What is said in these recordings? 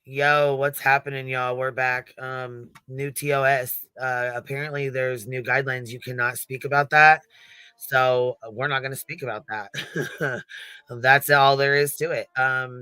Yo, what's happening, y'all? We're back. New TOS. Apparently there's new guidelines. You cannot speak about that. So we're not gonna speak about that. That's all there is to it.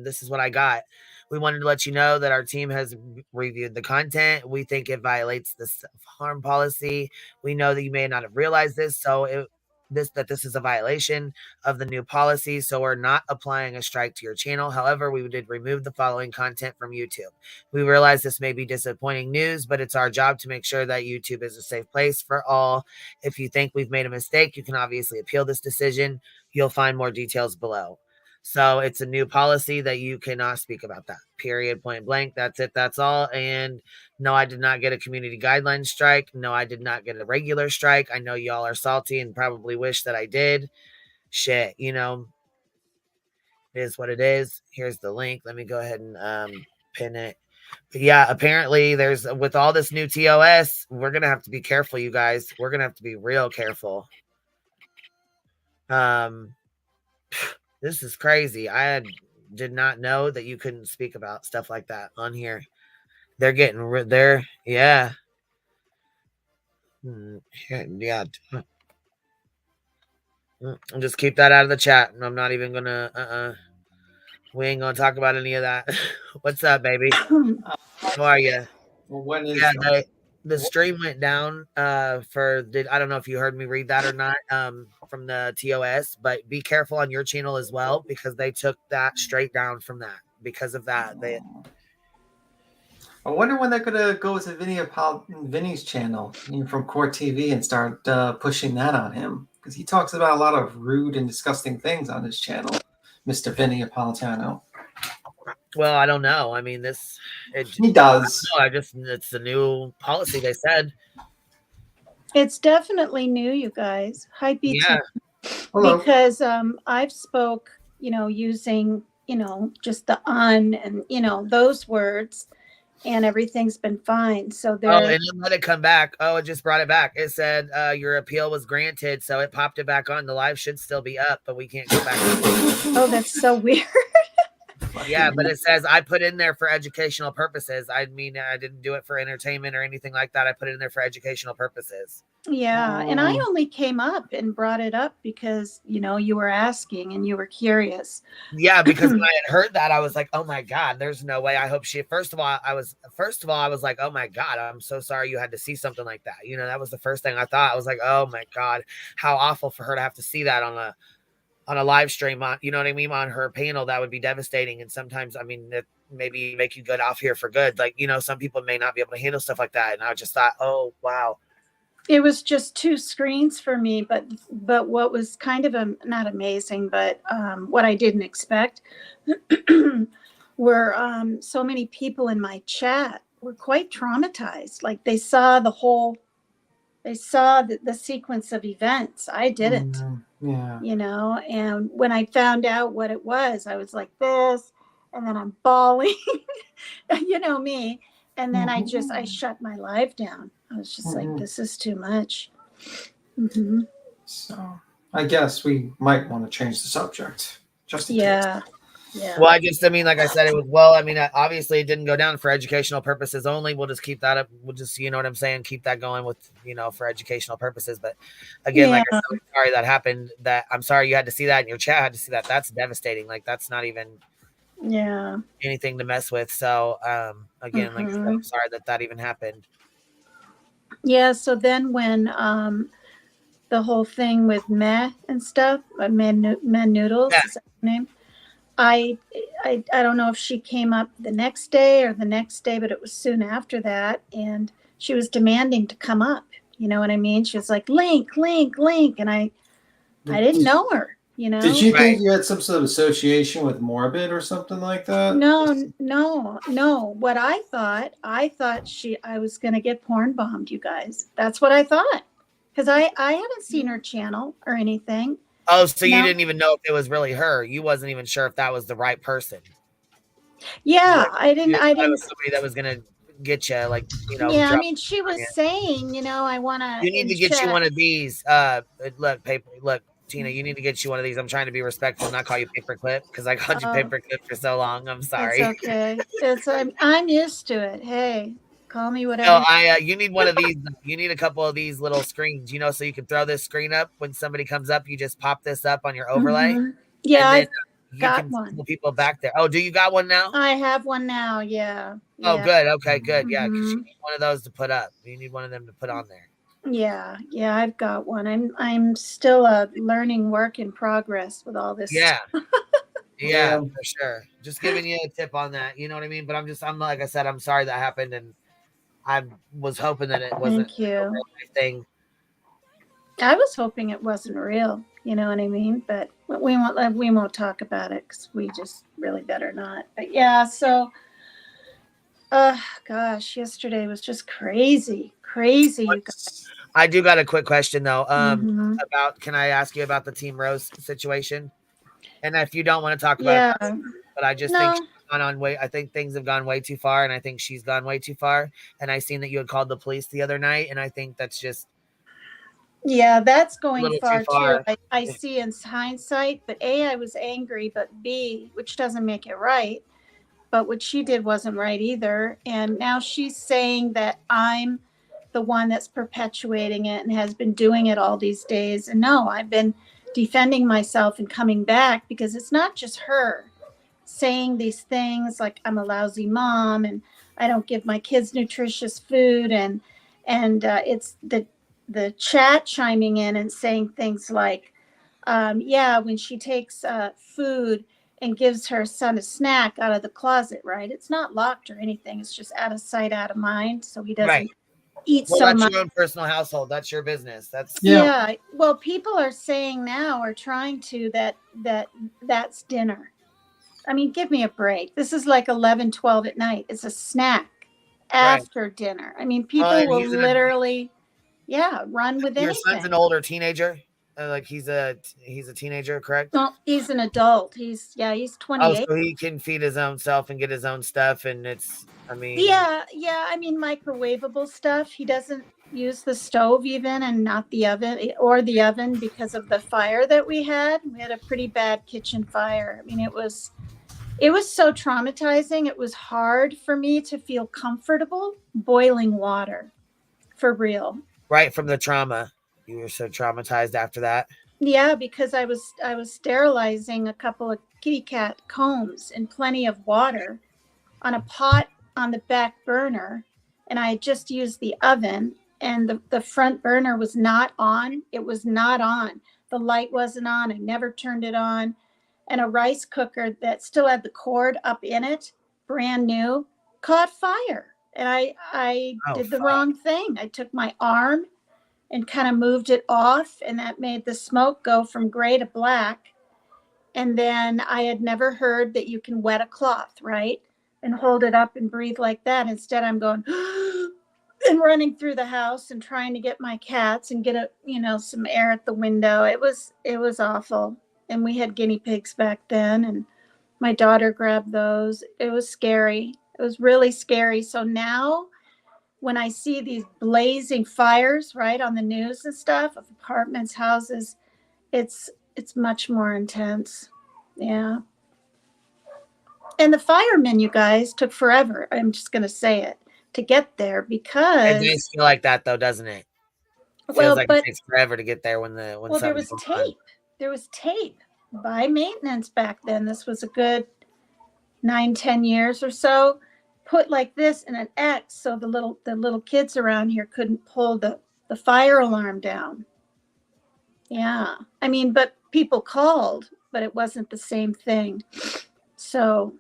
This is what I got. We wanted to let you know that our team has reviewed the content. We think it violates the self-harm policy. We know that you may not have realized this, so this is a violation of the new policy, so we're not applying a strike to your channel. However, we did remove the following content from YouTube. We realize this may be disappointing news, but it's our job to make sure that YouTube is a safe place for all. If you think we've made a mistake, you can obviously appeal this decision. You'll find more details below. So it's a new policy that you cannot speak about that. Period. Point blank. That's it. That's all. And no, I did not get a community guidelines strike. No, I did not get a regular strike. I know y'all are salty and probably wish that I did. Shit, it is what it is. Here's the link. Let me go ahead and pin it. But yeah, apparently there's with all this new TOS, we're gonna have to be careful, you guys. We're gonna have to be real careful. This is crazy. Did not know that you couldn't speak about stuff like that on here. They're getting yeah. Yeah. Just keep that out of the chat. I'm not even gonna we ain't gonna talk about any of that. What's up, baby? How are you? Well, when is the stream went down I don't know if you heard me read that or not from the TOS, but be careful on your channel as well because they took that straight down from that because of that. I wonder when they're gonna go to Vinny's channel from Court TV and start pushing that on him because he talks about a lot of rude and disgusting things on his channel, Mr. Vinny Napolitano. Well, I don't know. I mean, he does. It's the new policy. They said it's definitely new, you guys. Hi, BT. Yeah. Because I've spoke, using, just the and those words, and everything's been fine. So there. Oh, and then let it come back. Oh, it just brought it back. It said your appeal was granted, so it popped it back on. The live should still be up, but we can't go back. Oh, that's so weird. Yeah, but it says I put in there for educational purposes. I mean, I didn't do it for entertainment or anything like that. I put it in there for educational purposes. Yeah, and I only came up and brought it up because, you were asking and you were curious. Yeah, because when I had heard that, I was like, oh my God, there's no way. I hope she, first of all, I was like, oh my God, I'm so sorry you had to see something like that. That was the first thing I thought. I was like, oh my God, how awful for her to have to see that on a live stream, on on her panel. That would be devastating. And sometimes, I mean, it maybe make you good off here for good. Like, some people may not be able to handle stuff like that. And I just thought, oh, wow. It was just 2 screens for me, but what was kind of not amazing, but what I didn't expect were so many people in my chat were quite traumatized. Like they saw the sequence of events. I didn't. Yeah. And when I found out what it was, I was like this, and then I'm bawling, me. And then I shut my live down. I was just like, this is too much. So I guess we might want to change the subject. Just in case. Yeah. Well, like I said, it was, obviously it didn't go down for educational purposes only. We'll just keep that up. We'll just, you know what I'm saying? Keep that going with, for educational purposes. But again, like I said, I'm sorry that happened. I'm sorry you had to see that in your chat. Had to see that. That's devastating. Like that's not even anything to mess with. So again, like I said, I'm sorry that even happened. Yeah. So then when the whole thing with Meh and stuff, Meh Noodles, is that her name? I don't know if she came up the next day or the next day, but it was soon after that. And she was demanding to come up. You know what I mean? She was like, link. And I didn't know her, Did you think you had some sort of association with Morbid or something like that? No. What I thought I was going to get porn bombed, you guys. That's what I thought. Because I haven't seen her channel or anything. Oh, so you didn't even know if it was really her. You wasn't even sure if that was the right person. Yeah, I didn't. It was somebody that was gonna get you, like Yeah, I mean, she was saying, I want to. You need to get you one of these. Look, Tina, you need to get you one of these. I'm trying to be respectful, not call you paperclip because I called you Oh, paperclip for so long. I'm it's sorry. okay. I'm used to it. Hey, call me whatever. No, you need one of these. You need a couple of these little screens, so you can throw this screen up when somebody comes up. You just pop this up on your overlay, Yeah, and then I've you got can see one. the people back there. Oh, do you got one now? I have one now. Yeah. Oh, Yeah. good. Okay, good. Yeah, because you Mhm. need one of those to put up. You need one of them to put on there. Yeah. Yeah. I've got one. I'm still a learning work in progress with all this Yeah, stuff. yeah, for sure. Just giving you a tip on that. You know what I mean? But I'm like I said, I'm sorry that happened, and I was hoping that it wasn't Thank a you. real life thing. I was hoping it wasn't real. You know what I mean? But we won't talk about it because we just really better not. But yeah. So, gosh, yesterday was just crazy, crazy. You guys. I do got a quick question though. Hmm. About can I ask you about the Team Rose situation? And if you don't want to talk about it, Yeah. but I just think No. she's gone on way. I think things have gone way too far, and I think she's gone way too far. And I seen that you had called the police the other night, and I think that's just Yeah, that's a going little too far too. far. I see in hindsight, but A, I was angry, but B, which doesn't make it right, but what she did wasn't right either. And now she's saying that I'm the one that's perpetuating it and has been doing it all these days. And no, I've been defending myself and coming back because it's not just her saying these things like I'm a lousy mom and I don't give my kids nutritious food, and it's the chat chiming in and saying things like, yeah, when she takes food and gives her son a snack out of the closet, right? It's not locked or anything. It's just out of sight, out of mind, so he Right. doesn't eat Well, so that's much. your own personal household. That's your business. That's Yeah. Well, people are saying now, or trying to, that's dinner. I mean, give me a break. This is like 11, 12 at night. It's a snack right. after dinner. I mean, people And will literally, yeah, run with your son's anything. an older teenager. Like he's a teenager, correct? Well, he's an adult. He's Oh, 28. so he can feed his own self and get his own stuff, and I mean, Yeah, yeah. I mean, microwavable stuff. He doesn't use the stove even, and not the oven or the oven because of the fire that we had. We had a pretty bad kitchen fire. I mean, it was so traumatizing. It was hard for me to feel comfortable boiling water for real. right from the trauma, you were so traumatized after that. Yeah, because I was sterilizing a couple of kitty cat combs in plenty of water on a pot on the back burner, and I had just used the oven, and the front burner was not on. It was not on. The light wasn't on. I never turned it on. And a rice cooker that still had the cord up in it, brand new, caught fire. And I Oh, did the fuck. wrong thing. I took my arm and kind of moved it off, and that made the smoke go from gray to black. And then I had never heard that you can wet a cloth, right? And hold it up and breathe like that. Instead, I'm going and running through the house and trying to get my cats and get some air at the window. It was awful. And we had guinea pigs back then, and my daughter grabbed those. It was scary. It was really scary. So now when I see these blazing fires, right, on the news and stuff of apartments, houses, it's much more intense. Yeah. And the firemen, you guys, took forever. I'm just going to say it, to get there It because, does feel like that though, doesn't it? It feels well, like it but takes forever to get there when there something was goes on. tape. There was tape by maintenance back then. This was a good 9, 10 years or so, put like this in an X so the little kids around here couldn't pull the fire alarm down. Yeah. I mean, but people called, but it wasn't the same thing. So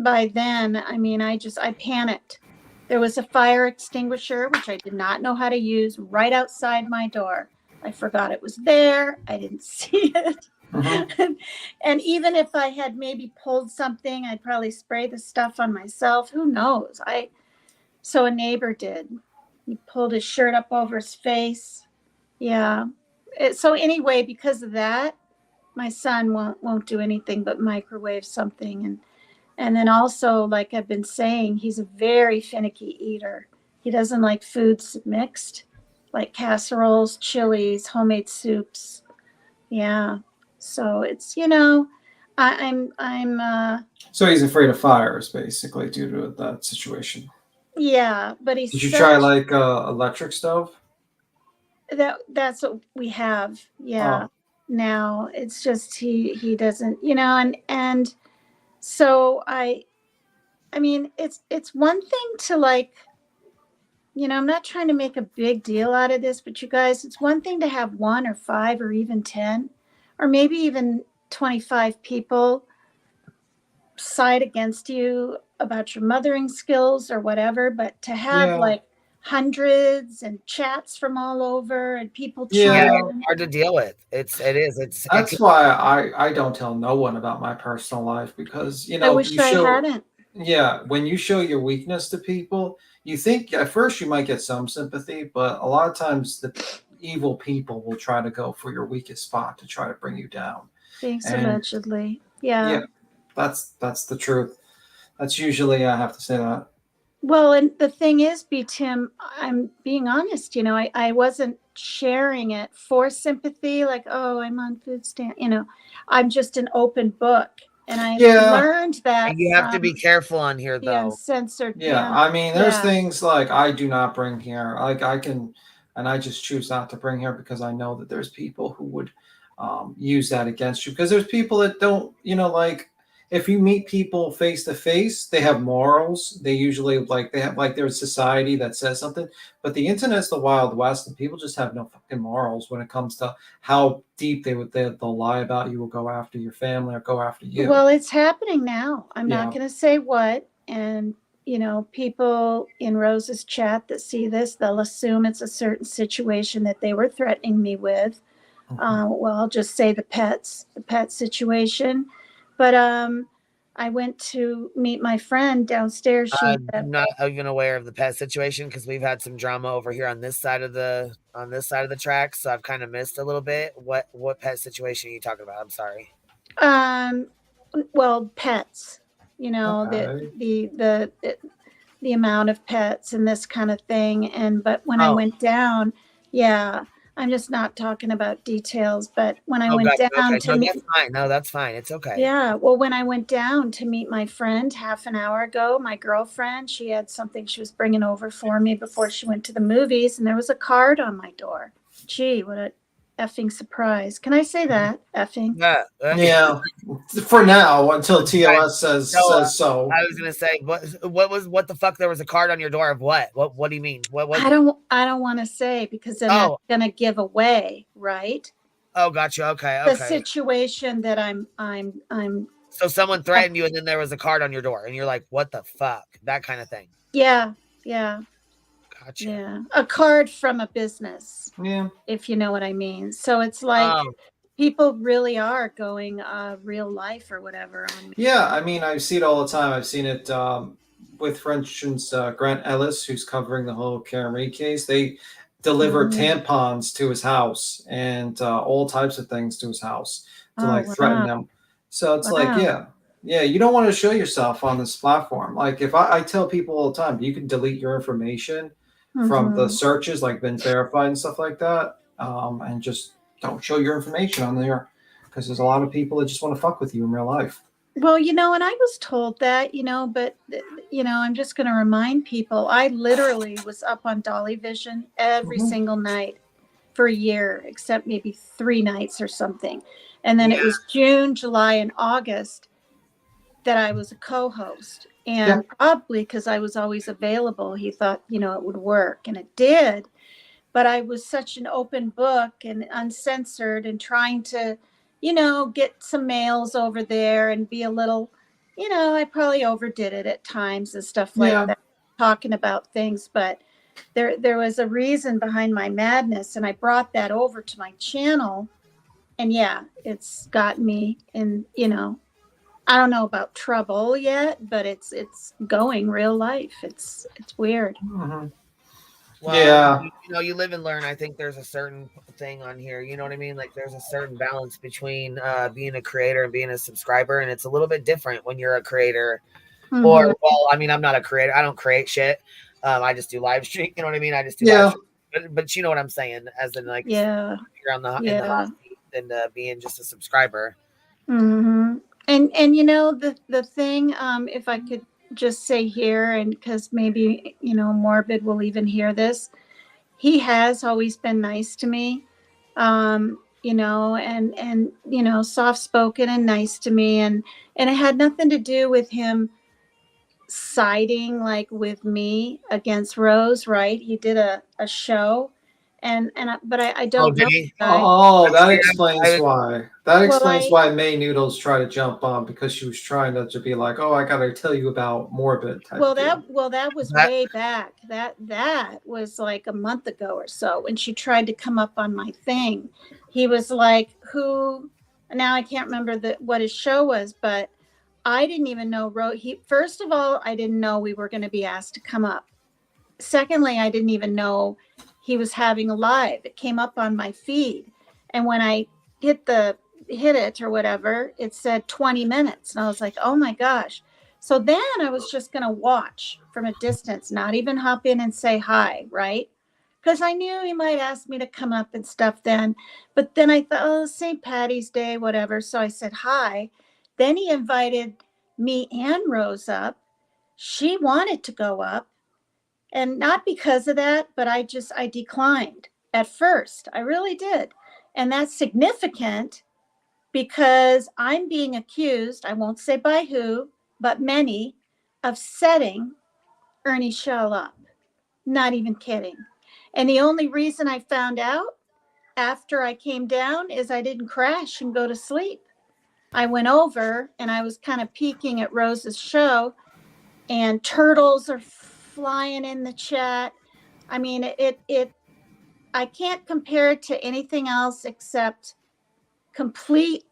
by then, I mean, I panicked. There was a fire extinguisher, which I did not know how to use, right outside my door. I forgot it was there. I didn't see it. And even if I had maybe pulled something, I'd probably spray the stuff on myself. Who knows? So a neighbor did. He pulled his shirt up over his face. Yeah. So anyway, because of that, my son won't do anything but microwave something. And then also, like I've been saying, he's a very finicky eater. He doesn't like foods mixed, like casseroles, chilies, homemade soups. Yeah. So it's, you know, I'm So he's afraid of fires, basically, due to that situation. yeah, but he's Did you try such like electric stove? that's what we have. Yeah. Oh, Now it's just he doesn't, you know, and so I mean, it's one thing to like, you know, I'm not trying to make a big deal out of this, but you guys, it's one thing to have one or five or even 10 or maybe even 25 people side against you about your mothering skills or whatever, but to have yeah, like hundreds and chats from all over and people Yeah, yeah. it's trying. hard to deal with. It That's can, why I don't tell no one about my personal life because I wish you I show, hadn't. yeah, when you show your weakness to people, you think at first you might get some sympathy, but a lot of times the evil people will try to go for your weakest spot to try to bring you down. Thanks, And allegedly. Yeah. yeah, that's the truth. That's usually I have to say that. Well, and the thing is, B Tim, I'm being honest, you know, I wasn't sharing it for sympathy, like, oh, I'm on food stamp, you know, I'm just an open book. And I Yeah, learned that you have to be from careful on here, the though. uncensored. yeah. Yeah. I mean, there's Yeah. things like I do not bring here. Like I can, and I just choose not to bring here because I know that there's people who would use that against you. Because there's people that don't, like if you meet people face to face, they have morals. They usually like they have like their society that says something. But the internet's the Wild West, and people just have no fucking morals when it comes to how deep they'll lie about you or go after your family or go after you. Well, it's happening now. I'm not Yeah. going to say what. And, you know, people in Rose's chat that see this, they'll assume it's a certain situation that they were threatening me with. Mhm. Well, I'll just say the pet situation. But I went to meet my friend downstairs. She had I'm not even aware of the pet situation because we've had some drama over here on this side of the track, so I've kind of missed a little bit. What pet situation are you talking about? I'm sorry. um, well, pets. You know, Okay. the amount of pets and this kind of thing. And but when I Oh, went down, yeah, I'm just not talking about details. But when I oh, went gotcha. down Okay, to no, meet, that's fine. No, that's fine. It's okay. yeah, well, when I went down to meet my friend half an hour ago, my girlfriend, she had something she was bringing over for me before she went to the movies, and there was a card on my door. Gee, what a effing surprise! Can I say that? Effing. Yeah. Yeah. For now, until That's fine. TOS says So says so. I was gonna say, what the fuck? There was a card on your door of what? What do you mean? What was it? I don't want to say because then that's Oh, going to give away, right? oh, gotcha. Okay, The okay. situation that I'm So someone threatened you, and then there was a card on your door, and you're like, "What the fuck?" That kind of thing. yeah, yeah, Gotcha. yeah. A card from a business, Yeah. if you know what I mean. So it's like Um, people really are going real life or whatever on me. Yeah, I mean, I see it all the time. I've seen it with, for instance, Grant Ellis, who's covering the whole Karen Reid case. They deliver Mhm. tampons to his house and all types of things to his house to Oh like threaten wow, him. So it's like, wow. yeah, you don't want to show yourself on this platform. Like if I tell people all the time, you can delete your information from the Hmm. searches, like been verified and stuff like that, and just don't show your information on there because there's a lot of people that just want to fuck with you in real life. Well, you know, and I was told that, you know, but you know, I'm just going to remind people. I literally was up on Dolly Vision every Mhm. single night for a year, except maybe 3 nights or something. And then it yeah. was June, July, and August that I was a co-host. Yeah. And probably because I was always available, he thought, you know, it would work. And it did. But I was such an open book and uncensored and trying to, you know, get some males over there and be a little, you know, I probably overdid it at times and stuff like Yeah. that, talking about things. But there was a reason behind my madness. And I brought that over to my channel. And yeah, it's got me in, you know, I don't know about trouble yet, but it's going real life. It's weird. Mhm. Well, Yeah. you live and learn. I think there's a certain thing on here. You know what I mean? Like there's a certain balance between being a creator and being a subscriber, and it's a little bit different when you're a creator. Or, Hmm. well, I mean, I'm not a creator. I don't create shit. I just do live stream. You know what I mean? I just do live Yeah. stream. But you know what I'm saying? As in, like, Yeah. you're on the in the hot Yeah. seat. being just a subscriber. Mm-hmm. And you know the thing, if I could just say here, and because maybe Morbid will even hear this, he has always been nice to me, and soft spoken and nice to me, and it had nothing to do with him siding like with me against Rose, right? He did a show, but I Oh, don't did know he? the guy. Oh, that I, explains I, why. That Well, explains why May Noodles tried to jump on, because she was trying to be like, "Oh, I gotta tell you about Morbid" type of deal. that was that, way back. That was like a month ago or so when she tried to come up on my thing. He was like, "Who?" Now I can't remember what his show was, but I didn't even know. First of all, I didn't know we were going to be asked to come up. Secondly, I didn't even know he was having a live. It came up on my feed, and when I hit it or whatever, it said 20 minutes, and I was like, oh my gosh. So then I was just going to watch from a distance, not even hop in and say hi, right? Because I knew he might ask me to come up and stuff then. But then I thought, oh, St. Patty's Day, whatever. So I said hi. Then he invited me and Rose up. She wanted to go up, and not because of that, but I declined at first. I really did. And that's significant because I'm being accused, I won't say by who, but many, of setting Ernie Shell up. Not even kidding. And the only reason I found out after I came down is I didn't crash and go to sleep. I went over and I was kind of peeking at Rose's show, and turtles are flying in the chat. I mean, I can't compare it to anything else except complete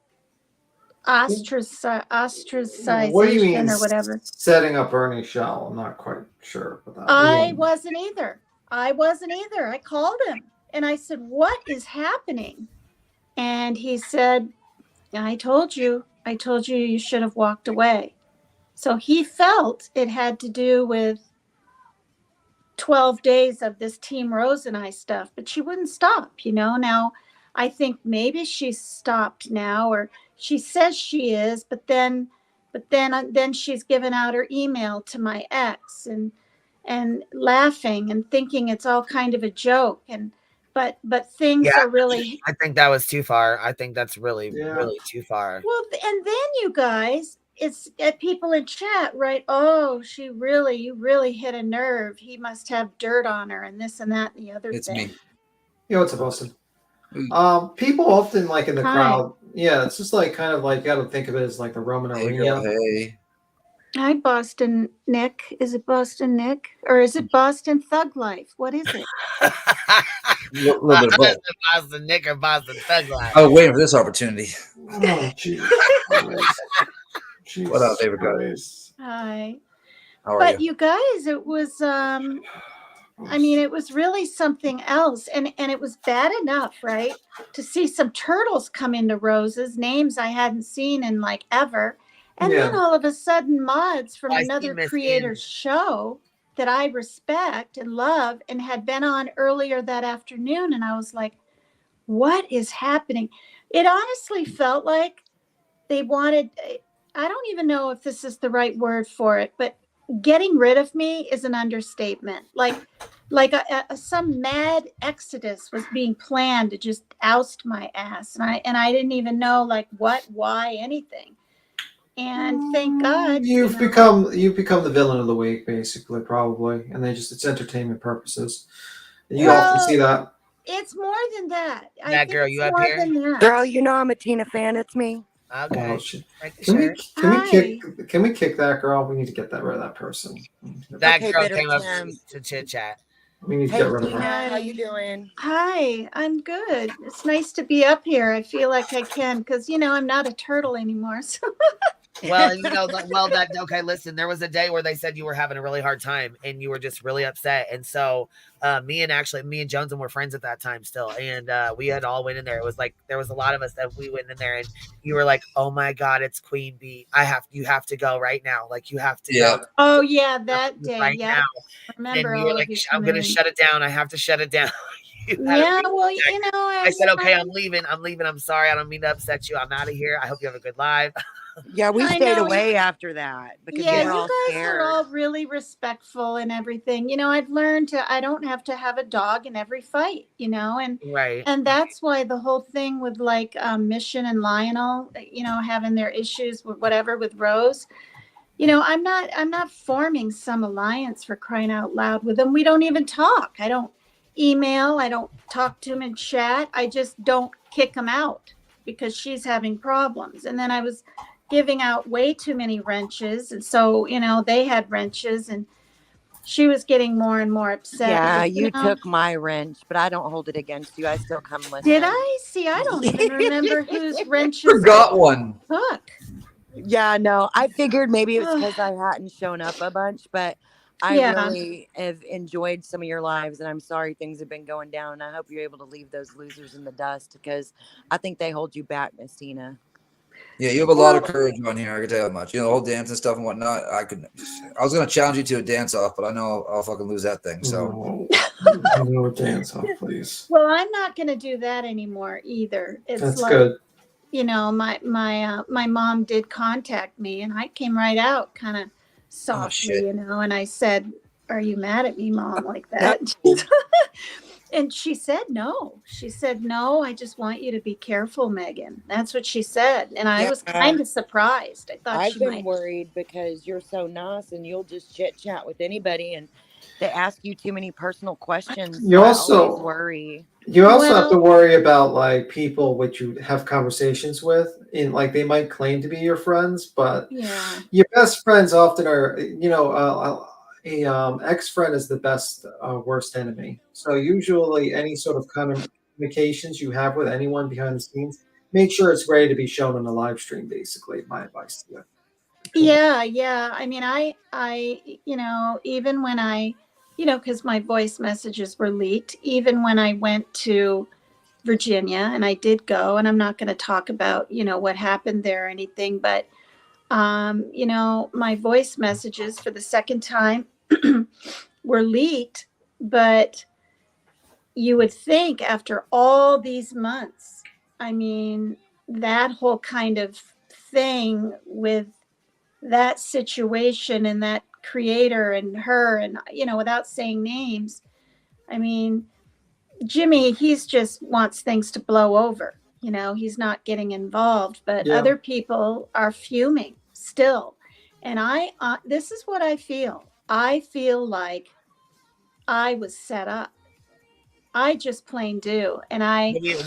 What do you mean ostracization or whatever. setting up Ernie Shell? I'm not quite sure about that. I wasn't either. I called him and I said, "What is happening?" And he said, I told you you should have walked away. So he felt it had to do with 12 days of this Team Rose and I stuff, but she wouldn't stop, Now, I think maybe she's stopped now, or she says she is, but then she's given out her email to my ex, and laughing and thinking it's all kind of a joke, but things yeah, are really. I think that was too far. I think that's really, Yeah. really too far. Well, and then you guys, it's people in chat, right? Oh, you really hit a nerve. He must have dirt on her, and this and that and the other It's thing. me. You know what's Boston? People often like in the Hi. crowd. Yeah, it's just like kind of like you got to think of it as like the Roman Hey, arena. girl, hey. Hi, Boston Nick. Is it Boston Nick, or is it Boston Thug Life? What is it? A little bit of both. Boston Nick or Boston Thug Life. I was waiting for this opportunity. Oh, jeez. What up, favorite guy? Hi. How are But you? you guys, it was it was really something else, and it was bad enough, right, to see some turtles come into Rose's, names I hadn't seen in like ever, and then all of a sudden mods from another creator's show that I respect and love and had been on earlier that afternoon, and I was like, what is happening? It honestly felt like they wanted, I don't even know if this is the right word for it, but getting rid of me is an understatement. Like some mad exodus was being planned to just oust my ass, and I didn't even know like what, why, anything. And thank God you've become the villain of the week, basically, probably, and it's entertainment purposes. You often see that. It's more than that. I That think girl, it's you up more here? than that. Girl, you know I'm a Tina fan. It's me. Okay. Oh, can we kick that girl? We need to get rid of that person. That Okay, girl Bitter came up Tim. to chit chat. We need to Hey, get rid of Tina, her. how you doing? Hi, I'm good. It's nice to be up here. I feel like I can, because I'm not a turtle anymore. So. Well, okay, listen, there was a day where they said you were having a really hard time and you were just really upset. And so me and Jones were friends at that time still. And we had all went in there. It was like there was a lot of us that we went in there, and you were like, oh my God, it's Queen Bee. You have to go right now. Like you have to go. Oh yeah, that day. Right yeah. now. I remember And you were all like, of you I'm gonna in. shut it down. I have to shut it down. You had a Yeah, week well, to check. you know, I said, okay, I'm leaving. I'm leaving. I'm sorry. I don't mean to upset you. I'm out of here. I hope you have a good live. Yeah, we I stayed know. away after that because we Yeah, were you all guys scared. were all really respectful and everything. You know, I've learned I don't have to have a dog in every fight, you know, Right. and that's why the whole thing with like Mission and Lionel, you know, having their issues with whatever with Rose, you know, I'm not forming some alliance for crying out loud with them. We don't even talk. I don't email, I don't talk to him in chat. I just don't kick him out because she's having problems. And then I was giving out way too many wrenches, and so, you know, they had wrenches, and she was getting more and more upset. Yeah, But, you took my wrench, but I don't hold it against you. I still come listen. did I? See, I don't even remember whose wrenches Forgot one. took. Yeah, no, I figured maybe it was because I hadn't shown up a bunch, but I Yeah. really have enjoyed some of your lives, and I'm sorry things have been going down. I hope you're able to leave those losers in the dust because I think they hold you back, Miss Tina. Yeah, you have a lot of courage on here. I can tell you that much. You know, the whole dance and stuff and whatnot. I was gonna challenge you to a dance off, but I know I'll fucking lose that thing. So No dance off, please. Well, I'm not going to do that anymore either. It's That's like, good. you know, my mom did contact me, and I came right out kind of softly, shit. you know, and I said, "Are you mad at me, Mom?" like that. And she said no. She said, "No, I just want you to be careful, Megan." That's what she said. And I was kind of surprised. I thought I've she been might. worried because you're so nice and you'll just chit chat with anybody, and they ask you too many personal questions. You So also- I always worry. You also have to Well- worry about like people which you have conversations with, in like they might claim to be your friends, but Yeah. your best friends often are, you know, ex-friend is the best worst enemy. So usually any sort of communications you have with anyone behind the scenes, make sure it's ready to be shown on a live stream. Basically, my advice to you. Yeah. I mean, you know, even when I, you know, because my voice messages were leaked, even when I went to Virginia, and I did go, and I'm not going to talk about, you know, what happened there or anything, but, you know, my voice messages for the second time were leaked. But you would think after all these months, I mean, that whole kind of thing with that situation and that creator and her, and, you know, without saying names, I mean, Jimmy, he's just wants things to blow over, you know, he's not getting involved, but other people are fuming still. And this is what I feel like I was set up. I just plain do. And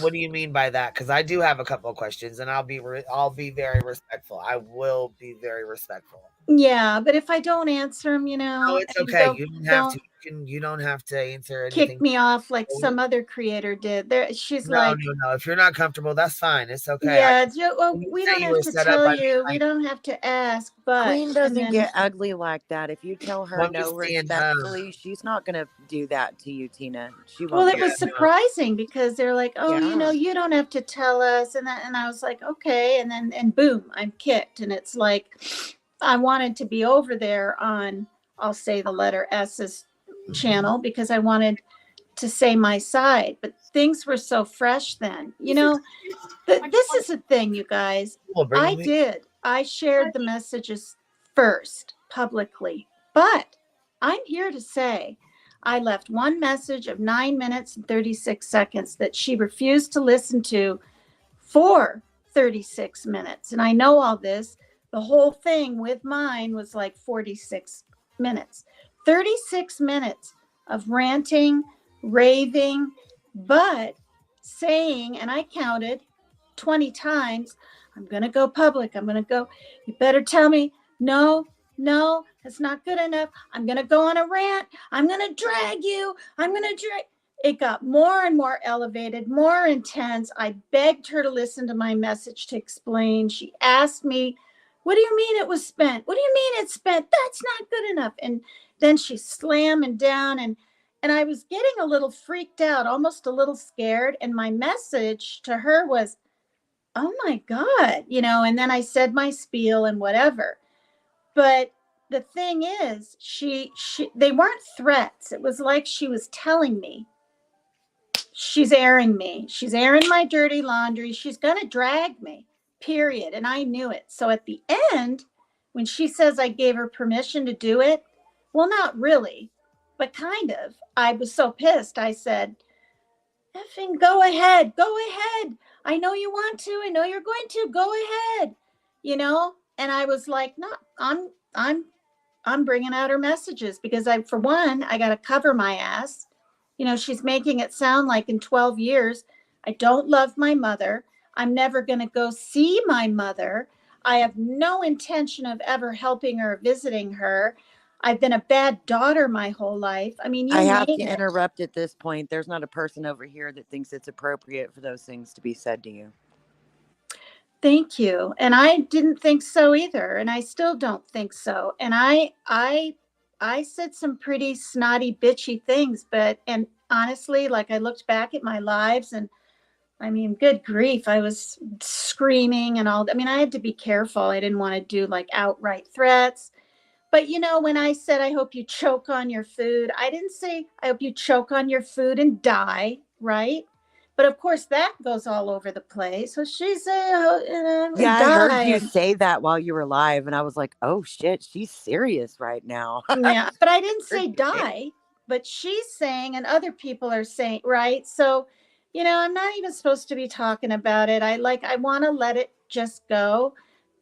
What do you mean by that? Because I do have a couple of questions, and I'll be very respectful. I will be very respectful. Yeah, but if I don't answer them, you know, No, it's okay. You don't have to. You don't have to answer anything. Kick me off like some other creator did. There, she's like, no. If you're not comfortable, that's fine. It's okay. Yeah, well, we don't have to tell you. We like, don't have to ask. But Queen doesn't get ugly like that. If you tell her I'm no just saying, respectfully, she's not going to do that to you, Tina. She won't. Well, it do was that. surprising because they're like, "Oh, you know, you don't have to tell us," and I was like, "Okay," and then boom, I'm kicked, and it's like I wanted to be over there on, I'll say the letter S's channel, because I wanted to say my side, but things were so fresh then. You know, this is the thing, you guys. I shared the messages first publicly, but I'm here to say I left one message of 9 minutes and 36 seconds that she refused to listen to for 36 minutes. And I know all this. The whole thing with mine was like 46 minutes. 36 minutes of ranting, raving, but saying, and I counted 20 times, I'm going to go public. I'm going to go. You better tell me, no, that's not good enough. I'm going to go on a rant. I'm going to drag you. It got more and more elevated, more intense. I begged her to listen to my message to explain. She asked me, what do you mean it was spent? What do you mean it's spent? That's not good enough. And then she slammed me down, and I was getting a little freaked out, almost a little scared. And my message to her was, oh my God, you know, and then I said my spiel and whatever. But the thing is, they weren't threats. It was like she was telling me, she's airing me. She's airing my dirty laundry. She's going to drag me, period. And I knew it. So at the end, when she says I gave her permission to do it, well, not really, but kind of. I was so pissed. I said, effing go ahead. Go ahead. I know you want to. I know you're going to. Go ahead. You know? And I was like, no, I'm bringing out her messages because for one, I got to cover my ass. You know, she's making it sound like in 12 years, I don't love my mother. I'm never going to go see my mother. I have no intention of ever helping her or visiting her. I've been a bad daughter my whole life. I mean, you I have to name it. interrupt at this point. There's not a person over here that thinks it's appropriate for those things to be said to you. Thank you. And I didn't think so either. And I still don't think so. And I said some pretty snotty, bitchy things, and honestly, like I looked back at my lives and I mean, good grief, I was screaming and all. I mean, I had to be careful. I didn't want to do like outright threats. But you know, when I said, I hope you choke on your food, I didn't say, I hope you choke on your food and die, right? But of course, that goes all over the place. So she said, Yeah, I die. heard you say that while you were live, and I was like, oh shit, she's serious right now. Yeah, but I didn't say Heard you say- die, but she's saying, and other people are saying, right? So, you know, I'm not even supposed to be talking about it. I want to let it just go.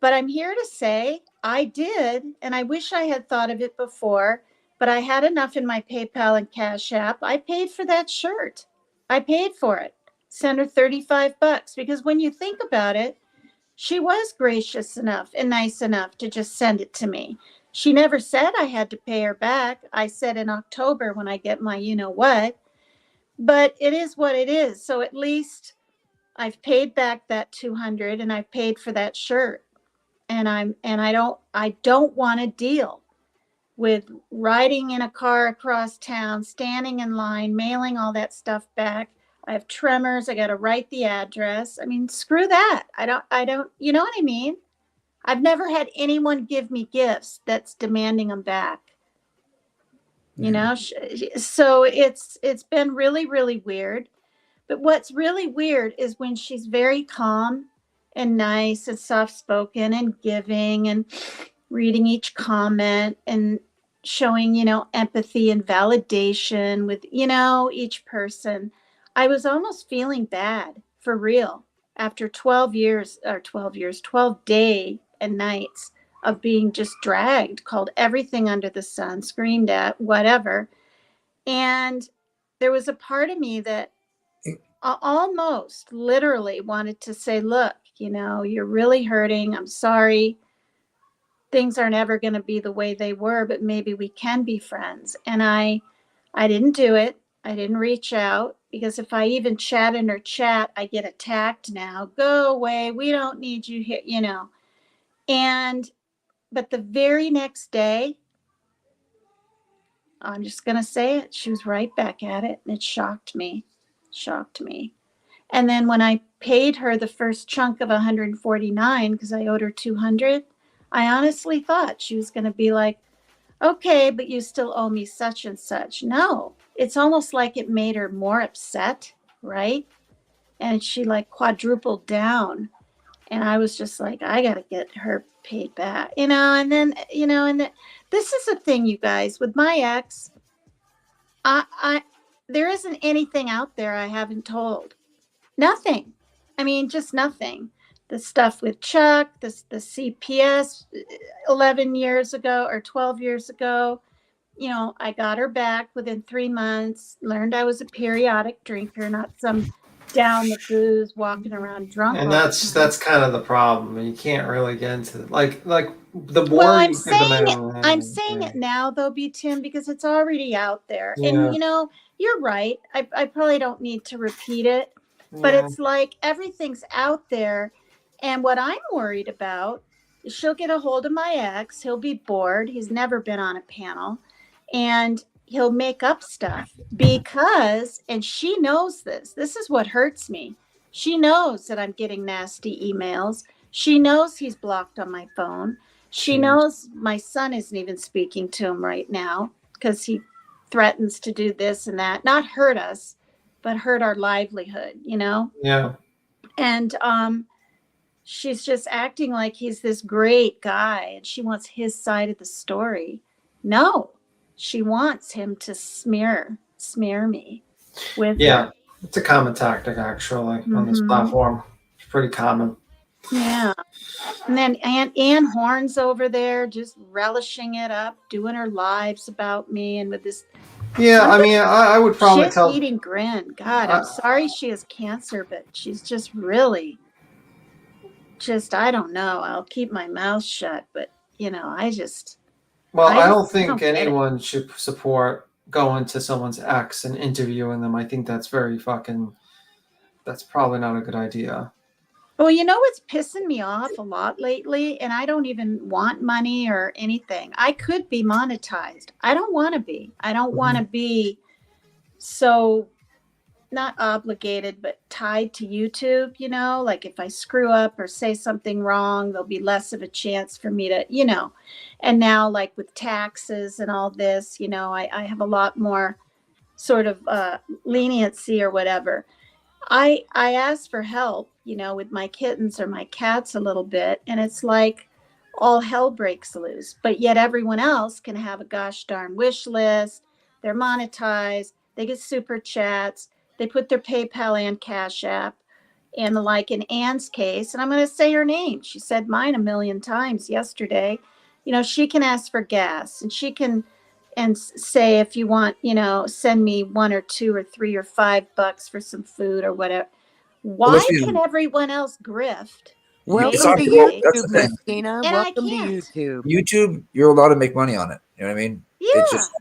But I'm here to say I did, and I wish I had thought of it before, but I had enough in my PayPal and Cash App. I paid for that shirt. I paid for it. Sent her $35 because when you think about it, she was gracious enough and nice enough to just send it to me. She never said I had to pay her back. I said in October when I get my you know what, but it is what it is. So at least I've paid back that 200 and I've paid for that shirt. And I don't want to deal with riding in a car across town, standing in line, mailing all that stuff back. I have tremors. I got to write the address. I mean, screw that. I don't, you know what I mean? I've never had anyone give me gifts that's demanding them back. You know, so it's been really, really weird. But what's really weird is when she's very calm and nice and soft spoken and giving and reading each comment and showing, you know, empathy and validation with, you know, each person. I was almost feeling bad for real after 12 day and nights of being just dragged, called everything under the sun, screamed at, whatever. And there was a part of me that almost literally wanted to say, look, you know, you're really hurting. I'm sorry. Things are never going to be the way they were, but maybe we can be friends. And I didn't do it. I didn't reach out because if I even chat in her chat, I get attacked now. Go away. We don't need you here, you know. But the very next day, I'm just going to say it. She was right back at it. And it shocked me. And then when I paid her the first chunk of 149, because I owed her 200, I honestly thought she was going to be like, okay, but you still owe me such and such. No, it's almost like it made her more upset, right? And she like quadrupled down. And I was just like, I got to get her paid back, you know? And then, you know, this is the thing, you guys, with my ex, there isn't anything out there I haven't told. Nothing. I mean, just nothing. The stuff with Chuck, the CPS 11 years ago or 12 years ago, you know, I got her back within 3 months, learned I was a periodic drinker, not some down the booze, walking around drunk. And that's kind of the problem. You can't really get into like the more. Well, I'm saying it now though, B Tim, because it's already out there. Yeah. And you know, you're right. I probably don't need to repeat it, but it's like everything's out there. And what I'm worried about is she'll get a hold of my ex. He'll be bored. He's never been on a panel. And he'll make up stuff because, and she knows this. This is what hurts me. She knows that I'm getting nasty emails. She knows he's blocked on my phone. She knows my son isn't even speaking to him right now because he threatens to do this and that, not hurt us, but hurt our livelihood, you know? Yeah. And she's just acting like he's this great guy and she wants his side of the story. No, she wants him to smear me with Yeah. her. It's a common tactic, actually, on this Mhm. platform. It's pretty common. Yeah. And then Ann Horn's over there just relishing it up, doing her lives about me and with this Yeah, I mean, I would probably tell. shit-eating grin. God, I'm I- sorry she has cancer, but she's just really just, I don't know. I'll keep my mouth shut, but you know, Well, I don't I think don't get it. anyone should support going to someone's ex and interviewing them. I think that's very fucking. That's probably not a good idea. Well, you know what's pissing me off a lot lately, and I don't even want money or anything. I could be monetized. I don't want to be. I don't want to be so not obligated, but tied to YouTube, you know, like if I screw up or say something wrong, there'll be less of a chance for me to, you know. And now, like with taxes and all this, you know, I have a lot more sort of leniency or whatever. I ask for help, you know, with my kittens or my cats a little bit, and it's like all hell breaks loose. But yet everyone else can have a gosh darn wish list. They're monetized. They get super chats. They put their PayPal and Cash App. And like in Ann's case, and I'm going to say her name. She said mine a million times yesterday. You know, she can ask for gas, and she can say, if you want, you know, send me $1 or $2 or $3 or $5 for some food or whatever. Well, Why let's be- can everyone else grift? It's Welcome not to people. That's YouTube, the thing. Miss Tina. And I Welcome to can't. YouTube. YouTube, you're allowed to make money on it. You know what I mean? It's Yeah. just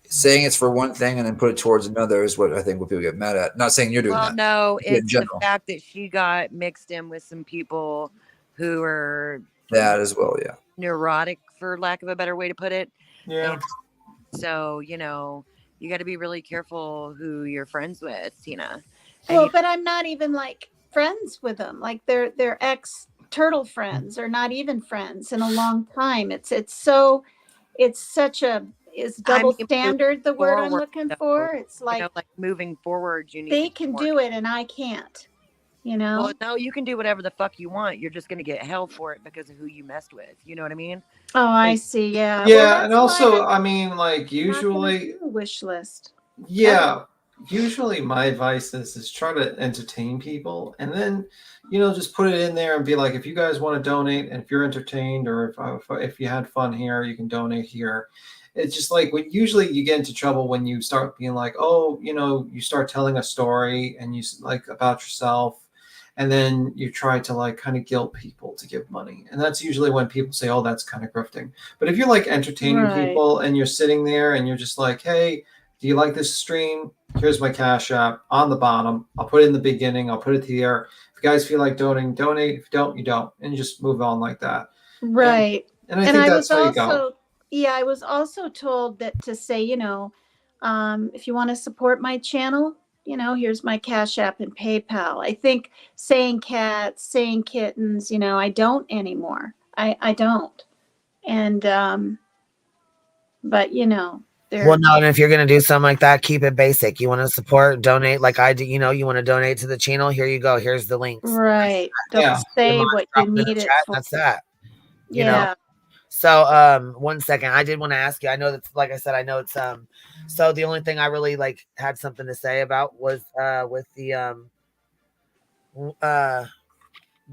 saying it's for one thing and then put it towards another is what I think what people get mad at. Not saying you're doing Well, that. no, in it's the general. fact that she got mixed in with some people who are That as well, yeah. neurotic, for lack of a better way to put it. Yeah. And so, you know, you got to be really careful who you're friends with, Tina. And Well, but I'm not even like friends with them. Like they're ex turtle friends or not even friends in a long time. It's such a is double moving standard the word I'm forward, looking though, for. It's you like know, like moving forward, you need they to can work. do it and I can't. You know? Well, no, you can do whatever the fuck you want. You're just going to get hell for it because of who you messed with. You know what I mean? Oh, I Like, see. Yeah. Yeah, Well, and that's also, why I mean, like I'm not gonna usually, do a wish list. yeah, usually my advice is try to entertain people, and then just put it in there and be like, if you guys want to donate, and if you're entertained, or if you had fun here, you can donate here. It's just like usually you get into trouble when you start being like, oh, you start telling a story and you like about yourself, and then you try to like kind of guilt people to give money, and that's usually when people say, oh, that's kind of grifting. But if you're like entertaining Right. people and you're sitting there and you're just like, hey, do you like this stream? Here's my Cash App on the bottom. I'll put it in the beginning. I'll put it here. If you guys feel like donating, donate. If you don't, you don't. And you just move on like that. Right. And I think that's was how you go. also, yeah, I was also told that to say, if you want to support my channel, here's my Cash App and PayPal. I think saying cats, saying kittens, I don't anymore. I don't. And, but Well, no, and if you're gonna do something like that, keep it basic. You want to support, donate, like I do. You want to donate to the channel. Here you go. Here's the links. right. Don't Yeah. say what Drop you it in the need it chat, for. That's that. You Yeah. know. So, 1 second. I did want to ask you. I know that's like I said. I know it's So the only thing I really like had something to say about was with the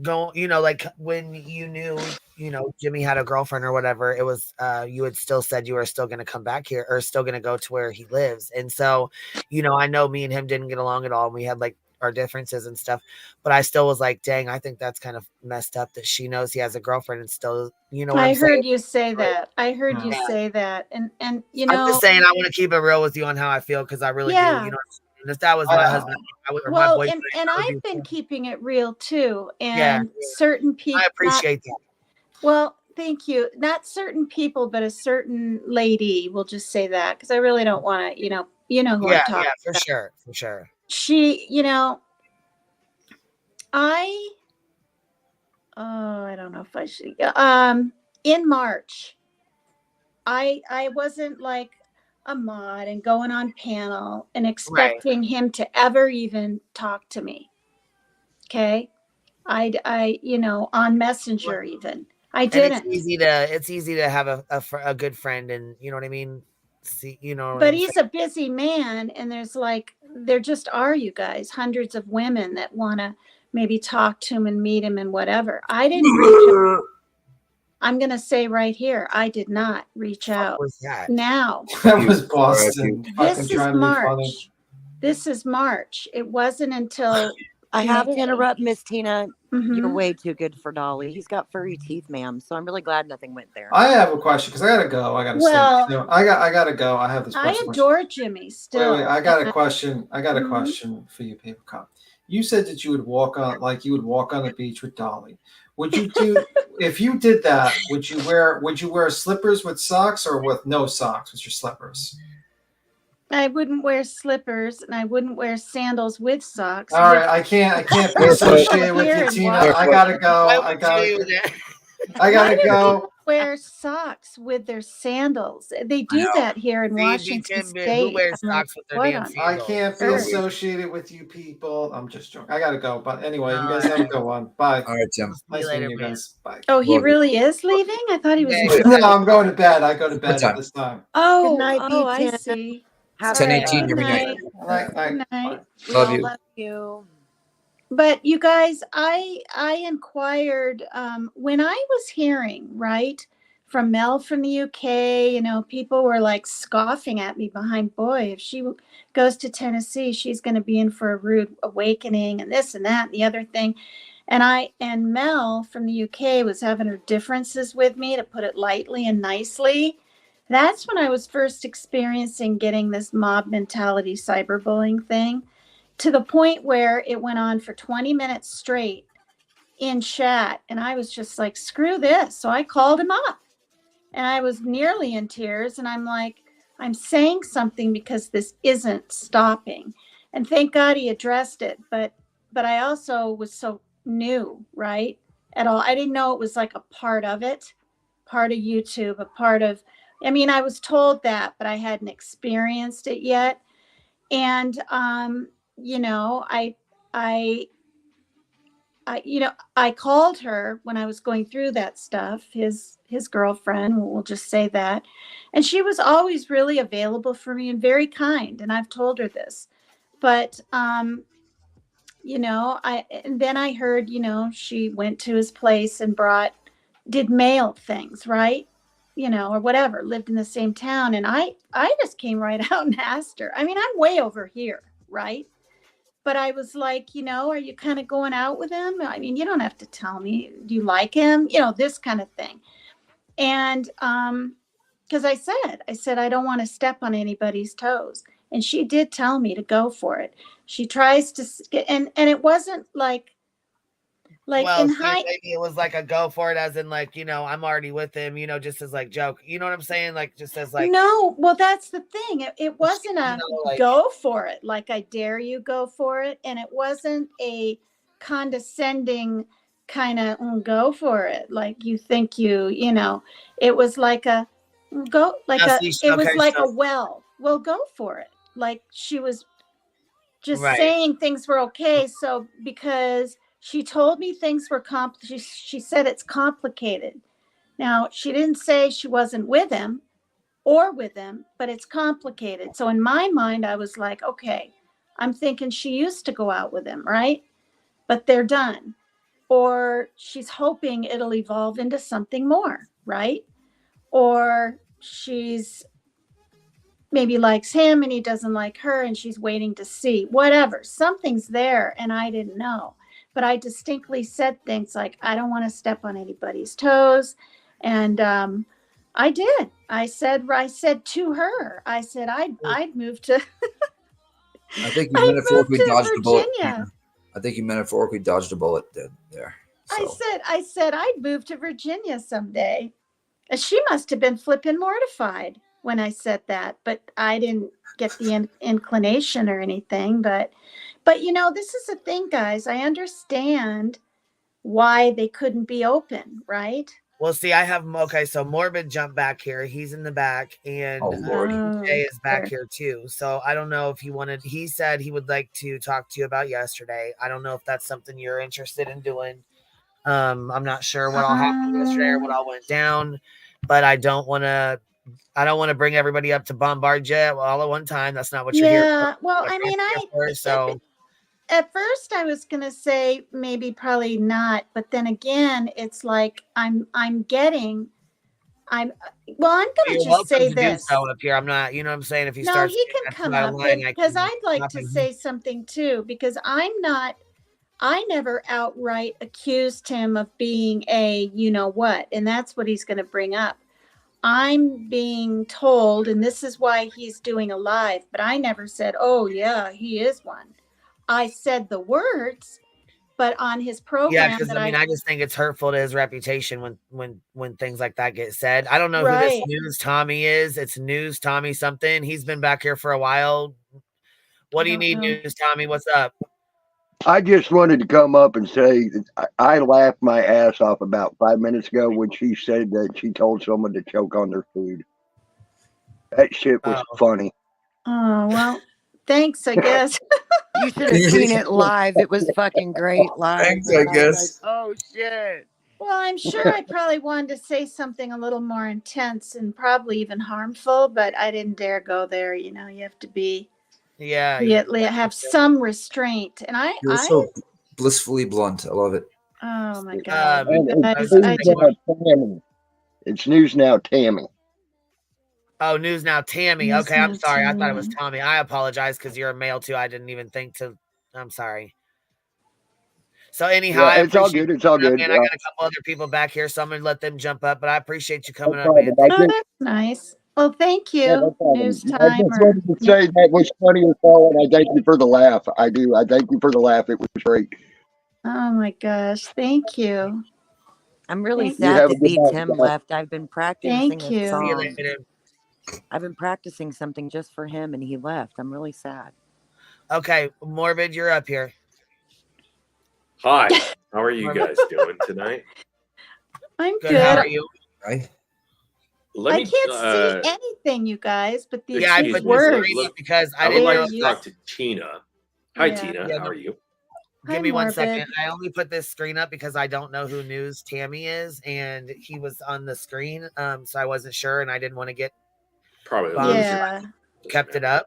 going, like when you knew, Jimmy had a girlfriend or whatever, it was you had still said you were still going to come back here or still going to go to where he lives. And so, I know me and him didn't get along at all, and we had like our differences and stuff, but I still was like, dang, I think that's kind of messed up that she knows he has a girlfriend and still, what I I'm heard saying? you say that. I heard you Yeah. say that. And I'm just saying I want to keep it real with you on how I feel, because I really do. Yeah. And if that was my husband or my well, boyfriend, and I would I've be been keeping it real too. Yeah. And certain people, I appreciate that. well, thank you. Not certain people, but a certain lady, we'll just say that, because I really don't want to, who I'm Yeah, talking yeah, for about. sure, for sure. She, I don't know if I should. In March, I wasn't like a mod and going on panel and Right. expecting him to ever even talk to me. Okay. I, you know, on Messenger even. I And didn't. it's easy to have a good friend, and you know what I mean? See, you know what But I'm he's saying? a busy man, and there's like, there just are, you guys, hundreds of women that want to maybe talk to him and meet him and whatever. I didn't reach out. I'm going to say right here, I did not reach out. Was that? Now, That was Boston. this Fucking is trying to be funny. March. This is March. It wasn't until I have to May. interrupt, Miss Tina. You're Mhm. way too good for Dolly. He's got furry teeth, ma'am. So I'm really glad nothing went there. I have a question because I gotta go. I gotta Well, sleep. No, I gotta go. I have this I question. adore Jimmy still. Wait, I got a question. I got a Mhm. question for you, Paper Cup. You said that you would walk on, like you would walk on the beach with Dolly. Would you do, if you did that, would you wear slippers with socks or with no socks with your slippers? I wouldn't wear slippers and I wouldn't wear sandals with socks. All right, I can't be associated with you, Tina. I gotta go. Why I would gotta you do that? I Why gotta do go. people wear socks with their sandals? They do know. that here in See, Washington Tim, State. who wears I'm like, socks with their what damn on I sandals? can't be earth? associated with you people. I'm just joking. I gotta go. But anyway, you guys All have a right. good one. Bye. All right, Tim. See Nice you meeting later, you man. guys. Bye. Oh, he Love you. really is leaving? I thought he was. Yeah, No, I'm going to bed. I go to bed time? at this time. Oh, Good night, oh, I B10. see. Have All a right, 10:18 good every night. night. Night, Good night. night. We Love all you. love you. But you guys, I inquired when I was hearing, right, from Mel from the UK, you know, people were like scoffing at me behind, boy, if she goes to Tennessee, she's going to be in for a rude awakening and this and that and the other thing. And Mel from the UK was having her differences with me, to put it lightly and nicely. That's when I was first experiencing getting this mob mentality cyberbullying thing, to the point where it went on for 20 minutes straight in chat. And I was just like, screw this. So I called him up and I was nearly in tears. And I'm like, I'm saying something because this isn't stopping. And thank God he addressed it. But I also was so new, right? At all. I didn't know it was like a part of it, part of YouTube, a part of, I mean, I was told that, but I hadn't experienced it yet. And you know, I called her when I was going through that stuff, his girlfriend, we'll just say that. And she was always really available for me and very kind. And I've told her this. But you know, and then I heard, you know, she went to his place and did mail things, right? You know, or whatever, lived in the same town. And I just came right out and asked her. I mean, I'm way over here, right? But I was like, you know, are you kind of going out with him? I mean, you don't have to tell me. Do you like him? You know, this kind of thing. And because I said, I don't want to step on anybody's toes. And she did tell me to go for it. She tries to, and it wasn't like Well, in see, high. maybe it was like a go for it, as in like, you know, I'm already with him, you know, just as like joke. You know what I'm saying? Like just as like, No, well, that's the thing. It wasn't you a know, like go for it, like I dare you go for it. And it wasn't a condescending kind of go for it. Like you think you know, it was like a go, like now a, see, it was okay, like so a well, go for it. Like she was just right. saying things were okay. So because she told me things were she said it's complicated. Now, she didn't say she wasn't with him or with him, but it's complicated. So in my mind, I was like, okay, I'm thinking she used to go out with him, right? But they're done. Or she's hoping it'll evolve into something more, right? Or she's maybe likes him and he doesn't like her and she's waiting to see. Whatever. Something's there and I didn't know. But I distinctly said things like, I don't want to step on anybody's toes. And I did. I said to her, I said I'd move to I think you I'd metaphorically move to dodged a bullet. Virginia. I think you metaphorically dodged a bullet there. So. I said I'd move to Virginia someday. She must have been flipping mortified when I said that, but I didn't get the inclination or anything. But you know, this is the thing, guys. I understand why they couldn't be open, right? Well, see, I have okay. So Morbid jumped back here. He's in the back, and Oh, Lord. Jay is back sure. here too. So I don't know if he wanted. He said he would like to talk to you about yesterday. I don't know if that's something you're interested in doing. I'm not sure what all happened yesterday or what all went down, but I don't want to. I don't want to bring everybody up to bombard you all at one time. That's not what you're here for. Yeah. Well, That's I not what mean, you're here for, so at first I was gonna say maybe probably not, but then again, it's like I'm getting I'm well, I'm gonna you're just welcome say to do this. so up here. I'm not. You know what I'm saying? If you No, start he saying can that's come out of up, line, I because can I'd like stop to him. say something too, because I never outright accused him of being a you know what, and that's what he's going to bring up. I'm being told, and this is why he's doing a live, but I never said, oh, yeah, he is one. I said the words, but on his Yeah, program because that I mean, I just think it's hurtful to his reputation when things like that get said. I don't know who this right. News Tommy is. It's News Tommy something. He's been back here for a while. What do you don't need, know. News Tommy? What's up? I just wanted to come up and say that I laughed my ass off about 5 minutes ago when she said that she told someone to choke on their food. That shit was Oh, funny. Oh, well, thanks, I guess. You should have seen it live. It was fucking great live. Thanks, man. I I was guess. like, oh shit. Well, I'm sure I probably wanted to say something a little more intense and probably even harmful, but I didn't dare go there. You know, you have to be, yeah. you have some restraint. And You're so blissfully blunt. I love it. oh my God, And you I guys, was just I it's just, news now, Tammy. It's news now, Tammy. Oh, News Now, Tammy. News Okay, I'm Now, sorry. I thought it was Tammy. Tommy. I apologize because you're a male too. I didn't even think to. I'm sorry. So anyhow, Yeah, I it's all appreciate good. you It's all coming up, good. man. I got a couple other people back here, so I'm gonna let them jump up. But I appreciate you No coming up, man. problem. I Oh, just, that's nice. Well, thank yeah, no you. problem. News I time just or wanted to say that was funny as hell, and I thank you for the laugh. I do. I thank you for the laugh. It was great. oh my gosh, thank you. I'm really Thank You sad have a that good B night, Tim guys. left. I've been practicing Thank a you. See you song. later. I've been practicing something just for him and he left. I'm really sad. Okay, Morbid, you're up here. Hi, how are you Morbid, guys doing tonight? I'm good. How good. are you? Right? Let I me. can't see anything, you guys, but these Yeah, I big put Excuse the me. words. screen up because I I would didn't like know. to you. talk to Tina. Hi, Yeah. Tina. Yeah, How are you? Hi, give me one second. Morbid. I only put this screen up because I don't know who News Tammy is, and he was on the screen, so I wasn't sure, and I didn't want to get Probably a bombed. loser. Yeah. Kept it up.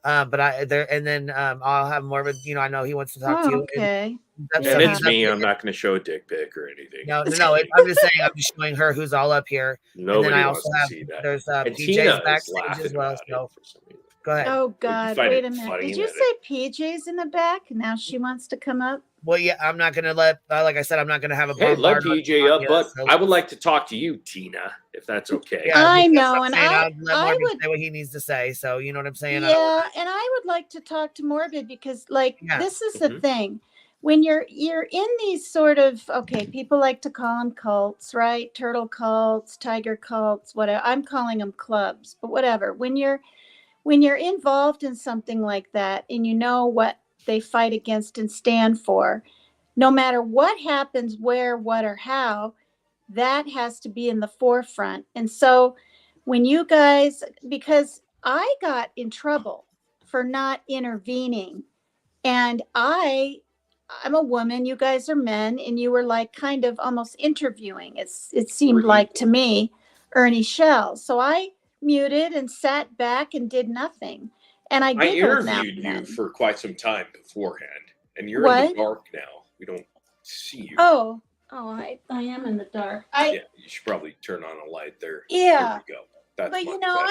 But I there and then I'll have Morbid. You know, I know he wants to talk to Oh, you. okay. And, And so he's it's up me. here. I'm not going to show a dick pic or anything. No. I'm just saying. I'm just showing her who's all up here, and then Nobody I wants also to have see that. there's And PJ's Tina is backstage as laughing well. about it So for some reason. go ahead. Oh You God, find wait it a minute. funny Did you that say PJ's in the back? Now she wants to come up. Well, yeah, I'm not gonna let. Like I said, I'm not gonna have a Hey, let bombard PJ up, you, but so I would like to talk to you, Tina, if that's okay. yeah, I that's know, what I'm and saying. I'll let I Morbid would, say what he needs to say. So you know what I'm saying? yeah, and I would like to talk to Morbid because, like, Yeah. this is the Mhm. thing. When you're in these sort of, okay, people like to call them cults, right? Turtle cults, tiger cults, whatever. I'm calling them clubs, but whatever. When you're involved in something like that and you know what they fight against and stand for, no matter what happens, where, what, or how, that has to be in the forefront. And so when you guys, because I got in trouble for not intervening, and I'm a woman, you guys are men, and you were like kind of almost interviewing. It seemed like to me, Ernie Shell. So I muted and sat back and did nothing. And I I giggled now interviewed and you then. for quite some time beforehand, and you're in What? the dark now. We don't see you. Oh, I am in the dark. Yeah, you should probably turn on a light there. Yeah. There we go. That's But you much know,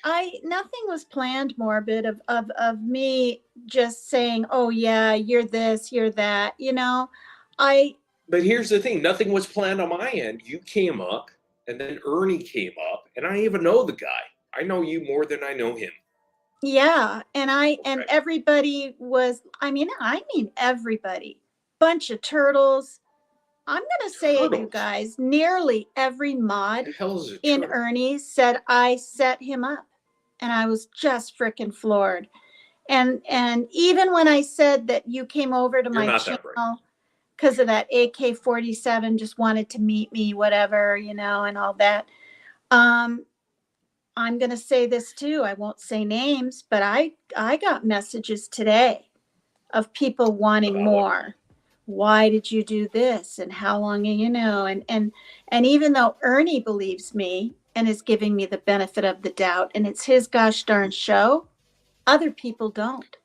better. nothing was planned, Morbid, of me just saying, oh yeah, you're this, you're that, you know. But here's the thing, nothing was planned on my end. You came up, and then Ernie came up, and I even know the guy. I know you more than I know him. Yeah, and and Okay. everybody was, I mean everybody. Bunch of turtles. I'm gonna say it, you Turtles? guys. Nearly every mod What the hell is a in turtle? Ernie said I set him up. And I was just freaking floored. And even when I said that you came over to You're my not that bright. channel, because of that AK-47, just wanted to meet me, whatever, you know, and all that. I'm going to say this too. I won't say names, but I got messages today of people wanting About more. Why did you do this? And how long, you know, and even though Ernie believes me and is giving me the benefit of the doubt, and it's his gosh darn show, other people don't.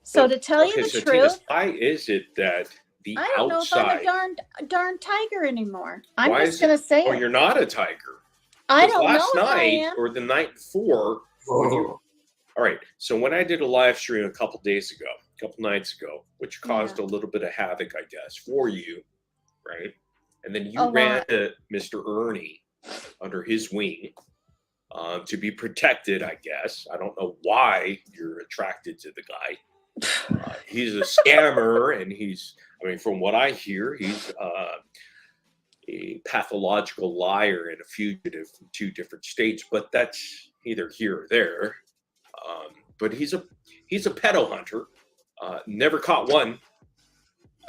So to tell you the so truth, Tina, why is it that the I don't know if I'm outside? a darn tiger anymore. I'm Why just is going to say Oh, it. you're not a tiger. I 'Cause don't know last if I night am. or the night before, when you, Oh. all right. So when I did a live stream a couple nights ago, which caused a little bit of havoc, I guess, for you, right? And then you A ran lot. to Mr. Ernie under his wing to be protected, I guess. I don't know why you're attracted to the guy. He's a scammer, and I mean, from what I hear, he's a pathological liar and a fugitive from 2 different states, but that's either here or there. But he's a pedo hunter. Never caught one.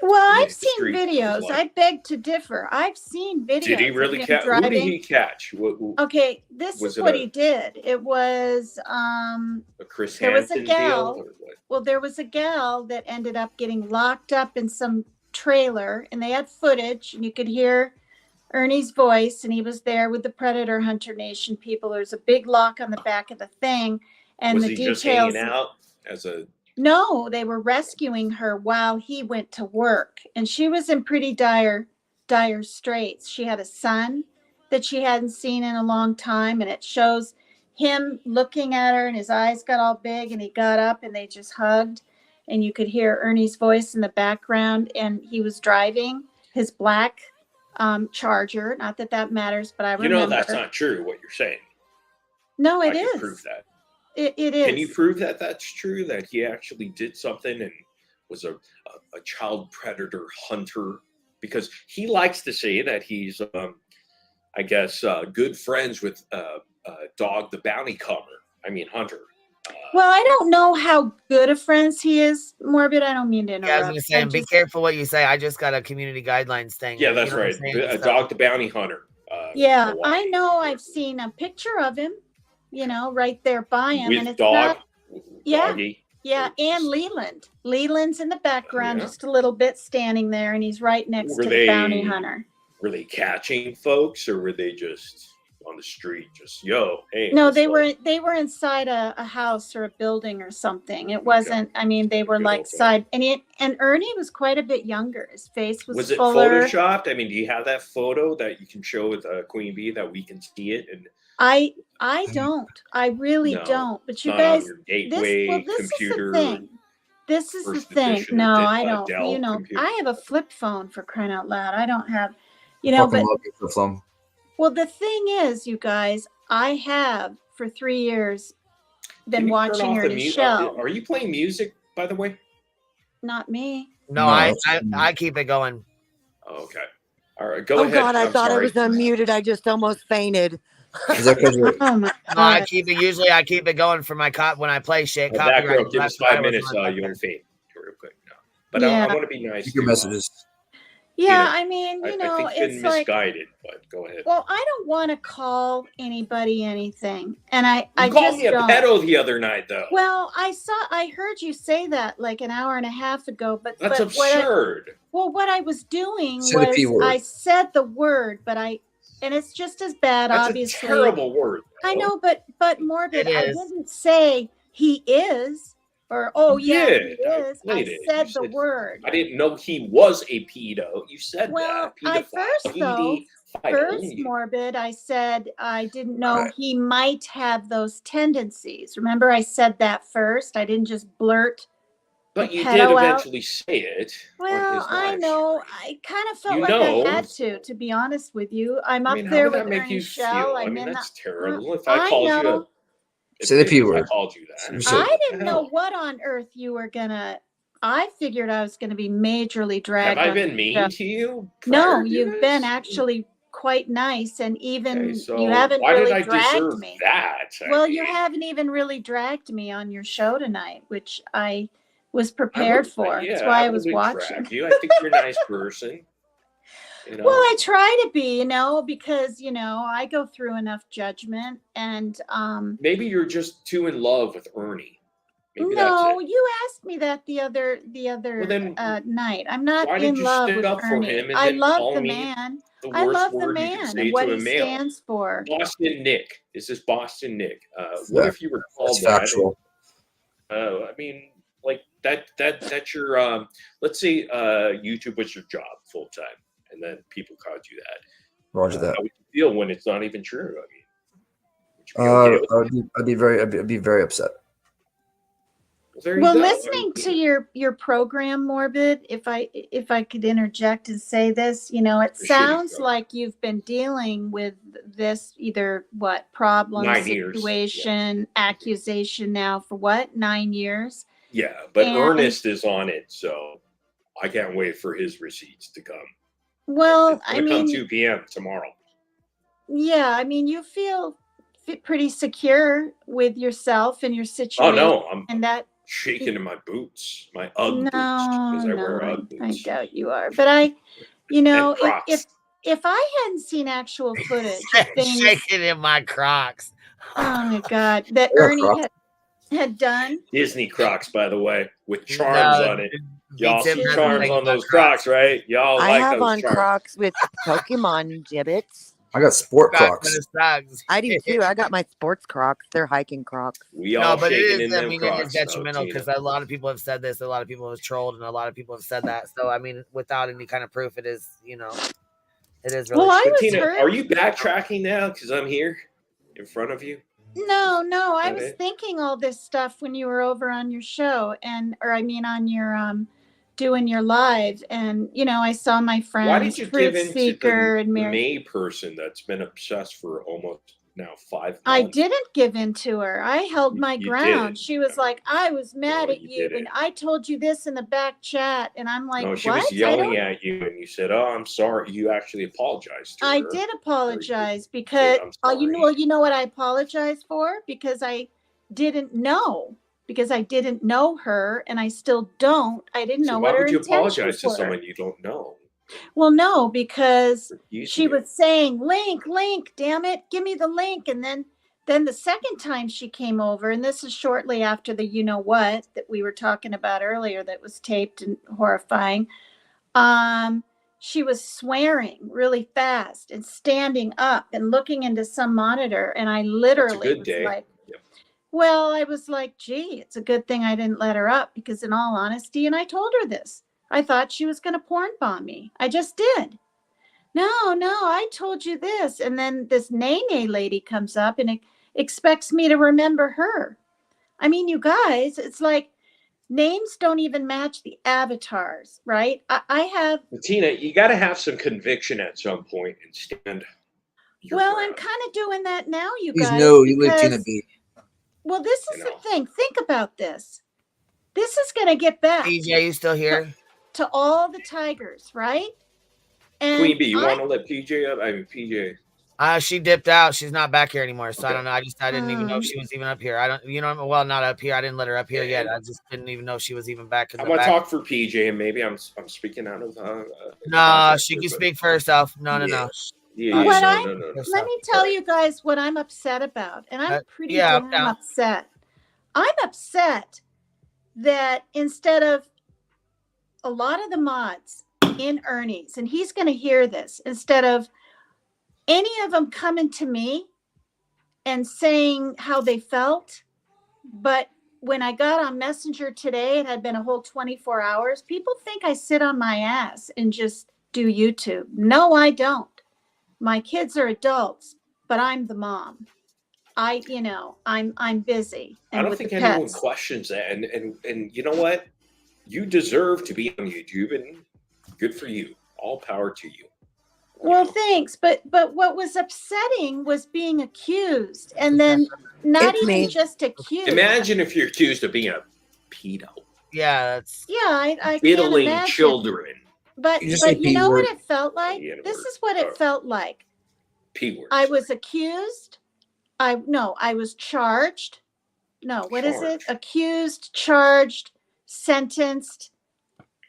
Well, in I've the seen streets of his videos. life. I beg to differ. I've seen videos. Did he of really him catch? Who did driving. he catch? Okay, this Was is it what a- he did. It was A Chris there was a Hansen gal. deal? Or what? Well, there was a gal that ended up getting locked up in some trailer, and they had footage, and you could hear Ernie's voice, and he was there with the Predator Hunter Nation people. There's a big lock on the back of the thing, and Was the he details. just hanging out as a? No, they were rescuing her while he went to work, and she was in pretty dire straits. She had a son that she hadn't seen in a long time, and it shows him looking at her, and his eyes got all big, and he got up, and they just hugged, and you could hear Ernie's voice in the background, and he was driving his black Charger. Not that that matters, but I You remember. know that's not true. What you're saying. No, I it can is. prove that. It is. Can you prove that that's true? That he actually did something and was a child predator hunter? Because he likes to say that he's, I guess, good friends with Dog the Bounty Hunter. Well, I don't know how good of friends he is, Morbid. I don't mean to interrupt. Yeah, I was gonna say, and be careful what you say. I just got a community guidelines thing. Yeah, you that's know what I'm right. saying? So- Dog the Bounty Hunter. Yeah, Hawaii. I know. I've seen a picture of him, you know, right there by him, With and it's Dog. not. Yeah, Doggy. yeah, and Leland. Leland's in the background, Yeah. just a little bit, standing there, and he's right next Were to the bounty they- hunter. Were they catching folks, or were they just on the street? Just hey. No, let's they go. were inside a house or a building or something. It wasn't. I mean, they were Good like old boy. side, and Ernie was quite a bit younger. His face was Was it fuller. photoshopped? I mean, do you have that photo that you can show with Queen Bee that we can see it? And I don't. I really No, don't. But it's you not on guys, your gateway this computer. is the thing. This is the First thing. edition No, of I Dell don't. You know, computer. I have a flip phone, for crying out loud. I don't have, you know, Fucking but love you for Flum. well, the thing is, you guys, I have for 3 years Can been you turn watching off the Ernie Shell. Are you playing music, by the way? Not me. No, No, I it's- keep it going. Oh, okay. All right, go Oh ahead. God, I I'm thought I sorry. was unmuted. I just almost fainted. Is that because you're Oh my No, I God. keep it. Usually, I keep it going for my cop when I play shit. Back Copyright. row, give us 5 minutes. You won't faint. Real quick. No. But Yeah. I want to be nice. your to, messages? Yeah, know, I mean, you know, I think you've it's been like, misguided, but go ahead. well, I don't want to call anybody anything, and I You called just me a don't. pedo the other night, though. Well, I heard you say that like an hour and a half ago, but That's but absurd. what I was doing Say the P was word. I said the word, and it's just as bad, That's obviously. a terrible word. I though. know, but Morbid, It I is. didn't say he is, or oh You yeah, did. he is. I played it. said You the said- word. I didn't know he was a pedo. You said Well, that. I Pedophile. first though, Pedophile. first Morbid, I said I didn't know Right. he might have those tendencies. Remember, I said that first. I didn't just blurt. But the you pedo did out. eventually say it. on Well, his I live know. stream. I kind of felt You like know. I had to be honest with you. I'm I up mean, how there would with that make Ernie you Shell. feel? I I'm mean, in that's the. terrible. If I I called you know. Say the P if I word. called you that. Say- I What the didn't know hell? what on earth you were gonna. I figured I was gonna be majorly Have dragged. I on been the mean show. to you? No, prior to you've this? been actually quite nice, and even Okay, so you haven't why really did I dragged deserve me. that? I Well, you mean, haven't even really dragged me on your show tonight, which I was prepared for. That's why I was watching. Track you. I think you're a nice person. You know? Well, I try to be, because, I go through enough judgment and maybe you're just too in love with Ernie. Maybe no, that's it. you asked me that the other night. I'm not in love with Ernie. I love the man. I love the man and what he stands for. Boston Nick. Is this Boston Nick? What if you were called that? Factual. I mean, like that's your let's say YouTube was your job full time, and then people called you that. Roger that. How would you feel when it's not even true? I mean, would you be okay with I'd be very upset. Well, listening to your program, Morbid, if I could interject and say this, it sounds like you've been dealing with this either problem, 9 years. situation, accusation now for what, 9 years? Yeah, but Ernest is on it, so I can't wait for his receipts to come. Well, come 2 p.m. tomorrow. Yeah, I mean, you feel pretty secure with yourself and your situation. Oh no, and that. Shaking in my boots, my UGG boots, because I wear UGG boots. I doubt you are, but if I hadn't seen actual footage of things shaking in my Crocs. Oh my God, that Ernie had done. Disney Crocs, by the way, with charms on it. Y'all see charms like on those Crocs, right? Y'all I like have those on charms. Crocs with Pokemon gibbets. I got sport Crocs. I do too. I got my sports Crocs. They're hiking Crocs. We all but it shaking is, in them it Crocs. is detrimental because a lot of people have said this, a lot of people have trolled, and a lot of people have said that. So I mean, without any kind of proof, it is, it is really. Well, I was Tina, hurt. are you backtracking now? Because I'm here in front of you. No, I was thinking all this stuff when you were over on your show, on your doing your live, and I saw my friends. Why did you give in to the Mary May person that's been obsessed for almost now 5 months? I didn't give in to her. I held my ground. Did. She was like, I was mad at you, and I told you this in the back chat, and I'm like, no, she was yelling at you, and you said, "Oh, I'm sorry." You actually apologized to her. I did apologize because you know what I apologized for? Because I didn't know. Because I didn't know her, and I still don't. I didn't know what her intentions were. Why would you apologize to someone you don't know? Well, no, because she was saying, link, damn it, give me the link. And then the second time she came over, and this is shortly after the what that we were talking about earlier that was taped and horrifying. She was swearing really fast and standing up and looking into some monitor. And I literally was like, well, I was like, gee, it's a good thing I didn't let her up, because in all honesty, and I told her this, I thought she was going to porn bomb me. I just did. No, I told you this. And then this Nene lady comes up and expects me to remember her. I mean, you guys, it's like names don't even match the avatars, right? I have. Tina, you got to have some conviction at some point and stand. Well, I'm kind of doing that now, you guys. You live Tina B. Well, this is the thing. Think about this. This is going to get back. PJ, you still here? To all the tigers, right? And Queen B, you want to let PJ up? I mean, PJ. She dipped out. She's not back here anymore. So I don't know. I didn't even know she was even up here. I don't, not up here. I didn't let her up here yet. I just didn't even know she was even back. I want to talk for PJ, and maybe I'm speaking out of. No, she can speak for herself. No. Yeah, no. Let me tell you guys what I'm upset about, and I'm pretty damn upset. I'm upset that instead of a lot of the mods in Ernie's, and he's going to hear this, instead of any of them coming to me and saying how they felt, but when I got on Messenger today, it had been a whole 24 hours. People think I sit on my ass and just do YouTube. No, I don't. My kids are adults, but I'm the mom. I'm busy. And I don't think anyone questions that. And you know what? You deserve to be on YouTube, and good for you. All power to you. Well, thanks. But what was upsetting was being accused, and then not even just accused. Imagine if you're accused of being a pedo. Yeah, that's. Yeah, I diddling can't imagine. Children. But you know what it felt like? This is what it felt like. P-word. I was accused. I was charged. No, what is it? Accused, charged, sentenced,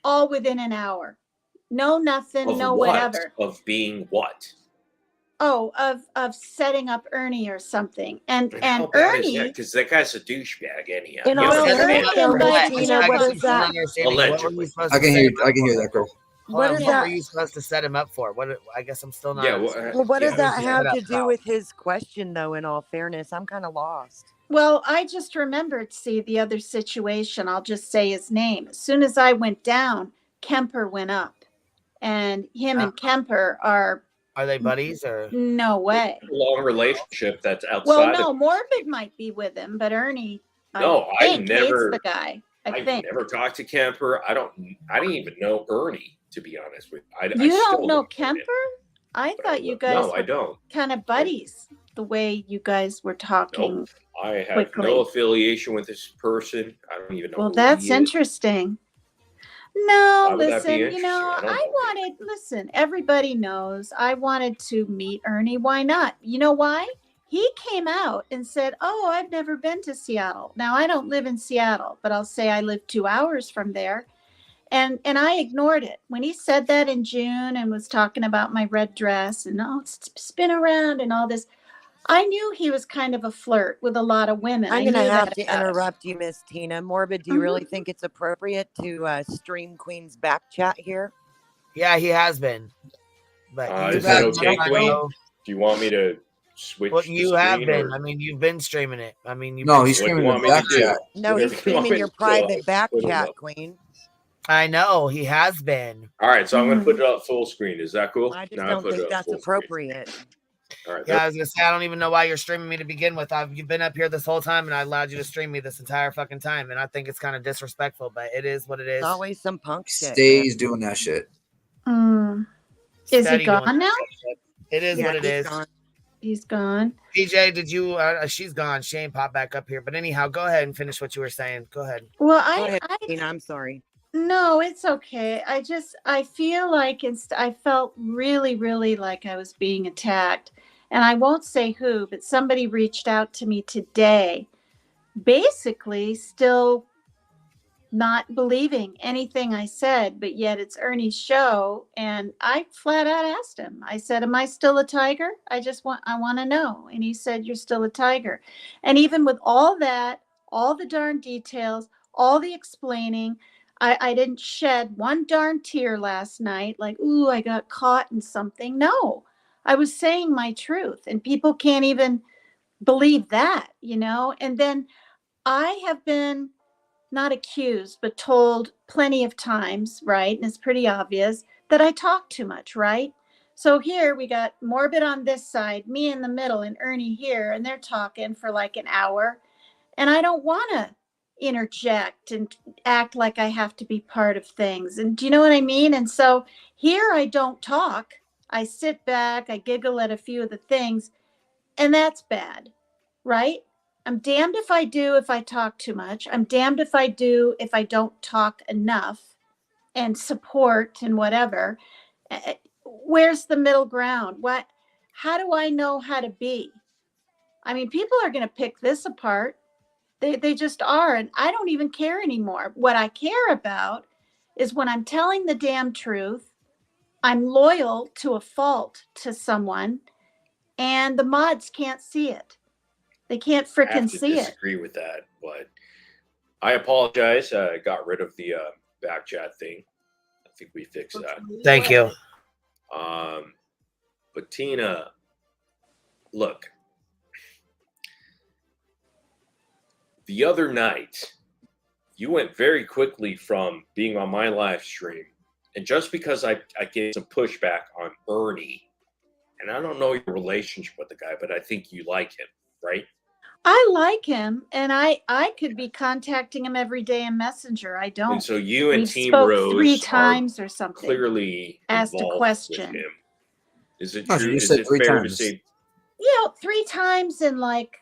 all within an hour. No nothing, Of no what? whatever. Of being what? Oh, of setting up Ernie or something. And How bad is that? Ernie, Because that guy's a douchebag anyhow. In You all understand fairness, that. though, invited Miss him Tina, to what my is that? What were you Allegedly. supposed I to can set hear. him I up can hear for? that, girl. Hold What on, is what were that? you supposed to set him up for? What? I guess I'm still not. Yeah, understanding. Well, what does yeah. that Set have up to do how? with his question, though? In all fairness, I'm kind of lost. well, I just remembered, see, the other situation. I'll just say his name. As soon as I went down, Kemper went up. And him and Kemper are Are they buddies or? no way. Long relationship that's Well, outside no, of. Morbid might be with him, but Ernie, No, I I think, never. hates the guy. I I've think. never talked to Kemper. I didn't even know Ernie, to be honest with you. You I don't still know him, Kemper? I but thought you guys No, I were don't. kind of buddies, the way you guys were talking. Nope. I have quickly. no affiliation with this person. I don't even know. Well, who that's he is. interesting. No, Why would that be listen, you know, interesting? I don't I know. wanted, listen, everybody knows I wanted to meet Ernie. Why not? You know why? He came out and said, oh, I've never been to Seattle. Now, I don't live in Seattle, but I'll say I live 2 hours from there. And I ignored it. When he said that in June and was talking about my red dress and spin around and all this, I knew he was kind of a flirt with a lot of women. I'm I going to knew have that to about him. interrupt you, Miss Tina. Morbid, do you really think it's appropriate to stream Queen's back chat here? Yeah, he has been. But Is that okay, I Queen? know- Do you want me to switch? Well, the you have screen, been. or I mean, you've been streaming it. I mean, you've No, been he's what do you streaming want the me back to do? chat. No, Whatever he's you want streaming me your to do, private I'll back put it chat, up. Queen. I know he has been. All right, so I'm going to put it up full screen. Is that cool? I just Now don't put it think up that's full screen. appropriate. All right. Yeah, I was gonna say I don't even know why you're streaming me to begin with. You've been up here this whole time, and I allowed you to stream me this entire fucking time, and I think it's kind of disrespectful. But it is what it is. It's always some punk shit. Stays doing that shit. Is he Steady doing gone now? that shit. It is Yeah, what it he's is. gone. He's gone. PJ, did you? She's gone. She ain't popped back up here. But anyhow, go ahead and finish what you were saying. Go ahead. Well, Go ahead, Tina. I'm sorry. No, it's okay. I feel like I felt really, really like I was being attacked. And I won't say who, but somebody reached out to me today, basically still not believing anything I said, but yet it's Ernie's show. And I flat out asked him, I said, am I still a tiger? I want to know. And he said, you're still a tiger. And even with all that, all the darn details, all the explaining, I didn't shed one darn tear last night. Like, ooh, I got caught in something. No, I was saying my truth, and people can't even believe that, you know? And then I have been not accused, but told plenty of times, right? And it's pretty obvious that I talk too much, right? So here we got Morbid on this side, me in the middle, and Ernie here, and they're talking for like an hour. And I don't want to interject and act like I have to be part of things. And do you know what I mean? And so here I don't talk. I sit back, I giggle at a few of the things, and that's bad, right? I'm damned if I do if I talk too much. I'm damned if I do if I don't talk enough and support and whatever. Where's the middle ground? How do I know how to be? I mean, people are going to pick this apart. They just are. And I don't even care anymore. What I care about is when I'm telling the damn truth, I'm loyal to a fault to someone, and the mods can't see it. They can't I frickin' have to see it. disagree with that, but I apologize. I got rid of the back chat thing. I think we fixed that. Thank you. But Tina, look, the other night, you went very quickly from being on my live stream, and just because I gave some pushback on Ernie, and I don't know your relationship with the guy, but I think you like him, right? I like him, and I could be contacting him every day in Messenger. I don't. And so you and We've Team spoke Rose 3 times or something. clearly asked a involved question. with him. Is it No, so true? you Is said it 3 fair to times. say You know, 3 times in like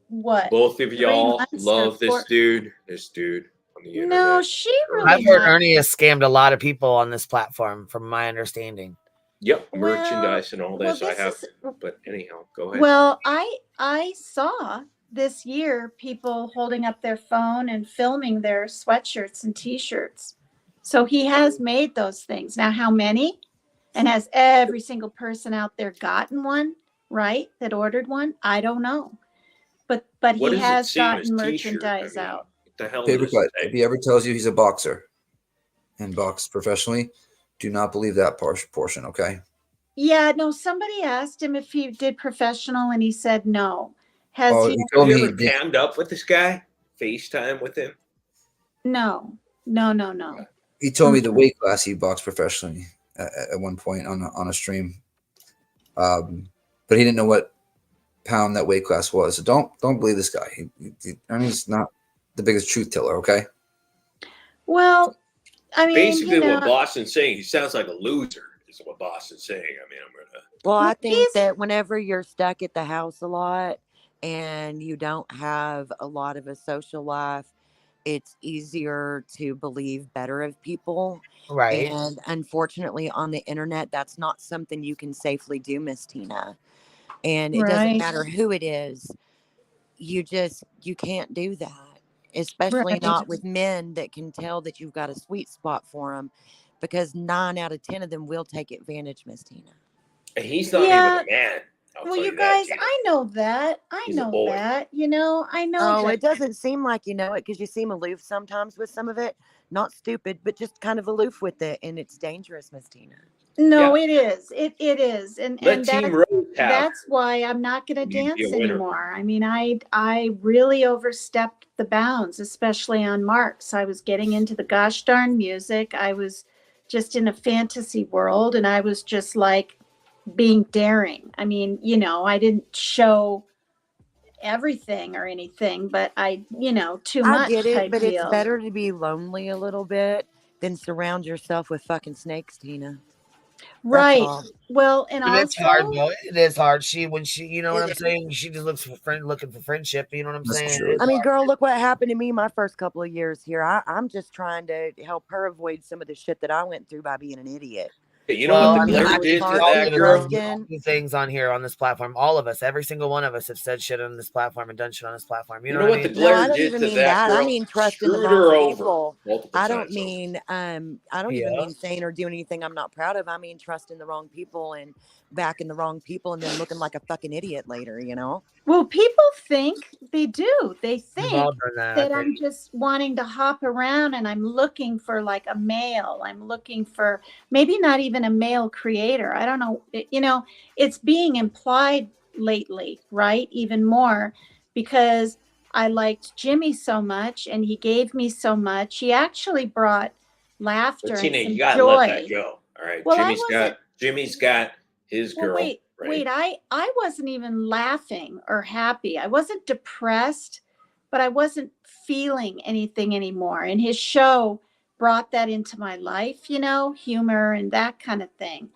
what? both of 3 y'all months or love this 4 dude? This dude on the internet. No, she really I've heard not. Ernie has scammed a lot of people on this platform, from my understanding. Yep, Well, merchandise and all this. I this have, is- but anyhow, go ahead. Well, I saw this year people holding up their phone and filming their sweatshirts and t-shirts. So he has made those things. Now, how many? And has every single person out there gotten one, right? That ordered one? I don't know. But What he does it has say on his gotten t-shirt? merchandise I mean, out. what the hell Paper does cut. it say? If he ever tells you he's a boxer and boxed professionally, do not believe that portion, okay? Yeah, no, somebody asked him if he did professional and he said no. Has Oh, he? he told Have me you he ever did. cammed up with this guy? FaceTime with him? No. He told me the weight class he boxed professionally at one point on a stream. But he didn't know what pound that weight class was. So don't believe this guy. Ernie's not the biggest truth teller, okay? Well, I mean, Basically, what Boston's saying, he sounds like a loser, is what Boston's saying. I mean, I'm gonna. Well, I think that whenever you're stuck at the house a lot and you don't have a lot of a social life, it's easier to believe better of people. Right. And unfortunately, on the internet, that's not something you can safely do, Miss Tina. And it doesn't Right. matter who it is. You can't do that, especially Right. not with men that can tell that you've got a sweet spot for them, because 9 out of 10 of them will take advantage, Miss Tina. And he's not Yeah. even a man. I'll Well, tell you that, guys, Tina. I know that. He's a boy. I know Oh, that. it doesn't seem like you know it because you seem aloof sometimes with some of it. Not stupid, but just kind of aloof with it, and it's dangerous, Miss Tina. No, Yeah. it is. It is. And Let Team Rose have. that's why I'm not going to You'd be dance a winner. anymore. I mean, I really overstepped the bounds, especially on Marks. I was getting into the gosh darn music. I was just in a fantasy world, and I was just like being daring. I mean, I didn't show everything or anything, but too I much get it, type but it's deal. better to be lonely a little bit than surround yourself with fucking snakes, Tina. Right. all. Well, and And it's hard, also, though. It is hard. When she, you know what It I'm is. saying? She just looks for looking for friendship. You know what I'm That's saying? true. It's I mean, hard. girl, look what happened to me my first couple of years here. I'm just trying to help her avoid some of the shit that I went through by being an idiot. You know what the I mean, glare I was did to far that too girl? trusting. Do things on here on this platform. All of us, every single one of us, have said shit on this platform and done shit on this platform. You know what I the mean? No, I glare don't did even to mean that that. I girl? mean trusting the Screwed wrong her over people. multiple I don't times. mean I don't even mean saying or doing anything I'm not proud of. I mean trusting the wrong people and backing the wrong people and then looking like a fucking idiot later, you know? well, people think they do. They We've think all done that. that I'm just wanting to hop around and I'm looking for like a male. I'm looking for maybe not even a male creator. I don't know. It's being implied lately, right? Even more because I liked Jimmy so much and he gave me so much. He actually brought laughter But Tina, and some you gotta joy. let that go. All right. Well, Jimmy's got his girl. wait, right? I wasn't even laughing or happy. I wasn't depressed, but I wasn't feeling anything anymore. And his show brought that into my life, humor and that kind of thing.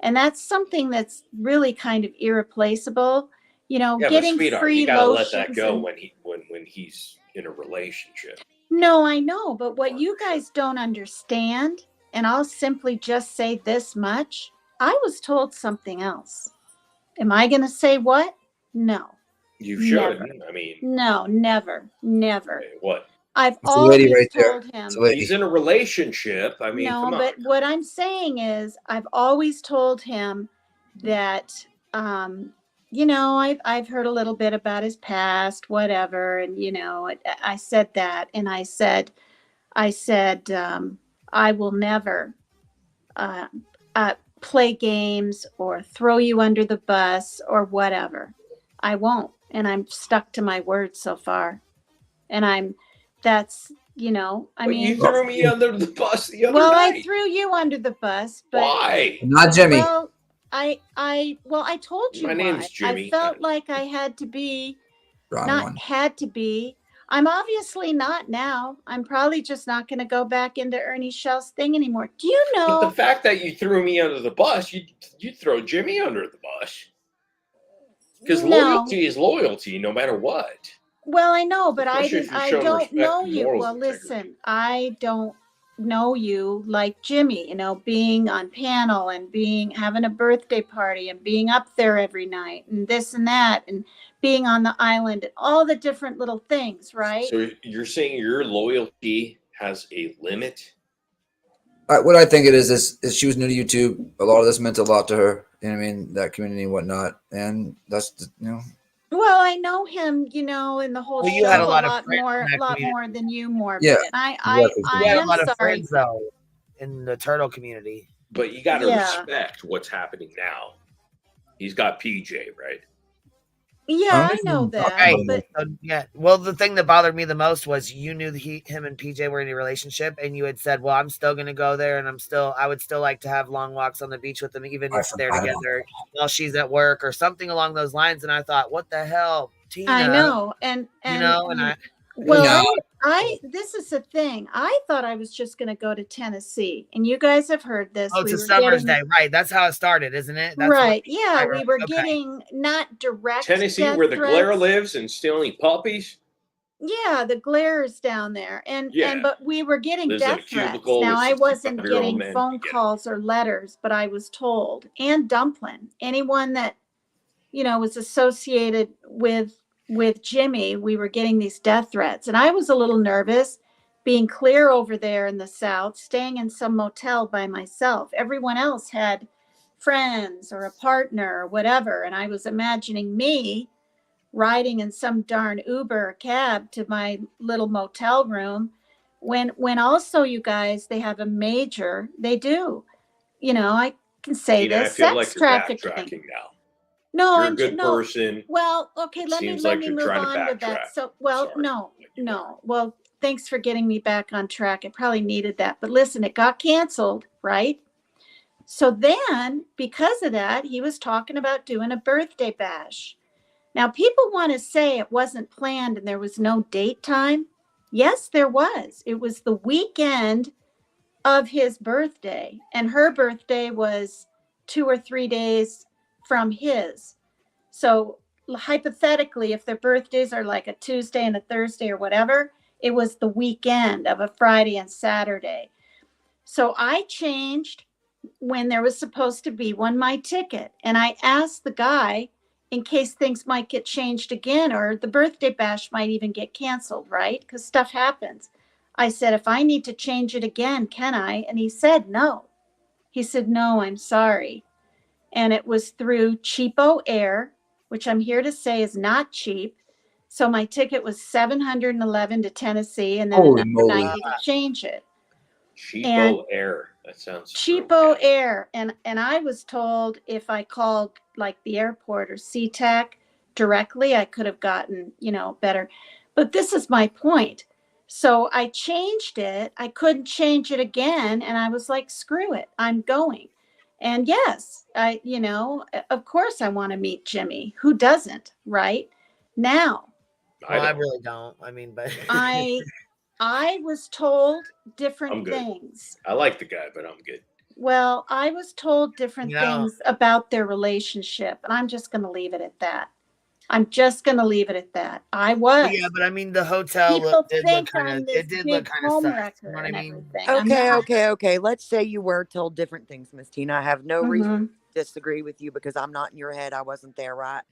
And that's something that's really kind of irreplaceable. Yeah, but getting sweetheart, free you gotta let lotions that go and- when he's in a relationship. No, I know, but what you guys don't understand, and I'll simply just say this much, I was told something else. Am I going to say what? No. You should. Never. I mean, No, never. okay, what? I've It's a lady always right there. told him. It's a lady. He's in a relationship. I mean, No, come on. but what I'm saying is I've always told him that I've heard a little bit about his past, whatever, and I said that, and I said I will never play games or throw you under the bus or whatever. I won't, and I'm stuck to my word so far. And I mean, you threw me under the bus the other night. I threw you under the bus, but Why? Not Jimmy. well, I told you My why. name's Jimmy. I felt like I had to be, Wrong not one. had to be. I'm obviously not now. I'm probably just not going to go back into Ernie Shell's thing anymore. Do you know? But the fact that you threw me under the bus, you throw Jimmy under the bus. Because loyalty is loyalty, no matter what. Well, I know, but Especially if you I show don't respect know and you. morals Well, integrity. listen, I don't know you like Jimmy, you know, being on panel and having a birthday party and being up there every night and this and that and being on the island and all the different little things, right? So you're saying your loyalty has a limit? What I think it is she was new to YouTube. A lot of this meant a lot to her. You know what I mean? That community and whatnot. And that's, you know. Well, I know him, you know, in the whole Well, show you had a a lot of lot friends in that more community. than you, Morbid. Yeah, And I exactly. You had a am lot of sorry. friends though in the turtle community. But you got to Yeah. respect what's happening now. He's got PJ, right? Yeah, I know that. Right. But So, yeah. Well, the thing that bothered me the most was you knew him and PJ were in a relationship, and you had said, "Well, I'm still going to go there, and I would still like to have long walks on the beach with them, even if they're together while she's at work or something along those lines." And I thought, "What the hell, Tina?" I know, and you know, and I. Well, this is the thing. I thought I was just going to go to Tennessee, and you guys have heard this. Oh, to Summer's Day, right? That's how it started, isn't it? That's right. Yeah, we were okay. getting not direct Tennessee, where the glare lives and stealing puppies. Yeah, the glare is down there, and but we were getting death threats. Now I wasn't getting phone calls or letters, but I was told. And Dumplin, anyone that was associated with Jimmy, we were getting these death threats, and I was a little nervous, being clear over there in the South, staying in some motel by myself. Everyone else had friends or a partner or whatever, and I was imagining me riding in some darn Uber or cab to my little motel room when also, you guys, they have a major, they do, I can say Tina, this, I feel sex like you're trafficking. backtracking now. No, you're a good person. Well, okay, let me move on with that. So, well, Sorry. no. Well, thanks for getting me back on track. I probably needed that. But listen, it got canceled, right? So then, because of that, he was talking about doing a birthday bash. Now, people want to say it wasn't planned and there was no date time. Yes, there was. It was the weekend of his birthday, and her birthday was 2 or 3 days from his. So hypothetically, if their birthdays are like a Tuesday and a Thursday or whatever, it was the weekend of a Friday and Saturday. So I changed when there was supposed to be one my ticket, and I asked the guy in case things might get changed again or the birthday bash might even get canceled, right? Because stuff happens. I said, if I need to change it again, can I? And he said, no. He said, no, I'm sorry. And it was through Cheapo Air, which I'm here to say is not cheap. So my ticket was $711 to Tennessee, and then another $90 to change it. Cheapo Air. That sounds Cheapo Air. And I was told if I called like the airport or SeaTac directly, I could have gotten, better. But this is my point. So I changed it. I couldn't change it again. And I was like, screw it, I'm going. And yes, of course I want to meet Jimmy. Who doesn't, right? Now. I really don't. I mean, but I was told different things. I like the guy, but I'm good. Well, I was told different things about their relationship, and I'm just going to leave it at that. I was. Yeah, but I mean, the hotel did look kind of sus. You know what I mean? Okay. Let's say you were told different things, Miss Tina. I have no reason to disagree with you because I'm not in your head. I wasn't there, right?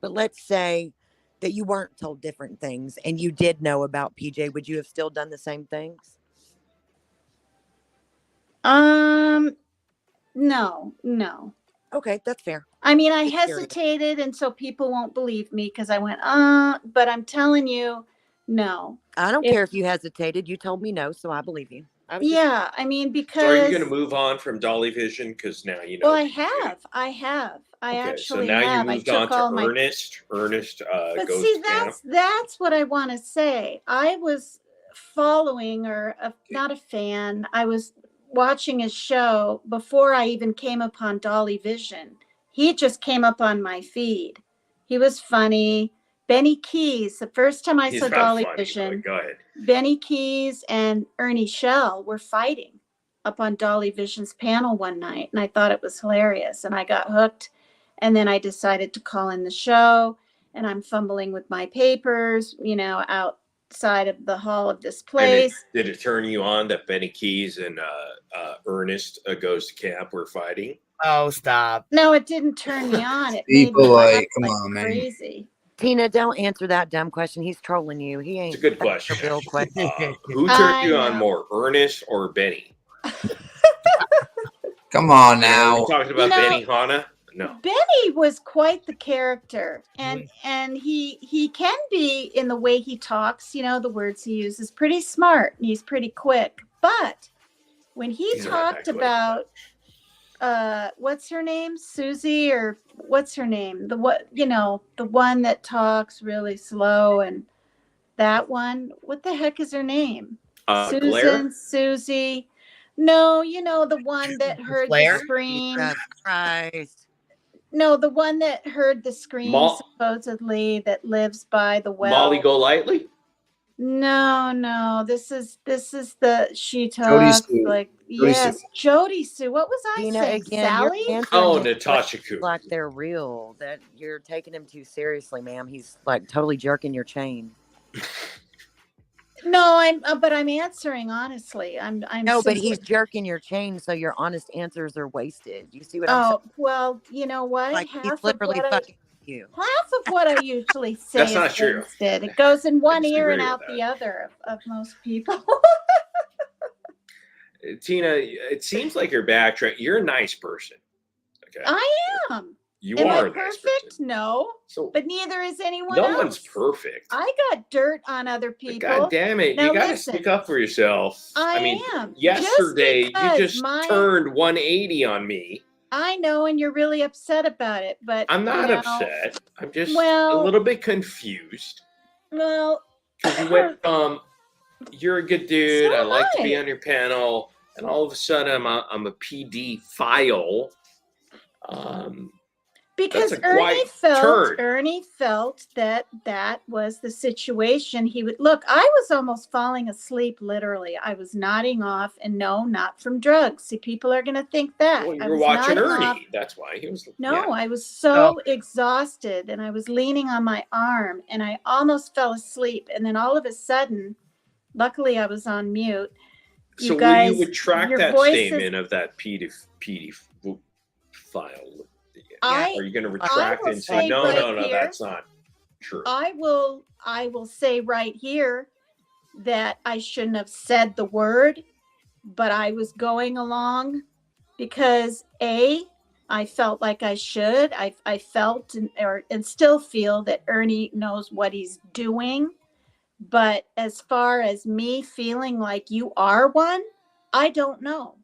But let's say that you weren't told different things and you did know about PJ. Would you have still done the same things? No. Okay, that's fair. I mean, I hesitated, and so people won't believe me because I went, but I'm telling you, no. I don't care if you hesitated. You told me no, so I believe you. I mean, because. So are you going to move on from Dolly Vision? Because now you know. Well, I have. I actually so now have. you moved on to Ernest. Ernest but goes see, down. that's what I want to say. I was following, or not a fan. I was watching his show before I even came upon Dolly Vision. He just came up on my feed. He was funny. Benny Keys, the first time I saw Dolly Vision, go ahead. Benny Keys and Ernie Shell were fighting up on Dolly Vision's panel one night, and I thought it was hilarious, and I got hooked, and then I decided to call in the show, and I'm fumbling with my papers, out side of the hall of this And place. did it turn you on that Benny Keys and Ernest goes to camp were fighting? Oh, stop. No, it didn't turn me on. It made People me laugh like, come like on, man. crazy. Tina, don't answer that dumb question. He's trolling you. He ain't. It's a good that's question. a real question. Who I turned you on know. more, Ernest or Benny? Come on Are now. we talking about Benny Hanna? No. Benny was quite the character, and he can be in the way he talks. You know, the words he uses, pretty smart, and he's pretty quick. But when he He's not that talked about what's her name, Susie, or what's her name, the one that talks really slow, and that one, what the heck is her name? Claire? Susan, Susie. No, the one that heard the Claire? scream. Jesus Christ. No, the one that heard the scream, supposedly, that lives by the well. Molly Golightly? No. This is the she Jody talks Sue. like Jody yes, Jody Sue. What was I Tina, saying? again, Sally? you're answering Oh, his Natasha questions Cooper. like they're real. That you're taking him too seriously, ma'am. He's like totally jerking your chain. No, but I'm answering honestly. I'm No, but simply- he's jerking your chain, so your honest answers are wasted. You see what I'm saying? Oh, well, you know what? Like half he's of literally what fucking you. half of what I usually say That's is not true. wasted. It goes in one ear and disagree out with the other of most people. Tina, it seems like you're backtracking. You're a nice person. Okay. I am. You Am are I a nice perfect? person. No, So but neither is anyone no else. one's perfect. I got dirt on other But people. God damn it. Now You got to listen, speak up for yourself. I mean, am. yesterday Just because you just turned 180 on me. I know, and you're really upset about it, but I'm not upset. I'm just a well- little bit confused. Well, Because you went from, you're a good dude, So I like to am be I. on your panel, and all of a sudden I'm a PD file. because That's a quiet turn. Ernie felt that was the situation. He would look. I was almost falling asleep. Literally, I was nodding off, and no, not from drugs. See, people are going to think that. Well, you I were was watching nodding Ernie. off. That's why he was. No, yeah. I was so exhausted, and I was leaning on my arm, and I almost fell asleep. And then all of a sudden, luckily I was on mute. So will guys, you retract your that voices- statement of that PD file? I Are you going to retract will and say say no, right no, here- that's not true? I will say right here that I shouldn't have said the word, but I was going along because I felt like I should. I felt and still feel that Ernie knows what he's doing. But as far as me feeling like you are one, I don't know.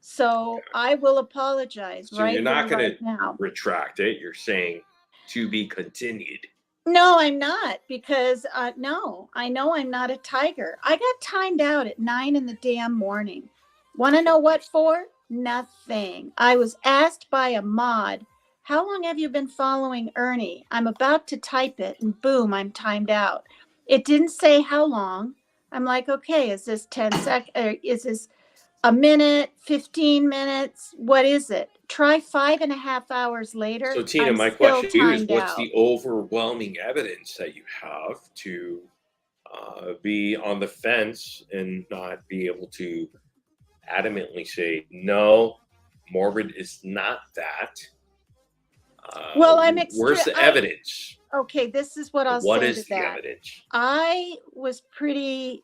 So I will apologize So right you're not here, going right to now. retract it. You're saying to be continued. No, I'm not, because no, I know I'm not a tiger. I got timed out at 9 in the damn morning. Want to know what for? Nothing. I was asked by a mod, how long have you been following Ernie? I'm about to type it, and boom, I'm timed out. It didn't say how long. I'm like, okay, is this 10 seconds? Is this a minute, 15 minutes? What is it? Try 5.5 hours later. So Tina, I'm my still question to you is, timed what's out. the overwhelming evidence that you have to be on the fence and not be able to adamantly say, no, Morbid is not that? Well, I'm where's the evidence? Okay, this is what I'll What say is to the that. evidence? I was pretty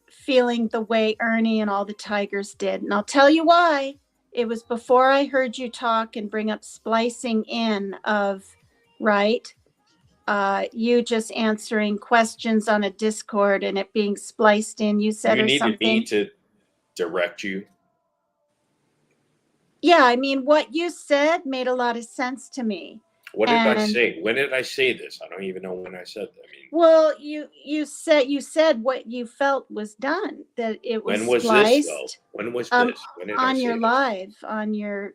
feeling the way Ernie and all the tigers did. And I'll tell you why. It was before I heard you talk and bring up splicing in of, right? You just answering questions on a Discord and it being spliced in. You said You or needed something. me to direct you. Yeah, I mean, what you said made a lot of sense to me. What did I And- say? When did I say this? I don't even know when I said that. I mean, Well, you said what you felt was done, that it was when was spliced. this though? When was Um, this? When did I on say your this? live, on your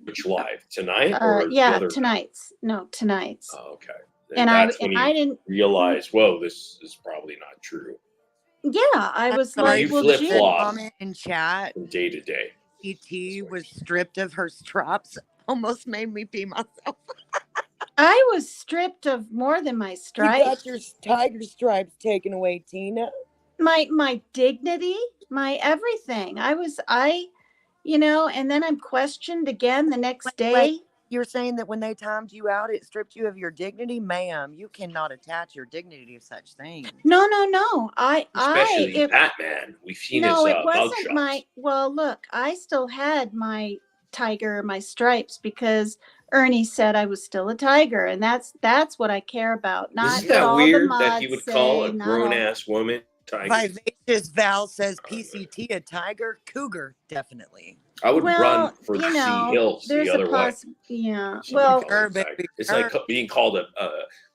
Which live? Tonight or the yeah, other? tonight's. No, tonight's. Oh, okay. and that's I when I you didn't. realize, whoa, this is probably not true Yeah, I was Sorry, like, you well, flip-flop. gee. Comment in chat. from day to day. PCT was stripped of her straps. Almost made me pee myself. I was stripped of more than my You stripes. got your tiger stripes taken away, Tina. My dignity, my everything. And then I'm questioned again the next day. You're saying that when they timed you out, it stripped you of your dignity? Ma'am, you cannot attach your dignity to such things. No. Especially Batman. We've seen his it mug wasn't shots. well, look, I still had my tiger, my stripes, because Ernie said I was still a tiger, and that's what I care about. Not Isn't that all weird the that he mods would call a say, not all- grown-ass woman tiger? Vivacious Val says PCT a tiger, cougar, definitely. I would Well, run for the sea hills there's the other way. Yeah. Somebody Well, call it a tiger. It's like being called a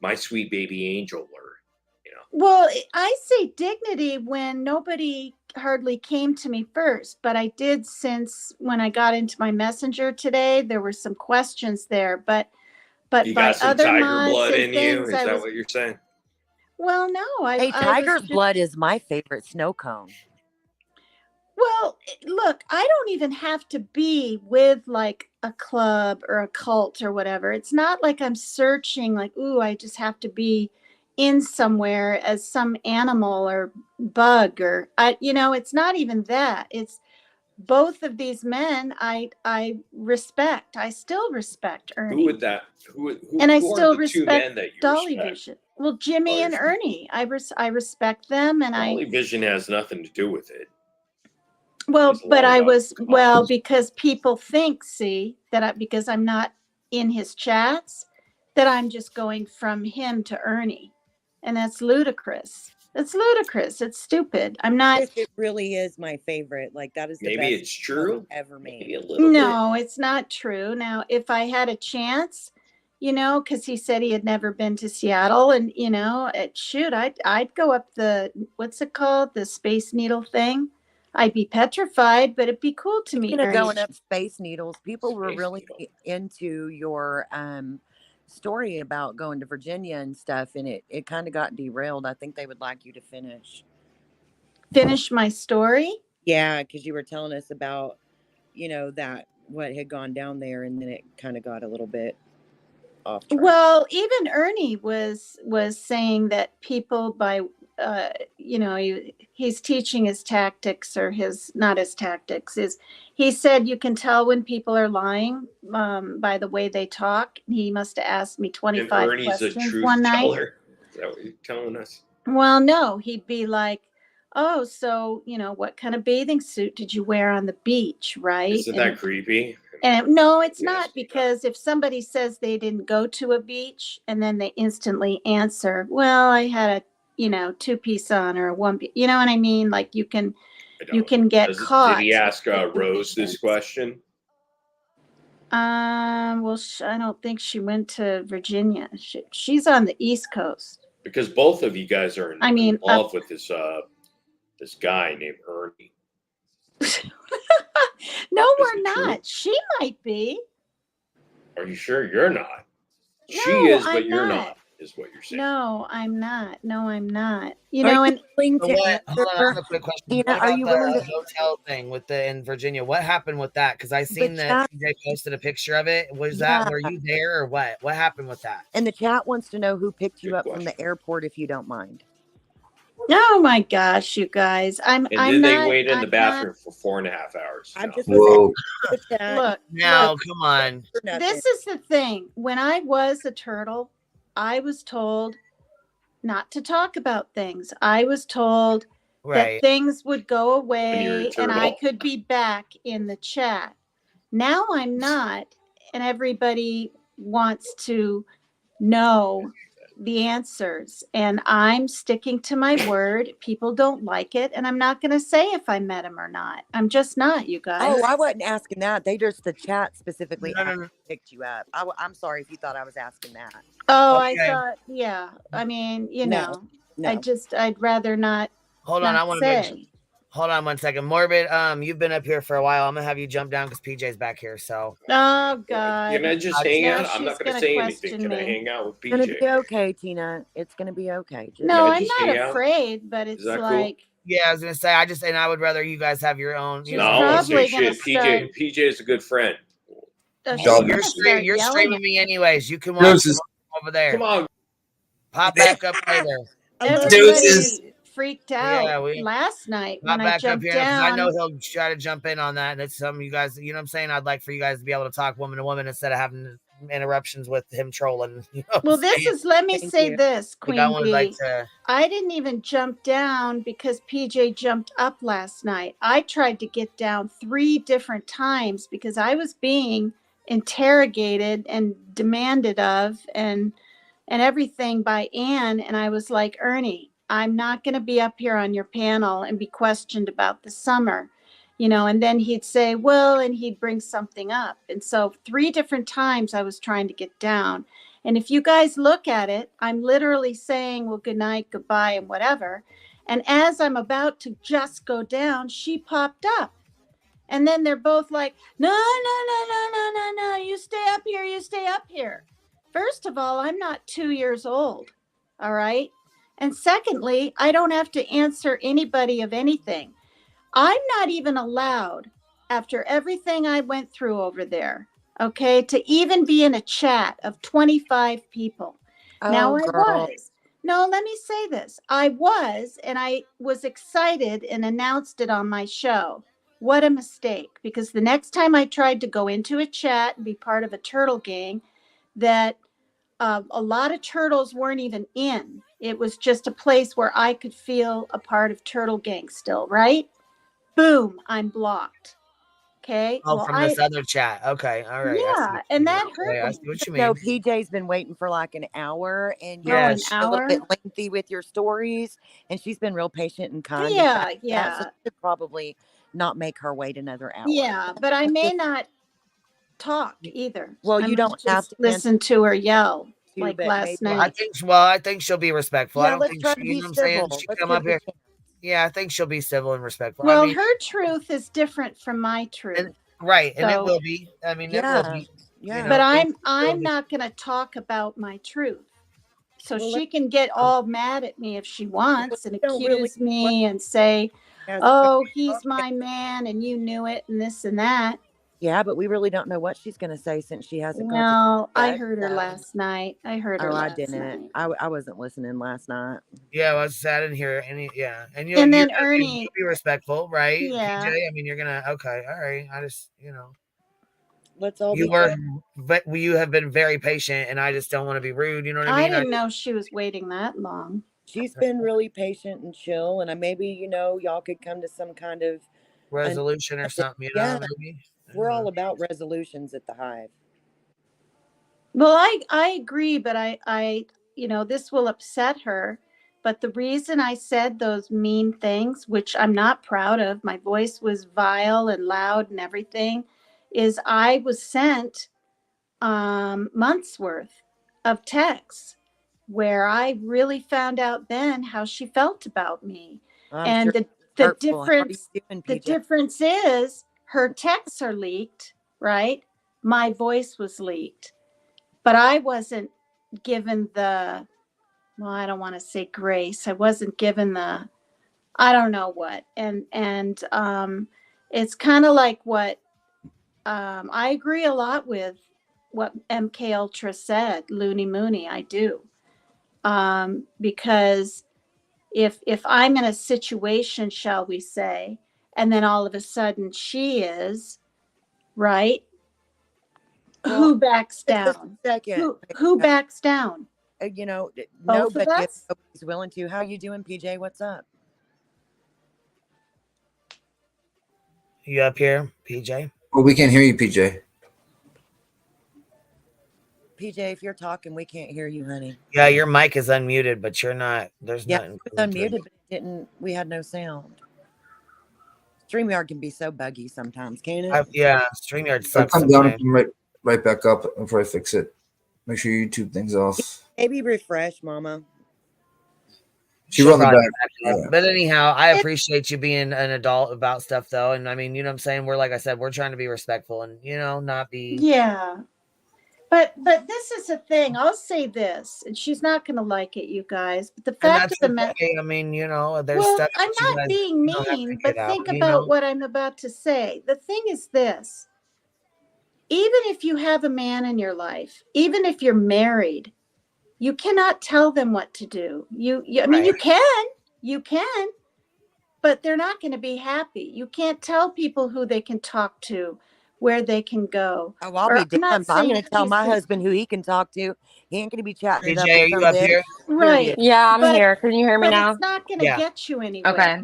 my sweet baby angel, or well, I say dignity when nobody hardly came to me first, but I did, since when I got into my messenger today, there were some questions there, but you by got some other tiger mods blood and in you. things, Is I that was, what you're saying? well, no, Hey, I tiger's was blood is my favorite snow cone. Well, look, I don't even have to be with like a club or a cult or whatever. It's not like I'm searching like, ooh, I just have to be in somewhere as some animal or bug or it's not even that. It's both of these men I respect. I still respect Ernie. Who would that? Who and I who still are the two men respect that you Dolly respect? Vision. Well, Jimmy and Ernie. I respect them, and Dolly Vision has nothing to do with it. but I was because people think, because I'm not in his chats, that I'm just going from him to Ernie, and that's ludicrous. It's ludicrous. It's stupid. I'm not. It really is my favorite. Like, that is the Maybe best it's true. ever made. Maybe a little No, it's not true. Now, if I had a chance, because he said he had never been to Seattle, and I'd go up the, what's it called, the Space Needle thing. I'd be petrified, but it'd be cool to meet Ernie. Going up Space Needles, people were really into your story about going to Virginia and stuff, and it kind of got derailed. I think they would like you to finish my story. Yeah, because you were telling us about that what had gone down there, and then it kind of got a little bit off track. Well, even Ernie was saying that people he's teaching his tactics, or not his tactics, he said you can tell when people are lying by the way they talk. He must have asked me 25 Ernie's questions a truth one night. teller. Is that what you're telling us? Well, no, he'd be like, oh, so, what kind of bathing suit did you wear on the beach, right? Isn't that creepy? And no, it's not, because if somebody says they didn't go to a beach and then they instantly answer, well, I had a, 2-piece on, or a 1-piece, you know what I mean? Like, you can get caught. Did he ask Rose this question? Well, I don't think she went to Virginia. She's on the East Coast. Because both of you guys are in love with this guy named Ernie. No, we're not. She might be. Are you sure you're not? No, she is, but I'm you're not. not, is what you're saying. No, I'm not. No, I'm not. Hold on, I have a quick question. Tina, What about the hotel thing in Virginia? What happened with that? Because I seen that TJ posted a picture of it. Was that, were you there or what? What happened with that? And the chat wants to know who picked you up from the airport, if you don't mind. Oh my gosh, you guys! Did they wait in the bathroom for 4.5 hours? I'm just look. Now, come on. This is the thing. When I was a turtle, I was told not to talk about things. I was told that things would go away and I could be back in the chat. Now I'm not, and everybody wants to know the answers, and I'm sticking to my word. People don't like it, and I'm not going to say if I met him or not. I'm just not, you guys. Oh, I wasn't asking that. The chat specifically picked you up. I'm sorry if you thought I was asking that. Oh, okay. I thought, yeah. I mean, No. I'd rather not. Hold on, I want to hold on 1 second. Morbid, you've been up here for a while. I'm gonna have you jump down because PJ's back here. So. Oh God. Can I just hang out? I'm not gonna say anything. Can I hang out with PJ? It's gonna be okay, Tina. It's gonna be okay. No, I'm not afraid, but it's like. Cool? Yeah, I was gonna say. I would rather you guys have your own. No, I won't say shit. PJ is a good friend. You're streaming me anyways. You can watch. over there. Come on. Pop back up later. I love Deuces. Everybody freaked out Yeah, we last night pop when I back up jumped here because I down. know he'll try to jump in on that. And it's something you guys, you know what I'm saying? I'd like for you guys to be able to talk woman to woman instead of having interruptions with him trolling. You know what Well, I'm this saying? is, let me Thank say you. this, Like, I Queen would Bee. like to. I didn't even jump down because PJ jumped up last night. I tried to get down 3 different times because I was being interrogated and demanded of and everything by Ann. And I was like, Ernie, I'm not going to be up here on your panel and be questioned about the summer, you know. And then he'd say, well, and he'd bring something up. And so 3 different times I was trying to get down. And if you guys look at it, I'm literally saying, well, good night, goodbye, and whatever. And as I'm about to just go down, she popped up. And then they're both like, no, you stay up here, you stay up here. First of all, I'm not 2 years old, all right? And secondly, I don't have to answer anybody of anything. I'm not even allowed, after everything I went through over there, okay, to even be in a chat of 25 people. Now I was. No, let me say this. I was, and I was excited and announced it on my show. What a mistake, because the next time I tried to go into a chat and be part of a turtle gang, that a lot of turtles weren't even in. It was just a place where I could feel a part of turtle gang still, right? Boom, I'm blocked. Okay. Oh, well, from this other chat. Okay. All right. I see yeah, what you and mean. that Okay, hurt I me. see what you No, mean. PJ's been waiting for like an hour, and Oh, an she's a little hour? bit lengthy with your stories, and she's been real patient and kind. Yeah, So yeah, she could probably not make her wait another hour. yeah. But I may not talk either. Well, I you might don't have just to answer listen to her yell to, like but last maybe. night. I think she'll be respectful. I Yeah, don't let's think try she, to you be know what I'm saying? civil. She Let's come give up it a here. chance. Yeah, I think she'll be civil and respectful. Well, I mean, her truth is different from my truth. and, right, and it So, will be. I mean, it will Yeah, be. You yeah. know, but things will I'm be. not going to talk about my truth. So Well, she can get all mad at me if she wants and don't really accuse me and say, has- oh, he's my man and you knew it and this and that. Yeah, but we really don't know what she's going to say since she hasn't got to Well, I yet, heard her so- last night. I heard her Oh, I last didn't. night. I wasn't listening last night. Yeah, well, I didn't hear any. Yeah, and And you're then gonna Ernie, be respectful, right, yeah. PJ? I mean, you're gonna. Okay, all right. I just, Let's all you be were, but you have been very patient, and I just don't want to be rude. You know what I I mean? didn't know she was waiting that long. She's been really patient and chill, and maybe y'all could come to some kind of Resolution or something, Yeah, maybe. we're all about resolutions at the Hive. Well, I agree, but I this will upset her. But the reason I said those mean things, which I'm not proud of, my voice was vile and loud and everything, is I was sent months worth of texts where I really found out then how she felt about me. I'm And sure the difference doing, the PJ? difference is her texts are leaked, right? My voice was leaked. But I wasn't given the, well, I don't want to say grace. I wasn't given the, I don't know what. And it's kind of like what I agree a lot with what MK Ultra said, Looney Mooney. I do. Because if I'm in a situation, shall we say, and then all of a sudden she is, right? Well, who backs just a down? second. Who backs down? Both Both of nobody us? is willing to. How you doing, PJ? What's up? You up here, PJ? Well, we can't hear you, PJ. PJ, if you're talking, we can't hear you, honey. Yeah, your mic is unmuted, but you're not. There's nothing. It's unmuted, but it didn't. We had no sound. StreamYard can be so buggy sometimes, can't it? Yeah, StreamYard I'll sucks come down and sometimes. come right back up before I fix it. Make sure your YouTube thing's off. Maybe refresh, Mama. She She'll rolled it probably back. back up. But anyhow, I appreciate you being an adult about stuff, though. And I mean, you know what I'm saying? We're, like I said, we're trying to be respectful and, not be. Yeah. But this is the thing. I'll say this, and she's not going to like it, you guys. But the And fact of that's the matter, okay. I mean, there's well, stuff I'm that you not guys being don't have to mean, get but out, think about what I'm about to say. The thing is this: even if you have a man in your life, even if you're married, You cannot tell them what to do. I mean, you can, but they're not going to be happy. You can't tell people who they can talk to, where they can go. Oh, I'll Or be damned. I'm going to tell my he's- husband who he can talk to. He ain't going to be chatting it up PJ, are with you some up bitch. here? Right. Yeah, I'm But- here. Can you hear me But now? it's not going to get you anywhere. Okay.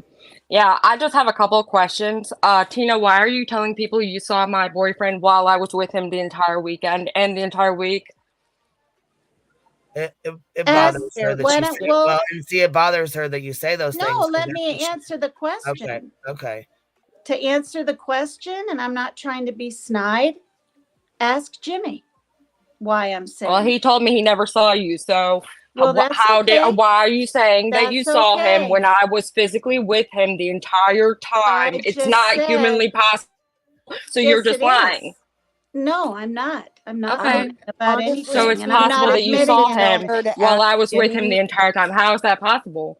Yeah, I just have a couple of questions. Tina, why are you telling people you saw my boyfriend while I was with him the entire weekend and the entire week? It bothers her that when you it- say, well- well, and see, it bothers her that you say those things. No, 'cause let that's me what she- answer the question. Okay. To answer the question, and I'm not trying to be snide, ask Jimmy why I'm saying. Well, he told me he never saw you, so Well, that's okay. why are you saying that you That's saw him okay. when I was physically with him the entire time? I It's just not said- humanly possible. So Yes, you're just it lying. is. No, I'm not. I'm not Okay. lying about Honestly, anything. So it's and I'm possible not that you admitting saw anything. him while I was with him the entire time. How is that possible?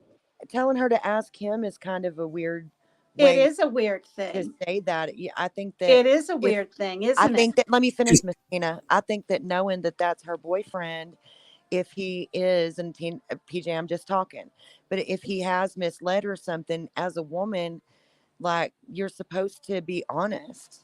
Telling her to ask him is kind of a weird It way is a weird to thing. say that. Yeah, I think that It is a weird thing, isn't I it? think that, let me finish, Miss Tina. I think that knowing that that's her boyfriend, if he is, and PJ, I'm just talking, but if he has misled or something, as a woman, like, you're supposed to be honest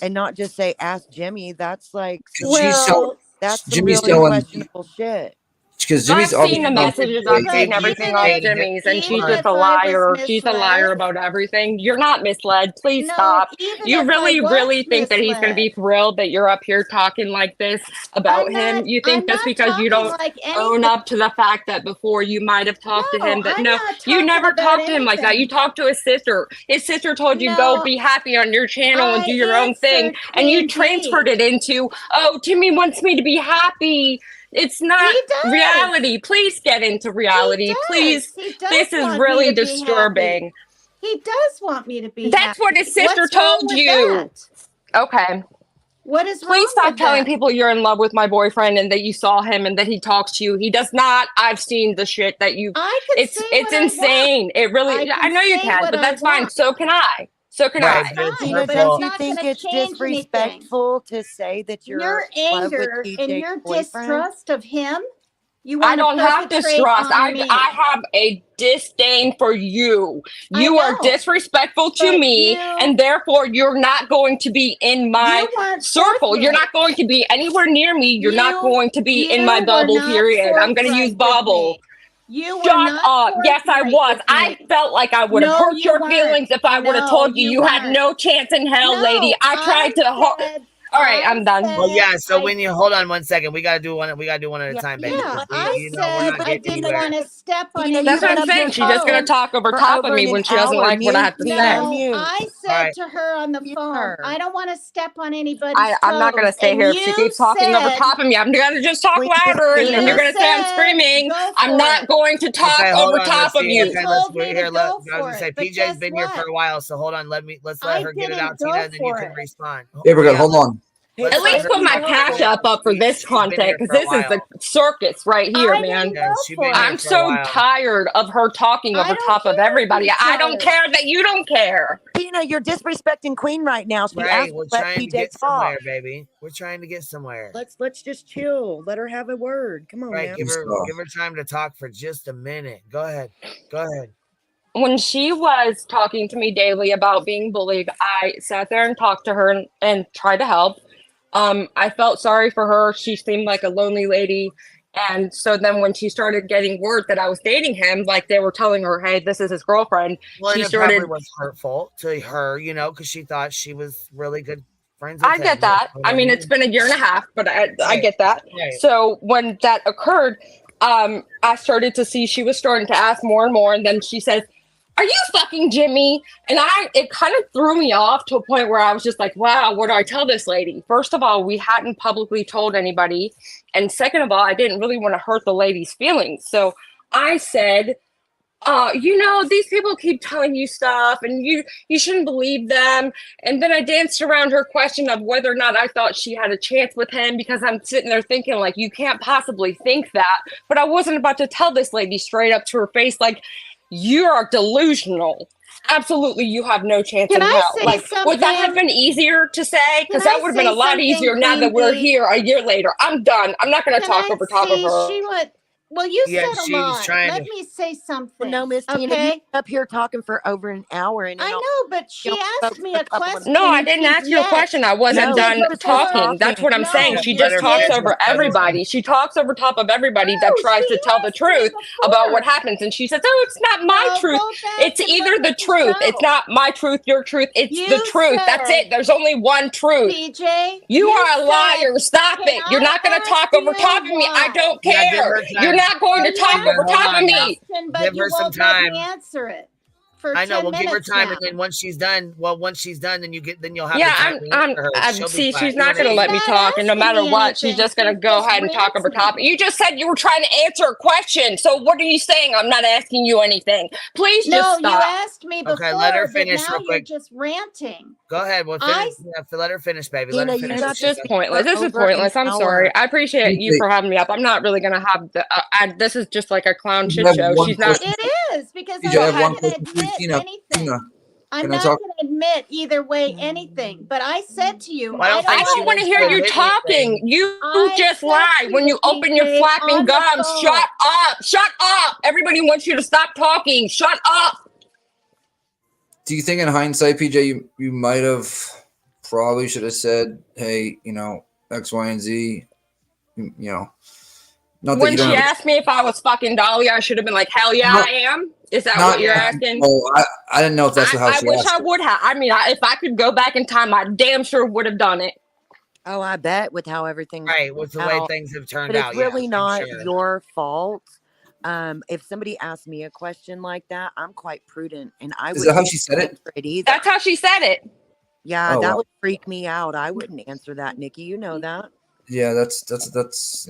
and not just say, ask Jimmy. That's like, that's some Jimmy's really telling- questionable shit. Because I've Jimmy's seen the obviously- messages, I've But seen everything even off if- Jimmy's, and she's even just if a I was liar. She's a liar misled- about everything. You're not misled. Please No, stop. even You if really, I was really think that he's going to be misled. thrilled that you're up here talking like this about I'm him? not- You think I'm just not because you talking don't like own anything. up to the fact that before you might have talked to him, that I'm no, not you talking never about talked to him like that. anything. You talked to his sister. His sister told you, No, go be happy on your channel and I do your own thing. answered And you Queen transferred Bee. it into, oh, Timmy wants me to be happy. It's not He does. reality. Please get into reality. Please. He does This is want really me to be disturbing. happy. He does want me to be That's happy. what his sister What's wrong told with you. that? Okay. What is wrong Please stop with telling that? people you're in love with my boyfriend and that you saw him and that he talks to you. He does not. I've seen the shit that you. I can It's say what I want. insane. It really. I I can know you say can, what but I that's fine. want. So can I. So can Right, I. but it's Fine, Tina, but hurtful. don't you not think gonna it's change anything. disrespectful to say that you're Your in love with anger and PJ's your boyfriend? distrust of him, you I want don't to have perpetrate distrust. on me. I have a disdain for you. I You are know, disrespectful to but me, you- and therefore you're not going to be in my You weren't circle. You're forthright. not going to be anywhere near me. You're not going to be in my you bubble, were not period. I'm going to use forthright with bubble. me. You were Shut not up. Yes, I forthright was. with I me. felt like I would have No, hurt you your weren't. feelings if I would have No, told you. you You had weren't. no chance in hell, No, lady. I tried to. All right, I'm done. Well, yeah. So when you hold on one second, we gotta do one. We gotta do one at a time, baby. Yeah, 'cause I you know we're said not I getting didn't anywhere. want to step on Tina, anybody's you've That's what been I'm up saying. here She's just going to talking talk over for top of over me an when she doesn't hour. like what I have to Mute, say. Tina, mute. I said All right. to her on the Mute phone, her. I don't want to step on anybody's I'm not going to toes, stay and here if she you keeps talking over said- top of me. I'm going to just talk Queen louder, and then Christina. you're going to say I'm said, screaming. go I'm for not it. going to talk Okay, hold over on. top Let's of see. you. Okay, told me we're to here. go I was for gonna it, say but PJ's guess been here for what? a while, so hold on. Let's I let her get it didn't out, go Tina, and then you for can it. respond. Apricot, hold on. Let's At let least her put my get it out. cash app up for this She's been content, here because for a this is a while. circus right here, I man. didn't Yeah, go she's for been it. here I'm for a so while. tired of her talking I over don't top of care if everybody. you're I don't tired. care that you don't care. Tina, you're disrespecting Queen right now. She Right, asked we're to let trying to PJ get talk. somewhere, baby. We're trying to get somewhere. Let's just chill. Let her have a word. Come on Right, now. give her time to talk for just a minute. Go ahead. Go ahead. When she was talking to me daily about being bullied, I sat there and talked to her and tried to help. I felt sorry for her. She seemed like a lonely lady. And so then when she started getting word that I was dating him, like they were telling her, hey, this is his girlfriend. Well, she and it started. probably was hurtful to her, you know, because she thought she was really good friends with I him. get that. You know I what mean, it's been a year and a half, but I Right. get that. Right. So when that occurred, I started to see she was starting to ask more and more. And then she says, are you fucking Jimmy? And it kind of threw me off to a point where I was just like, wow, what do I tell this lady? First of all, we hadn't publicly told anybody. And second of all, I didn't really want to hurt the lady's feelings. So I said, you know, these people keep telling you stuff and you shouldn't believe them. And then I danced around her question of whether or not I thought she had a chance with him, because I'm sitting there thinking, like, you can't possibly think that. But I wasn't about to tell this lady straight up to her face, like, you are delusional. absolutely, you have no chance Can in I hell. say Like, would that have something? been easier to say? Because Can that I would have been say a lot something, easier now that we're Queen Bee? here a year later. I'm done. I'm not going to Can talk I over top of see? her. She would. Well, you Yeah, said a she was lot. trying Let to. me say something. No, Miss Tina, you Okay. up here talking for over an hour, and I then know, but she only asked spoke me for a a couple of question. No, I and didn't she ask you a yet- question. I you wasn't No, said done she was still talking. That's talking. what I'm saying. No, She you just Let her talks did. finish. over Miss Beverly. everybody. She talks over top of everybody that No, tries she to tell the asked me truth about what before. happens. And she says, oh, it's not my No, truth. go back It's and either look the at the truth. It's show. not my truth, your truth. It's the You truth. That's said, it. There's only one truth. PJ, You are a said, liar. Stop can it. You're I not going to ask talk over you top of me. I why? don't Yeah, give care. her You're time. not going Well, to you talk Tina, over asked hold top me of on a now. me. question, but Give you her some won't let me time. answer it for I know. 10 Well, give her minutes time, now. and then once she's done, then you'll have Yeah, the time to answer her. She'll be see, quiet. she's not going to She's let me not talk, and no asking matter me what, she's anything. just going to She's go just ahead and talk over top. ranting. You just said you were trying to answer a question. So what are you saying? I'm not asking you anything. Please just No, you stop. asked me before, Okay, let her but finish now real you're quick. just ranting. Go ahead. Well, I finish. Yeah, let her finish, baby. Let Tina, her you finish what It's got she's just saying. pointless. This is over an pointless. I'm sorry. hour. I appreciate you for having me up. I'm not really going to have the. This is just like a clown You shit have show. one She's not. question. It is because You I'm Go have not one ahead. going to question for you, admit Tina. anything. Tina, I'm can I not talk? going to admit either way anything. But I said to you, Well, I I don't don't think I she don't want want to wants hear to to. you admit talking. anything. You I just said lie to when you, you open your PJ, flapping on the gums. phone. Shut up. Shut up. Everybody wants you to stop talking. Shut up. Do you think in hindsight, PJ, you might have probably should have said, hey, X, Y, and Z, not that When you don't she have asked me if I was fucking Dolly, I should have been like, hell yeah, not, I am. Is that not what you're Yeah. asking? oh, I didn't know if that's how I she wish asked I it. would have. I mean, if I could go back in time, I damn sure would have done it. Oh, I bet with how everything's Right, with the way out. things have turned But it's out. really Yes, I'm not sure. your fault. If somebody asks me a question like that, I'm quite prudent, and I Is that wouldn't how she said it? answer it either. That's how she said it. Yeah, Oh, that wow. would freak me out. I wouldn't answer that, Nikki. You know that. Yeah, that's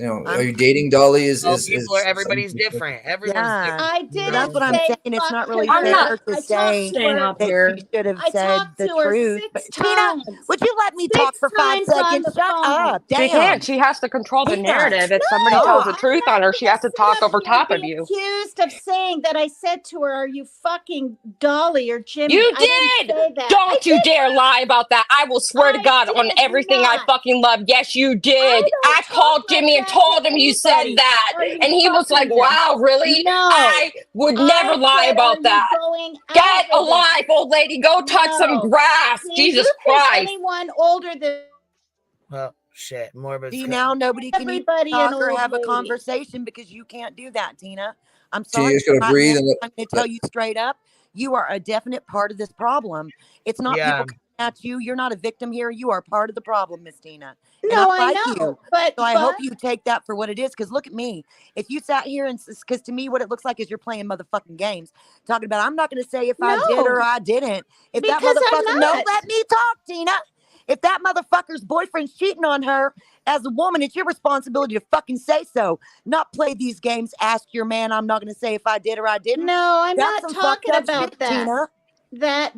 are I'm you dating Dolly? Is Well, is everybody's different. Everyone's Yeah. different. I you didn't So that's what I'm say saying. It's fuck not really to I'm her. not fair to I say talked to staying her. up that here. she should have I said talked the to her truth. 6 But Tina, times. would you let me 6 talk for 5 times on seconds? the Shut phone. up. Damn. She can't. She has to control the Tina. narrative. If somebody No, tells the I'm truth not on her, she gonna has to sit talk up over here and top of be you. accused of saying that I said to her, "Are you fucking Dolly or Jimmy?" You I didn't did! say that. Don't you dare lie about that. I will swear to I God on did everything I not. fucking love. Yes, you did. I don't I talk called like Jimmy and that told to him you said anybody. that. Are you And he was like, fucking me? wow, really? No. I would never I lie said, "Are about you that. going out Get with a life, old lady. Go touch some No. grass. Do Jesus you think Christ. anyone older than Well, shit. Morbid. See, now nobody can even everybody an talk or old have a lady? conversation because you can't do that, Tina. I'm Tina, sorry. you just gotta Right breathe now, and let, I'm going to tell you straight up. You are a definite part of this problem. It's not Yeah. people coming at you. You're not a victim here. You are part of the problem, Miss Tina. And No, I I like you. know, but So I hope you take that for what it is. Because look at me. If you sat here and because to me, what it looks like is you're playing motherfucking games, talking about I'm not going to say if I did or No. I didn't. If that Because I'm motherfucker, no, not. let me talk, Tina. If that motherfucker's boyfriend's cheating on her as a woman, it's your responsibility to fucking say so, not play these games. Ask your man. I'm not going to say if I did or I didn't. No, I'm That's not some fucked talking up about shit, that. Tina.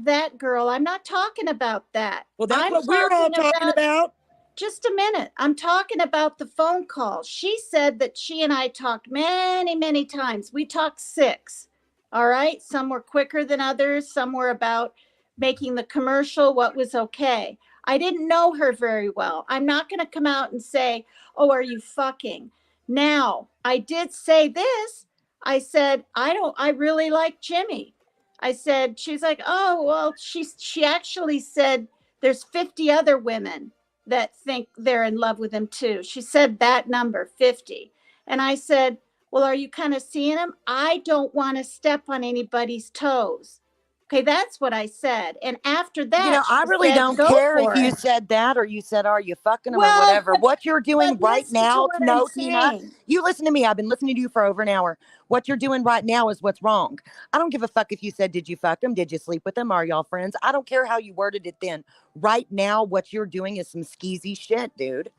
That girl. I'm not talking about that. Well, that's I'm what we're all talking about. Just a minute. I'm talking about the phone call. She said that she and I talked many, many times. We talked 6. All right. Some were quicker than others. Some were about making the commercial what was okay. I didn't know her very well. I'm not going to come out and say, "Oh, are you fucking?" Now, I did say this. I said, I really like Jimmy. I said, she's like, "Oh, well, she actually said there's 50 other women that think they're in love with him too." She said that number, 50. And I said, "Well, are you kind of seeing him? I don't want to step on anybody's toes." Okay, that's what I said. And after that, I really said, don't "Go care if for you it." said that or you said, are you fucking him or Well, whatever. What you're doing but right listen to now, what I'm no, Tina, saying. you listen to me. I've been listening to you for over an hour. What you're doing right now is what's wrong. I don't give a fuck if you said, did you fuck him? Did you sleep with him? Are y'all friends? I don't care how you worded it then. Right now, what you're doing is some skeezy shit, dude.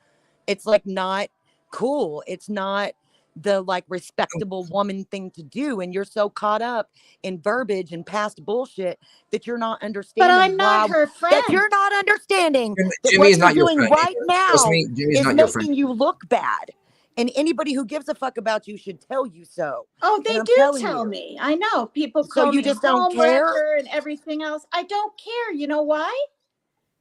It's like not cool. It's not the like respectable woman thing to do. And you're so caught up in verbiage and past bullshit that you're not understanding. But I'm not her friend. That you're not understanding that Jimmy what is you're not your doing friend right either. now Trust me, Jimmy's is not your friend. making you look bad. And anybody who gives a fuck about you should tell you so. Oh, they And I'm do telling tell you. me. I know. People So call you me just a don't care? homewrecker and everything else. I don't care. You know why?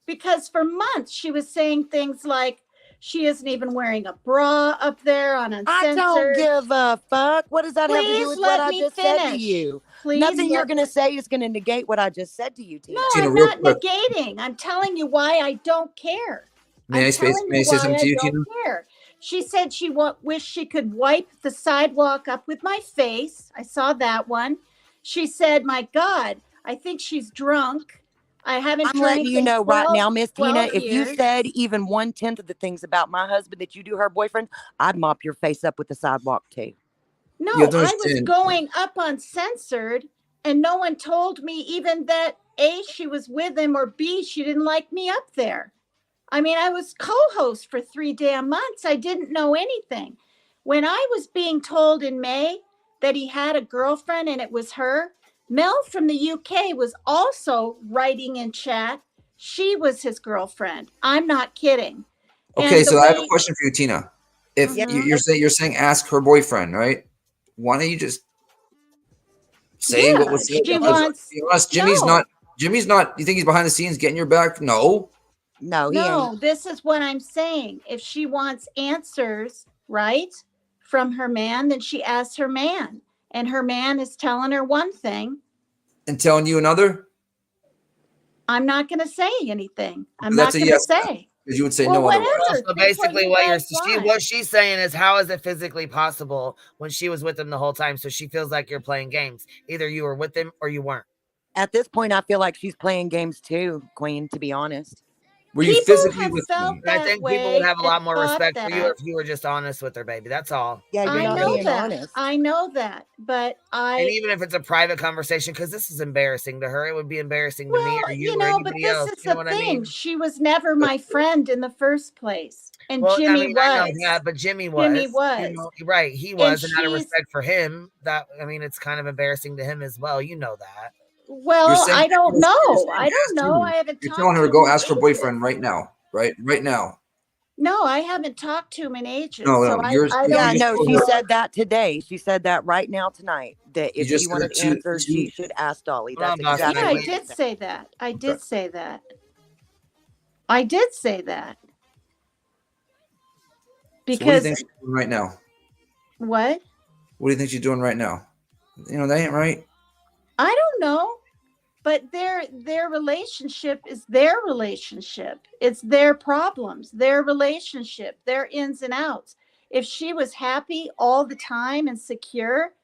Because for months she was saying things like she isn't even wearing a bra up there on I don't Uncensored. give a fuck. What does that have to do Please with what let I me just said to finish. you? Please Nothing you're let going to say is going to negate what I just said to you, Tina. No, Tina, I'm real not quick. negating. I'm telling you why I don't care. May I say something to you, Tina? Care. She said she wished she could wipe the sidewalk up with my face. I saw that one. She said, "My God, I think she's drunk. I haven't I'm drank letting you in know right 12 now, Miss Tina, 12 if you years." said even 1/10 of the things about my husband that you do her boyfriend, I'd mop your face up with the sidewalk too. No, You have to I was understand. going up Uncensored, and no one told me even that A, she was with him, or B, she didn't like me up there. I mean, I was co-host for 3 damn months. I didn't know anything. When I was being told in May that he had a girlfriend and it was her, Mel from the UK was also writing in chat. She was his girlfriend. I'm not kidding. Okay, And the so I have a way question for you, Tina. If Mhm. you're saying ask her boyfriend, right? Why don't you just say what Yeah, was said? she Because wants to be honest, no. Jimmy's not. You think he's behind the scenes getting your back? No. No, he ain't. No, this is what I'm saying. If she wants answers, right, from her man, then she asks her man. And her man is telling her one thing. And telling you another? I'm not going to say anything. I'm That's not a going to yes. say. Because you would say Well, no otherwise. Well, whatever. so Think basically you what guys want. what she's saying is, how is it physically possible when she was with him the whole time? So she feels like you're playing games. Either you were with him or you weren't. At this point, I feel like she's playing games too, Queen, to be honest. Were you People physically have with felt him? And I that think people would way have a and lot more thought respect for you that. if you were just honest with her, baby. That's all. Yeah, you're I not know being that. honest. I know that. But And even if it's a private conversation, because this is embarrassing to her, it would be embarrassing to me well, or you you or know, but anybody this else. is You know the what I thing. mean? She was never my friend in the first place. And Well, I Jimmy mean, I know was. that, but Jimmy Jimmy was. was. You know, right? He And was, and out of she's respect for him, that I mean, it's kind of embarrassing to him as well. You know that. You're well, saying I don't you're know. saying I don't ask know. him. I haven't You're talked telling to her him go in ask her ages. boyfriend right now. Right now. No, I haven't talked to him in ages. No, So you're I you don't Yeah, just no, told she her. said that today. She said that right now tonight. That You if she just wanted said answers, she should ask Dolly. Hold on, That's boss exactly Yeah, lady. I what she did said. say that. I did Okay. say that. I did say that. So what do you Because think she's doing right now? what? What do you think she's doing right now? You know, that ain't right. I don't know. But their relationship is their relationship. It's their problems, their relationship, their ins and outs. If she was happy all the time and secure,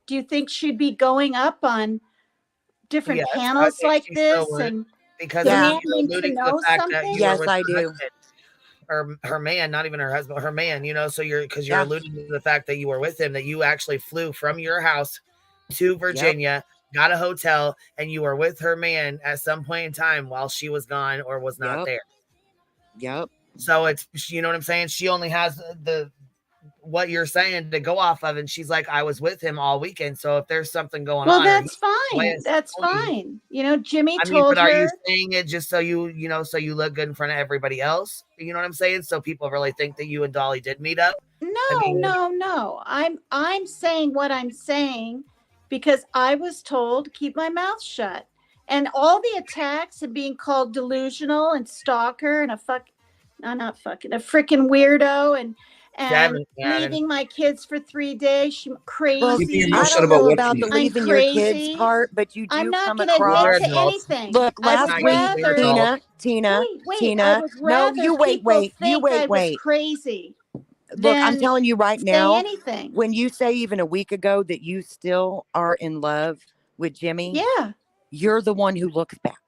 do you think she'd be going up on different Yes, I panels think like she still this would, and because I mean, Yeah. you're demanding to alluding to the know fact that something? you were Yes, with I her do. husband or her man, not even her husband, her man. You know, so you're Yeah. alluding to the fact that you were with him, that you actually flew from your house to Yep. Virginia, got a hotel, and you were with her man at some point in time while she was gone or was not Yep. there. Yep. So it's, you know what I'm saying? She only has the what you're saying to go off of, and she's like, I was with him all weekend. So if there's something going Well, on, or that's fine. That's fine. You know, Jimmy I mean, told but are you her. saying it just so you know, so you look good in front of everybody else? You know what I'm saying? So people really think that you and Dolly did meet up. I No, mean, no. I'm saying what I'm saying because I was told to keep my mouth shut. And all the attacks and being called delusional and stalker and not fucking, a freaking weirdo and Devin, man, leaving my kids for 3 days. She Well, crazy. Keeping your mouth I shut don't about know what, about the Tina? I'm leaving your kids crazy. part, but you I'm do not come going to well, admit they're across. to adults. anything. Look, I last would week, They're rather, Tina, wait, I would no, rather you wait, people you think I was wait. crazy Look, I'm than telling you right say now, anything. when you say even a week ago that you still are in love with Jimmy, Yeah, you're the one who looks back.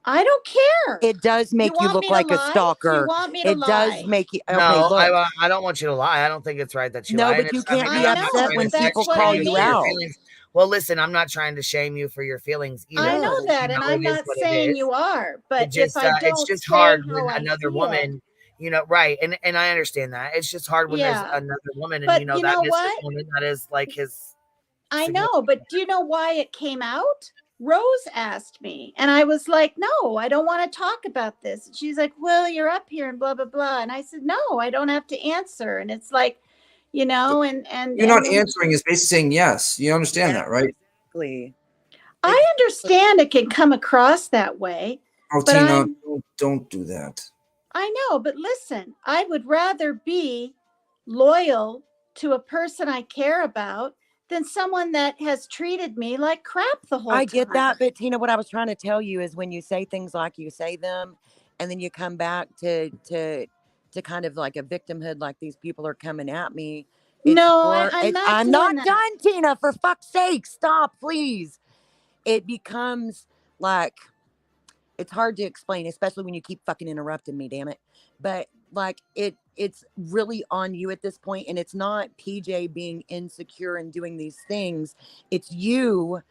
I don't care. It does make you want look me to like a lie? stalker. You want me to It does lie? make you okay. No, Look, I don't want you to lie. I don't think it's right that you no, lie. And but you it's, I mean, can't I be I'm not know, upset trying to when but that's people what shame call I you you for your mean. out. feelings. Well, listen, I'm not trying to shame you for your feelings either. I know No. that, You and know, I'm it is not what it saying is. you are. It But if just I it's don't just say hard how when I another feel, woman, you know, right? And I understand that. It's just hard when there's yeah. another woman, and But you know you that know is his what? woman, that is like his I significant. know, but do you know why it came out? Rose asked me, and I was like, no, I don't want to talk about this. And she's like, well, you're up here and blah, blah, blah. And I said, no, I don't have to answer. And it's like, you know, You're not then answering is basically saying yes. You understand that, right? Exactly. I understand it can come across that way. Oh, But Tina, don't do that. I know, but listen, I would rather be loyal to a person I care about than someone that has treated me like crap the whole time. I get that, but Tina, what I was trying to tell you is when you say things like you say them, and then you come back to kind of like a victimhood, like these people are coming at me. No, I'm not I'm doing not that. done, Tina. For fuck's sake, stop, please. It becomes like it's hard to explain, especially when you keep fucking interrupting me, damn it. But like it's really on you at this point, and it's not PJ being insecure and doing these things. It's you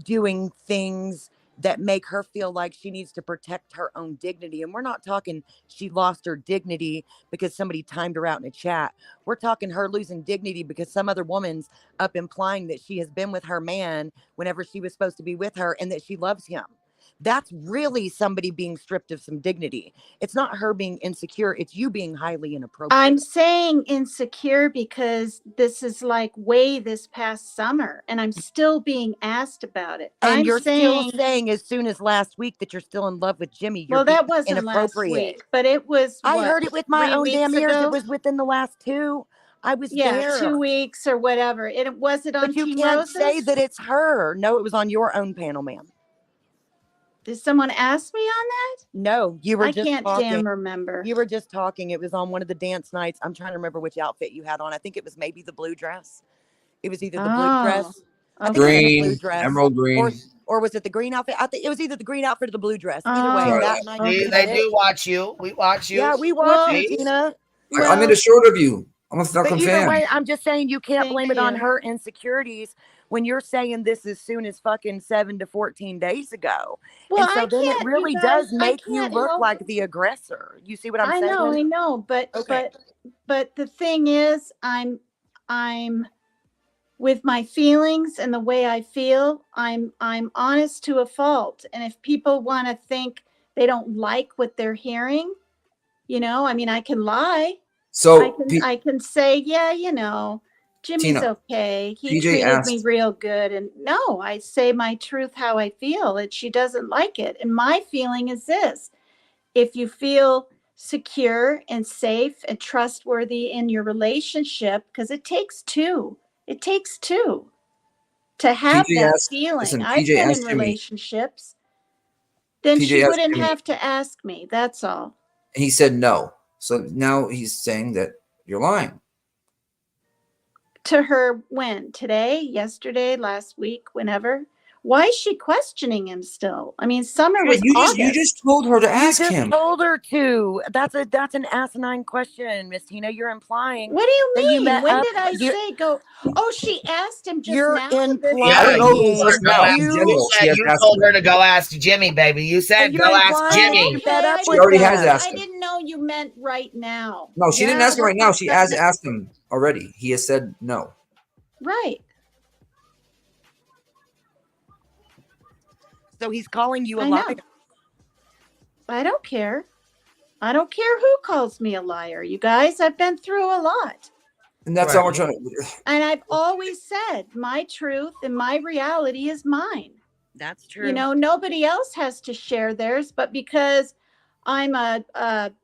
doing things that make her feel like she needs to protect her own dignity. And we're not talking she lost her dignity because somebody timed her out in a chat. We're talking her losing dignity because some other woman's up implying that she has been with her man whenever she was supposed to be with her and that she loves him. That's really somebody being stripped of some dignity. It's not her being insecure. It's you being highly inappropriate. I'm saying insecure because this is like way this past summer and I'm still being asked about it. And you're still saying as soon as last week that you're still in love with Jimmy. You're well, that being wasn't last inappropriate. week, but it was I what, heard it with my 3 own damn weeks ears. ago? It was within the last 2. I was there. 2 weeks or whatever. Was it on But you Team can't Roses? say that it's her. No, it was on your own panel, ma'am. Did someone ask me on that? No, you were I just can't talking. damn remember. You were just talking. It was on one of the dance nights. I'm trying to remember which outfit you had on. I think it was maybe the blue dress. It was either the blue dress. I think it was the blue Green, dress. emerald green. Or was it the green outfit? I think it was either the green outfit or the blue dress. Either way, Oh, that night you They said it. do watch you. We watch you. Yeah, we watch you, See? Tina. I made a short of you. I'm a fucking But either fan. way, I'm just saying you can't Thank blame it on you. her insecurities when you're saying this as soon as fucking 7 to 14 days ago. Well, And so I then it can't, really you guys, does I make you can't look help like the aggressor. You see what I'm I saying? know, but Okay. but the thing is, I'm with my feelings and the way I feel, I'm honest to a fault. And if people want to think they don't like what they're hearing, you know, I mean, I can lie. So I can say, yeah, you know, Jimmy's Tina, okay. He PJ treated me asked- real good. And no, I say my truth how I feel, and she doesn't like it. And my feeling is this: if you feel secure and safe and trustworthy in your relationship, because it takes two to have PJ that asked- feeling. listen, I've PJ been in asked Jimmy. relationships. Then PJ she asked wouldn't Jimmy. have to ask me. That's all. And he said no. So now he's saying that you're lying. To her when? Today, yesterday, last week, whenever? Why is she questioning him still? I mean, summer was August. You just told her to ask You just him. told her to. That's an asinine question, Miss Tina. You're implying. What do you that you mean? met When up- did I you're- say go? Oh, she asked him just You're now. This- implying. I don't know if it's just Go now. ask- In You- general, she said has you asked told him. her to go ask Jimmy, baby. You said And go you're ask implying Jimmy. you met up I with already them. has asked I him. didn't know you meant right now. No, she didn't Yeah, ask him right well, now. She has asked him already. He has said no. Right. So he's calling you a I know. liar. I don't care. I don't care who calls me a liar. You guys, I've been through a lot. And that's Right. all we're trying to. And I've always said my truth and my reality is mine. That's true. You know, nobody else has to share theirs, but because I'm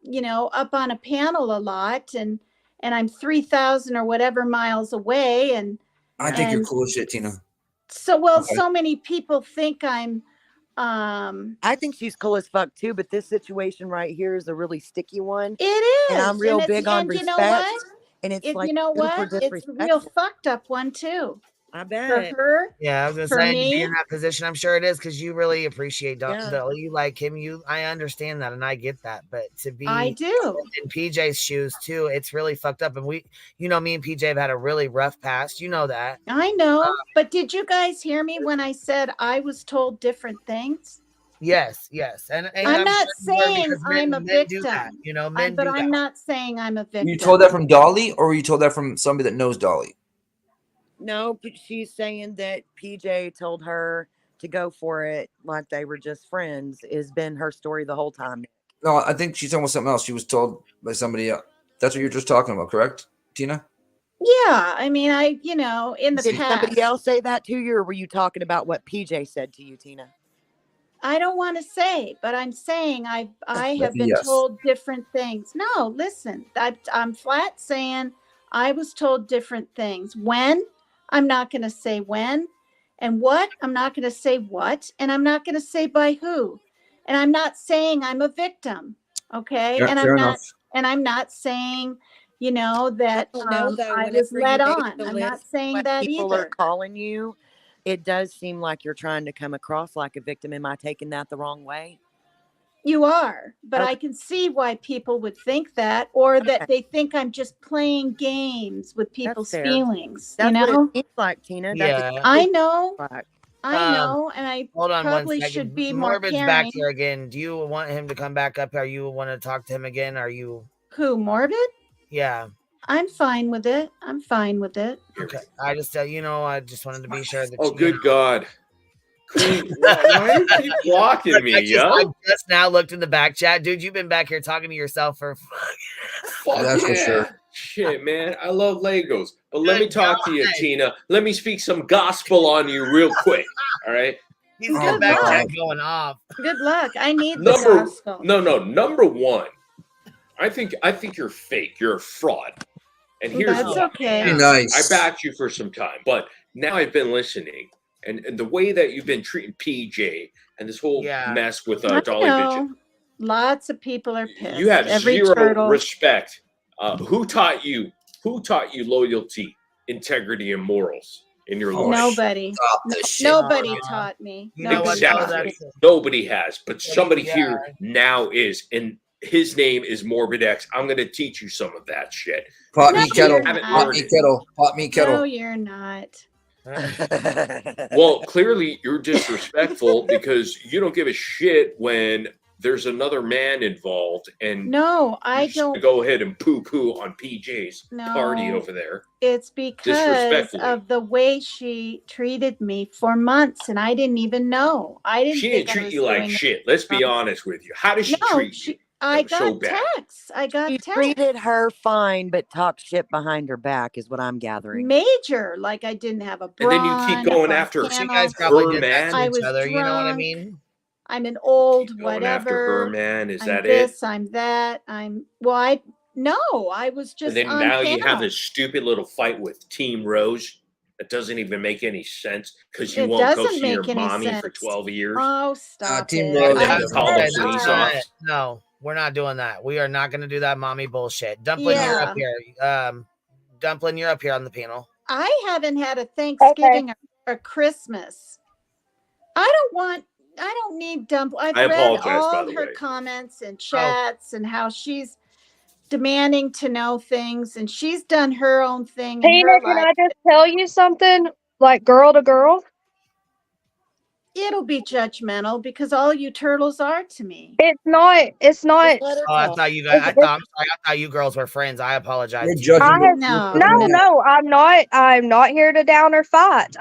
you know, up on a panel a lot and I'm 3,000 or whatever miles away and I think you're and cool as shit, Tina. so Okay. so many people think I'm I think she's cool as fuck too, but this situation right here is a really sticky one. it is. And I'm real it's- big on and respect. you know what? And it's like You know super what? It's a real disrespectful. fucked up one too. I For bet. her, Yeah, I was gonna for say to me, be in that position. I'm sure it is because you really appreciate Yeah. Dolly. You like him. I understand that and I get that. But to be I do. in PJ's shoes too, it's really fucked up. And me and PJ have had a really rough past. You know that. I know. But did you guys hear me when I said I was told different things? Yes. And I'm not sure you were saying because I'm a men do that. victim. You know, men But do I'm that. not saying I'm a victim. You told that from Dolly, or you told that from somebody that knows Dolly? No, but she's saying that PJ told her to go for it like they were just friends has been her story the whole time. No, I think she's talking about something else. She was told by somebody else. That's what you're just talking about, correct, Tina? Yeah, I mean, in the Did past, somebody else say that to you, or were you talking about what PJ said to you, Tina? I don't want to say, but I'm saying I have Maybe been yes. told different things. No, listen, I'm flat saying I was told different things. When? I'm not going to say when. And what? I'm not going to say what. And I'm not going to say by who. And I'm not saying I'm a victim. Okay. Yeah, And fair enough. I'm not saying, that I don't know, though. I was Whenever you led make on. the I'm not list, saying what that people are either. calling you, it does seem like you're trying to come across like a victim. Am I taking that the wrong way? You are, but Okay. I can see why people would think that, or Okay. that they think I'm just playing games with people's fair. feelings. That's you what it know, seems like, Tina. Yeah. That's exactly I what it know, seems like. I Um, know, and I Hold on one probably should second. be more Morbid's back caring. here again. Do you want him to come back up? Or you want to talk to him again? Are you? Who, Morbid? Yeah. I'm fine with it. I'm fine with it. Okay. I just, I just wanted to be sure that. Oh, good God. Queen, why do you keep blocking Look, me, I yo? just now looked in the back chat, dude. You've been back here talking to yourself for. Fuck That's for yeah. sure. Shit, man. I love Legos. But let me Good talk to you, God. Tina. Let me speak some gospel on you real quick. All right. He's Good got back luck. chat going off. Good luck. I need the Number gospel. number one. I think you're fake. You're a fraud. And here's That's why. okay. Be Yeah. nice. I backed you for some time, but now I've been listening, and the way that you've been treating PJ and this whole Yeah. mess with I Dolly Vision, know. Lots of people are pissed. you have Every zero turtle. respect. Who taught you loyalty, integrity, and morals in your life? Nobody. Stop this shit. Nobody taught me. You know what? Nobody though? taught me. Exactly. Nobody has, but somebody Yeah. here now is, and his name is Morbid X. I'm going to teach you some of that shit. Pot No, me kettle. you're Haven't not. Pot learned me it. kettle. Pot me No, kettle. you're not. Well, clearly you're disrespectful because you don't give a shit when there's another man involved, and No, I you're just gonna don't. go ahead and poo-poo on PJ's party No, over there. it's because Disrespectfully. of the way she treated me for months, and I didn't even know. I didn't She think didn't I treat was you like doing it. shit. Let's be honest with you. How did she No, treat you? I That was so got bad. texts. I got She texts. treated her fine, but talked shit behind her back, is what I'm gathering. Major, like I didn't have a bra. And then you keep on, going a after You panel. guys probably her did that man. to I each was other. You know what I drunk. mean? I'm an old Keep going after her whatever. man. Is I'm that it? this, I'm that. No, I was And just then on now you panel. have this stupid little fight with Team Rose that doesn't even make any sense because you It won't go doesn't see your make any mommy for sense. 12 years. Oh, stop Team it. Rose And then I you doesn't call the make said police I- off. No, we're not doing that. We are not going to do that mommy bullshit. Dumpling, you're up here. Dumpling, you're up here on the panel. I haven't had a Thanksgiving or Christmas. I don't need I've I read apologize, by all the her way. comments and chats and how she's demanding to know things, and she's done her own thing in Tina, her can life. I just tell you something? Like girl to girl? It'll be judgmental because all you turtles are to me. It's not. Just let her Oh, I talk. thought you guys. It's- I'm sorry. I thought you girls were friends. I apologize. You're to you. judging. I have No, no, I'm not. I'm not here to down or fight.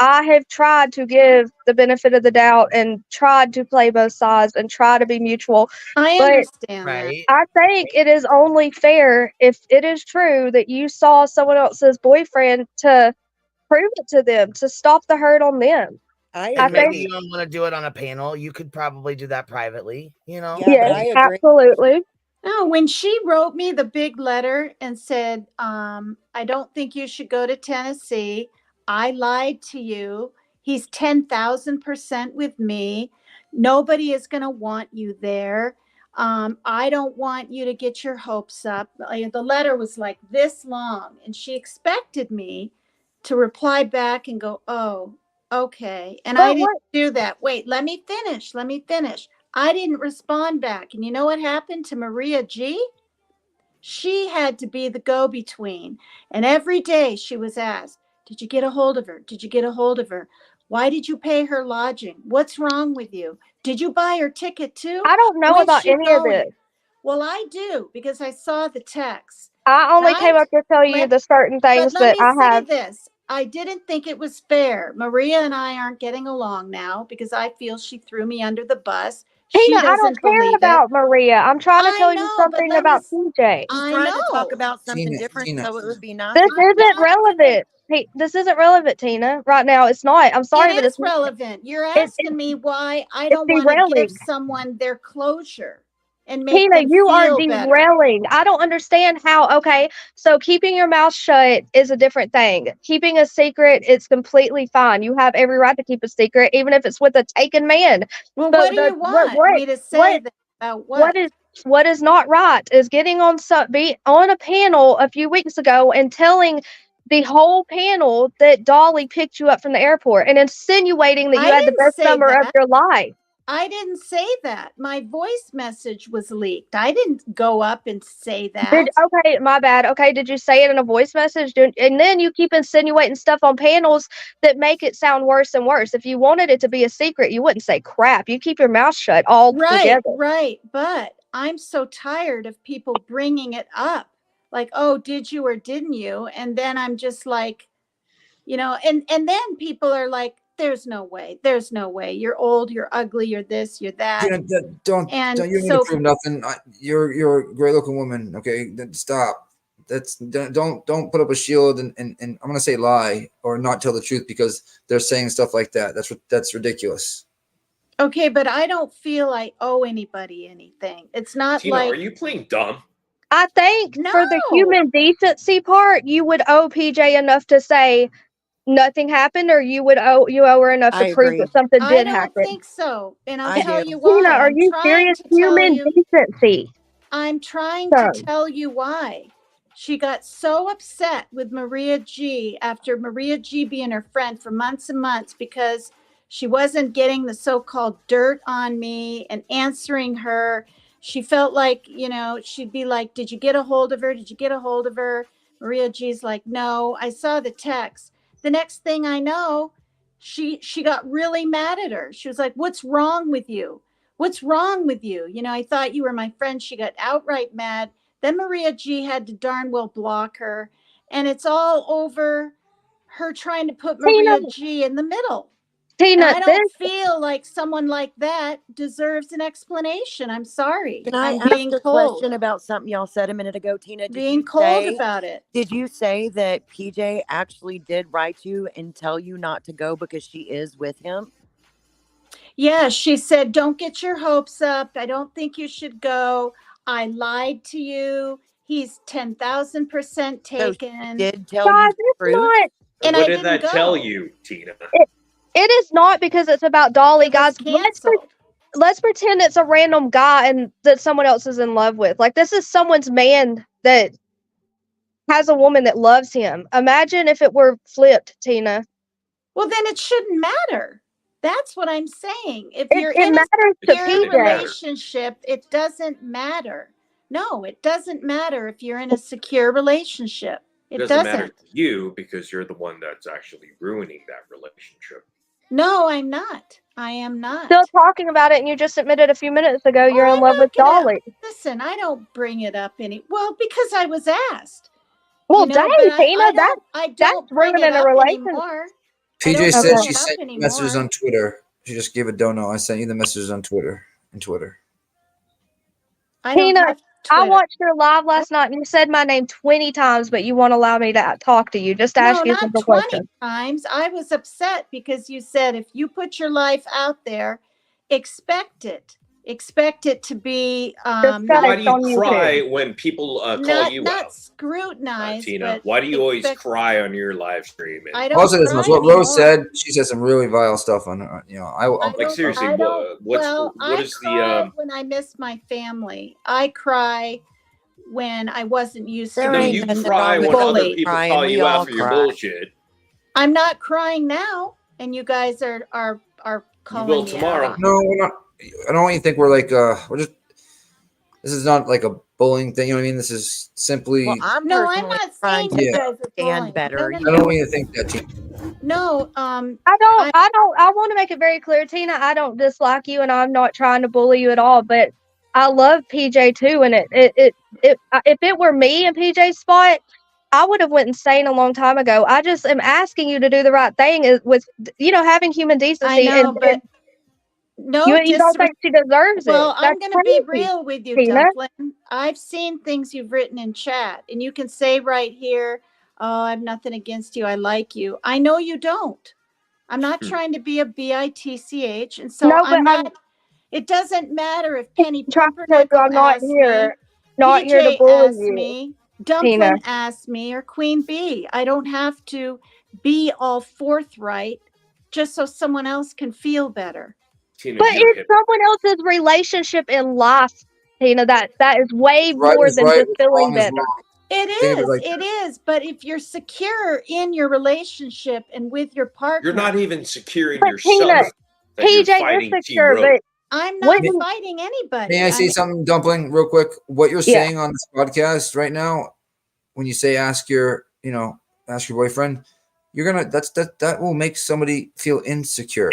I have tried to give the benefit of the doubt and tried to play both sides and try to be mutual. I But understand that. Right. I think it is only fair if it is true that you saw someone else's boyfriend to prove it to them, to stop the hurt on them. I And agree. maybe you don't want to do it on a panel. You could probably do that privately. You know. Yeah, but Yes, I agree. absolutely. No, when she wrote me the big letter and said, I don't think you should go to Tennessee. I lied to you. He's 10,000% with me. Nobody is going to want you there. I don't want you to get your hopes up. The letter was like this long, and she expected me to reply back and go, oh, okay. And I didn't do that. Wait, let me finish. I didn't respond back. And you know what happened to Maria G? She had to be the go-between. And every day she was asked, did you get a hold of her? Did you get a hold of her? Why did you pay her lodging? What's wrong with you? Did you buy her ticket too? I don't know Where's about she any of going? this. Well, I do because I saw the text. I only Right? came up to tell you the certain things But let that me I say have. this. I didn't think it was fair. Maria and I aren't getting along now because I feel she threw me under the bus. She Tina, I don't doesn't care believe it. about Maria. I'm trying to I tell you know, but something let me about s- PJ. He's I trying to talk know. about something Tina, different, Tina. so it would be nice. This if- isn't relevant. This isn't relevant, Tina. Right now, it's not. I'm sorry, It but is it's not. relevant. You're It, asking me why I it's don't want to give derailing. someone their closure and make Tina, them you are feel better. derailing. I don't understand how. Okay, so keeping your mouth shut is a different thing. Keeping a secret is completely fine. You have every right to keep a secret, even if it's with a taken man. Well, So what do you want me to say about what? what is not right is getting on be on a panel a few weeks ago and telling the whole panel that Dolly picked you up from the airport and insinuating that you I had the didn't best say summer of that. your life. I didn't say that. My voice message was leaked. I didn't go up and say that. Okay, my bad. Okay, did you say it in a voice message? And then you keep insinuating stuff on panels that make it sound worse and worse. If you wanted it to be a secret, you wouldn't say crap. You keep your mouth shut all together. Right. But I'm so tired of people bringing it up. Like, oh, did you or didn't you? And then I'm just like, and then people are like, there's no way. You're old, you're ugly, you're this, you're that. Tina, don't you don't need to prove nothing. You're a great looking woman. Okay, then stop. Don't put up a shield and I'm gonna say lie or not tell the truth because they're saying stuff like that. That's ridiculous. Okay, but I don't feel I owe anybody anything. It's not Tina, like. Are you playing dumb? I think for the human decency part, you would owe PJ enough to say nothing happened, or you owe her enough to prove that something did happen. I don't think so, and I'll I tell do. you why. Tina, are you serious? Human decency. I'm trying to tell you why. She got so upset with Maria G after Maria G being her friend for months and months because she wasn't getting the so-called dirt on me and answering her. She felt like, she'd be like, did you get a hold of her? Did you get a hold of her? Maria G's like, no, I saw the text. The next thing I know, she got really mad at her. She was like, what's wrong with you? What's wrong with you? I thought you were my friend. She got outright mad. Then Maria G had to darn well block her. And it's all over her trying to put Maria G in the middle. Tina, and I don't feel like someone like that deserves an explanation. I'm sorry. Can I ask a question about something y'all said a minute ago, Tina? Being cold about it. Did you say that PJ actually did write you and tell you not to go because she is with him? Yeah, she said, don't get your hopes up. I don't think you should go. I lied to you. He's 10,000% taken. So did tell you the truth? And what I did that didn't tell go. you, Tina? It is not because it's about Dolly, guys. Let's pretend it's a random guy and that someone else is in love with. Like, this is someone's man that has a woman that loves him. Imagine if it were flipped, Tina. Well, then it shouldn't matter. That's what I'm saying. If you're in a secure relationship, it doesn't matter. No, it doesn't matter if you're in a secure relationship. It doesn't matter to you because you're the one that's actually ruining that relationship. No, I'm not. I am not. Still talking about it, and you just admitted a few minutes ago you're in love with Dolly. Listen, I don't bring it up because I was asked. Well, dang, Tina, that's ruining a relationship. PJ said she sent you messages on Twitter. She just gave a dono. I sent you the messages on Twitter. Tina, I watched your live last night and you said my name 20 times, but you won't allow me to talk to you. Just to ask you some questions. Times. I was upset because you said if you put your life out there, expect it. Expect it to be. Why do you cry when people call you not out? Scrutinized, Tina, why do you always cry on your live stream? I don't. Also, this much. What Rose said, she said some really vile stuff on her. Like seriously, what is the? When I miss my family, I cry when I wasn't used to. Then you cry when other people call you out for your bullshit. I'm not crying now, and you guys are calling you will me tomorrow. out. No, we're not. I don't even think we're like we're just. This is not like a bullying thing. You know what I mean? This is simply. Well, I'm not saying you guys are stand better. I don't even think that. No, I want to make it very clear, Tina. I don't dislike you, and I'm not trying to bully you at all. But I love PJ too, and if it were me in PJ's spot, I would have went insane a long time ago. I just am asking you to do the right thing with having human decency. No, You don't think she deserves well, it? I'm That's going to be crazy, real with you, Tina. Dumpling. I've seen things you've written in chat, and you can say right here, "Oh, I have nothing against you. I like you." I know you don't. I'm not trying to be a bitch, and so No, but I'm not. It doesn't matter if Penny trying to tell you Pumpernickel I'm not asks here, me, not here to PJ bully asks you, me, Tina. Dumpling asks me, or Queen Bee. I don't have to be all forthright just so someone else can feel better. Tina, But you're it's hip. someone else's relationship in life, Tina. That is way Right more is than right, just feeling wrong is better. wrong. It Think of it is. like It is. But if you're secure in your relationship and with your partner, You're not even securing But yourself. Tina, That you're PJ is fighting Team secure, Road. but I'm not wouldn't fighting anybody. May I say something, Dumpling, real quick? What you're Yeah. saying on this podcast right now, when you say ask your boyfriend, you're gonna that will make somebody feel insecure.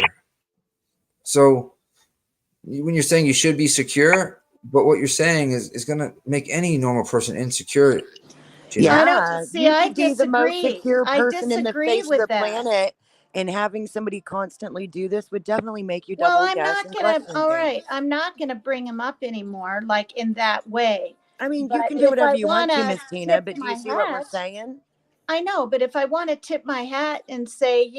So when you're saying you should be secure, but what you're saying is gonna make any normal person insecure. Gina. I Yeah, don't see. you I could be the most disagree. secure I person in the disagree face of the with that. planet, and having somebody constantly do this would definitely make you Well, double I'm guess not and gonna. question All right, things. I'm not gonna bring him up anymore, like in that way. I mean, you But can do if whatever I you want want to, to Miss Tina, tip but do my you see what we're hat, saying? I know. But if I want to tip my hat and say,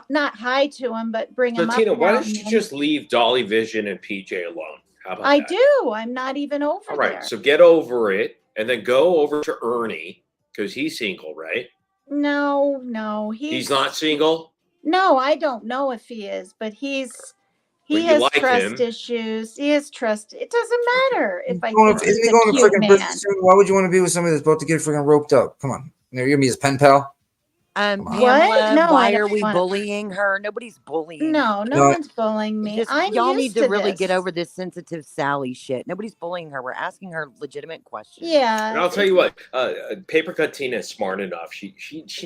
not hi to him, but bring So him up. Tina, why now don't and you then. just leave Dolly Vision and PJ alone? How about I that? do. I'm not even over All right, there. so get over it and then go over to Ernie because he's single, right? No, He's not single. No, I don't know if he is, but But he you has like trust him. issues. He has trust. It doesn't matter if I Isn't think he he's a going to cute freaking prison man. soon? Why would you want to be with somebody that's about to get freaking roped up? Come on, you're gonna be his pen pal. What? Pamela, No, I why don't are we wanna- bullying her? Nobody's bullying. No No. one's bullying me. Just I'm y'all used need to really this. get over this sensitive Sally shit. Nobody's bullying her. We're asking her legitimate questions. Yeah. And I'll tell you what, Paper Cut Tina is smart enough. She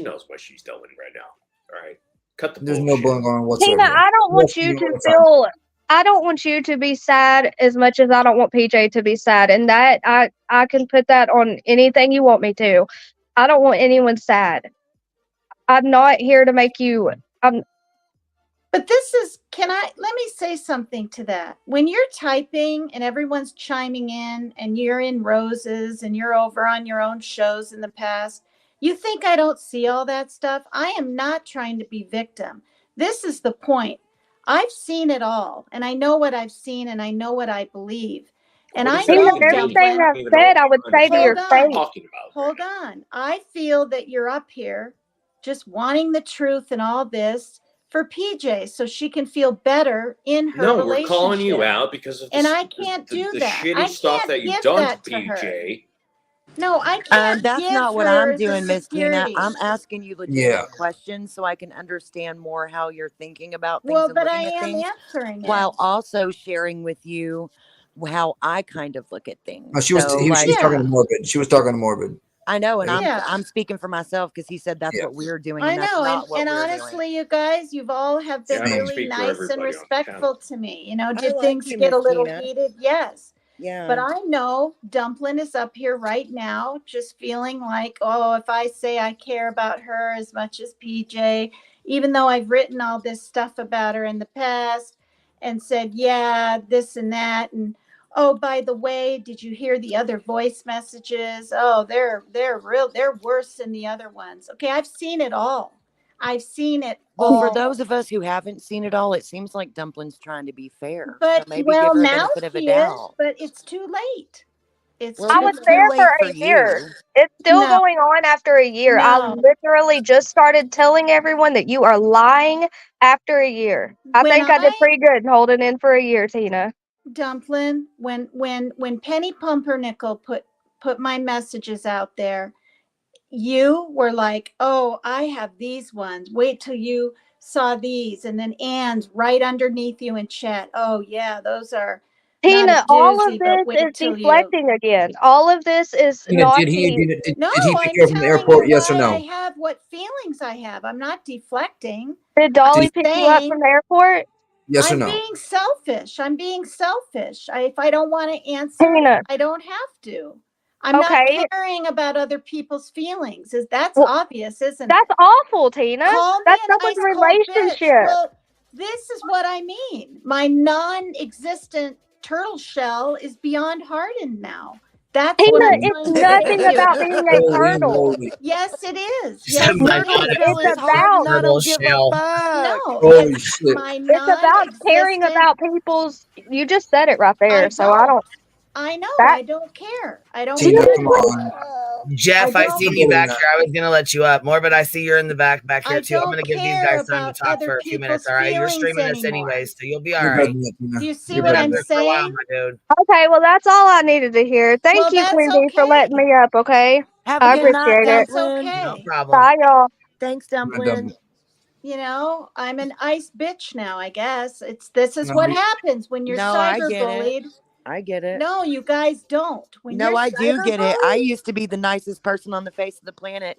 knows what she's doing right now. All right, cut the There's bullshit. no bullying going on whatsoever. Tina, I don't want you to feel. I don't want you to be sad as much as I don't want PJ to be sad, and that I can put that on anything you want me to. I don't want anyone sad. I'm not here to make you. But let me say something to that. When you're typing and everyone's chiming in and you're in roses and you're over on your own shows in the past, you think I don't see all that stuff? I am not trying to be victim. This is the point. I've seen it all, and I know what I've seen, and I know what I believe. And What I does that know, even mean? Everything Dumpling, I've said, I would say to your What are you face. talking about? hold on. I feel that you're up here just wanting the truth and all this for PJ so she can feel better in her No, relationship. we're calling you out because of And I can't do the that. shitty I stuff can't that you've give done that to to her. PJ. No, I can't That's give not what her I'm doing, the Miss Tina. security. I'm asking you legitimate questions so I can understand more how you're thinking about things and but looking I at am things, answering it. while also sharing with you how I kind of look at things. No, she was talking to Morbid. She was talking to Morbid. I know, and Yeah. I'm speaking for myself because he said that's what we're doing. I And that's know, not what and we're honestly, doing. you guys, you've all have been Yeah, I don't really speak for nice and everybody on the respectful channel. to me. I Did like things you, get a Miss little Tina. heated? Yes. Yeah. But I know Dumpling is up here right now, just feeling like, oh, if I say I care about her as much as PJ, even though I've written all this stuff about her in the past and said, yeah, this and that, and oh, by the way, did you hear the other voice messages? Oh, they're worse than the other ones. Okay, I've seen it all. I've seen it Well, all. for those of us who haven't seen it all, it seems like Dumpling's trying to be fair. But so maybe give her a now benefit of a she doubt. is, but it's too late. It's Well, I if was it's there too late for for a year. you, It's still No. going on after a year. I No. literally just started telling everyone that you are lying after a year. I think I did pretty good in holding in for a year, Tina. Dumpling, when Penny Pumpernickel put my messages out there, you were like, oh, I have these ones. Wait till you saw these. And then Anne's right underneath you in chat. Oh yeah, those are Tina, not a all doozy, of but this wait is till you. deflecting again. All of this is Tina, not did he the. No, did he pick I'm you up from the telling airport? you Yes or why no? I have what feelings I have. I'm not deflecting. Did Dolly I'm pick you up saying from the airport? Yes or I'm no? being selfish. I'm being selfish. If I don't want to answer, Tina. I don't have to. I'm Okay. not caring about other people's feelings. That's Well, obvious, isn't it? That's awful, Tina. Call me That's an someone's ice cold bitch. relationship. Well, this is what I mean. My non-existent turtle shell is beyond hardened now. That's what I'm Tina, it's trying to say nothing to you. about being a Holy turtle. moly. Yes, it is. She said Yes, my it Turtle is. shell It's is hard, and I turtle don't give a shell. fuck. No, Holy it's shit. my It's about caring non-existent. about people's. You just said it right I there. So I don't. don't. I know. That I don't care. I don't Tina, care. come on. Jeff, I I don't- see you back here. I was gonna let you up. Morbid, I see you're in the back here I too. I'm don't gonna give these care guys time to about talk other for a few minutes. people's All right, you're feelings streaming this anymore. anyways, so you'll be all You're right. good, Tina. Do you see You're what good, I'm man. For a while, saying? my dude. okay. Well, that's all I needed to hear. Thank Well, you, that's Queen Bee, for okay. letting me up. Okay. Have a I good night, appreciate it. That's Dumpling. No okay. problem. Bye, y'all. Thanks, Not Dumpling. dumb. You know, I'm an ice bitch now, I guess. This is No, what happens when you're No, I get it. cyberbullied. I get it. No, you guys don't. When No, you're I do get it. I cyberbullied, used to be the nicest person on the face of the planet.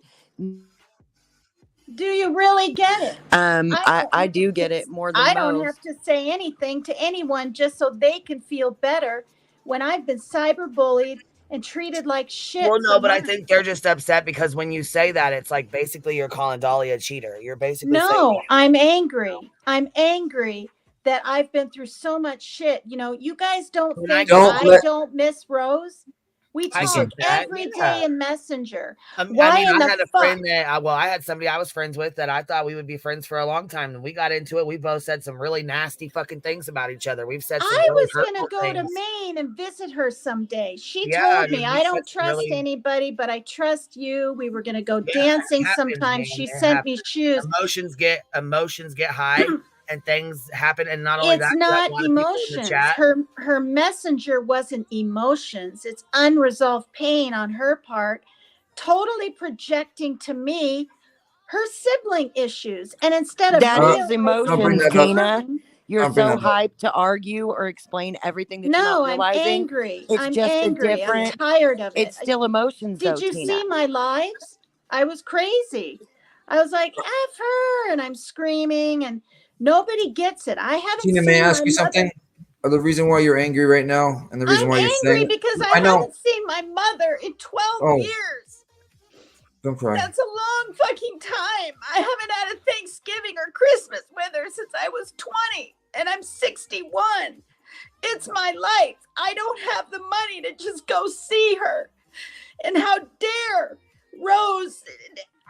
do you really get it? I do get it more than I most. don't have to say anything to anyone just so they can feel better when I've been cyberbullied and treated like shit. Well, no, for but I months. think they're just upset because when you say that, it's like basically you're calling Dolly a cheater. You're basically saying No, I'm angry. I'm angry that I've been through so much shit. You know, you guys don't When I think get that Don't let- I don't miss Rose. We I talk get that, every yeah. day in Messenger. I Why mean, in I the had a fuck? friend that I had somebody I was friends with that I thought we would be friends for a long time, and we got into it. We both said some really nasty fucking things about each other. We've said some I really was gonna hurtful go to things. Maine and visit her someday. She Yeah, told I me, mean, I we don't said some trust really anybody, but I trust you. We were gonna go Yeah, it dancing happens, sometime. man. She It sent me happens. shoes. Emotions get high and things happen. And not only that, It's you have not a lot of people in the emotions. chat. Her messenger wasn't emotions. It's unresolved pain on her part, totally projecting to me her sibling issues. And instead of That is Don't bring emotions, that up. Tina. You're Don't bring so that up. hyped to argue or explain everything that you're no, not I'm realizing. angry. It's I'm just angry. a different. I'm tired of it. It's still emotions, Did though, you Tina. see my lives? I was crazy. I was like, F her, and I'm screaming, and nobody gets it. I haven't Tina, seen may I my ask you mother. something? The reason why you're angry right now and the reason I'm why you're angry saying because I I know. haven't seen my mother in 12 Oh. years. Don't cry. That's a long fucking time. I haven't had a Thanksgiving or Christmas with her since I was 20, and I'm 61. It's my life. I don't have the money to just go see her. And how dare Rose?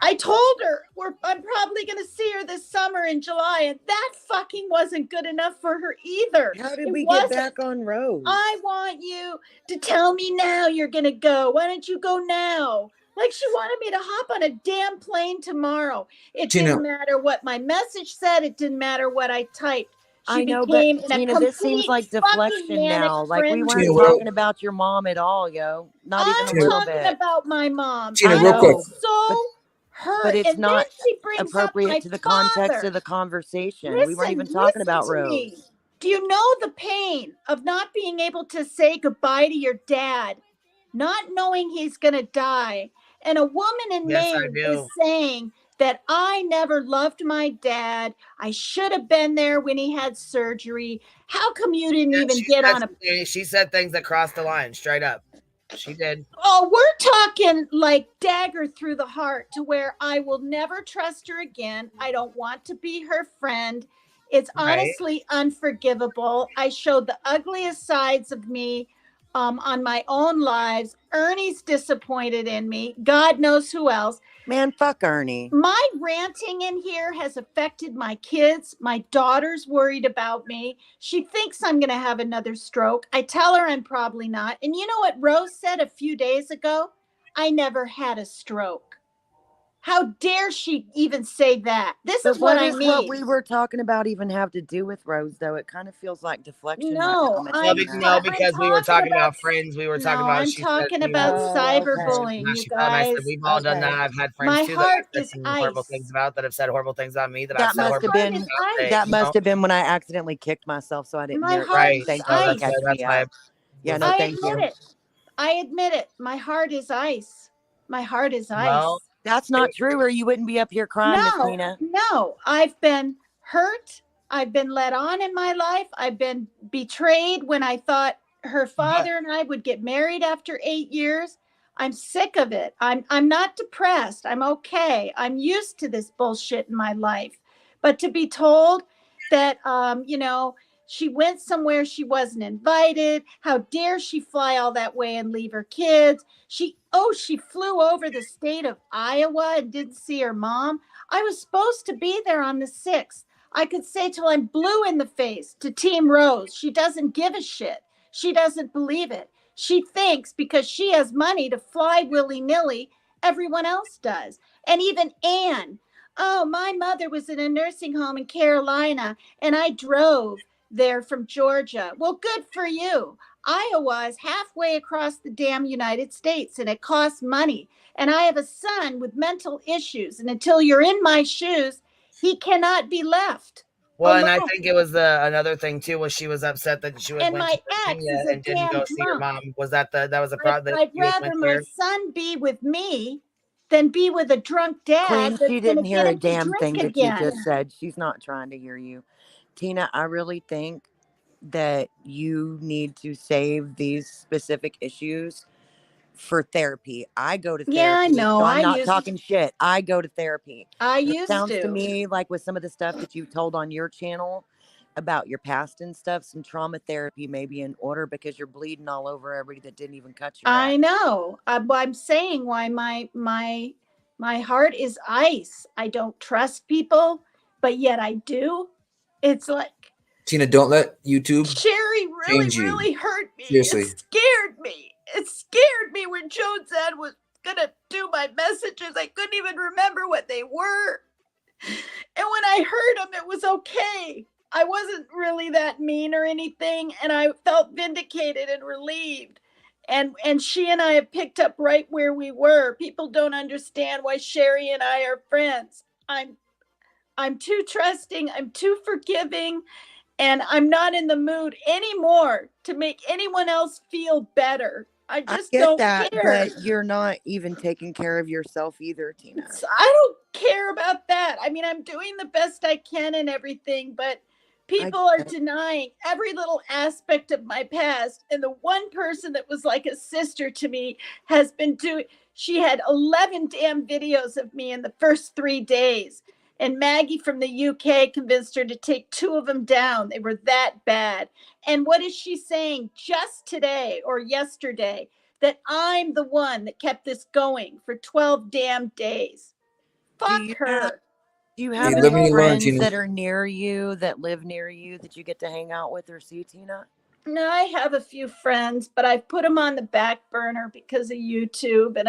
I told her I'm probably going to see her this summer in July, and that fucking wasn't good enough for her either. How did It we wasn't. get back on Rose? I want you to tell me now you're going to go. Why don't you go now? Like she wanted me to hop on a damn plane tomorrow. It Tina. didn't matter what my message said. It didn't matter what I typed. She I know, became but in a Tina, this seems complete like fucking deflection manic now. Like we frenzy. weren't Tina, well- talking about your mom at all, yo. Not even a I'm little talking bit. about my mom. Tina, I real quick. was so hurt. But it's and not then she brings appropriate up my to the context father. of the conversation. Listen, We weren't even talking about to Rose. me. Do you know the pain of not being able to say goodbye to your dad, not knowing he's going to die? And a woman in Yes, I Maine do. is saying that I never loved my dad. I should have been there when he had surgery. How come you didn't even get on a... She said things that crossed the line straight up. She did. Oh, we're talking like dagger through the heart to where I will never trust her again. I don't want to be her friend. It's honestly unforgivable. I showed the ugliest sides of me on my own lives. Ernie's disappointed in me. God knows who else. Man, fuck Ernie. My ranting in here has affected my kids. My daughter's worried about me. She thinks I'm going to have another stroke. I tell her I'm probably not. And you know what Rose said a few days ago? I never had a stroke. How dare she even say that? This But is what I does mean. what we were talking about even have to do with Rose, though? It kind of feels like deflection. No, No, because we were talking about friends. We were talking about. I'm she talking said, about cyberbullying. cyberbullying, you And I said guys. we've all done that. I've had friends My too heart that I've is said some horrible ice. things about, that have said horrible things on me, that That I've said must horrible have things been about. They, that you must know? have been when I accidentally kicked myself, so I didn't My hear it. heart Right. is Thank So you for ice. catching that's me why. up. Yeah, no, I thank admit you. it. I admit it. My heart is ice. My heart is ice. Well, That's not true, or you wouldn't be up here crying, Miss Tina. No, I've been hurt. I've been let on in my life. I've been betrayed when I thought her father and I would get married after 8 years. I'm sick of it. I'm not depressed. I'm okay. I'm used to this bullshit in my life. But to be told that, you know, she went somewhere she wasn't invited. How dare she fly all that way and leave her kids? She flew over the state of Iowa and didn't see her mom. I was supposed to be there on the 6th. I could say till I'm blue in the face to Team Rose. She doesn't give a shit. She doesn't believe it. She thinks because she has money to fly willy-nilly, everyone else does. And even Anne. Oh, my mother was in a nursing home in Carolina, and I drove there from Georgia. Well, good for you. Iowa is halfway across the damn United States, and it costs money. And I have a son with mental issues, and until you're in my shoes, he cannot be left Well, and I alone. think it was another thing too. Was she was upset that she And went my to ex Virginia is a and didn't damn go see her drunk. mom? Was that that was a problem that I'd you went rather my there? son be with me than be with a drunk dad Queen, that's she going to didn't get hear a him to damn drink thing that you again. just said. She's not trying to hear you. Tina, I really think that you need to save these specific issues for therapy. I go to Yeah, I therapy, know. so I'm I not used talking shit. I go to therapy. I And it used sounds to to. me like with some of the stuff that you've told on your channel about your past and stuff, some trauma therapy may be in order because you're bleeding all over everybody that didn't even cut your I ass. know. I'm saying why my heart is ice. I don't trust people, but yet I do. It's like Tina, don't let YouTube Sherry change you. really hurt me. Seriously. It scared me. It scared me when Joan said was gonna do my messages. I couldn't even remember what they were. And when I heard them, it was okay. I wasn't really that mean or anything, and I felt vindicated and relieved. And she and I have picked up right where we were. People don't understand why Sherry and I are friends. I'm too trusting, I'm too forgiving, and I'm not in the mood anymore to make anyone else feel better. I I just get don't that, care. but you're not even taking care of yourself either, Tina. I don't care about that. I mean, I'm doing the best I can and everything, but people are denying every little aspect of my past. And the one person that was like a sister to me has been doing, she had 11 damn videos of me in the first 3 days. And Maggie from the UK convinced her to take 2 of them down. They were that bad. And what is she saying just today or yesterday? That I'm the one that kept this going for 12 damn days. Fuck her. Do you Hey, have let any me learn, friends Tina. that are near you, that live near you, that you get to hang out with or see, Tina? No, I have a few friends, but I've put them on the back burner because of YouTube. And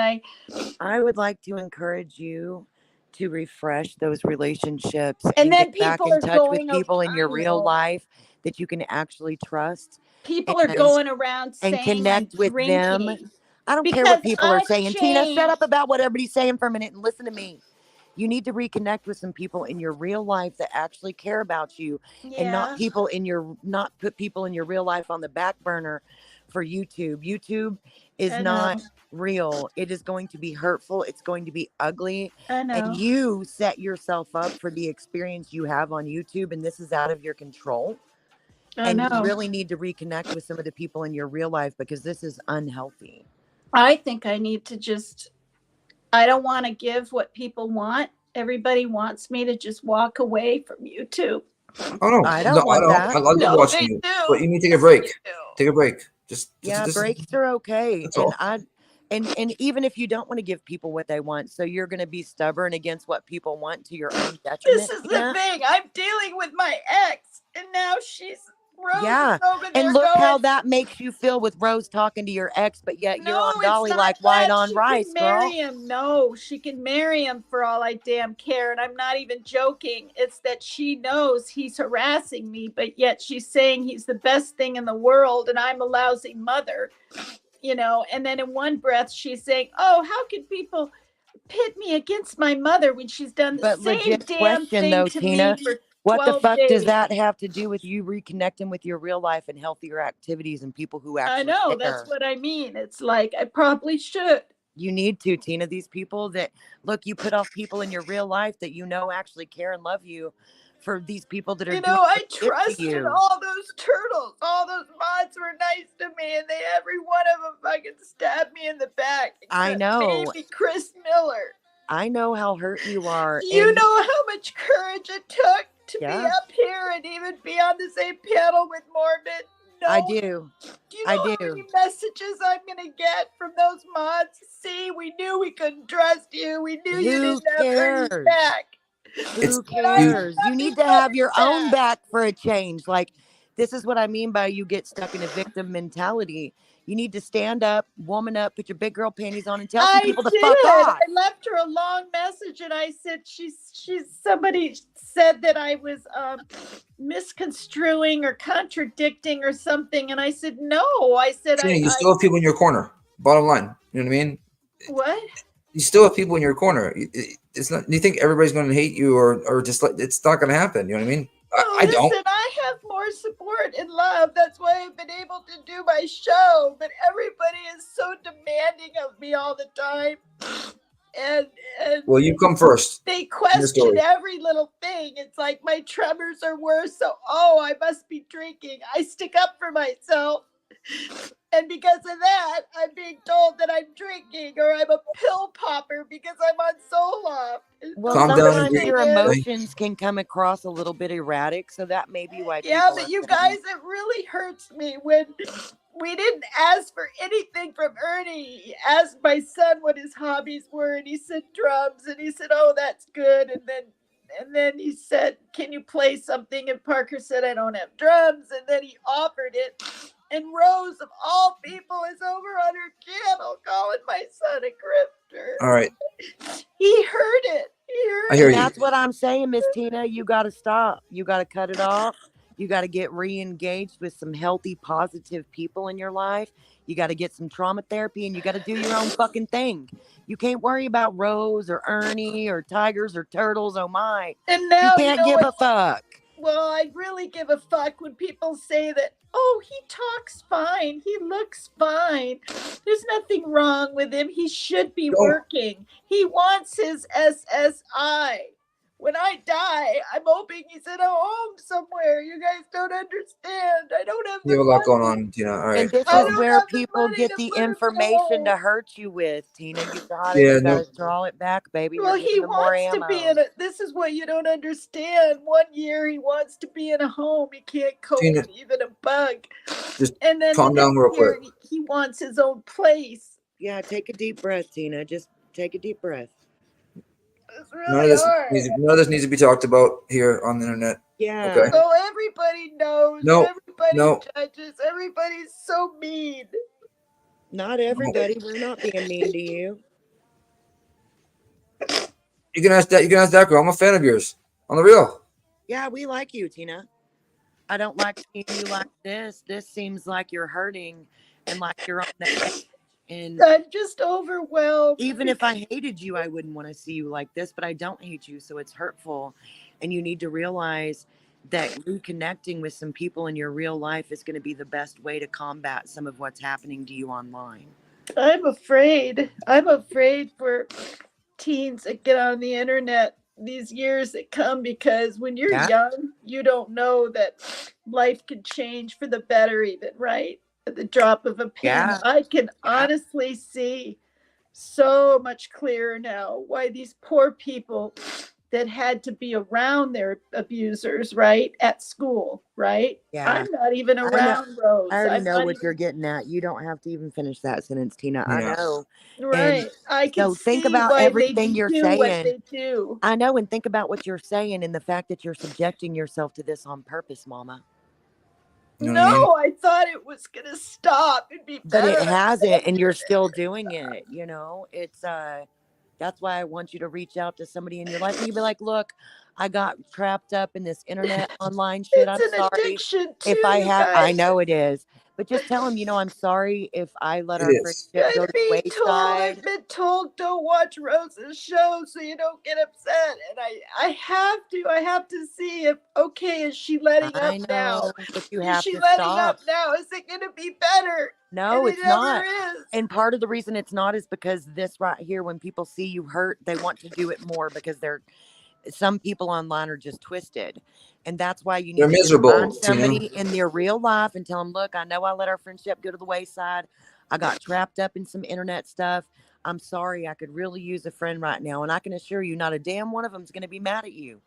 I would like to encourage you to refresh those relationships and then get back people in are touch with going, people in your I real know. life that you can actually trust. People are going around and saying connect I'm with them. drinking. I don't care what Because people are I've saying. Tina, shut up changed. about what everybody's saying for a minute and listen to me. You need to reconnect with some people in your real life that actually care about you, and not put people in your real life on the back burner for YouTube. YouTube is I not know. real. It is going to be hurtful. It's going to be ugly. I know. And you set yourself up for the experience you have on YouTube, and this is out of your control. I And know. you really need to reconnect with some of the people in your real life because this is unhealthy. I think I need to just, I don't want to give what people want. Everybody wants me to just walk away from YouTube. Oh no, I don't want that. I love No, watching they you, do. but you need to take a Yes, break. they do. Take a break. Just Breaks are okay. That's all. And even if you don't want to give people what they want, so you're going to be stubborn against what people want to your own detriment. This is the thing. I'm dealing with my ex, and now she's Rose is over there and look going, how that makes you feel with Rose talking to your ex, but yet you're on it's Dolly not like white that. on She rice, can marry girl. him. No, she can marry him for all I damn care. And I'm not even joking. It's that she knows he's harassing me, but yet she's saying he's the best thing in the world and I'm a lousy mother, you know. And then in one breath, she's saying, oh, how could people pit me against my mother when she's done the same legit damn question thing though, to Tina, me for what the 12 fuck days. does that have to do with you reconnecting with your real life and healthier activities and people who actually I know, care? that's what I mean. It's like, I probably should. You need to, Tina. These people that, look, you put off people in your real life that you know actually care and love you for these people that are doing I shit to trusted you. all those turtles. All those mods were nice to me, and every one of them fucking stabbed me in the back. I know. Maybe Chris Miller. I know how hurt you are. You know how much courage it took to be Yeah. up here and even be on the same panel with Morbid. No, I do. Do you I know how do. many messages I'm gonna get from those mods? See, we knew we couldn't trust you. We knew you Who didn't have Ernie's cares? back. Who But I have cares? You need nothing to have but your his own back. back for a change. Like, this is what I mean by you get stuck in a victim mentality. You need to stand up, woman up, put your big girl panties on, and tell some I people to did. fuck off. I left her a long message, and I said somebody said that I was misconstruing or contradicting or something, and I said no. I said Trina, you still have people in your corner. Bottom line, you know what I mean? What? You still have people in your corner. It's not. You think everybody's going to hate you, or just like it's not going to happen? You know what I mean? I don't. Listen, I have more support and love. That's why I've been able to do my show. But everybody is so demanding of me all the time. And Well, you come first. they in the question story. every little thing. It's like my tremors are worse. So, I must be drinking. I stick up for myself. And because of that, I'm being told that I'm drinking or I'm a pill popper because I'm on Zoloft. Well, Calm down and sometimes breathe. your Thing is- emotions can come across a little bit erratic, so that may be why Yeah, people but are you saying- guys, it really hurts me when we didn't ask for anything from Ernie. He asked my son what his hobbies were, and he said drums, and he said, "Oh, that's good." And then he said, "Can you play something?" And Parker said, "I don't have drums." And then he offered it. And Rose, of all people, is over on her channel calling my son a grifter. All right. He heard it. I hear you. That's what I'm saying, Miss Tina. You got to stop. You got to cut it off. You got to get re-engaged with some healthy, positive people in your life. You got to get some trauma therapy, and you got to do your own fucking thing. You can't worry about Rose or Ernie or tigers or turtles. Oh my! And now You can't give a fuck. Well, I really give a fuck when people say that, "Oh, he talks fine. He looks fine. There's nothing wrong with him. He should be working. He wants his SSI. When I die, I'm hoping he's in a home somewhere. You guys don't understand. I don't have You have a lot going on, Tina. All right. And this I is don't where have the people money get to the put him in a information to home. hurt you with, Tina. You got Yeah, you no. got to draw it back, baby. Well, You're he giving them more wants to be ammo. in a. This is what you don't understand. 1 year he wants to be in a home. He can't cope Tina, with even a bug. just And then calm the down real next year quick. he wants his own place. Yeah, take a deep breath, Tina. Just take a deep breath. It's None really of this hard. none of this needs to be talked about here on the internet. Yeah. Okay. So everybody knows. No, Everybody no. judges. Everybody's so mean. Not everybody. We're not being mean to you. You can ask that. You can ask that girl. I'm a fan of yours. On the real. Yeah, we like you, Tina. I don't like seeing you like this. This seems like you're hurting and like you're on the edge. And I'm just overwhelmed. even if I hated you, I wouldn't want to see you like this, but I don't hate you, so it's hurtful. And you need to realize that reconnecting with some people in your real life is going to be the best way to combat some of what's happening to you online. I'm afraid. I'm afraid for teens that get on the internet these years that come, because when you're young, you don't know that life can change for the better, even, right? At the drop of a pin. Yeah. I can honestly see so much clearer now why these poor people that had to be around their abusers, right, at school, right? Yeah. I'm not even I know- around Rose. I already I'm know not what even- you're getting at. You don't have to even finish that sentence, Tina. I Yeah. know. Right. I can so think see about why everything they you're do what saying. they do. I know, and think about what you're saying and the fact that you're subjecting yourself to this on purpose, Mama. You know what I mean? No, I thought it was gonna stop and be But better. it hasn't, and you're still doing it. You know, it's that's why I want you to reach out to somebody in your life and you be like, look, I got trapped up in this internet online shit. I'm It's an sorry addiction too, if I you have. I guys. know it is, but just tell him, I'm sorry if I let It our is. friendship go to the wayside. I've been told don't watch Rose's show so you don't get upset, and I have to see if is she letting I up now? know, but you Is have she to letting stop. up now? Is it gonna be better? No, And it's it never not. is. And part of the reason it's not is because this right here, when people see you hurt, they want to do it more because some people online are just twisted. And that's why you need They're to just miserable, find Tina. somebody in their real life and tell them, look, I know I let our friendship go to the wayside. I got trapped up in some internet stuff. I'm sorry. I could really use a friend right now. And I can assure you, not a damn one of them is going to be mad at you.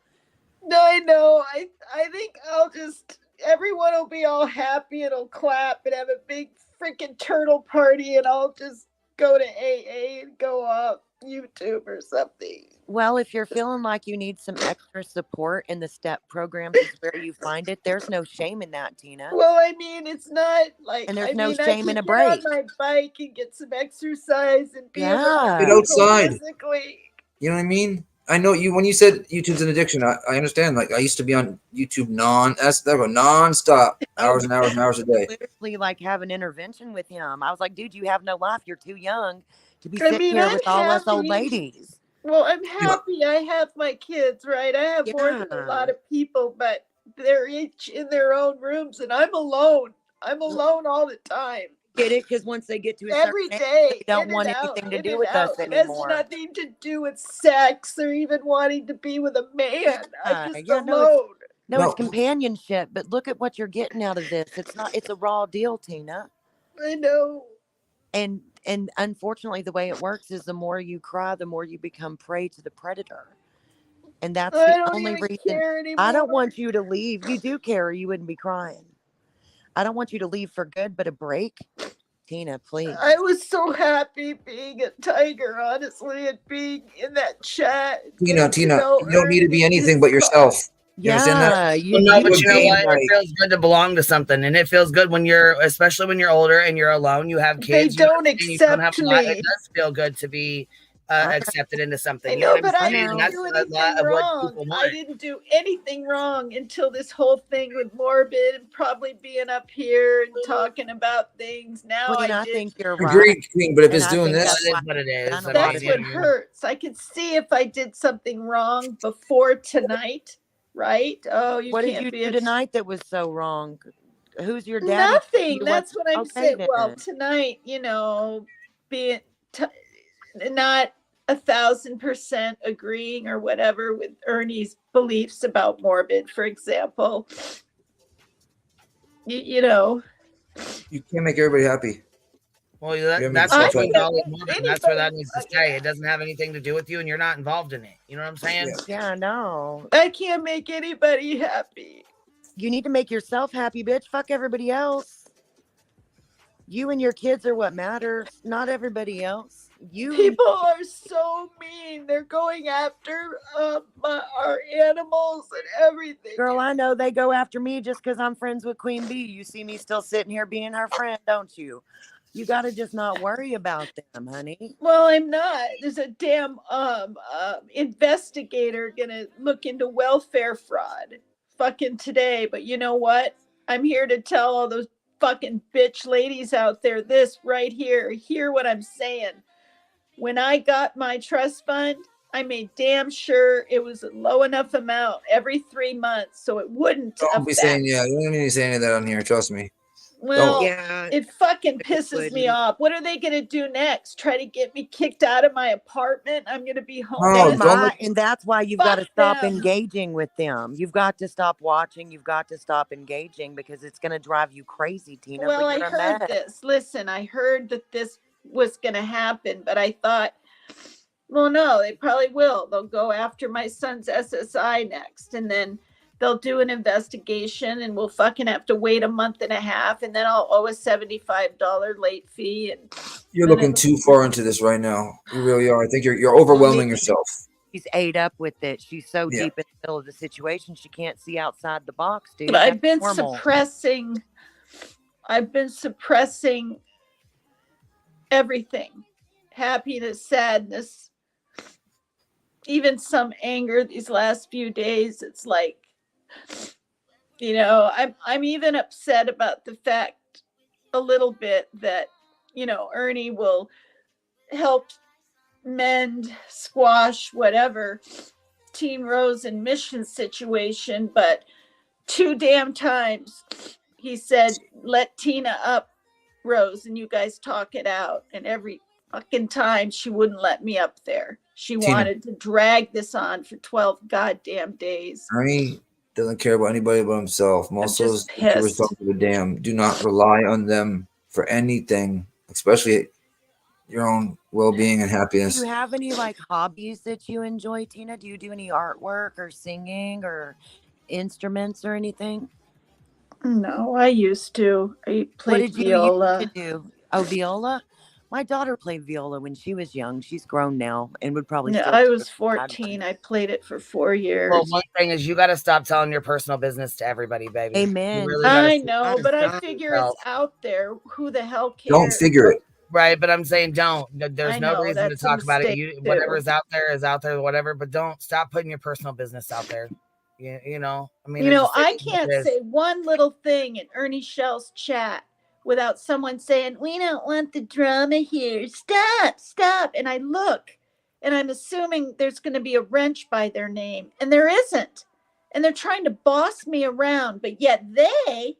No, I know. I think I'll just everyone will be all happy and it'll clap and have a big freaking turtle party and I'll just go to AA and go off YouTube or something. Well, if you're feeling like you need some extra support in the STEP programs is where you find it, there's no shame in that, Tina. Well, I mean, it's not like And there's I no mean, shame I in a can get on break. my bike and get some exercise and be Yeah. around Get people outside. physically. You know what I mean? I know you when you said YouTube's an addiction. I understand. Like I used to be on YouTube non-stop, hours and hours and hours a day. Literally like have an intervention with him. I was like, dude, you have no life. You're too young to be I sitting mean, here I'm with all us old happy. ladies. Well, I'm happy I have my kids, right? I have more than a lot of people, but they're each in their own rooms and I'm alone. I'm alone all the time. Get it? Because once they get to a Every certain age, day, they don't in want and out, anything to in do and with us out. It has anymore. nothing to do with sex or even wanting to be with a man. I'm just alone. It's companionship. But look at what you're getting out of this. It's a raw deal, Tina. I know. And unfortunately, the way it works is the more you cry, the more you become prey to the predator. And that's I the don't only even reason. care anymore. I don't want you to leave. You do care, or you wouldn't be crying. I don't want you to leave for good, but a break. Tina, please. I was so happy being a tiger, honestly, and being in that chat. Tina, you don't need to be anything but yourself. You understand that? You know what? It feels good to belong to something, and it feels good when you're, especially when you're older and you're alone. You have kids. They don't you don't have accept a lot. me. It does feel good to be accepted into something. I You know know, what but I I'm saying? didn't That's do a anything lot of what wrong. people I want. didn't do anything wrong until this whole thing with Morbid and probably being up here and talking about things. Now Queen, I think did. you're Agreed, right. Queen, but if And it's I doing think this, that's That is what it is. That's what hurts. I can see if I did something wrong before tonight, right? Oh, you What can't did you be do tonight that was so wrong? Who's your daddy? Nothing. That's what I'm Okay, saying. then. Well, tonight, being not 1,000% agreeing or whatever with Ernie's beliefs about Morbid, for example. You know. you can't make everybody happy. Well, You that's haven't what accepted. Dolly Vision, that's where that needs to stay. It doesn't have anything to do with you, and you're not involved in it. You know what I'm saying? Yeah, I know. I can't make anybody happy. You need to make yourself happy, bitch. Fuck everybody else. You and your kids are what matters, not everybody else. People are so mean. They're going after our animals and everything. Girl, I know they go after me just because I'm friends with Queen Bee. You see me still sitting here being her friend, don't you? You got to just not worry about them, honey. Well, I'm not. There's a damn investigator gonna look into welfare fraud fucking today. But you know what? I'm here to tell all those fucking bitch ladies out there this right here. Hear what I'm saying. When I got my trust fund, I made damn sure it was a low enough amount every 3 months so it wouldn't Don't be saying, you don't need to say any of that on here. Trust me. Well, yeah, it fucking pisses me off. What are they going to do next? Try to get me kicked out of my apartment? I'm going to be home. And that's why you've got to stop engaging with them. You've got to stop watching. You've got to stop engaging because it's going to drive you crazy, Tina. Well, I heard this. Listen, I heard that this was going to happen, but I thought, well, no, they probably will. They'll go after my son's SSI next, and then they'll do an investigation, and we'll fucking have to wait a month and a half, and then I'll owe a $75 late fee. And you're looking too far into this right now. You really are. I think you're overwhelming yourself. She's ate up with it. She's so deep in the middle of the situation, she can't see outside the box, dude. But I've been suppressing everything. Happiness, sadness, even some anger these last few days. It's like, I'm even upset about the fact a little bit that, Ernie will help mend, squash, whatever, Team Rose and Mission situation. But 2 damn times he said, let Tina up, Rose, and you guys talk it out. And every fucking time she wouldn't let me up there. She wanted to drag this on for 12 goddamn days. Ernie doesn't care about anybody but himself. Most of those YouTubers don't give a damn. Do not rely on them for anything, especially your own well-being and Do happiness. you have any like hobbies that you enjoy, Tina? Do you do any artwork or singing or instruments or anything? No, I used to. I What played did you used to viola. do? Oh, viola? My daughter played viola when she was young. She's grown now and would probably Yeah, still I do it was if she had 14. one. I played it for 4 Well, years. one thing is you got to stop telling your personal business to everybody, baby. You Amen. really got to I stop know, but I Stop. figure it's out there. Who the hell Don't cares? figure it. Right, but I'm saying don't. There's I no know, reason to that's a talk about it. mistake You too. whatever's out there is out there, whatever. But don't stop putting your personal business out there. You know, I mean, You it know, just I is what can't it is. say one little thing in Ernie Shell's chat without someone saying, "We don't want the drama here. Stop, stop." And I look, and I'm assuming there's going to be a wrench by their name, and there isn't. And they're trying to boss me around, but yet they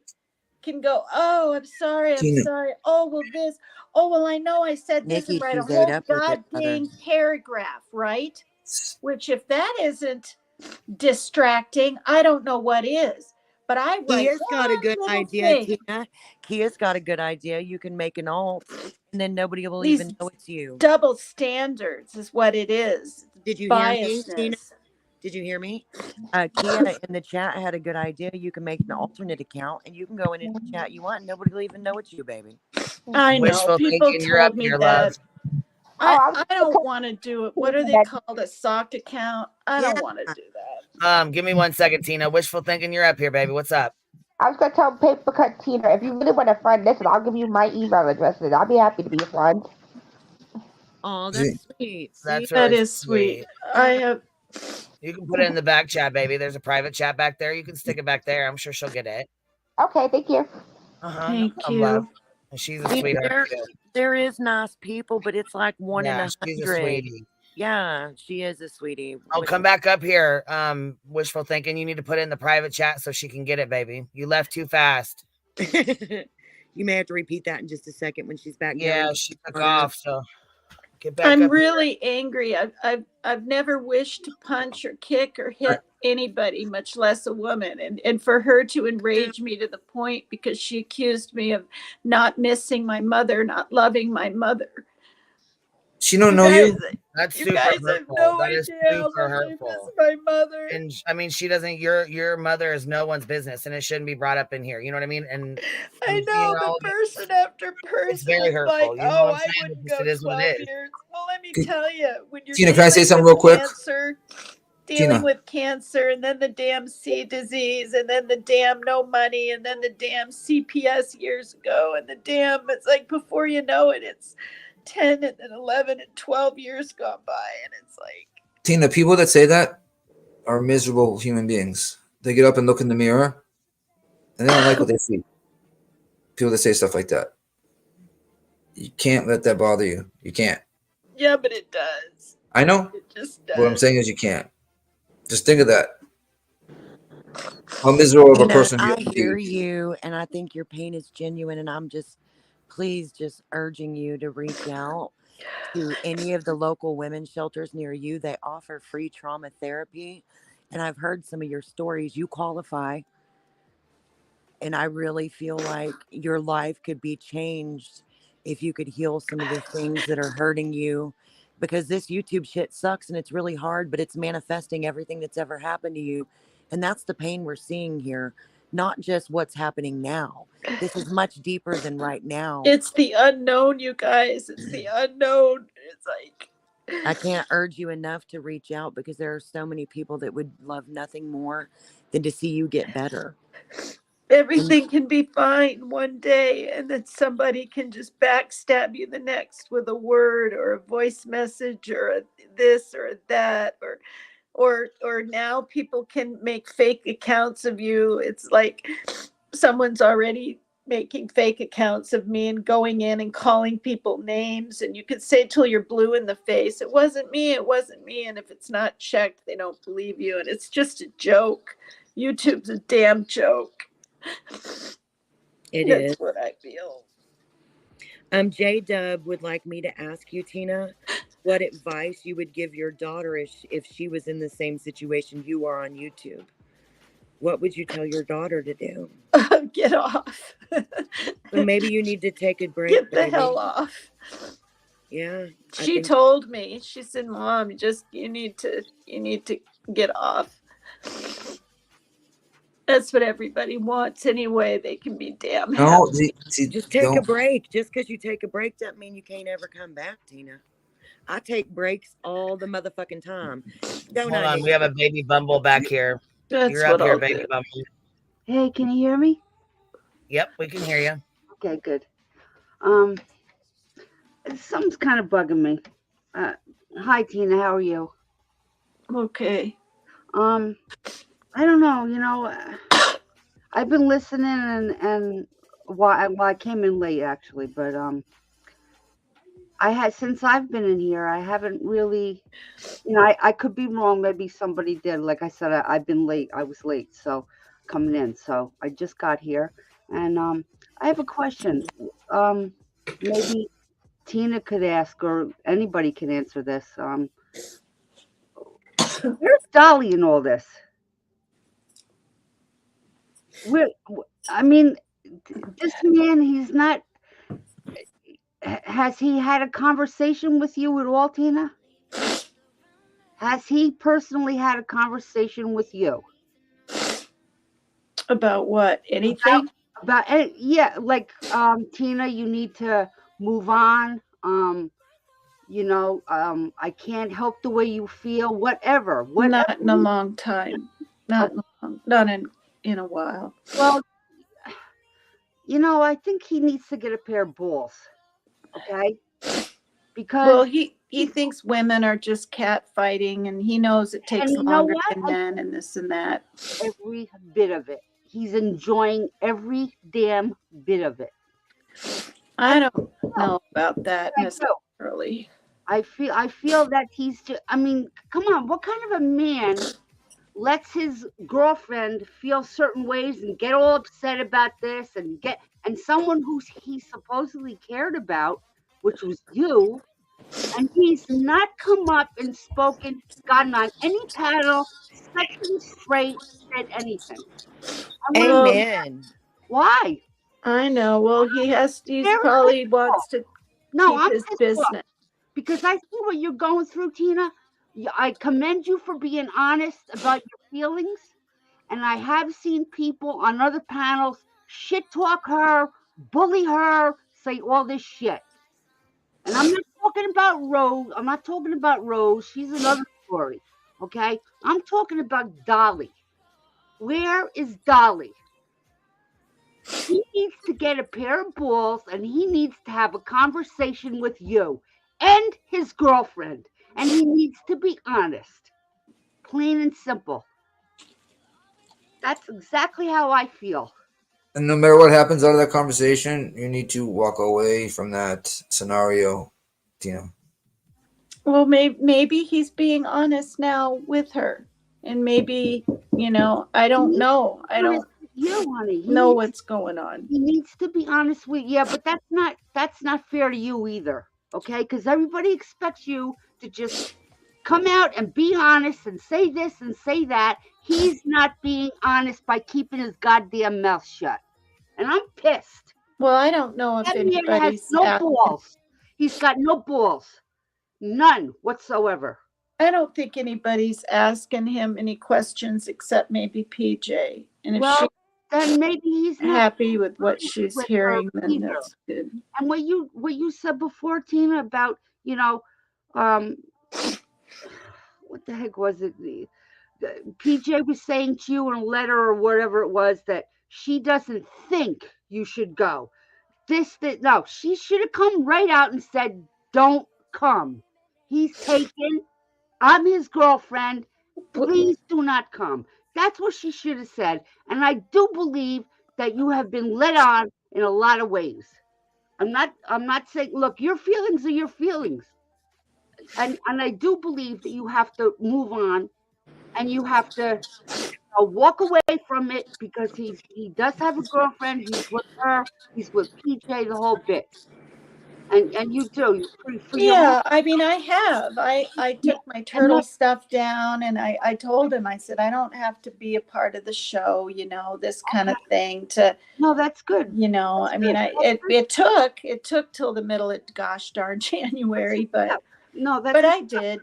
can go, "Oh, I'm sorry, Tina, oh, well, this, oh, well, I know I said this," and Nikki, write a she's ate whole up with it, brother. goddamn paragraph, right? Which, if that isn't distracting, I don't know what is. But I write Kia's got a one good little idea, thing. Tina. Kia's got a good idea. You can make an alt, and then nobody will These even know it's you. double standards is what it is. Did you hear me, Tina? Biasness. Did you hear me? Kia in the chat had a good idea. You can make an alternate account, and you can go in any chat you want, and nobody will even know it's you, baby. I know. Wishful People thinking, you're up told me here, love. that. I don't want to do it. What are they called? A sock account? I don't want to do that. Give me 1 second, Tina. Wishful thinking, you're up here, baby. What's up? I was gonna tell Paper Cut Tina, if you really want a friend, listen, I'll give you my email address and I'll be happy to be your friend. Oh, that's sweet. That's That really is sweet. I have. You can put it in the back chat, baby. There's a private chat back there. You can stick it back there. I'm sure she'll get it. Okay, thank you. Thank you. Love. And she's a sweetheart too. There is nice people, but it's like one in Yeah, 100. she's a sweetie. Yeah, she is a sweetie. Oh, come back up here. Wishful thinking. You need to put it in the private chat so she can get it, baby. You left too fast. You may have to repeat that in just a second when she's back. Yeah, she took off. So get back I'm up really angry. I've never wished to punch or kick or hit anybody, much less a woman. And for her to enrage me to the point because she accused me of not missing my mother, not loving my mother. She don't know you. That's You super guys have hurtful. no That is idea how super much I hurtful. miss my mother. And I mean, she doesn't. Your mother is no one's business, and it shouldn't be brought up in here. You know what I mean? And I know, but person after person, it's very is hurtful. like, You know "Oh, what I'm I saying? wouldn't Just go it is what 12 it is. years." Well, let me tell you, when you're Tina, can I say dealing something with real quick? dealing Tina. with cancer, and then the damn C disease, and then the damn no money, and then the damn CPS years ago, and the damn, it's like before you know it, it's 10 and then 11 and 12 years gone by, and it's like, Tina, people that say that are miserable human beings. They get up and look in the mirror, and they don't like what they see. People that say stuff like that. You can't let that bother you. You can't. yeah, but it does. I know. It just does. What I'm saying is you can't. Just think of that. How miserable of a person you I have to hear be. you, and I think your pain is genuine, and I'm just urging you to reach out to any of the local women's shelters near you. They offer free trauma therapy, and I've heard some of your stories. You qualify, and I really feel like your life could be changed if you could heal some of the things that are hurting you, because this YouTube shit sucks and it's really hard, but it's manifesting everything that's ever happened to you. And that's the pain we're seeing here, not just what's happening now. This is much deeper than right now. It's the unknown, you guys. It's the unknown. It's like, I can't urge you enough to reach out, because there are so many people that would love nothing more than to see you get better. everything can be fine one day, and then somebody can just backstab you the next with a word or a voice message or a this or a that, or now people can make fake accounts of you. It's like someone's already making fake accounts of me and going in and calling people names, and you could say till you're blue in the face, it wasn't me, and if it's not checked, they don't believe you, and it's just a joke. YouTube's a damn joke. That's what I feel. J-Dub would like me to ask you, Tina, what advice you would give your daughter if she was in the same situation you are on YouTube. What would you tell your daughter to do? Get off. So maybe you need to take a break. Get the hell off. Yeah. She told me, she said, Mom, you need to get off. That's what everybody wants anyway. They can be damn happy. Just take a break. Just because you take a break doesn't mean you can't ever come back, Tina. I take breaks all the motherfucking time. Hold on, we have a baby bumble back here. That's You're up what here, I'll baby do. bumble. Hey, can you hear me? Yep, we can hear you. Okay, good. Something's kind of bugging me. Hi, Tina. How are you? Okay. I don't know. You know, I've been listening and I came in late actually, but since I've been in here, I haven't really, you know, I could be wrong. Maybe somebody did. Like I said, I've been late. I was late, so coming in. So I just got here, and I have a question. Maybe Tina could ask, or anybody can answer this. Where's Dolly in all this? I mean, this man, he's not. Has he had a conversation with you at all, Tina? Has he personally had a conversation with you? About what? Anything? Yeah, like Tina, you need to move on. You know, I can't help the way you feel. Whatever. Not in a long time. Not in a while. Well, you know, I think he needs to get a pair of balls. Okay. Because he thinks women are just cat fighting, and he knows it takes longer than men and this and that. Every bit of it. He's enjoying every damn bit of it. I don't know about that necessarily. I feel that he's just, I mean, come on, what kind of a man lets his girlfriend feel certain ways and get all upset about this and someone who he supposedly cared about, which was you, and he's not come up and spoken, gotten on any panel, set them straight, said anything. Amen. Why? I know. Well, he probably wants to keep his business. Because I see what you're going through, Tina. I commend you for being honest about your feelings. And I have seen people on other panels shit talk her, bully her, say all this shit. And I'm not talking about Rose. I'm not talking about Rose. She's another story. Okay? I'm talking about Dolly. Where is Dolly? He needs to get a pair of balls and he needs to have a conversation with you and his girlfriend. And he needs to be honest. Plain and simple. That's exactly how I feel. And no matter what happens out of that conversation, you need to walk away from that scenario, Tina. Well, maybe he's being honest now with her. And maybe, you know, I don't know. I don't know what's going on. He needs to be honest with you, but that's not fair to you either. Okay? Because everybody expects you to just come out and be honest and say this and say that. He's not being honest by keeping his goddamn mouth shut. And I'm pissed. Well, I don't know if anybody's has no balls. He's got no balls. None whatsoever. I don't think anybody's asking him any questions except maybe PJ. And if then maybe he's not happy with what she's hearing, then that's good. And what you said before, Tina, about, you know, what the heck was it? PJ was saying to you in a letter or whatever it was that she doesn't think you should go. No, she should have come right out and said, don't come. He's taken. I'm his girlfriend. Please do not come. That's what she should have said. And I do believe that you have been led on in a lot of ways. I'm not saying, look, your feelings are your feelings. And I do believe that you have to move on and you have to walk away from it because he does have a girlfriend. He's with her. He's with PJ, the whole bit. And you do for your Yeah, I mean, I have. I took my turtle stuff down, and I told him, I said, I don't have to be a part of the show, this kind of thing to, No, that's good. I mean, it took till the middle of gosh darn January, but I did,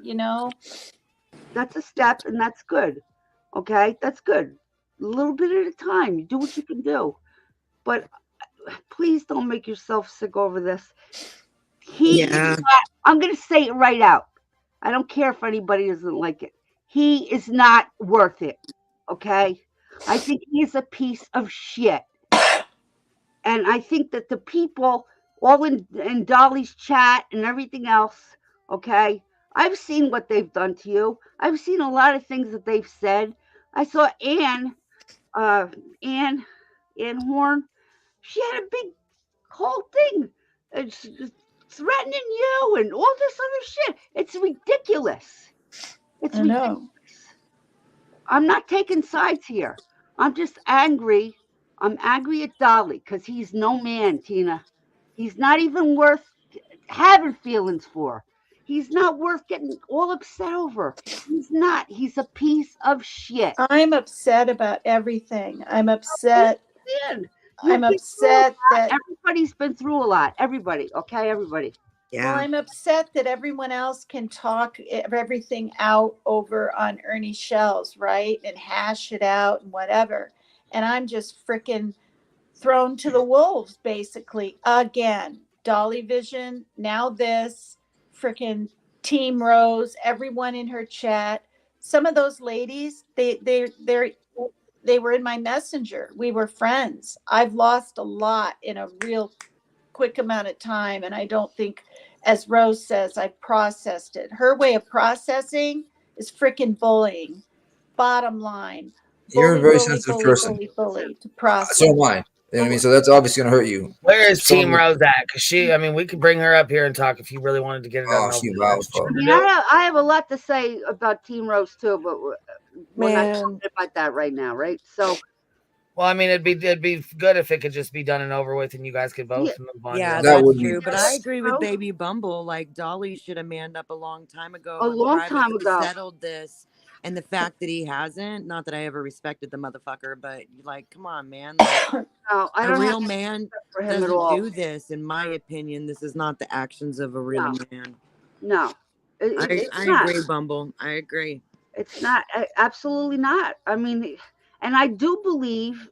That's a step, and that's good. Okay, that's good. A little bit at a time. You do what you can do, but please don't make yourself sick over this. I'm going to say it right out. I don't care if anybody doesn't like it. He is not worth it. Okay, I think he is a piece of shit, and I think that the people all in Dolly's chat and everything else. Okay, I've seen what they've done to you. I've seen a lot of things that they've said. I saw Ann Horn. She had a big whole thing threatening you and all this other shit. It's ridiculous. It's I ridiculous. know. I'm not taking sides here. I'm just angry. I'm angry at Dolly because he's no man, Tina. He's not even worth having feelings for. He's not worth getting all upset over. He's not. He's a piece of shit. I'm upset about everything. I'm upset. I'm upset that everybody's been through a lot. Everybody, okay, everybody. Well, I'm upset that everyone else can talk everything out over on Ernie Shell's, right? And hash it out and whatever. And I'm just freaking thrown to the wolves, basically, again. Dolly Vision, now this, freaking Team Rose, everyone in her chat. Some of those ladies, they were in my messenger. We were friends. I've lost a lot in a real quick amount of time, and I don't think, as Rose says, I've processed it. Her way of processing is freaking bullying. Bottom line. You're a very sensitive person. Bully to process. So am I. You know what I mean? So that's obviously going to hurt you. Where is Team Rose at? Because we could bring her up here and talk if you really wanted to get it Oh, on. she loves I have a lot to say about Team Rose too, but we're not talking about that right now, right? So. Well, I mean, it'd be good if it could just be done and over with, and you guys could both move on. Yeah, that's true. But I agree with Baby Bumble. Like, Dolly should have manned up a long time ago. A long time ago. Settled this. And the fact that he hasn't, not that I ever respected the motherfucker, but like, come on, man. Like, no, I don't a real man for him doesn't at all. do this, in my opinion. This is not the actions of a real man. No. I agree, Bumble. I agree. It's not. Absolutely not. I mean, and I do believe,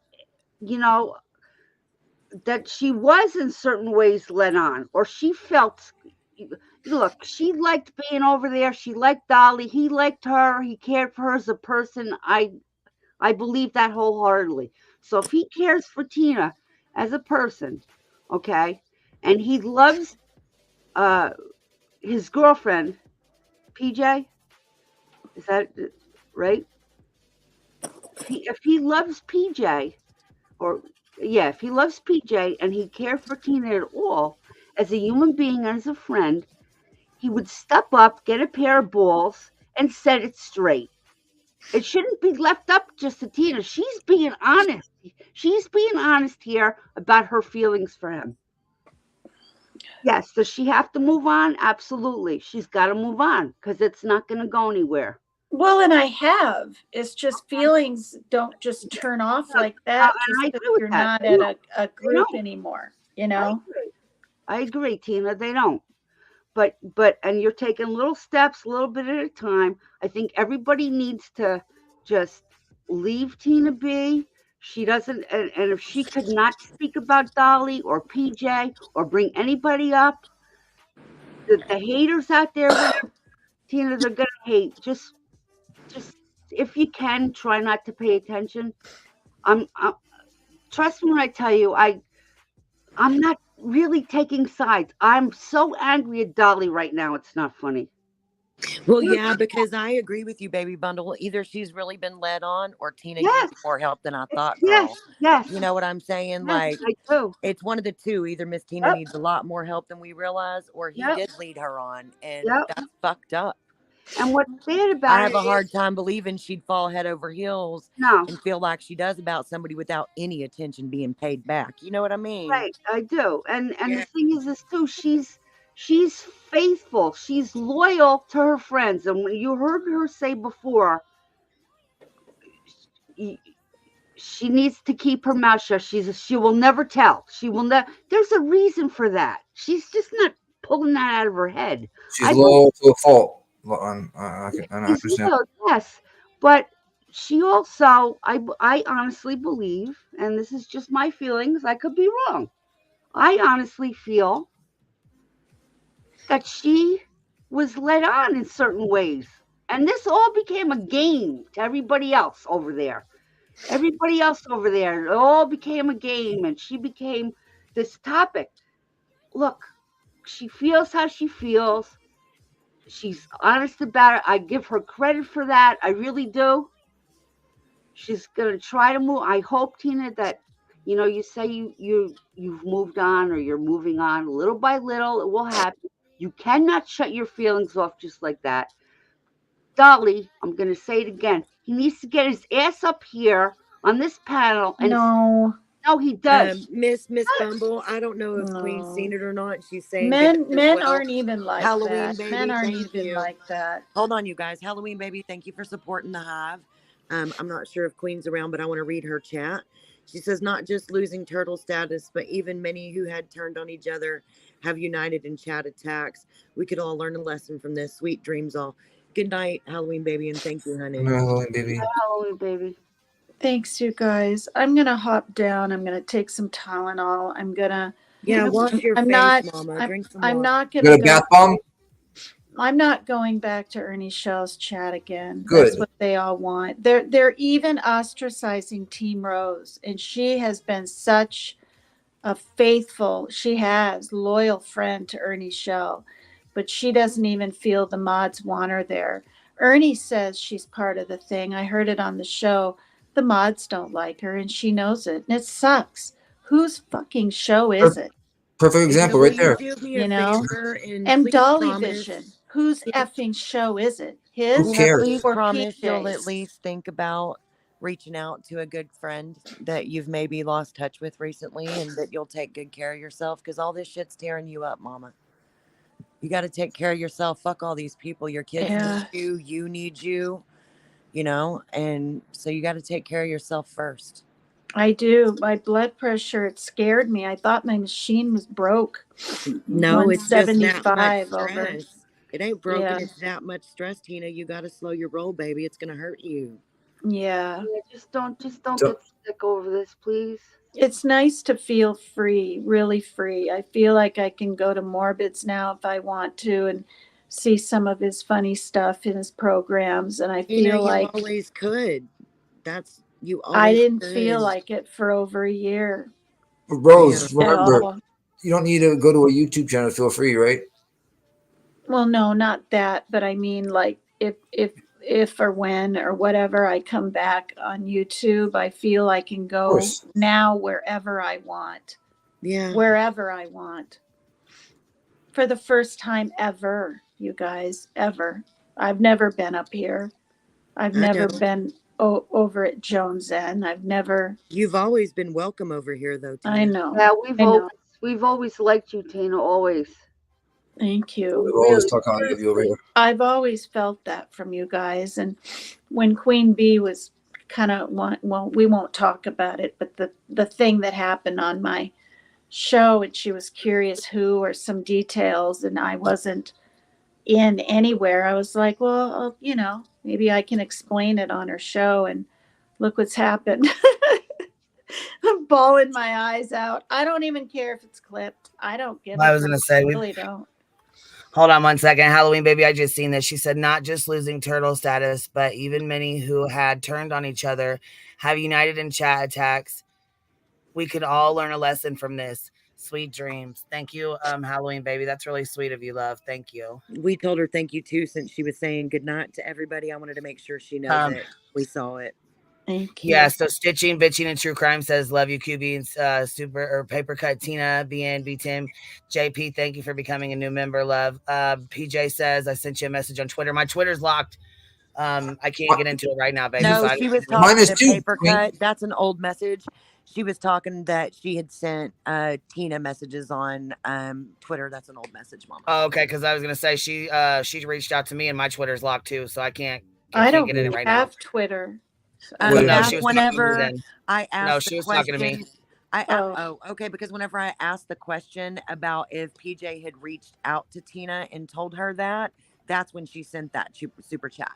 that she was in certain ways led on, or she felt, look, she liked being over there. She liked Dolly. He liked her. He cared for her as a person. I believe that wholeheartedly. So if he cares for Tina as a person, okay, and he loves his girlfriend, PJ, is that right? If he loves PJ, if he loves PJ and he cared for Tina at all, as a human being and as a friend, he would step up, get a pair of balls, and set it straight. It shouldn't be left up just to Tina. She's being honest. She's being honest here about her feelings for him. Yes, does she have to move on? Absolutely. She's got to move on because it's not going to go anywhere. Well, and I have. It's just feelings don't just turn off like that just because you're not at a group anymore, I agree, Tina. They don't. But and you're taking little steps, a little bit at a time. I think everybody needs to just leave Tina be. She doesn't, and if she could not speak about Dolly or PJ or bring anybody up, the haters out there, Tina, they're gonna hate. Just if you can, try not to pay attention. Trust me when I tell you, I'm not really taking sides. I'm so angry at Dolly right now. It's not funny. Well, yeah, because I agree with you, Baby Bundle. Either she's really been led on, or Tina needs more help than I thought, girl. Yes. You know what I'm saying? Yes, like, I do. It's one of the two. Either Miss Tina needs a lot more help than we realize, or he did lead her on, and that's fucked up. And what's bad about I have a hard time believing she'd fall head over heels and feel like she does about somebody without any attention being paid back. You know what I mean? Right, I do. And the thing is this too, she's She's faithful. She's loyal to her friends. And when you heard her say before, she needs to keep her mouth shut. She will never tell. She will never. There's a reason for that. She's just not pulling that out of her head. She's loyal to a fault. I understand. Loyal, yes, but she also, I honestly believe, and this is just my feelings. I could be wrong. I honestly feel that she was led on in certain ways, and this all became a game to everybody else over there. Everybody else over there, it all became a game, and she became this topic. Look, she feels how she feels. She's honest about it. I give her credit for that. I really do. She's gonna try to move. I hope, Tina, that you say you've moved on, or you're moving on little by little. It will happen. You cannot shut your feelings off just like that. Dolly, I'm gonna say it again. He needs to get his ass up here on this panel and No, he does. Miss Bumble, I don't know if Queen's seen it or not. She's saying men aren't even like Halloween that. baby, Men aren't thank even you. like that. Hold on, you guys. Halloween baby, thank you for supporting the Hive. I'm not sure if Queen's around, but I want to read her chat. She says, not just losing turtle status, but even many who had turned on each other have united in chat attacks. We could all learn a lesson from this. Sweet dreams all. Good night, Halloween baby, and thank you, honey. Halloween baby. Halloween baby. Thanks, you guys. I'm gonna hop down. I'm gonna take some Tylenol. I'm gonna. Wash your I'm face, not, Mama. Drink some I'm water. not You gonna got a bath bomb? I'm not going back to Ernie Shell's chat again. Good. That's what they all want. They're even ostracizing Team Rose, and she has been such a loyal friend to Ernie Shell, but she doesn't even feel the mods want her there. Ernie says she's part of the thing. I heard it on the show. The mods don't like her, and she knows it, and it sucks. Whose fucking show is it? Perfect example right there. And Dolly Vision. Whose effing show is it? His? Who cares? Please or promise you'll PJ's? at least think about reaching out to a good friend that you've maybe lost touch with recently, and that you'll take good care of yourself, because all this shit's tearing you up, Mama. You got to take care of yourself. Fuck all these people. Your kids need you. You need you. And so you got to take care of yourself first. I do. My blood pressure, it scared me. I thought my machine was broke. No, it's just that much 175 over. stress. It ain't broken. Yeah. It's that much stress, Tina. You got to slow your roll, baby. It's going to hurt you. Yeah. Just don't get sick over this, please. It's nice to feel free, really free. I feel like I can go to Morbid's now if I want to and see some of his funny stuff in his programs. And I feel like you always could. I didn't feel like it for over a year. Rose, remember, you don't need to go to a YouTube channel to feel free, right? Well, no, not that, but I mean, like, if or when or whatever I come back on YouTube, I feel I can go now wherever I want. Yeah. Wherever I want. For the first time ever, you guys, ever. I've never been up here. I've never been over at Jones End. You've always been welcome over here, though, Tina. I know. Yeah, we've always liked you, Tina, always. Thank you. We always talk highly of you over here. I've always felt that from you guys. And when Queen Bee was kind of, well, we won't talk about it, but the thing that happened on my show, and she was curious who or some details, and I wasn't in anywhere. I was like, well, maybe I can explain it on her show, and look what's happened. I'm bawling my eyes out. I don't even care if it's clipped. I don't give a I was going to say, I really don't. Hold on one second. Halloween baby, I just seen this. She said, not just losing turtle status, but even many who had turned on each other have united in chat attacks. We could all learn a lesson from this. Sweet dreams. Thank you, Halloween baby. That's really sweet of you, love. Thank you. We told her thank you too, since she was saying good night to everybody. I wanted to make sure she knows it. We saw it. Thank you. Yeah, so Stitching, Bitching, and True Crime says, love you, QB, Super, or Paper Cut, Tina, BN, Tim, JP, thank you for becoming a new member, love. PJ says, I sent you a message on Twitter. My Twitter's locked. I can't get into it right now, baby. No, so she was talking to Paper Cut. That's an old message. She was talking that she had sent Tina messages on Twitter. That's an old message, Mama. Oh, okay, because I was gonna say she reached out to me and my Twitter's locked too, so I can't I don't get in it right now. have Twitter. No, she was talking to me whenever then. I asked No, the she was question, talking to me. okay, because whenever I asked the question about if PJ had reached out to Tina and told her that, that's when she sent that super chat.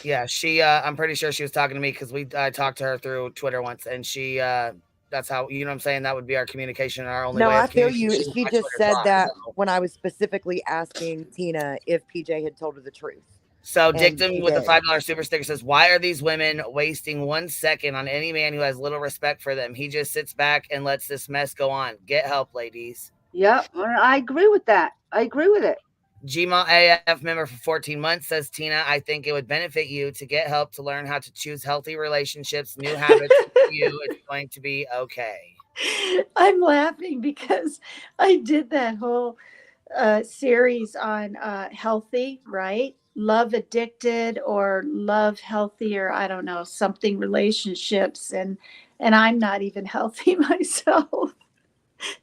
Yeah, she I'm pretty sure she was talking to me because I talked to her through Twitter once, and she that's how, you know what I'm saying, that would be our communication, our only No, way I of feel you. communication. She My just Twitter's said locked, that so. when I was specifically asking Tina if PJ had told her the truth. So And Dictum she with the did. $5 super sticker says, "Why are these women wasting 1 second on any man who has little respect for them? He just sits back and lets this mess go on. Get help, ladies." Yep, I agree with that. I agree with it. Gmail AF member for 14 months says, "Tina, I think it would benefit you to get help to learn how to choose healthy relationships, new habits for you. It's going to be okay." I'm laughing because I did that whole series on healthy, right? Love addicted or love healthy, or I don't know, something relationships, and I'm not even healthy myself.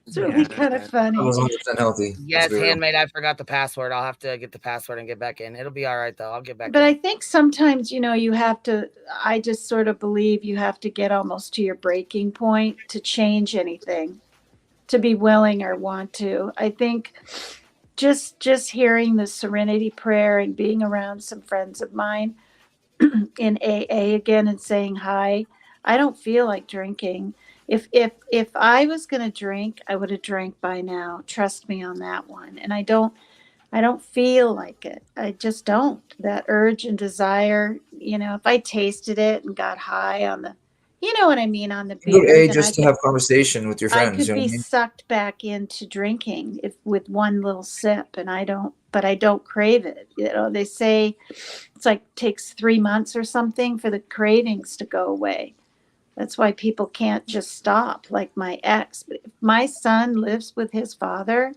It's really kind of funny. I was 100% healthy. Yes, handmade. I forgot the password. I'll have to get the password and get back in. It'll be all right though. I'll get back But in. I think sometimes, you have to, I just sort of believe you have to get almost to your breaking point to change anything, to be willing or want to. I think just hearing the serenity prayer and being around some friends of mine in AA again and saying hi, I don't feel like drinking. If I was going to drink, I would have drank by now. Trust me on that one. And I don't feel like it. I just don't. That urge and desire, if I tasted it and got high on the, you know what I mean, on the Good beer, age then just to have conversation with your I friends. could You know be what I mean? sucked back into drinking with one little sip, and I don't crave it. They say it's like takes 3 months or something for the cravings to go away. That's why people can't just stop, like my ex. But if my son lives with his father,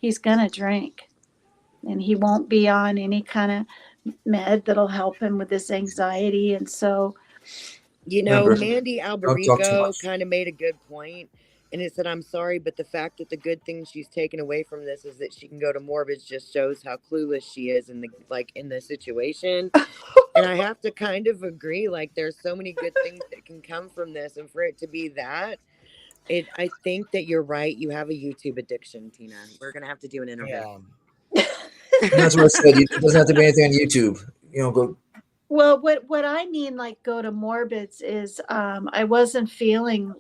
he's gonna drink, and he won't be on any kind of med that'll help him with this anxiety. And so, Mandy Don't talk too Alberico much. kind of made a good point, and it said, "I'm sorry, but the fact that the good thing she's taken away from this is that she can go to Morbid just shows how clueless she is in the situation." And I have to kind of agree. Like, there's so many good things that can come from this, and for it to be that, I think that you're right. You have a YouTube addiction, Tina. We're gonna have to do an interview. Yeah. That's what I said. It doesn't have to be anything on YouTube. Go. well, what I mean, like, go to Morbids is, I wasn't feeling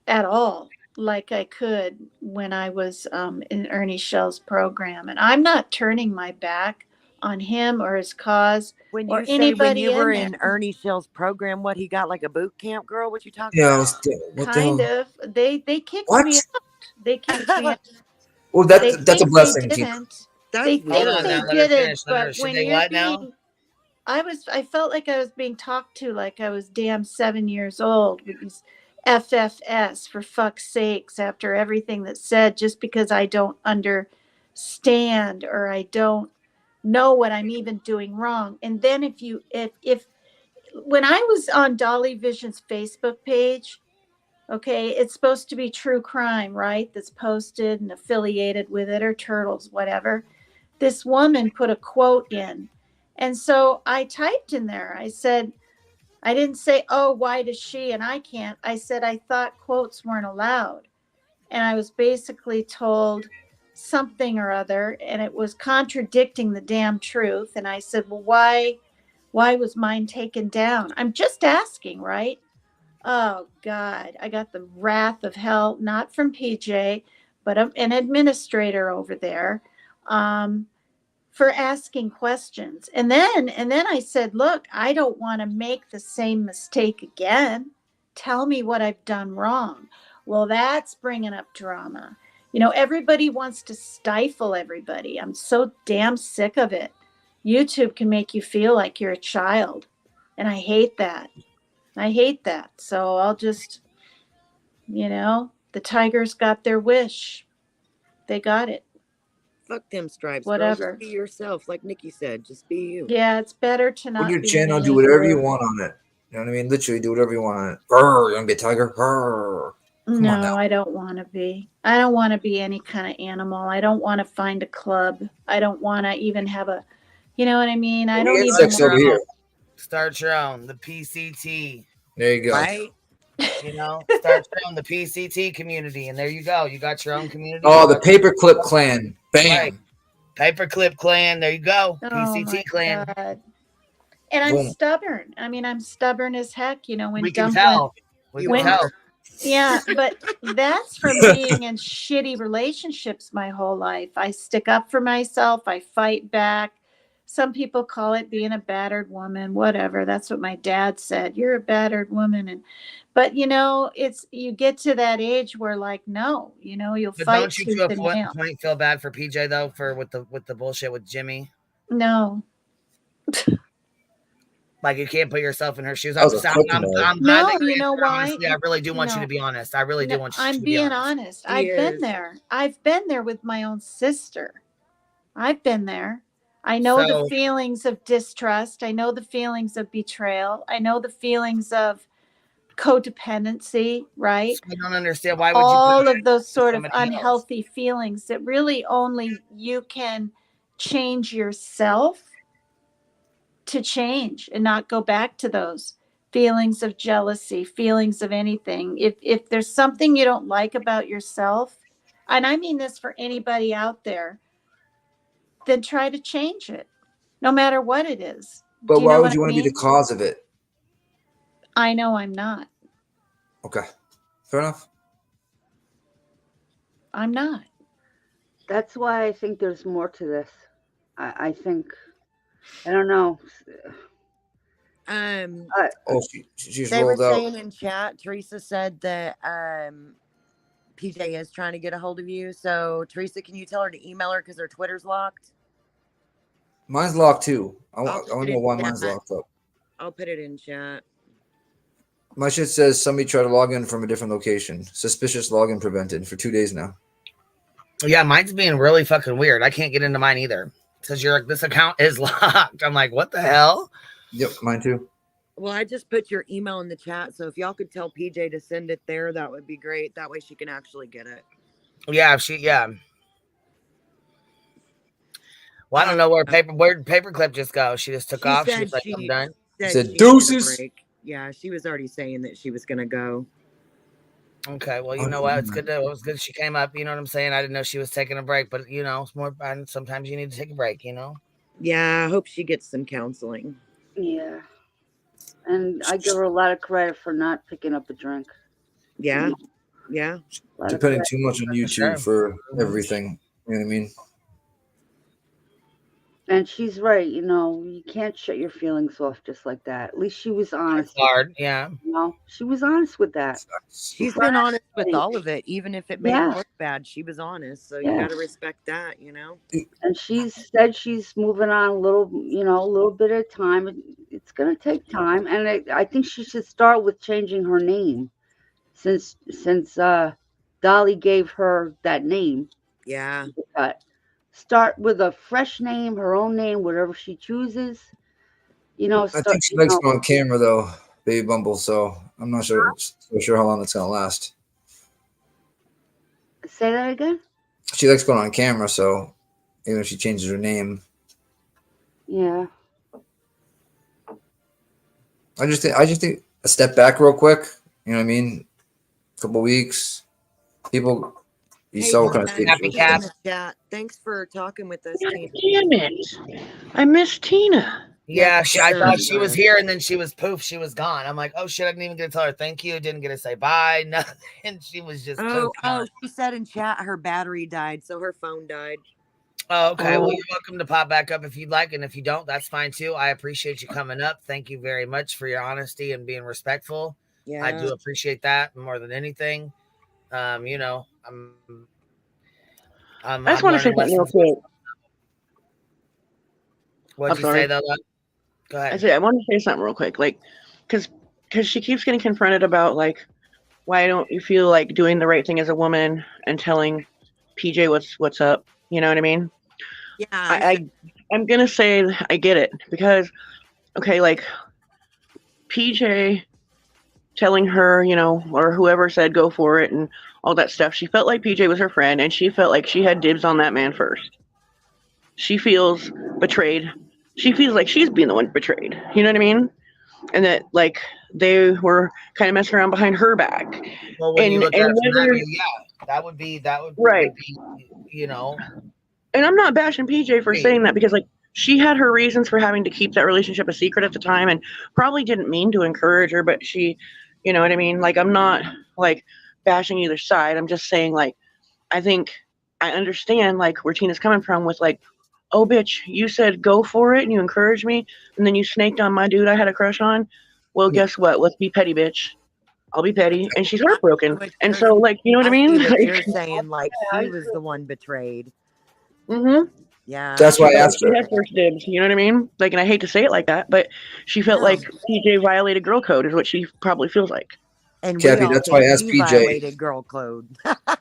at all like I could when I was in Ernie Shell's program, and I'm not turning my back on him or his cause When or you say anybody when you were in in there. Ernie Shell's program, what he got like a boot camp, girl? What you talking Yeah, about? what the Kind hell? of. They kicked What? me out. They kicked me out. Well, They that's a think blessing, they Tina. didn't. That's They weird. Hold think on they now. Let her didn't, finish. Should but when they you're what now? being, I felt like I was being talked to like I was damn 7 years old with these FFS, for fuck's sakes, after everything that's said, just because I don't understand or I don't know what I'm even doing wrong. And then if when I was on Dolly Vision's Facebook page, okay, it's supposed to be true crime, right? That's posted and affiliated with it, or Turtles, whatever. This woman put a quote in. And so I typed in there, I said, I didn't say, oh, why does she and I can't? I said, I thought quotes weren't allowed. And I was basically told something or other, and it was contradicting the damn truth. And I said, well, why was mine taken down? I'm just asking, right? Oh God, I got the wrath of hell, not from PJ, but an administrator over there, for asking questions. And then I said, look, I don't want to make the same mistake again. Tell me what I've done wrong. Well, that's bringing up drama. Everybody wants to stifle everybody. I'm so damn sick of it. YouTube can make you feel like you're a child, and I hate that. So I'll just, the Tigers got their wish. They got it. Fuck them stripes, Whatever. girl. Just be yourself, like Nikki said. Just be you. Yeah, it's better to On not your be channel, do any whatever you group. want on it. You know what I mean? Literally, do whatever you want on it. Grr, you want to be a tiger? Grr. No, I don't want to be. I don't want to be any kind of animal. I don't want to find a club. I don't want to even have a, you know what I mean? I don't even Start your over here. own. Start your own. The PCT. There you go. Right? You know, start your own, the PCT community, and there you go. You got your own community. Oh, the Paperclip Clan. Bam. Right. Paperclip Clan. There you go. Oh PCT my Clan. God. And I'm Boom. stubborn. I mean, I'm stubborn as heck. You know, when We can Dumplin, tell. We You can when, tell. yeah, but that's from being in shitty relationships my whole life. I stick up for myself. I fight back. Some people call it being a battered woman, whatever. That's what my dad said. You're a battered woman. And, but you know, it's, you get to that age where like, no, you know, you'll But fight don't you tooth to a and point nail. feel bad for PJ though for with the bullshit with Jimmy? No. Like you can't put yourself in her shoes. That was a quick one. I'm glad No, that you're you know answering why? honestly. I really do want you No. to be honest. I really do No, want you I'm to be being honest. honest. I've been there. I've been there with my own sister. I've been there. I know the So- feelings of distrust. I know the feelings of betrayal. I know the feelings of codependency, right? I don't understand why would you All put of those sort of somebody else? unhealthy feelings that really only you can change yourself to change and not go back to those feelings of jealousy, feelings of anything. If there's something you don't like about yourself, and I mean this for anybody out there, then try to change it, no matter what it is. But Do you why know would what you I want to be mean? the cause of it? I know I'm not. Okay. Fair enough. I'm not. That's why I think there's more to this. I think, I don't know. Oh, she's They were rolled out. saying in chat, Teresa said that PJ is trying to get a hold of you. So, Teresa, can you tell her to email her because her Twitter's locked? Mine's locked too. I I'll want put to it know why in mine's chat. locked up. I'll put it in chat. My shit says somebody tried to log in from a different location. Suspicious login prevented for 2 days now. Yeah, mine's being really fucking weird. I can't get into mine either. It says this account is locked. I'm like, what the hell? Yep, mine too. Well, I just put your email in the chat, so if y'all could tell PJ to send it there, that would be great. That way she can actually get it. Yeah, Well, I don't know where Paperclip just go. She just took off. She was like, I'm done. Said she deuces. took a break. Yeah, she was already saying that she was gonna go. Okay, well, you know what? It was good she came up. You know what I'm saying? I didn't know she was taking a break, but you know, it's more. Sometimes you need to take a break. You know. Yeah, I hope she gets some counseling. Yeah. And I give her a lot of credit for not picking up a drink. Yeah. Yeah. Depending too much on YouTube for everything. You know what I mean? And she's right, you know, you can't shut your feelings off just like that. At least she was honest. It's hard, yeah. You know, she was honest with that. She's been honest with all of it, even if it made her look bad. She was honest, so you got to respect that, you know. And she said she's moving on a little bit at a time. It's going to take time, and I think she should start with changing her name, since Dolly gave her that name. Yeah. Start with a fresh name, her own name, whatever she chooses. You know, I think she likes going on camera though, Baby Bumble. So I'm not so sure how long it's gonna last. Say that again. She likes going on camera, so even if she changes her name, yeah. I just think a step back real quick. You know what I mean? A couple weeks, people. You saw what kind of state in the chat. Thanks for talking with us, Tina. Damn it! I missed Tina. Yeah, I thought she was here, and then she was poof. She was gone. I'm like, oh shit! I didn't even get to tell her thank you. Didn't get to say bye. Nothing. And she was just. Oh, she said in chat her battery died, so her phone died. Oh, okay. Well, you're welcome to pop back up if you'd like, and if you don't, that's fine too. I appreciate you coming up. Thank you very much for your honesty and being respectful. Yeah, I do appreciate that more than anything. You know, I just want to say something real quick. What'd you say though? Go ahead. I want to say something real quick, like, because she keeps getting confronted about like, why don't you feel like doing the right thing as a woman and telling PJ what's up? You know what I mean? Yeah. I'm gonna say I get it because, okay, like PJ telling her, you know, or whoever said go for it and all that stuff. She felt like PJ was her friend, and she felt like she had dibs on that man first. She feels betrayed. She feels like she's being the one betrayed. You know what I mean? And that like they were kind of messing around behind her back. Well, when you look at it from that whether view, yeah, that would be right. be, you know. And I'm not bashing PJ for saying that, because like she had her reasons for having to keep that relationship a secret at the time, and probably didn't mean to encourage her, but she, you know what I mean? Like, I'm not like bashing either side. I'm just saying, like, I think I understand like where Tina's coming from with like, oh bitch, you said go for it and you encouraged me, and then you snaked on my dude I had a crush on. Well, guess what? Let's be petty, bitch. I'll be petty. And she's heartbroken. And so, like, you know what I mean? See what you're saying, like she was the one betrayed. Mm-hmm. Yeah. That's why I asked her. She had first dibs, you know what I mean? Like, and I hate to say it like that, but she felt like PJ violated girl code is what she probably feels like. And Kathy, that's why I asked PJ. Violated girl code. But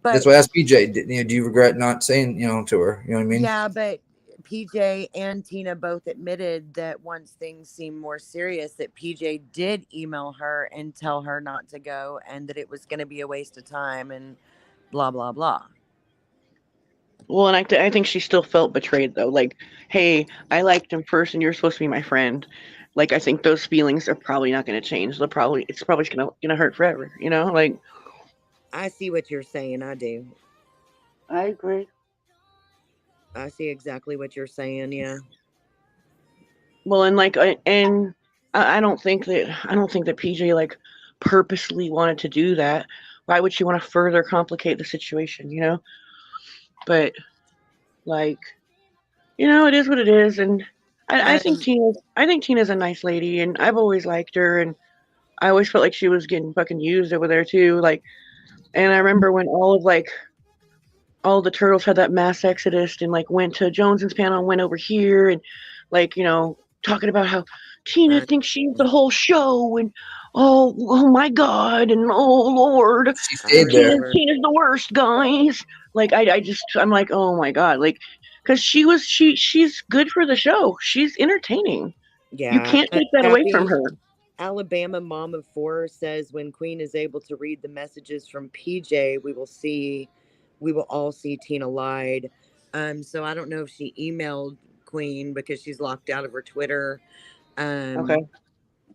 that's why I asked PJ. Do you regret not saying, you know, to her? You know what I mean? Yeah, but PJ and Tina both admitted that once things seemed more serious, that PJ did email her and tell her not to go, and that it was going to be a waste of time, and blah blah blah. Well, and I think she still felt betrayed, though. Like, hey, I liked him first, and you're supposed to be my friend. Like, I think those feelings are probably not going to change. It's probably gonna hurt forever. You know, like. I see what you're saying. I do. I agree. I see exactly what you're saying. Yeah. Well, and like, I don't think that PJ like purposely wanted to do that. Why would she want to further complicate the situation? You know. But, like, you know, it is what it is, and I think Tina's a nice lady, and I've always liked her, and I always felt like she was getting fucking used over there too. Like, and I remember when all the turtles had that mass exodus and like went to Jones's panel and went over here and like, you know, talking about how Tina thinks she's the whole show and oh my God and oh Lord, Tina's the worst, guys. Like I'm like, oh my God, like, because she's good for the show. She's entertaining. Yeah, you can't take that away from her. Alabama Mom of Four says when Queen is able to read the messages from PJ, we will all see Tina lied. So I don't know if she emailed Queen because she's locked out of her Twitter. Okay.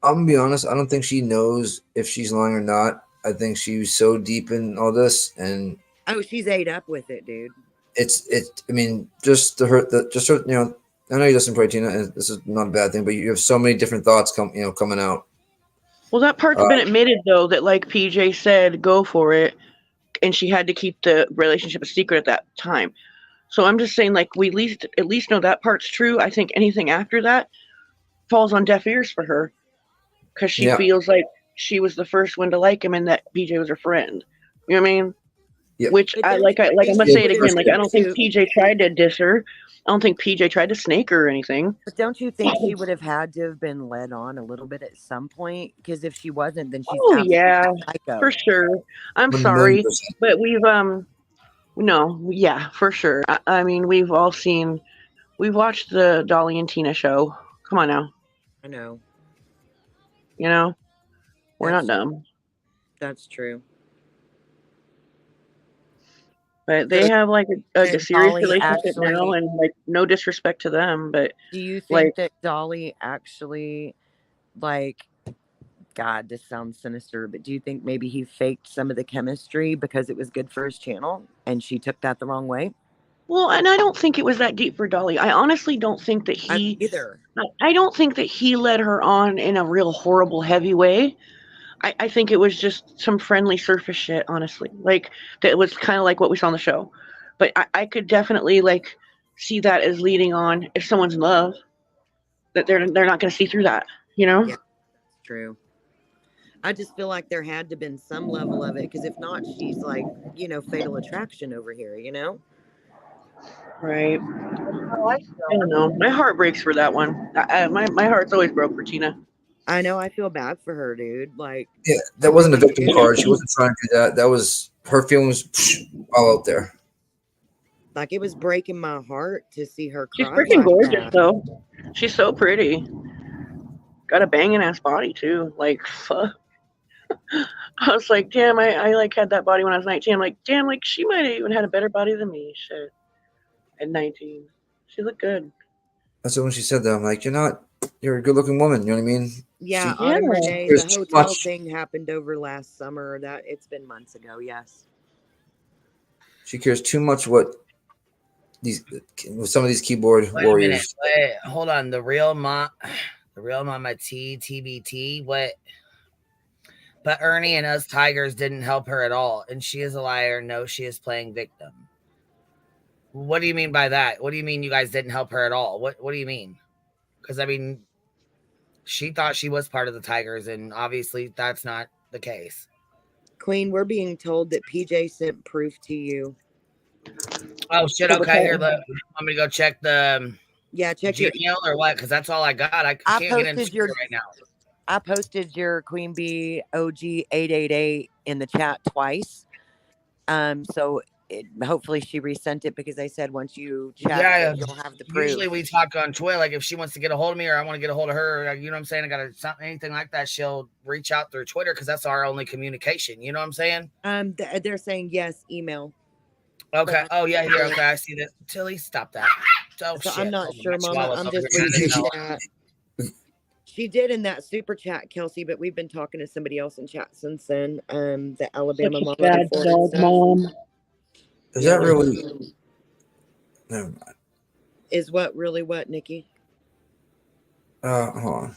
I'm gonna be honest. I don't think she knows if she's lying or not. I think she's so deep in all this, and she's ate up with it, dude. I mean, just her, you know. I know you listen to Tina, and this is not a bad thing, but you have so many different thoughts coming out. Well, that part's been admitted though, that like PJ said, go for it, and she had to keep the relationship a secret at that time. So I'm just saying, like, we at least know that part's true. I think anything after that falls on deaf ears for her, because she feels like she was the first one to like him, and that PJ was her friend. You know what I mean? Yep. Which I'm gonna say it again. Like, I don't think PJ tried to diss her. I don't think PJ tried to snake her or anything. But don't you think she would have had to have been led on a little bit at some point? Because if she wasn't, then she's psycho. For sure. I'm sorry, but we've for sure. I mean, we've watched the Dolly and Tina show. Come on now. I know. You know, we're not dumb. That's true. But they have like a serious relationship now, and like no disrespect to them, but do you think that Dolly actually, like, God, this sounds sinister, but do you think maybe he faked some of the chemistry because it was good for his channel and she took that the wrong way? Well, and I don't think it was that deep for Dolly. I honestly don't think that I don't think that he led her on in a real horrible, heavy way. I think it was just some friendly surface shit, honestly. Like, that was kind of like what we saw on the show. But I could definitely, like, see that as leading on, if someone's in love, that they're not going to see through that, you know? Yeah, that's true. I just feel like there had to have been some level of it, because if not, she's like, you know, fatal attraction over here, you know? Right. I don't know. My heart breaks for that one. My heart's always broke for Tina. I know. I feel bad for her, dude. Like, yeah, that wasn't a victim card. She wasn't trying to do that. That was her feelings all out there. Like, it was breaking my heart to see her cry. She's freaking gorgeous, though. She's so pretty. Got a banging ass body too. Like, fuck. I was like, damn, I like had that body when I was 19. I'm like, damn, like she might have even had a better body than me. Shit. At 19. She looked good. That's when she said that. I'm like, you're a good looking woman. You know what I mean? Yeah, She Autumn Yeah. Renee, cares the too hotel much. thing happened over last summer. That it's been months ago. Yes. She cares too much what some of these keyboard Wait a minute. warriors. Wait, hold on. The real mama TBT. What? But Ernie and us Tigers didn't help her at all, and she is a liar. No, she is playing victim. What do you mean by that? What do you mean you guys didn't help her at all? What do you mean? Because I mean, she thought she was part of the Tigers, and obviously that's not the case. Queen, we're being told that PJ sent proof to you. Oh shit! Okay, here. Look, you want me to go check the check your Gmail or what? Because that's all I got. I can't get into it right now. I posted your Queen Bee OG 888 in the chat twice. So hopefully she resent it because they said once you chat, you'll have the proof. Usually we talk on Twitter. Like if she wants to get a hold of me or I want to get a hold of her, you know what I'm saying? I got something, anything like that. She'll reach out through Twitter because that's our only communication. You know what I'm saying? They're saying yes, email. Okay. Oh yeah, here. Okay, I see that. Tilly, stop that. Oh so shit. I'm not sure, Mama. I'm just reading the chat. She did in that super chat, Kelsey, but we've been talking to somebody else in chat since then. The Alabama mom. Bad dog mom. Is that really? Never mind. Is what really what, Nikki? Hold on.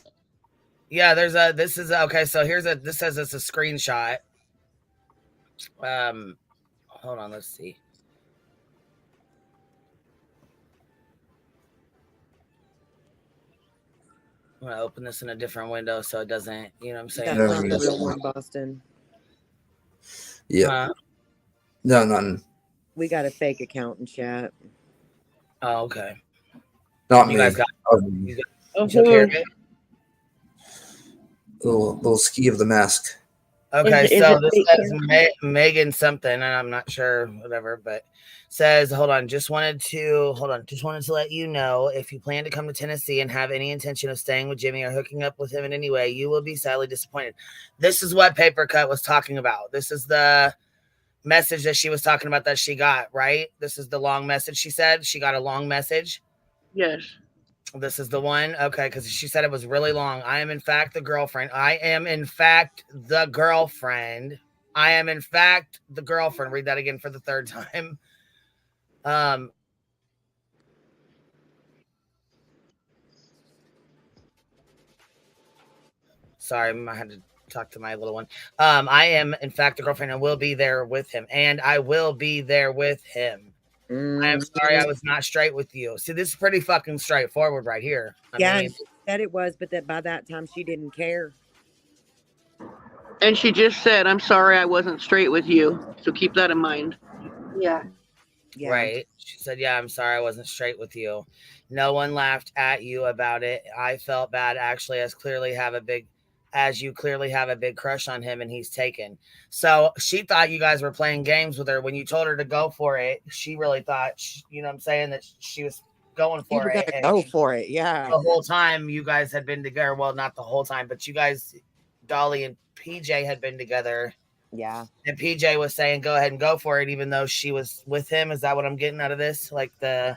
Yeah, this is okay. So this says it's a screenshot. Hold on, let's see. I'm gonna open this in a different window so it doesn't, you know what I'm saying? That's not the real one, Boston. Yeah. No, nothing. We got a fake account in chat. Oh, okay. Not you me. Guys got, you took care of it? Little ski of the mask. Okay, so this says Megan something, and I'm not sure, whatever, but says, just wanted to let you know if you plan to come to Tennessee and have any intention of staying with Jimmy or hooking up with him in any way, you will be sadly disappointed. This is what Paper Cut was talking about. This is the message that she was talking about that she got, right? This is the long message she said. She got a long message. Yes. This is the one. Okay, because she said it was really long. I am in fact the girlfriend. I am in fact the girlfriend. I am in fact the girlfriend. Read that again for the third time. Sorry, I had to talk to my little one. I am in fact the girlfriend and will be there with him. And I will be there with him. I am sorry I was not straight with you. See, this is pretty fucking straightforward right here. I mean, she said it was, but that by that time she didn't care. And she just said, I'm sorry I wasn't straight with you. So keep that in mind. Yeah. Right. She said, yeah, I'm sorry I wasn't straight with you. No one laughed at you about it. I felt bad actually, as you clearly have a big crush on him and he's taken. So she thought you guys were playing games with her. When you told her to go for it, she really thought, you know what I'm saying, that she was going for it. Go for it, yeah. The whole time you guys had been together. Well, not the whole time, but you guys, Dolly and PJ had been together. Yeah. And PJ was saying, go ahead and go for it, even though she was with him. Is that what I'm getting out of this?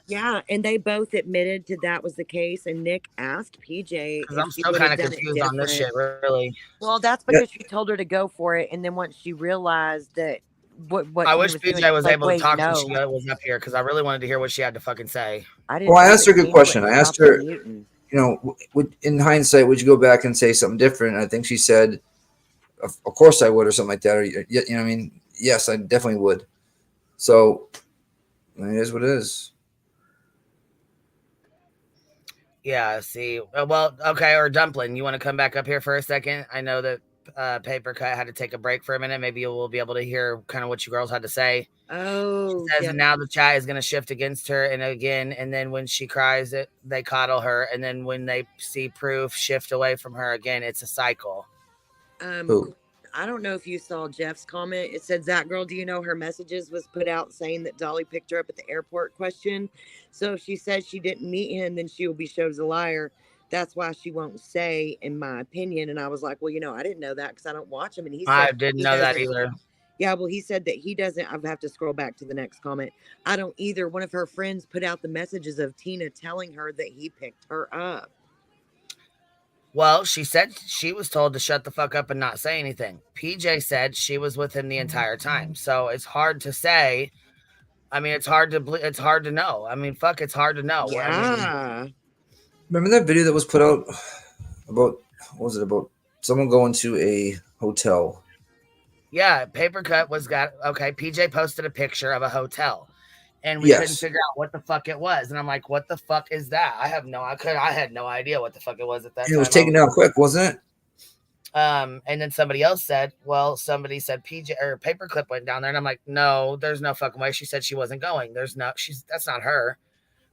Yeah, and they both admitted to that was the case. And Nick asked PJ. Because I'm still kind of confused on this shit, really. Well, that's because she told her to go for it. And then once she realized that what I wish PJ was able to talk when she was up here, because I really wanted to hear what she had to fucking say. I asked her a good question. I asked her, in hindsight, would you go back and say something different? And I think she said, of course I would, or something like that. Or, you know what I mean? Yes, I definitely would. So it is what it is. Yeah, see. Well, okay, or Dumpling, you want to come back up here for a second? I know that Paper Cut had to take a break for a minute. Maybe we'll be able to hear kind of what you girls had to say. Oh, she says now the chat is going to shift against her and again, and then when she cries, they coddle her, and then when they see proof, shift away from her again. It's a cycle. I don't know if you saw Jeff's comment. It said, Zach girl, do you know her messages was put out saying that Dolly picked her up at the airport question. So if she said she didn't meet him, then she will be showed as a liar. that's why she won't say, in my opinion. And I was like, well, you know, I didn't know that because I don't watch them. And he I said didn't he know that doesn't. either. Yeah, well, he said that he doesn't. I have to scroll back to the next comment. I don't either. One of her friends put out the messages of Tina telling her that he picked her up. Well, she said she was told to shut the fuck up and not say anything. PJ said she was with him the entire time. So it's hard to say. I mean, it's hard to know. I mean, fuck, it's hard to know. Yeah. I mean, remember that video that was put out about, what was it about? Someone going to a hotel. Yeah, Papercut okay. PJ posted a picture of a hotel, and we couldn't figure out what the fuck it was. And I'm like, what the fuck is that? I had no idea what the fuck it was at that time. It was taken down quick, wasn't it? And then somebody else said, somebody said PJ or Paperclip went down there, and I'm like, no, there's no fucking way. She said she wasn't going. That's not her.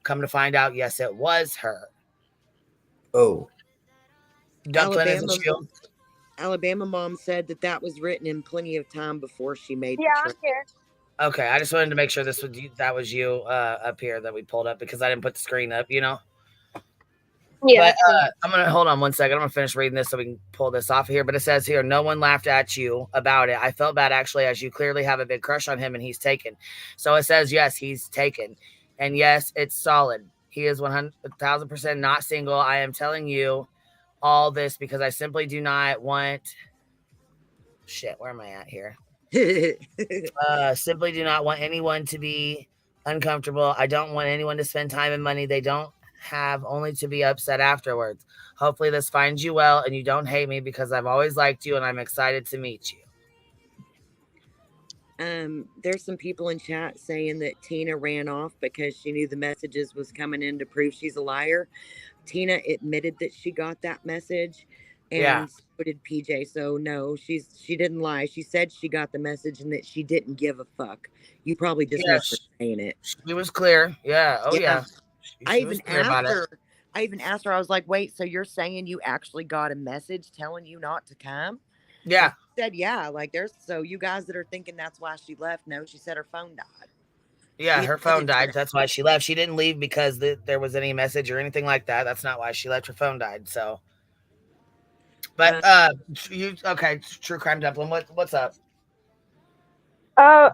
Come to find out, yes, it was her. Oh. Alabama mom said that was written in plenty of time before she made the trip. I'm here. Okay, I just wanted to make sure that was you up here that we pulled up because I didn't put the screen up, you know? Yeah. But I'm going to hold on one second. I'm going to finish reading this so we can pull this off of here. But it says here, no one laughed at you about it. I felt bad actually, as you clearly have a big crush on him and he's taken. So it says, yes, he's taken. And yes, it's solid. He is 1,000% not single. I am telling you all this because I simply do not want where am I at here? Simply do not want anyone to be uncomfortable. I don't want anyone to spend time and money they don't have only to be upset afterwards. Hopefully this finds you well and you don't hate me because I've always liked you and I'm excited to meet you. There's some people in chat saying that Tina ran off because she knew the messages was coming in to prove she's a liar. Tina admitted that she got that message, and so did PJ. So no, she didn't lie. She said she got the message and that she didn't give a fuck. You probably just missed her saying it. She was clear. Yeah. Oh yeah. I even asked her. I was like, "Wait, so you're saying you actually got a message telling you not to come?" Yeah. And she said, "Yeah." Like so you guys that are thinking that's why she left. No, she said her phone died. Yeah, her phone died. That's why she left. She didn't leave because there was any message or anything like that. That's not why she left. Her phone died. So, but True Crime Dumpling, what's up? I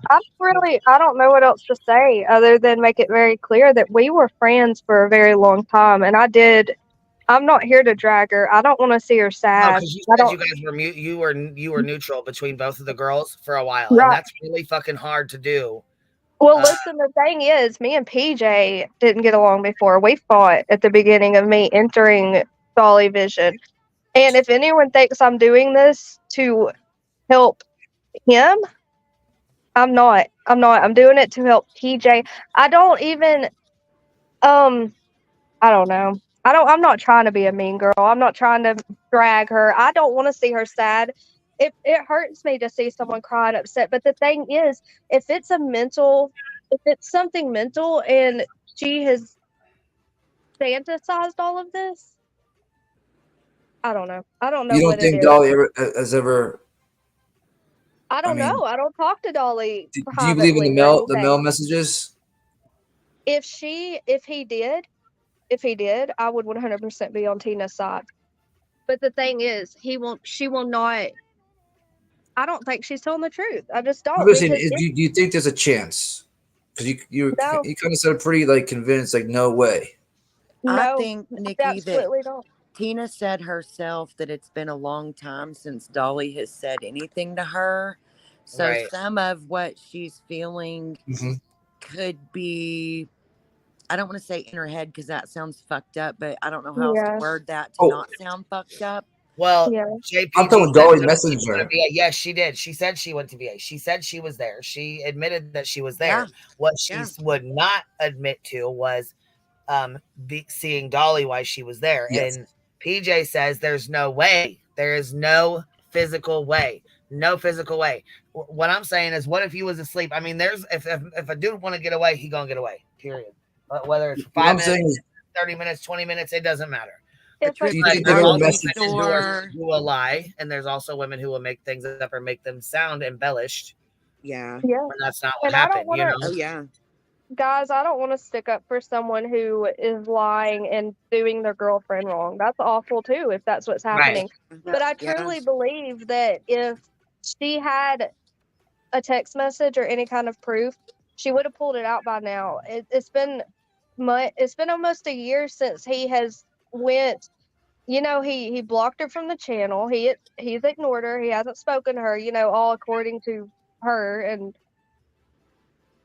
don't know what else to say other than make it very clear that we were friends for a very long time, and I'm not here to drag her. I don't want to see her sad. No, because you said you guys were neutral between both of the girls for a while, and that's really fucking hard to do. Well, listen, the thing is, me and PJ didn't get along before. We fought at the beginning of me entering Dolly Vision. And if anyone thinks I'm doing this to help him, I'm not. I'm doing it to help PJ. I don't even, I don't know. I'm not trying to be a mean girl. I'm not trying to drag her. I don't want to see her sad. It hurts me to see someone cry and upset. But the thing is, if it's something mental and she has fantasized all of this, I don't know. I don't know. You don't think Dolly has ever? I don't know. I don't talk to Dolly. Do you believe in the mail messages? If he did, I would 100% be on Tina's side. But the thing is, she will not. I don't think she's telling the truth. I just don't. Do you think there's a chance? Because you kind of said pretty convinced, no way. No, I think, Nikki, absolutely don't. Tina said herself that it's been a long time since Dolly has said anything to her. So some of what she's feeling could be, I don't want to say in her head because that sounds fucked up, but I don't know how else to word that to not sound fucked up. Well, I'm talking Dolly Messenger. Yes, she did. She said she went to VA. She said she was there. She admitted that she was there. Yeah. What she would not admit to was seeing Dolly while she was there. Yes. And PJ says there's no way. There is no physical way. No physical way. What I'm saying is, what if he was asleep? I mean, if a dude want to get away, he gonna get away. Period. Whether it's 5 minutes, 30 minutes, 20 minutes, it doesn't matter. Do you think there were messages who will lie, and there's also women who will make things up or make them sound embellished. Yeah. When that's not what happened. Oh yeah. guys, I don't want to stick up for someone who is lying and doing their girlfriend wrong. That's awful too, if that's what's happening. But I truly believe that if she had a text message or any kind of proof, she would have pulled it out by now. It's been almost a year since he has went. He blocked her from the channel. He's ignored her. He hasn't spoken to her. All according to her. And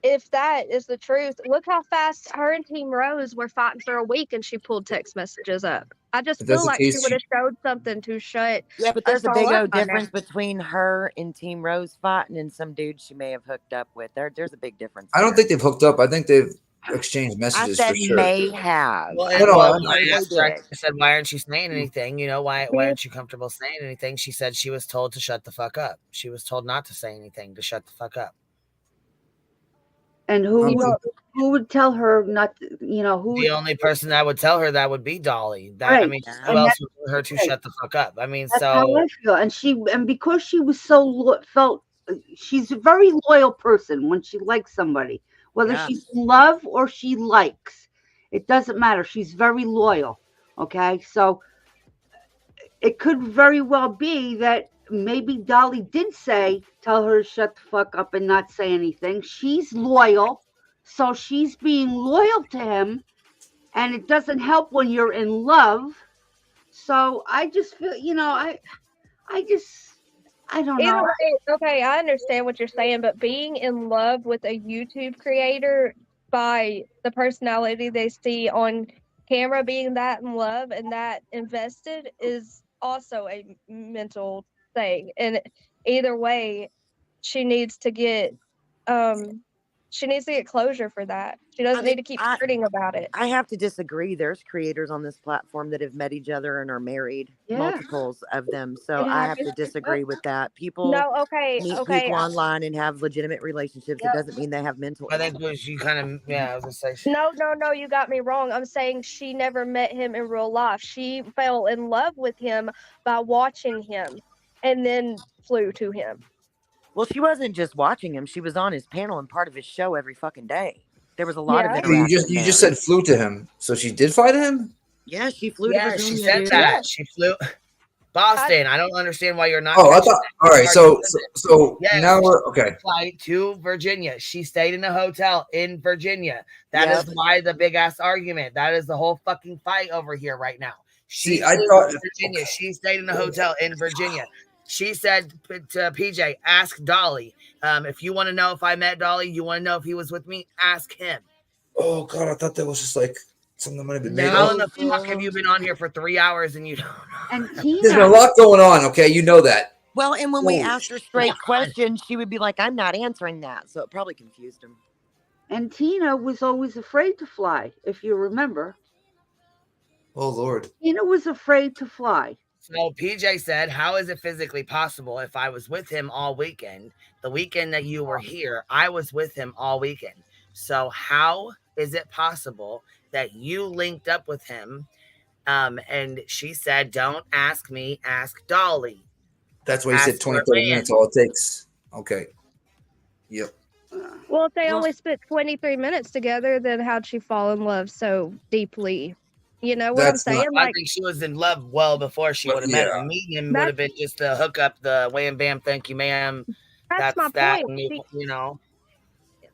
if that is the truth, look how fast her and Team Rose were fighting for a week, and she pulled text messages up. I just feel like she would have showed something to shut. Yeah, but there's a us big all up old by now. difference between her and Team Rose fighting and some dude she may have hooked up with. There's a big difference. I don't think they've hooked up. I think they've exchanged I messages said for sure. may have. Well, I and No, well, don't know I if asked they her, did. I said, why aren't you saying anything? Why aren't you comfortable saying anything? She said she was told to shut the fuck up. She was told not to say anything, to shut the fuck up. And who would tell her not to, who The only person that would tell her that would be Dolly. Right. Who else would tell her to shut the fuck up? That's how I feel. And because she was so she's a very loyal person when she likes somebody, whether she's in love or she likes, it doesn't matter. She's very loyal. Okay, so it could very well be that maybe Dolly did tell her to shut the fuck up and not say anything. She's loyal, so she's being loyal to him, and it doesn't help when you're in love. So I just feel, I don't Either know. way, okay, I understand what you're saying, but being in love with a YouTube creator by the personality they see on camera, being that in love and that invested is also a mental thing. And either way, she needs to get closure for that. She doesn't need to keep hurting about it. I have to disagree. There's creators on this platform that have met each other and are married, multiples of them. So I have to disagree with that. People meet people online and have legitimate relationships. It doesn't mean they have mental. I think you kind of, I was gonna say. No, you got me wrong. I'm saying she never met him in real life. She fell in love with him by watching him and then flew to him. Well, she wasn't just watching him. She was on his panel and part of his show every fucking day. There was a lot of interaction. You just said flew to him, so she did fly to him. Yeah, she flew to Virginia. She said that. She flew. Boston. I don't understand why you're not. Oh, I thought. All right, so now we're okay. Flight to Virginia. She stayed in a hotel in Virginia. That is why the big ass argument. That is the whole fucking fight over here right now. I thought Virginia. She stayed in a hotel in Virginia. She said to PJ, ask Dolly. If you want to know if I met Dolly, you want to know if he was with me, ask him. Oh God, I thought that was just like something that might have been made How up. in the fuck have you been on here for 3 hours and you don't know? And There's been a lot going on, okay? You know that. Well, and when we asked her straight questions, she would be like, I'm not answering that. So it probably confused him. And Tina was always afraid to fly, if you remember. Oh Lord. Tina was afraid to fly. So PJ said, how is it physically possible if I was with him all weekend? The weekend that you were here, I was with him all weekend. So how is it possible that you linked up with him? And she said, don't ask me, ask Dolly. That's why you said 20, 30 minutes, all it takes. Okay. Yep. Well, if they only spent 23 minutes together, then how'd she fall in love so deeply? You know what I'm saying? I think she was in love well before she would have met him. Meeting him would have been just a hookup, the wham bam, thank you, ma'am. That's my that. point. You know,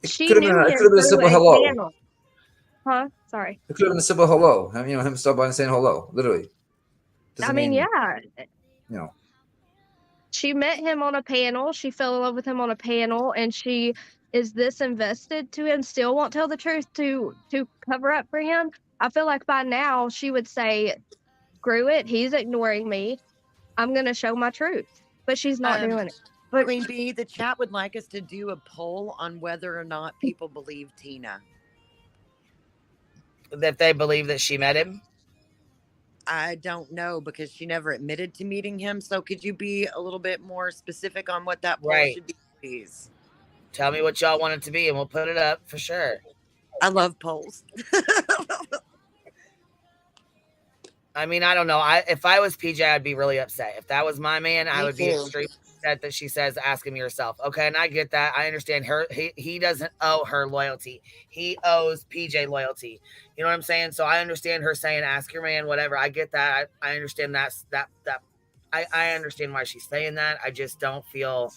she could have been a simple hello. Panel. Huh? Sorry. It could have been a simple hello. Him stop by and saying hello, literally. I mean, yeah. You know. She met him on a panel. She fell in love with him on a panel, and she is this invested to him. Still won't tell the truth to cover up for him. I feel like by now she would say, "Screw it. He's ignoring me. I'm gonna show my truth." But she's not doing it. But Queen B, the chat would like us to do a poll on whether or not people believe Tina. That they believe that she met him? I don't know because she never admitted to meeting him. So could you be a little bit more specific on what that poll should be, please? Tell me what y'all want it to be and we'll put it up for sure. I love polls. I mean, I don't know. If I was PJ, I'd be really upset. If that was my man, I would be extremely mindset that she says, ask him yourself. Okay, and I get that. I understand her. He doesn't owe her loyalty. He owes PJ loyalty. You know what I'm saying? So I understand her saying, ask your man, whatever. I get that. I understand that. I understand why she's saying that. I just don't feel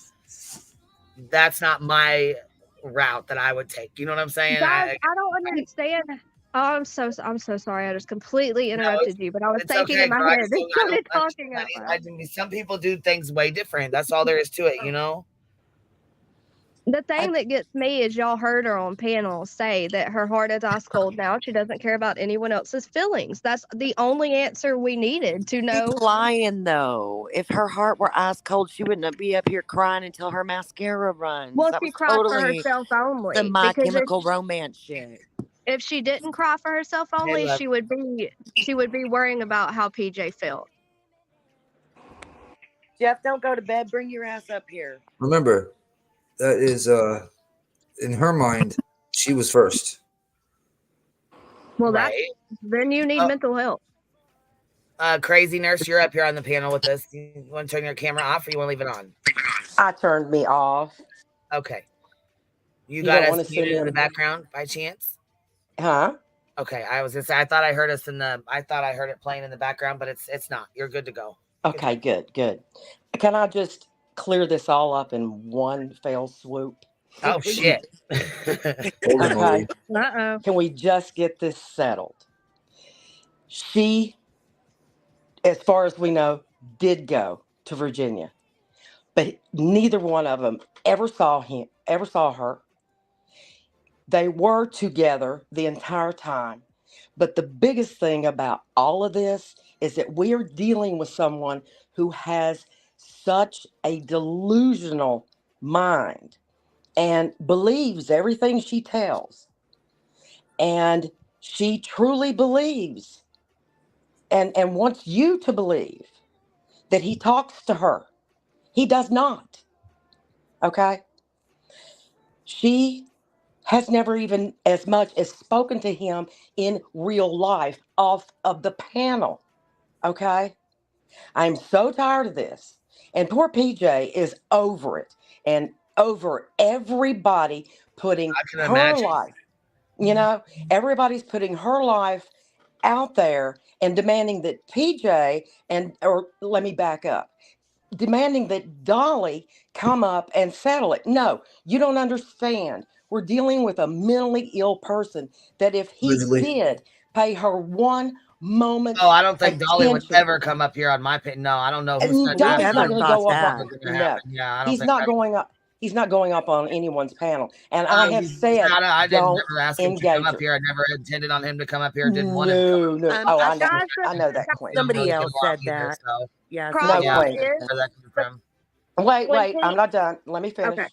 that's not my route that I would take. You know what I'm saying? Guys, I don't understand. Oh, I'm so sorry. I just completely interrupted you, but I was It's thinking okay, in my girl. head. They started talking out loud. Some people do things way different. That's all there is to it, you know? The thing that gets me is y'all heard her on panel say that her heart is ice cold now. She doesn't care about anyone else's feelings. That's the only answer we needed to know. She's lying, though. If her heart were ice cold, she wouldn't be up here crying until her mascara runs. Well, That she was cried for totally herself only. the My Because Chemical Romance shit. if she didn't cry for herself only, love. she would be worrying about how PJ felt. Jeff, don't go to bed. Bring your ass up here. Remember, that is in her mind, she was first. Well, Right. then you need mental health. Crazy Nurse, you're up here on the panel with us. You want to turn your camera off or you want to leave it on? I turned me off. Okay. You don't got wanna us see muted me in the on- background by chance? Huh? Okay, I was gonna say I thought I heard us I thought I heard it playing in the background, but it's not. You're good to go. Okay, good. Can I just clear this all up in one fell swoop? Oh shit. Okay. Uh-oh. Can we just get this settled? She, as far as we know, did go to Virginia, but neither one of them ever saw her. They were together the entire time. But the biggest thing about all of this is that we are dealing with someone who has such a delusional mind and believes everything she tells. And she truly believes and wants you to believe that he talks to her. He does not. Okay? She has never even as much as spoken to him in real life off of the panel. Okay? I'm so tired of this. And poor PJ is over it and over everybody putting can her imagine. life. You know, everybody's putting her life out there and demanding that PJ or let me back up. Demanding that Dolly come up and settle it. No, you don't understand. We're dealing with a mentally ill person that if he did pay her one moment. Oh, I don't think Dolly would attention- ever come up here on my pin. No, I don't know who's And Dolly's not going to go up on. No, Yeah, I don't he's think not that- going up. He's not going up on anyone's panel. And I have said, I didn't don't never ask him to come engage up her. here. I never intended on him to come up here. Didn't want him to come up No. here. Oh, I I know that, Queen. Somebody else said that. So. Yeah. Problem Yeah, is, where that came from. Wait, I'm not done. Let me finish. Okay.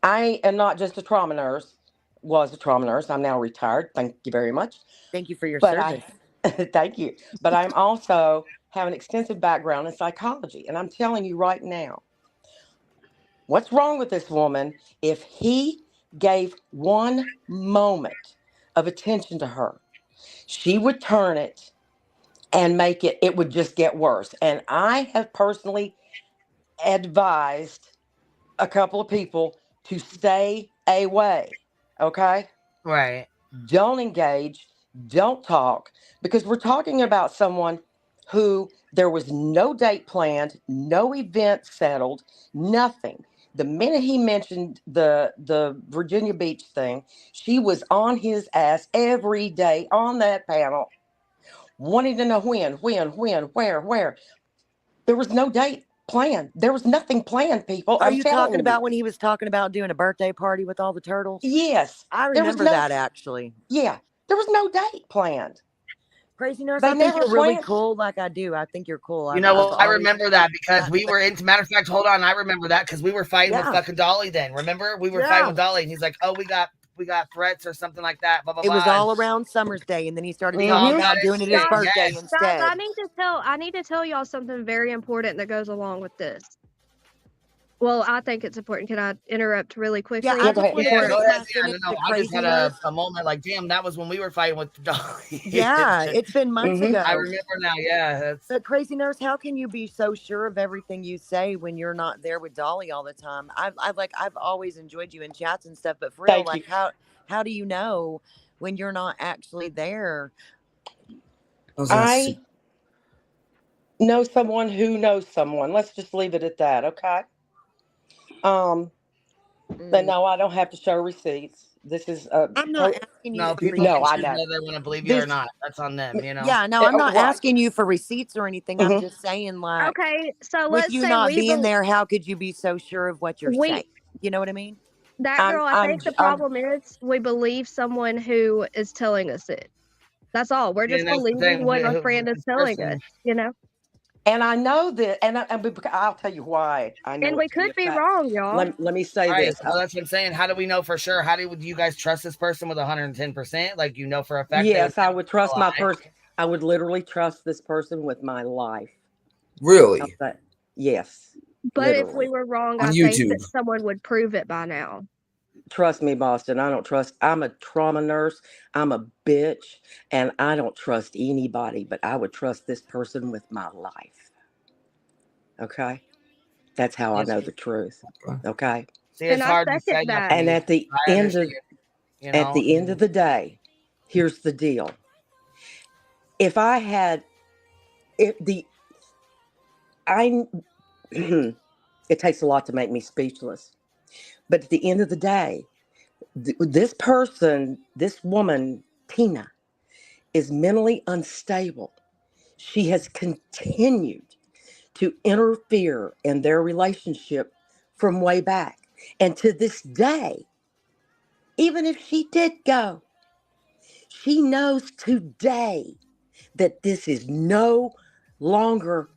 I am not just a trauma nurse, was a trauma nurse. I'm now retired. Thank you very much. Thank you for your But service. thank you. But I'm also have an extensive background in psychology. And I'm telling you right now, what's wrong with this woman if he gave one moment of attention to her, she would turn it and make it would just get worse. And I have personally advised a couple of people to stay away. Okay? Right. Don't engage, don't talk, because we're talking about someone who there was no date planned, no event settled, nothing. The minute he mentioned the Virginia Beach thing, she was on his ass every day on that panel, wanting to know when, where. There was no date planned. There was nothing planned, people. Are I'm you telling talking about when he was talking about doing a birthday party with all the turtles? Yes. I There was remember that actually. Yeah. There was no date planned. Crazy Nurse, They I think never you're really planned- cool. Like I do. I think you're cool. You know I've what? I always- remember that because we were into. Matter of fact, hold on. I remember that because we were fighting with Yeah. fucking Dolly. Then remember we were Yeah. fighting with Dolly, and he's like, "Oh, we got threats or something like that." Blah blah It was blah. all around Summer's Day, and then he started We talking all about got doing it it. his birthday Yes. instead. Guys, I need to tell y'all something very important that goes along with this. Well, I think it's important. Can I interrupt really quickly? I just want to Yeah, finish go my ahead. Yeah, sentence. no, The I just had craziness. a moment like, damn, that was when we were fighting with the Dolly. Yeah, it's been months ago. I remember now. Yeah, that's. But Crazy Nurse, how can you be so sure of everything you say when you're not there with Dolly all the time? I've always enjoyed you in chats and stuff, but for real, Thank like you. how do you know when you're not actually there? I know someone who knows someone. Let's just leave it at that, okay? But no, I don't have to show receipts. This is I'm not asking you. No, for people no, can I choose know. whether they want to believe you or not. That's on them, you know. Yeah, no, I'm not right. asking you for receipts or anything. I'm just saying, like, Okay, so with let's you say not we being bel there, how could you be so sure of what you're we saying? You know what I mean? that girl, I think the problem is we believe someone who is telling us it. That's all. We're Yeah, just that's the believing thing. what a friend is This telling us, person, you know? And I know that, and I'll tell you why I know And it we to be could a be fact. wrong, y'all. Let me say right? this. Well, that's what I'm saying. How do we know for sure? How do you guys trust this person with 110%? Like, you know for a fact. Yes, I would trust my person. I would literally trust this person with my life. Really? Yes. But if literally. we were wrong, On I think YouTube. that someone would prove it by now. Trust me, Boston. I don't trust. I'm a trauma nurse. I'm a bitch, and I don't trust anybody. But I would trust this person with my life. Okay, that's how I know the truth. Okay. See, it's hard to say that. And at the I end of understand, you know? at the end of the day, here's the deal. If I had, it takes a lot to make me speechless. But at the end of the day, this person, this woman, Tina, is mentally unstable. She has continued to interfere in their relationship from way back. And to this day, even if she did go, she knows today that this is no longer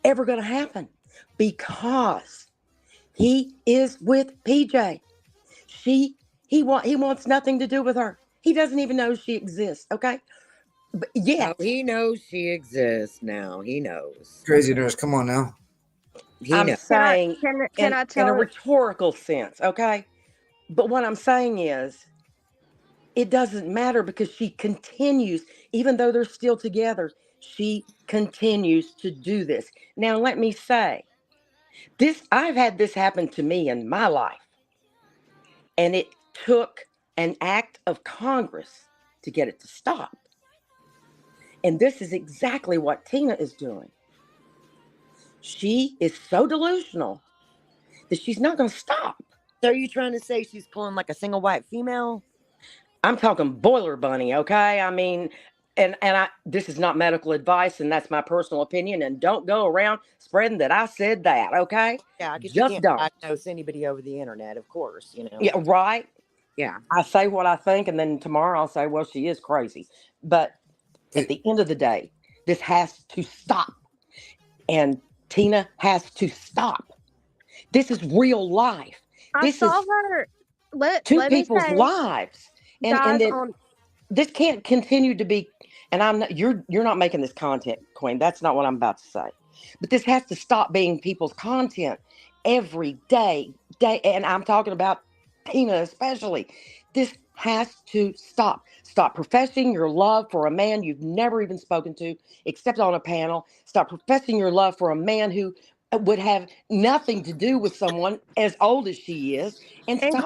ever going to happen because he is with PJ. He wants nothing to do with her. He doesn't even know she exists. Okay, but Oh, he knows she exists now. He knows. Crazy Nurse, come on now. I'm saying Can I in tell a it? rhetorical sense, okay? But what I'm saying is, it doesn't matter because she continues, even though they're still together, she continues to do this. Now, let me say, I've had this happen to me in my life, and it took an act of Congress to get it to stop. And this is exactly what Tina is doing. She is so delusional that she's not going to stop. So are you trying to say she's pulling like a single white female? I'm talking boiler bunny, okay? I mean, and this is not medical advice, and that's my personal opinion. And don't go around spreading that I said that, okay? Yeah, because you can't don't diagnose anybody over the internet, of course, you know. Yeah, right. Yeah. I say what I think, and then tomorrow I'll say, well, she is crazy. But at the end of the day, this has to stop, and Tina has to stop. This is real life. I saw her. Let Two me people's say, lives, guys, and this can't continue to be. And I'm not. You're not making this content, Queen. That's not what I'm about to say. But this has to stop being people's content every day. And I'm talking about Tina especially. This has to stop. Stop professing your love for a man you've never even spoken to, except on a panel. Stop professing your love for a man who would have nothing to do with someone as old as she is, and stop.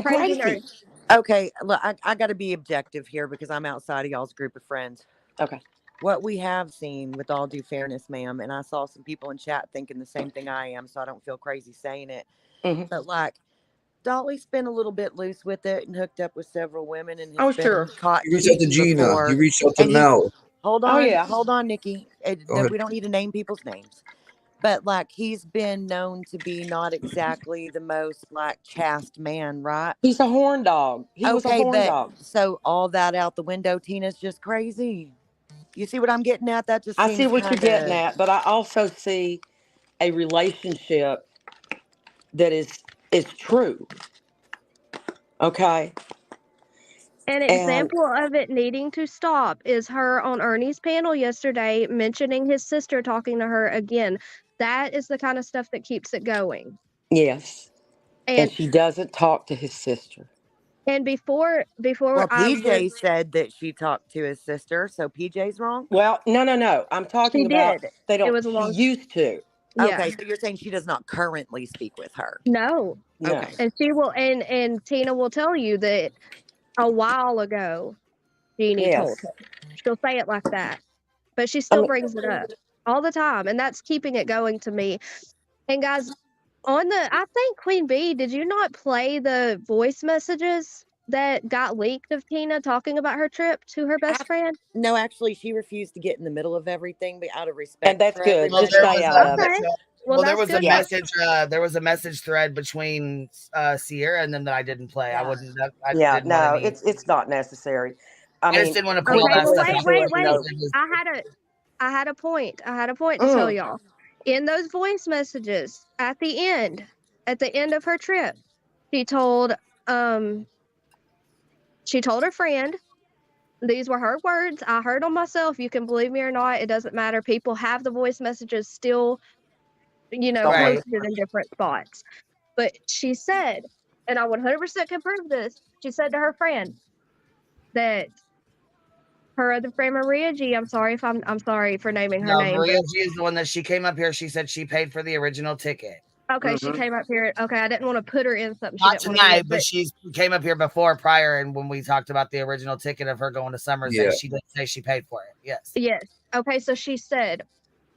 Crazy. Okay, look, I got to be objective here because I'm outside of y'all's group of friends. Okay. What we have seen, with all due fairness, ma'am, and I saw some people in chat thinking the same thing I am, so I don't feel crazy saying it. But like, Dolly's been a little bit loose with it and hooked up with several women and has been caught You reached out to cheating Gina. before. You reached out to And Mel. Hold on, hold on, Nikki. Go ahead. We don't need to name people's names. But like, he's been known to be not exactly the most like chaste man, right? He's a horn dog. He was a horn dog. So all that out the window, Tina's just crazy. You see what I'm getting at? That just I seems see what you're kinda... getting at, but I also see a relationship that is true. Okay. An example of it needing to stop is her on Ernie's panel yesterday mentioning his sister talking to her again. That is the kind of stuff that keeps it going. Yes. And And she doesn't talk to his sister. and before Well, I PJ said that she talked to his sister, so PJ's wrong. Well, no. I'm she talking about did. they It don't. was a She long used to. yeah. Okay, so you're saying she does not currently speak with her. No. No. Okay. And she will and Tina will tell you that a while ago Jeannie told Yes. her. She'll say it like that. But she I still mean, brings it up all the time. And that's keeping it going to me. And guys, I think Queen Bee, did you not play the voice messages that got leaked of Tina talking about her trip to her best friend? No, actually, she refused to get in the middle of everything, but out of respect and that's for good. Well, Just everybody. there stay was out a of it. Okay. well, there that's was a good. Yes. message. There was a message thread between Sierra and them that I didn't play. I Yeah. wouldn't. I Yeah, didn't want no, any. it's not necessary. I I just mean, didn't want to put Queen all Okay, that well stuff Bee out wait. there said, because it was. I had a point. I had a point to tell y'all. In those voice messages at the end of her trip, she told her friend, these were her words. I heard them myself. You can believe me or not. It doesn't matter. People have the voice messages still, Right. posted in different spots. But she said, and I 100% can prove this, she said to her friend that her other friend Maria G. I'm sorry for naming her No, name, Maria but G is the one that she came up here. She said she paid for the original ticket. okay, she came up here. Okay, I didn't want to put her in something she Not didn't want to be tonight, in, but she came up here prior, and when we talked about the original ticket of her going to Summer's Day, Yeah. she did say she paid for it. Yes. Yes. Okay, so she said,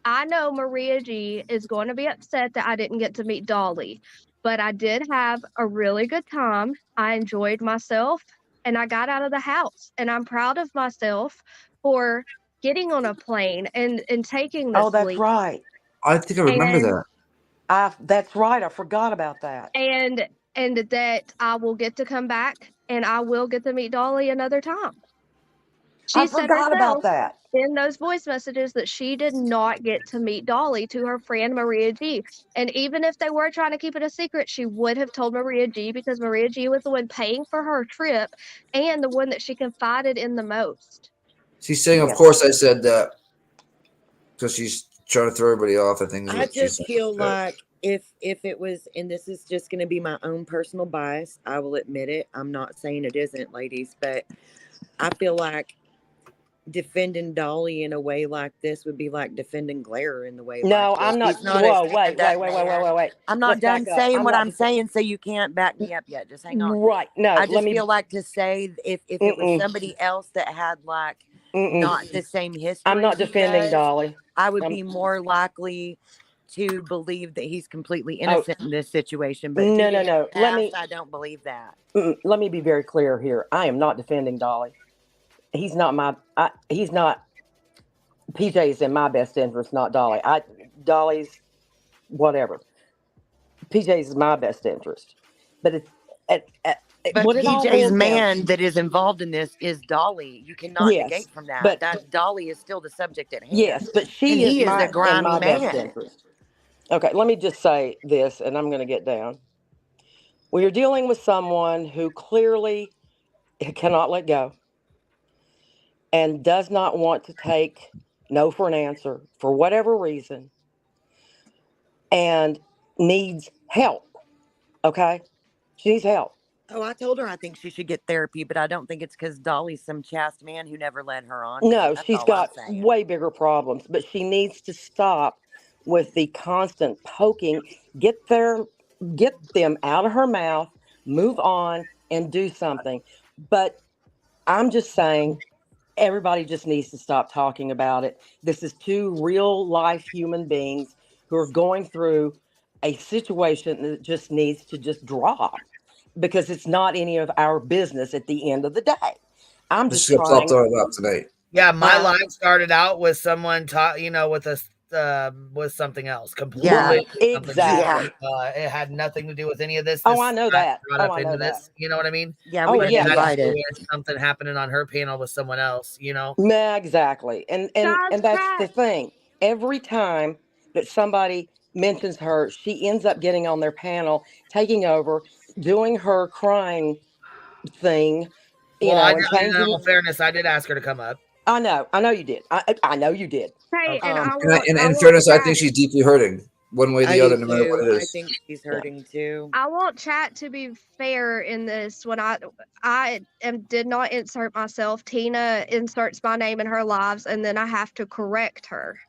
I know Maria G is going to be upset that I didn't get to meet Dolly, but I did have a really good time. I enjoyed myself and I got out of the house, and I'm proud of myself for getting on a plane and taking this "Oh, that's leap. right. I think I remember And that. That's right. I forgot about that." and that I will get to come back and I will get to meet Dolly another time. I She said forgot about herself that. in those voice messages that she did not get to meet Dolly to her friend Maria G. And even if they were trying to keep it a secret, she would have told Maria G because Maria G was the one paying for her trip and the one that she confided in the most. She's saying, of Yes. course, I said that because she's trying to throw everybody off. I think is I what she's just saying. feel like if it was, and this is just going to be my own personal bias, I will admit it. I'm not saying it isn't, ladies, but I feel like defending Dolly in a way like this would be like defending Glare in the way No, like this. I'm not. He's not Whoa, a stand-up man. wait. I'm not Let's done back up. saying I'm what not I'm saying, so you can't back me up yet. Just hang on. Right. No, I let just me. feel like to say if it was somebody else that had like not the same history I'm not he defending does, Dolly. I would be more likely to believe that he's completely innocent in this situation. But No. through his Let me. past, I don't believe that. Let me be very clear here. I am not defending Dolly. He's not my. He's not. PJ is in my best interest, not Dolly. Dolly's whatever. PJ is my best interest, but it's. But What it all PJ's boils down man that is involved in this is Dolly. You cannot Yes, negate from that. but That Dolly is still the subject at hand. yes, but and she is he is my a grimy in my best man. interest. Okay, let me just say this, and I'm going to get down. We are dealing with someone who clearly cannot let go and does not want to take no for an answer for whatever reason and needs help. Okay? She needs help. Oh, I told her I think she should get therapy, but I don't think it's because Dolly's some chaste man who never led her on. No, That's she's all got I'm saying. way bigger problems, but she needs to stop with the constant poking. Get them out of her mouth, move on, and do something. But I'm just saying, everybody just needs to stop talking about it. This is two real life human beings who are going through a situation that just needs to just drop because it's not any of our business at the end of the day. I'm This just is trying. popped up tonight. Yeah, my live started out with someone with with something else completely. Right, something exactly. else. It had nothing to do with any of this. Oh, I know that. Brought Oh, up I know into that. this. You know what I mean? Yeah, Oh, we yeah, didn't invite it. Something happening on her panel with someone else. You know? Yeah, exactly. And that's the thing. Every time that somebody mentions her, she ends up getting on their panel, taking over, doing her crying thing. Well, And changing. in all fairness, I did ask her to come up. I know you did. I know you did. Hey, and I And, won't. and I in won't fairness, I chat. think she's deeply hurting one way or I the other, do no matter what too. it I is. think she's hurting too. I want chat to be fair in this. When did not insert myself. Tina inserts my name in her lives, and then I have to correct her.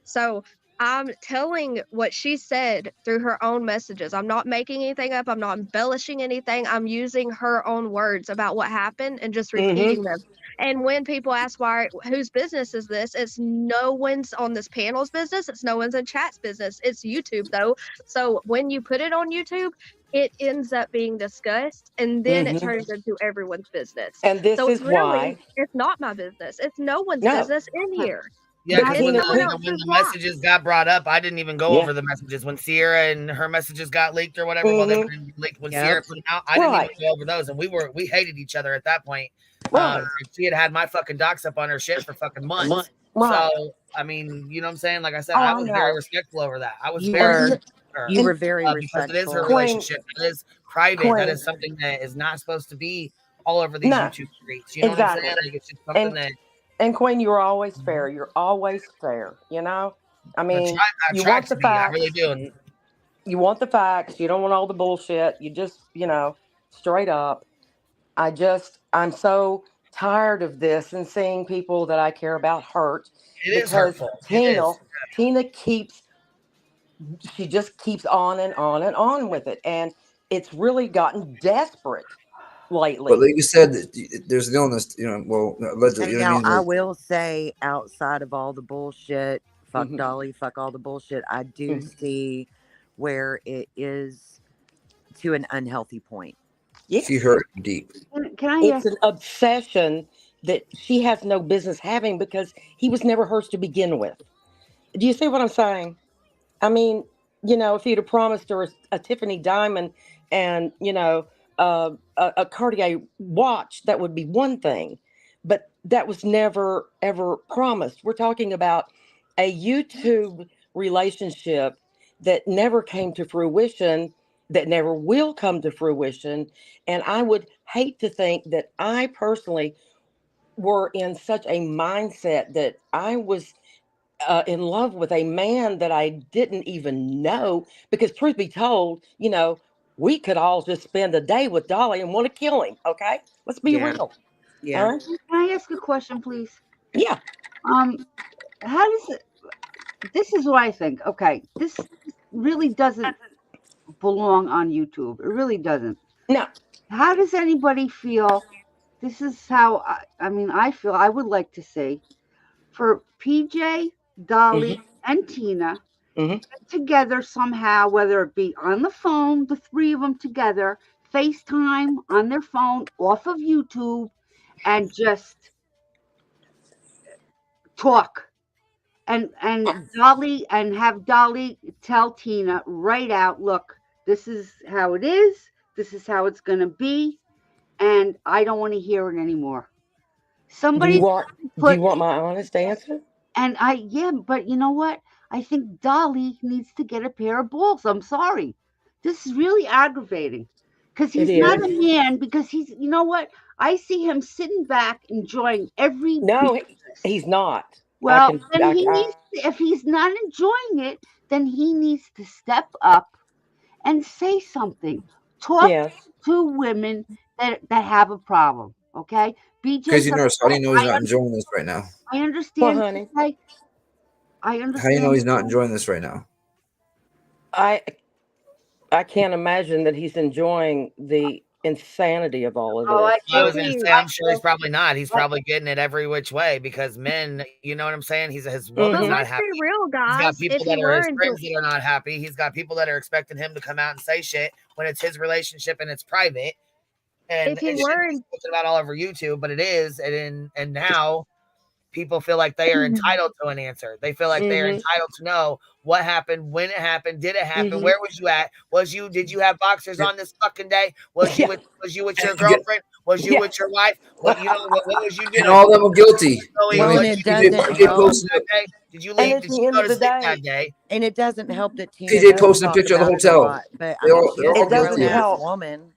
So I'm telling what she said through her own messages. I'm not making anything up. I'm not embellishing anything. I'm using her own words about what happened and just repeating them. And when people ask whose business is this, it's no one's on this panel's business. It's no one's in chat's business. It's YouTube though. So when you put it on YouTube, it ends up being discussed, and then it turns into everyone's business. And this So is why it's not my business. It's no one's No. business in here. Yeah, But because Tina, when the messages got brought up, I didn't even go Yeah. over the messages. When Sierra and her messages got leaked or whatever, well, they were leaked when Sierra put them out. I didn't even go over those, and we hated each other at that point. Right. She had my fucking docs up on her shit for fucking months. Right. So I mean, you know what I'm saying? Like I said, Oh, I I was know. very respectful over that. I was You very were. respectful of her, You were very because it is her respectful. relationship. That is private. That Queen. is something that is not supposed to be all over these No. YouTube streets. You know what I'm saying? Like, it's just something that. And Queen, you're always fair. You're always fair. You know, I mean, I you try want to the be. I facts. really do. You want the facts. You don't want all the bullshit. You just, straight up. I'm so tired of this and seeing people that I care about hurt. It is because hurtful. Tina she just keeps on and on and on with it, and it's really gotten desperate lately. But like you said, there's an illness, well, allegedly, And now I will say, outside of all the bullshit, fuck Dolly, fuck all the bullshit, I do see where it is to an unhealthy point. Yes. She hurt deep. Can I It's an obsession that she has no business having because he was never hers to begin with. Do you see what I'm saying? I mean, if you'd have promised her a Tiffany diamond and, a Cartier watch, that would be one thing. But that was never, ever promised. We're talking about a YouTube relationship that never came to fruition, that never will come to fruition. And I would hate to think that I personally were in such a mindset that I was in love with a man that I didn't even know, because truth be told, we could all just spend a day with Dolly and want to kill him. Okay, let's be real. Yeah. All right? Can I ask a question, please? Yeah. How does it? This is what I think. Okay, this really doesn't belong on YouTube. It really doesn't. No. How does anybody feel? This is how I feel. I would like to see for PJ, Dolly, and Tina get together somehow, whether it be on the phone, the three of them together, FaceTime on their phone off of YouTube, and just talk. And Dolly, and have Dolly tell Tina right out, look, this is how it is. This is how it's going to be. And I don't want to hear it anymore. Do you want my honest answer? And but you know what? I think Dolly needs to get a pair of balls. I'm sorry. This is really aggravating. Because he's not a man, because he's, you know what? I see him sitting back enjoying every No, he's not. Well, if he's not enjoying it, then he needs to step up and say something. Talk to women that have a problem, okay? Crazy nurse, how do you know he's not enjoying this right now? I understand. Well, honey. I understand. How do you know he's not enjoying this right now? I can't imagine that he's enjoying the insanity of all of this. I was gonna say, I'm sure he's probably not. He's probably getting it every which way, because men, you know what I'm saying? His woman's not happy. Be real, guys. He's got people that are his friends that are not happy. He's got people that are expecting him to come out and say shit when it's his relationship and it's private. And if he it's were about all over YouTube, but it is, and now people feel like they are entitled to an answer. They feel like they are entitled to know what happened, when it happened, did it happen, where was you at? Did you have boxers on this fucking day? Was you with your girlfriend? Was you with your wife? What was you doing? And all of them are guilty. Well, and it doesn't help. Did you leave? Did you go to sleep that day? And it doesn't help that Tina PJ posted a picture of the hotel. But It doesn't help. Woman.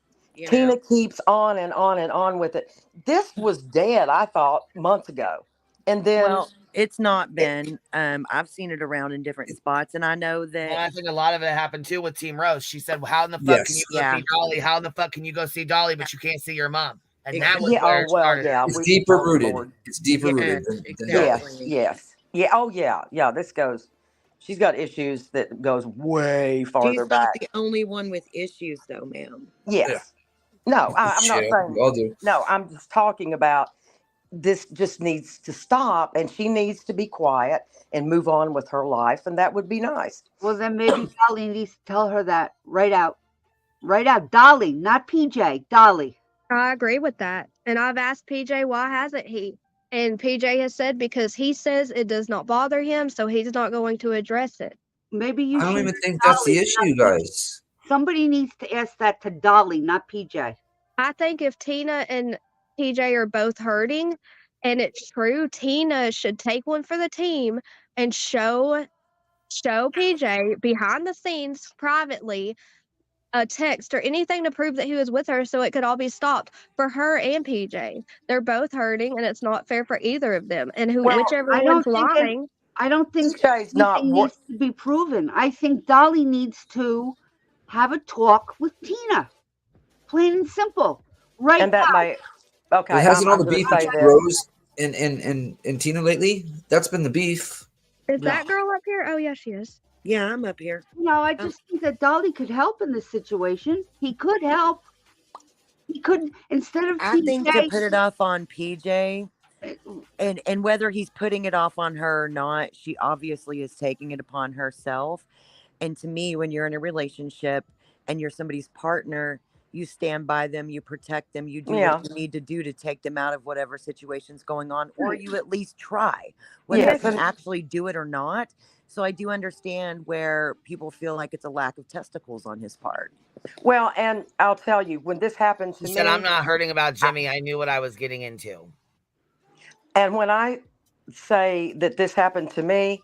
Tina keeps on and on and on with it. This was dead, I thought, months ago. And then Well, it's not been. I've seen it around in different spots, and I know And that. I think a lot of it happened too with Team Rose. She said, well, how in the fuck can you Yes. go Yeah. see Dolly? How in the fuck can you go see Dolly, but you can't see your mom? And that was yeah, where oh it well, started. yeah, It's we deeper oh, rooted. Lord. It's deeper Yes, rooted than Yes, exactly. yes, yeah, oh yeah. This goes. She's got issues that goes way farther She's not back. the only one with issues, though, ma'am. Yes. No, I'm not Shit, saying. we all do. No, I'm just talking about this. Just needs to stop, and she needs to be quiet and move on with her life, and that would be nice. Well, then maybe Dolly needs to tell her that right out. Right out. Dolly, not PJ. Dolly. I agree with that. And I've asked PJ why hasn't he? And PJ has said because he says it does not bother him, so he's not going to address it. Maybe you I don't should even ask think that's the Dolly, issue, not PJ. guys. Somebody needs to ask that to Dolly, not PJ. I think if Tina and PJ are both hurting and it's true, Tina should take one for the team and show PJ behind the scenes privately a text or anything to prove that he was with her so it could all be stopped for her and PJ. They're both hurting and it's not fair for either of them. And Well, whichever I one's don't think lying. I don't think PJ's not. anything needs to be proven. I think Dolly needs to have a talk with Tina. Plain and simple. Right And that now. may. Okay, But hasn't all the gonna beef say with this. Rose and Tina lately? That's been the beef. Is that girl up here? Oh, yeah, she is. Yeah, I'm up here. No, I just think that Dolly could help in this situation. He could help. He could, instead of I think to TJ. put it off on PJ, and whether he's putting it off on her or not, she obviously is taking it upon herself. And to me, when you're in a relationship and you're somebody's partner, you stand by them, you protect them, you do Yeah. what you need to do to take them out of whatever situation's going on, or Right. you at least try, whether Yes, you and actually do it or not. So I do understand where people feel like it's a lack of testicles on his part. well, and I'll tell you, when this happened to She me, said, I'm not hurting about Jimmy. I knew what I was getting into. and when I say that this happened to me,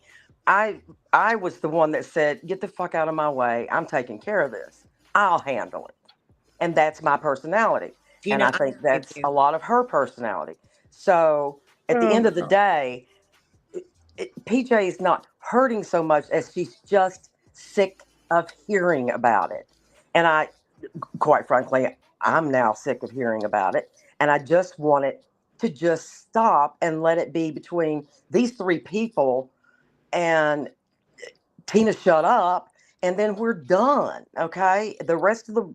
I was the one that said, "Get the fuck out of my way. I'm taking care of this. I'll handle it." And that's my personality. And I think that's a lot of her personality. So at the end of the day, PJ is not hurting so much as she's just sick of hearing about it. And I, quite frankly, I'm now sick of hearing about it. And I just want it to just stop and let it be between these three people and Tina shut up. And then we're done. Okay. The rest of the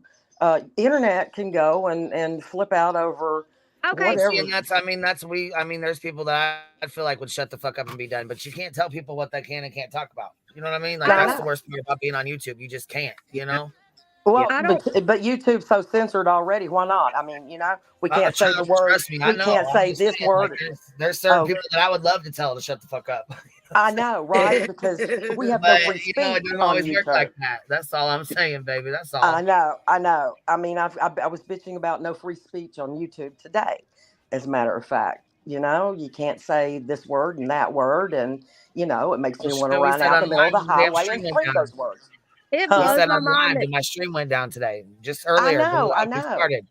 internet can go and flip out over Okay. whatever. See, and there's people that I feel like would shut the fuck up and be done, but you can't tell people what they can and can't talk about. You know what I mean? Like, that's the worst part about being on YouTube. You just can't, you know? Well, I but YouTube's so censored already. Why not? I mean, we can't say the word. Trust me, I We know. can't I'm say just this saying, word. like, there's certain people that I would love to tell to shut the fuck up. I know, right? Because we have But, no free speech it doesn't on always work YouTube. like that. That's all I'm saying, baby. That's all. I know. I mean, I was bitching about no free speech on YouTube today. As a matter of fact, you can't say this word and that word, and it makes me want to We run said out on the middle of the live, the damn highway stream and went scream down. those words. It We blows said my on mind live, that and my stream went down today, just earlier. I know. Started.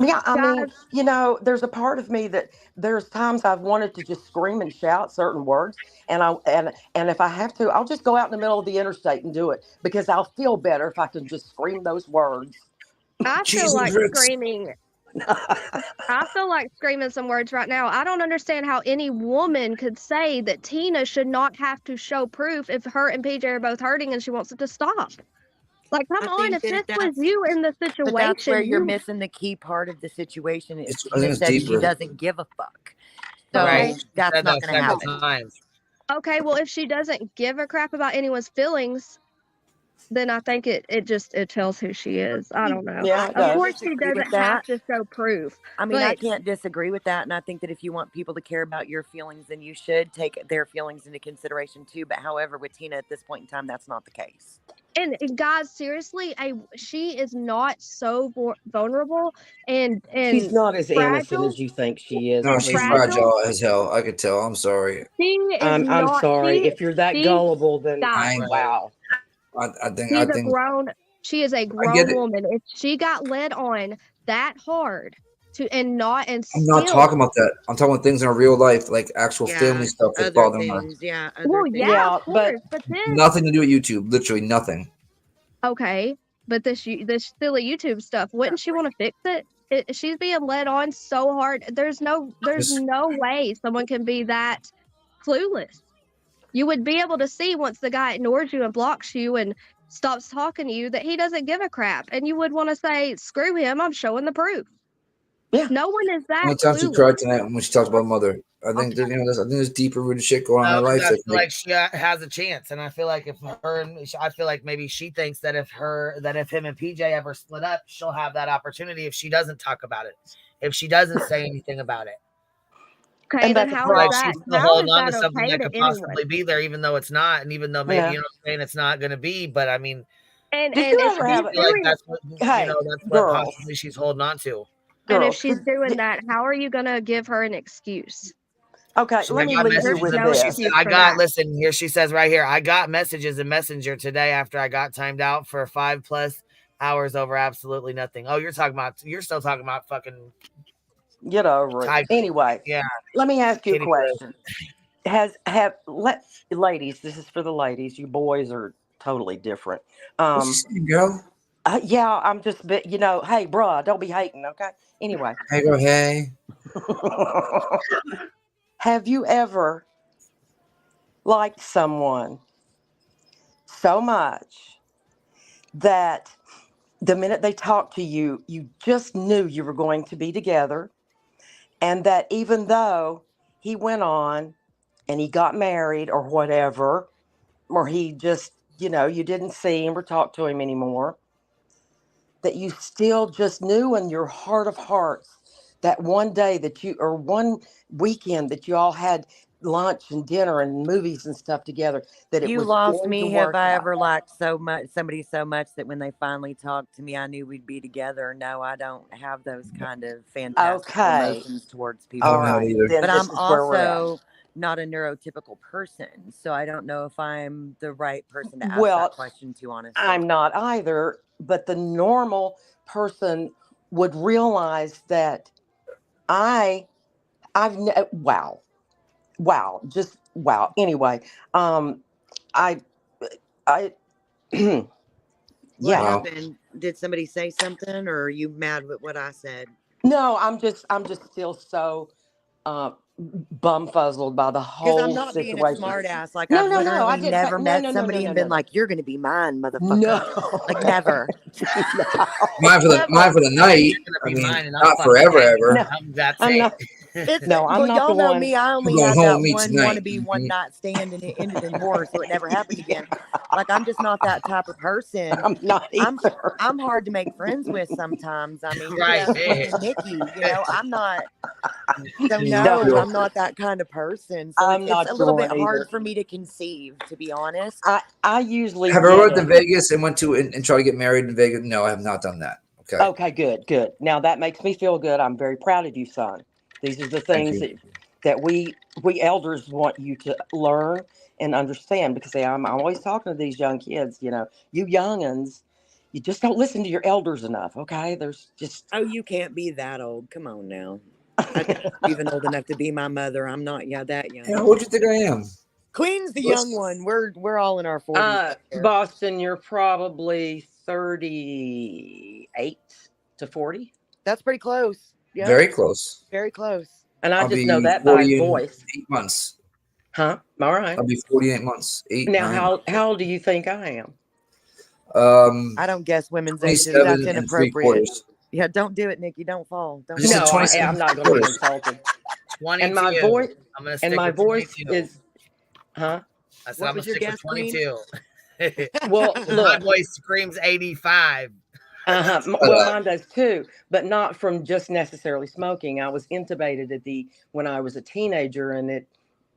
Yeah, I mean, guys, there's a part of me that there's times I've wanted to just scream and shout certain words, and if I have to, I'll just go out in the middle of the interstate and do it because I'll feel better if I can just scream those words. I Cheese feel and like grits. screaming. I feel like screaming some words right now. I don't understand how any woman could say that Tina should not have to show proof if her and PJ are both hurting and she wants it to stop. Like, come on, if this was you in the But that's where situation, you're missing the key part of the situation. Is I think Tina it's says she deeper. doesn't give a fuck. So Right. that's Said not that going to several happen. times. okay, well, if she doesn't give a crap about anyone's feelings, then I think it tells who she is. I don't know. Yeah, it Of does. course, she Disagree with doesn't have that. to show proof. I mean, I But can't disagree with that. And I think that if you want people to care about your feelings, then you should take their feelings into consideration too. But however, with Tina at this point in time, that's not the case. and guys, seriously, she is not so vulnerable and She's not as innocent fragile. as you think she is. No, believe she's me. fragile as hell. I could tell. I'm sorry. She is I'm not. sorry. If you're that gullible, then guys, wow. I think She is a grown get it. woman. If she got led on that hard to and not and I'm not still talking about that. I'm talking about things in our real life, like actual Yeah, family stuff that's other bothering her. things. Yeah, well, other things. yeah, Yeah, of course, but this Nothing to do with YouTube. Literally nothing. okay, but this silly YouTube stuff, wouldn't she want to fix it? She's being led on so hard. There's no Just way someone can be that clueless. You would be able to see once the guy ignores you and blocks you and stops talking to you that he doesn't give a crap, and you would want to say, "Screw him! I'm showing the proof." Yeah. No one is that one time she clueless. cried tonight when she talked about mother. I think there's, I think there's deeper rooted shit going on in her life. I feel Like, like she has a chance, and I feel like I feel like maybe she thinks that if him and PJ ever split up, she'll have that opportunity if she doesn't talk about it, if she doesn't say anything about it. Okay, And then that's a how is Like that? she's still How holding is on to that something okay that to could anyone? possibly be there, even though it's not, and even though maybe Yeah. you know what I'm saying it's not going to be. But I mean, And Did and you if ever I she's have feel like doing that's what Hey, that's what girls, possibly she's holding on to. and if girls. she's doing that, how are you gonna give her an excuse? Okay, I let me got leave you messages. with no She this. said, excuse "I for got that. listen here." She says right here, "I got messages in Messenger today after I got timed out for 5+ hours over absolutely nothing." Oh, you're still talking about fucking Get over it. type. Anyway, Yeah, let me ask you a kitty press. question. Ladies, this is for the ladies. You boys are totally different. what's she saying, girl? Yeah, I'm just hey, bruh, don't be hating, okay? Anyway, Hey, go, hey. have you ever liked someone so much that the minute they talked to you, you just knew you were going to be together, and that even though he went on and he got married or whatever, or he just, you didn't see him or talk to him anymore, that you still just knew in your heart of hearts that one day or one weekend that you all had lunch and dinner and movies and stuff together, that it You was lost going to me. Have work I out. ever liked somebody so much that when they finally talked to me, I knew we'd be together? No, I don't have those kind of fantastical Okay. emotions towards I people. All don't have it right. either. Then But this I'm is where we're at. also not a neurotypical person, so I don't know if I'm the right person to ask Well, that question to, honestly. I'm not either, but the normal person would realize that wow. Just wow. Anyway, I, I, What yeah. Wow. happened? Did somebody say something, or are you mad with what I said? No, I'm just still so bumfuzzled by the Because I'm whole not being a situation. smart ass. Like, No, I've no, no. I literally didn't. never met No, somebody and been like, "You're going to be mine, motherfucker." No. Like, never. No. Mine for the night. You're gonna I be mean, mine, and I'm not fucking forever, hanging. ever. No, That's I'm it. not. No, I'm Well, not the y'all know one. me. I only You're going had home that with me one tonight. wannabe one night stand, and it ended in horror, so it never happened again. Like, I'm just not that type of person. I'm not either. I'm hard to make friends with sometimes. I mean, you Right, ask me bitch. and Nikki, I'm not. So No, no, I'm not that kind of person. So I'm it's not a little your bit one hard either. for me to conceive, to be honest. I usually Have I get went to it. Vegas and went to and tried to get married in Vegas? No, I have not done that. Okay. Okay, good. Now that makes me feel good. I'm very proud of you, son. These are the Thank things you. that we elders want you to learn and understand, because I'm always talking to these young kids, you youngins, you just don't listen to your elders enough, okay? There's just Oh, you can't be that old. Come on now. I think you're even old enough to be my mother. I'm not that young. Hey, what do you think I am? Queen's the young one. We're all in our 40s. Right there. Boston, you're probably 38 to 40. That's pretty close. Yeah. Very close. Very close. And I I'll just know be that by 40 in voice. 8 months. Huh? All right. I'll be 48 months. 8, Now, 9. how old do you think I am? I don't guess women's ages. 27 That's and inappropriate. 3/4. Yeah, don't do it, Nikki. Don't fall. Don't I just said fall. No, 27 I'm not going to be 3/4. insulted. 22. And my voice, I'm gonna stick with 22. is, huh? I said What I'm was gonna your stick with guess, Queen? 22. Well, My look, voice screams 85. well, mine does too, but not from just necessarily smoking. I was intubated when I was a teenager, and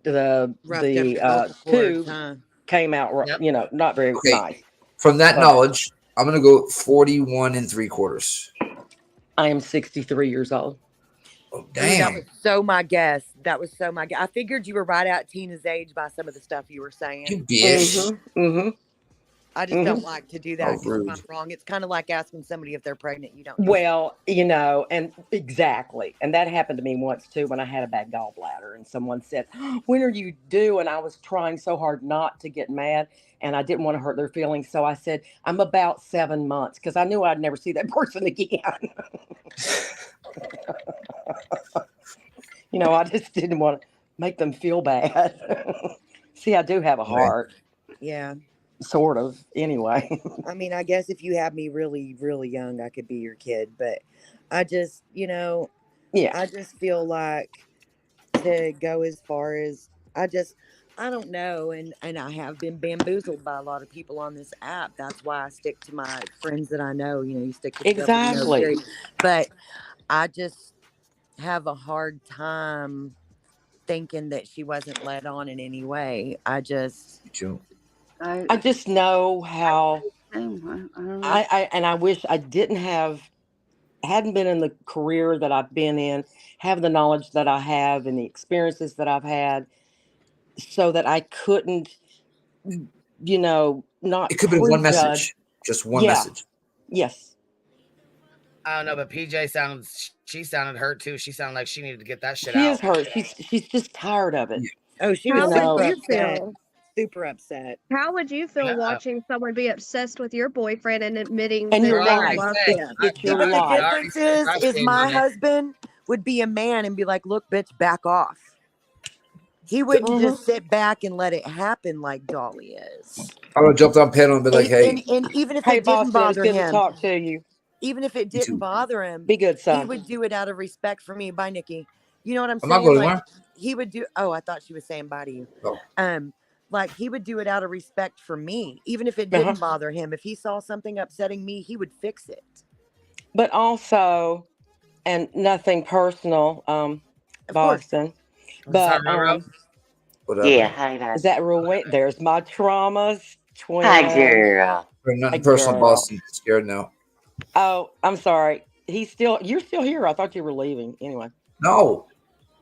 the Roughed up your vocal cords, tube huh? came out, Yep. not very Okay. nice. From that But knowledge, I'm gonna go 41 and 3/4. I am 63 years old. Oh Ooh, that damn! was so my guess. I figured you were right at Tina's age by some of the stuff you were saying. You bitch. Mm-hmm. I just don't like to do that Oh, because if I'm rude. wrong, it's kind of like asking somebody if they're pregnant. You don't. Well, and exactly. And that happened to me once too when I had a bad gallbladder and someone said, "When are you due?" And I was trying so hard not to get mad and I didn't want to hurt their feelings. So I said, "I'm about 7 months," because I knew I'd never see that person again. I just didn't want to make them feel bad. See, I do have a heart. Yeah. Sort of, anyway. I mean, I guess if you had me really, really young, I could be your kid. But I just, Yeah. I just feel like to go as far as I don't know. And I have been bamboozled by a lot of people on this app. That's why I stick to my friends that I know. You stick to the Exactly. period. But I just have a hard time thinking that she wasn't led on in any way. I just know how I don't know. I wish I hadn't been in the career that I've been in, have the knowledge that I have and the experiences that I've had, so that I couldn't, not It could be one prejudge. message, just one message. Yes. I don't know, but she sounded hurt too. She sounded like she needed to get that shit She out. is hurt. She's just tired of it. Oh, she How was would super you upset. feel? Super upset. How would you feel watching someone be obsessed with your boyfriend and admitting And that your they life. love It's, him? it's your But the life. difference is my husband would be a man and be like, "Look, bitch, back off." He wouldn't just sit back and let it happen like Dolly is. I would have jumped on panel and be like, "Hey, And even if Hey, it didn't Boston, bother it's good him, to talk to you. even if it didn't bother him, Be good, he son. would do it out of respect for me. Bye, Nikki. You know what I'm I'm not saying? going Like anywhere." he would do. Oh, I thought she was saying bye to you. Oh. Like he would do it out of respect for me, even if it didn't bother him. If he saw something upsetting me, he would fix it. But also, and nothing personal, Boston. But yeah, hi guys. is that real? There's my traumas. Twin. Hi, girl. Nothing personal, Boston. Scared now. Oh, I'm sorry. You're still here. I thought you were leaving. Anyway. No.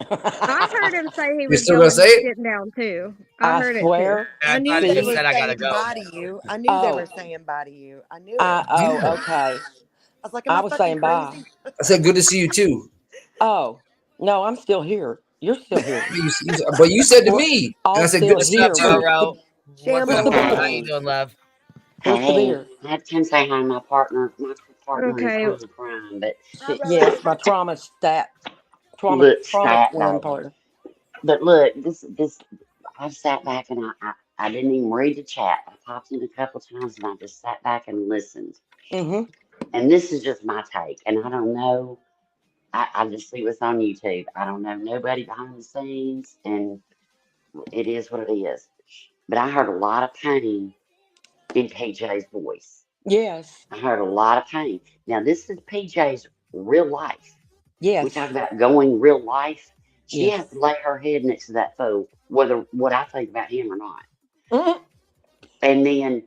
I heard him say he You was still going gonna say it? sitting down too. I heard swear. it too. I knew they were saying bye to you. I knew they were saying bye to you. I knew it. Okay. I was like, am I was fucking saying crazy? bye. I said, "Good to see you too." Oh no, I'm still here. You're still here. But you said to me, and I said, "Good to see you here, too." What's up, how you doing, love? Hey, I had to come say hi to my partner Okay. in crime, but yes, my trauma twin partner. But look, this I've sat back and I didn't even read the chat. I popped in a couple times and I just sat back and listened. Mm-hmm. And this is just my take, and I don't know. I just see what's on YouTube. I don't know nobody behind the scenes, and it is what it is. But I heard a lot of pain in PJ's voice. Yes. I heard a lot of pain. Now, this is PJ's real life. Yes. We talk about going real life. She Yes. has to lay her head next to that fool, whether what I think about him or not. Mm-hmm. And then,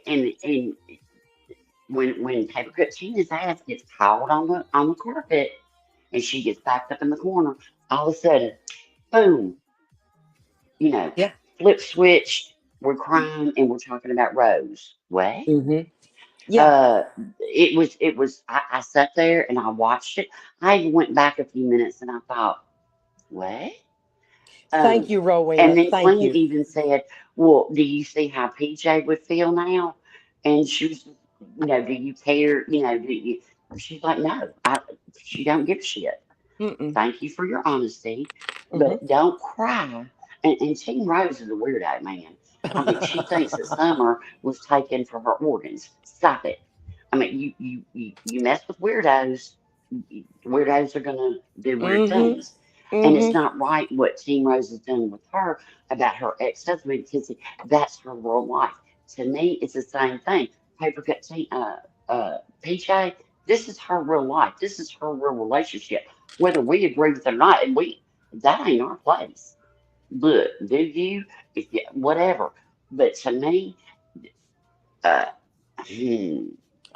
and when Papercut Tina's ass gets caught on the carpet, and she gets backed up in the corner, all of a sudden, boom, flip switch, we're crying and we're talking about Rose. What? Mm-hmm. Yeah. It was, I sat there and I watched it. I even went back a few minutes and I thought, what? Thank you, Rowena. And then Thank Queen you. even said, well, do you see how PJ would feel now? And she was, do you care? She's like, no, she don't give a shit. Mm-mm. Thank you for your honesty, but don't cry. And Team Rose is a weirdo, man. I mean, she thinks that Summer was taken for her organs. Stop it. I mean, you mess with weirdos, weirdos are gonna do weird things. And it's not right what Team Rose has done with her about her ex-husband, because that's her real life. To me, it's the same thing. Papercut PJ, this is her real life. This is her real relationship. Whether we agree with it or not, and that ain't our place. Look, do you, whatever. But to me, I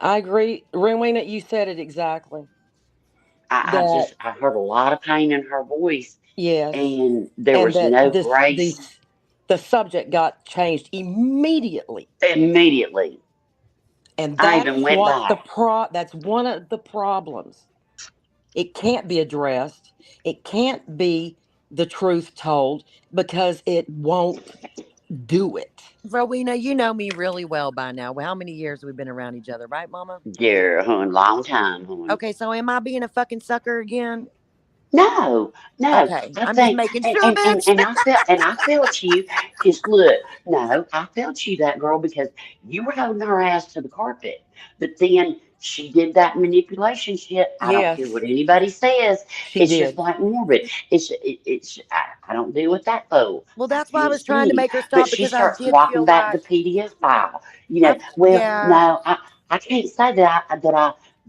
agree. Rowena, you said it exactly. I heard a lot of pain in her voice. Yes. And there was no grace. the subject got changed immediately. Immediately. And I that's even went what back. that's one of the problems. It can't be addressed. It can't be the truth told because it won't do it. Rowena, you know me really well by now. Well, how many years we've been around each other, right, Mama? Yeah, hon, long time, hon. Okay, so am I being a fucking sucker again? No, no. Okay, I I'm just think, making sure, bitch. and I felt you. Cause look, no, I felt you, that girl, because you were holding her ass to the carpet. But then she did that manipulation shit. I don't care Yes, what anybody says. she It's just did. like Morbid. It's I don't deal with that fool. Well, I that's why I can't was trying to stand him. make her But stop she because I starts did walking feel back the like PDF file. I, Well, yeah. no, I can't say that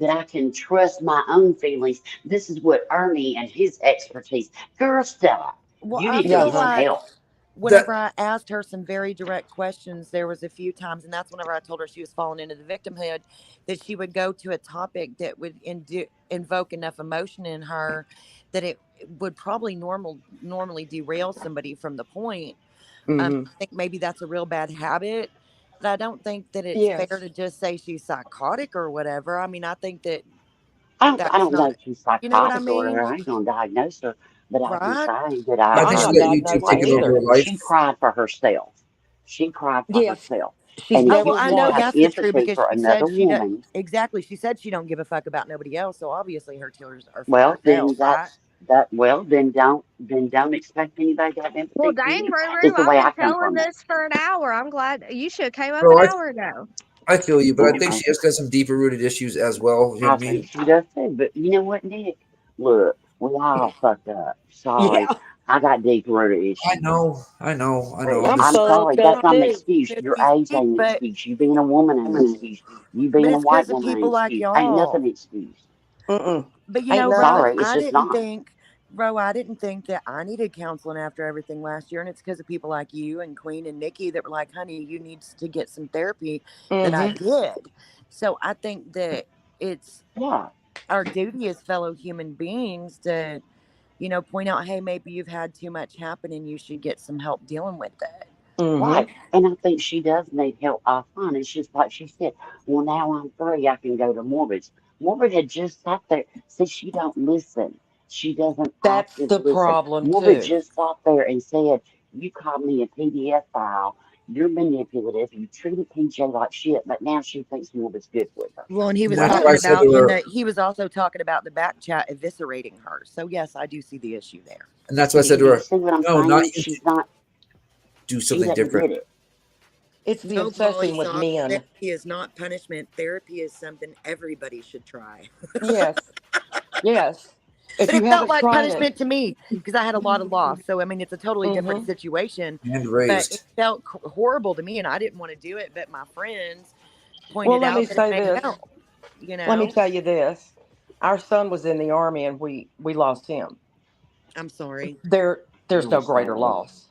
I can trust my own feelings. This is what Ernie and his expertise. Girl, stop. Well, You I need to feel get Yes. some like help. whenever I asked her some very direct questions, there was a few times, and that's whenever I told her she was falling into the victimhood, that she would go to a topic that would invoke enough emotion in her that it would probably normally derail somebody from the point. I Hmm. think maybe that's a real bad habit, but I don't think that it's fair Yes. to just say she's psychotic or whatever. I mean, I think that I that's don't know not, if she's you know what I psychotic or whatever. mean? I ain't gonna diagnose her, but I can Right? say that I I'm think she not I let you two diagnosing take it watched her. over either. her life. She cried for herself. She cried for Yes, herself. she's And if Oh, she well, never I didn't know have once. that's true empathy because for she another said she does. woman, Exactly. She said she don't give a fuck about nobody else. So obviously her tears are for well, then herself, right? then don't expect anybody to have Well, empathy for dang, you. Ruru, Is the I've way been I come telling from it. this for an hour. I'm glad you should have came up Bro, an hour ago. I feel you, but I think Well, she has got some deeper rooted issues as well. You know I what I mean? think she does too. But you know what, Nick? Look, we all fucked up. Sorry. Yeah, I got deep rooted I issues. know, I know, I know. But I'm I'm I'm just fucked sorry, up that's not an too. excuse. Your age ain't an But excuse. You being a woman ain't an excuse. You being a it's white because of woman ain't an people like excuse. Ain't y'all. nothing an excuse. Mm-mm. But you Ain't know, none of Ro, Sorry, it. it's just not. I didn't think that I needed counseling after everything last year. And it's because of people like you and Queen and Nikki that were like, honey, you need to get some therapy that I Mm-hmm. did. So I think that it's Yeah. our duty as fellow human beings to, point out, hey, maybe you've had too much happen and you should get some help dealing with it. Mm-hmm. Right. And I think she does need help offline. It's just like she said, well, now I'm free. I can go to Morbid's. Morbid had just sat there. See, she don't listen. She doesn't That's active the listen. problem Morbid too. just sat there and said, you called me a PDF file. You're manipulative. You treated PJ like shit, but now she thinks Morbid's good with her. Well, and he and was that's What? why I talking said about to her, he was also talking about the back chat eviscerating her. So yes, I do see the issue there. and that's why I said to You her, see what I'm no, not saying? you. She's not, Do she something doesn't different. get it. It's the No, Polly obsession with Soft, men. therapy is not punishment. Therapy is something everybody should try. Yes, yes. If But you it felt haven't like tried it, punishment to me because I had a lot of loss. So I mean, it's a totally different mm-hmm. situation. And But it raised. felt horrible to me, and I didn't want to do it. But my friends Well, pointed let me out that it say may this. help. You Let me know, tell you this. Our son was in the army, and we lost him. I'm sorry. There's I'm no greater sorry. loss.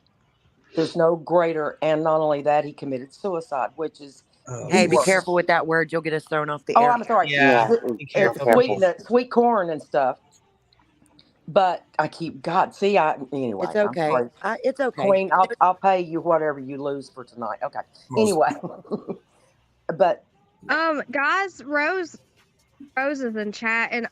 There's no greater, and not only that, he committed suicide, which is Oh, the Hey, be worst. careful with that word. You'll get us thrown off the Oh, air I'm here. sorry. Yeah, Yeah, be It's careful, sweet, careful. please. that sweet corn and stuff. But I keep God. See, It's anyway. I'm okay. sorry, It's okay. Queen. I'll pay you whatever you lose for tonight. Okay. most Anyway, but Guys, Rose is in chat, and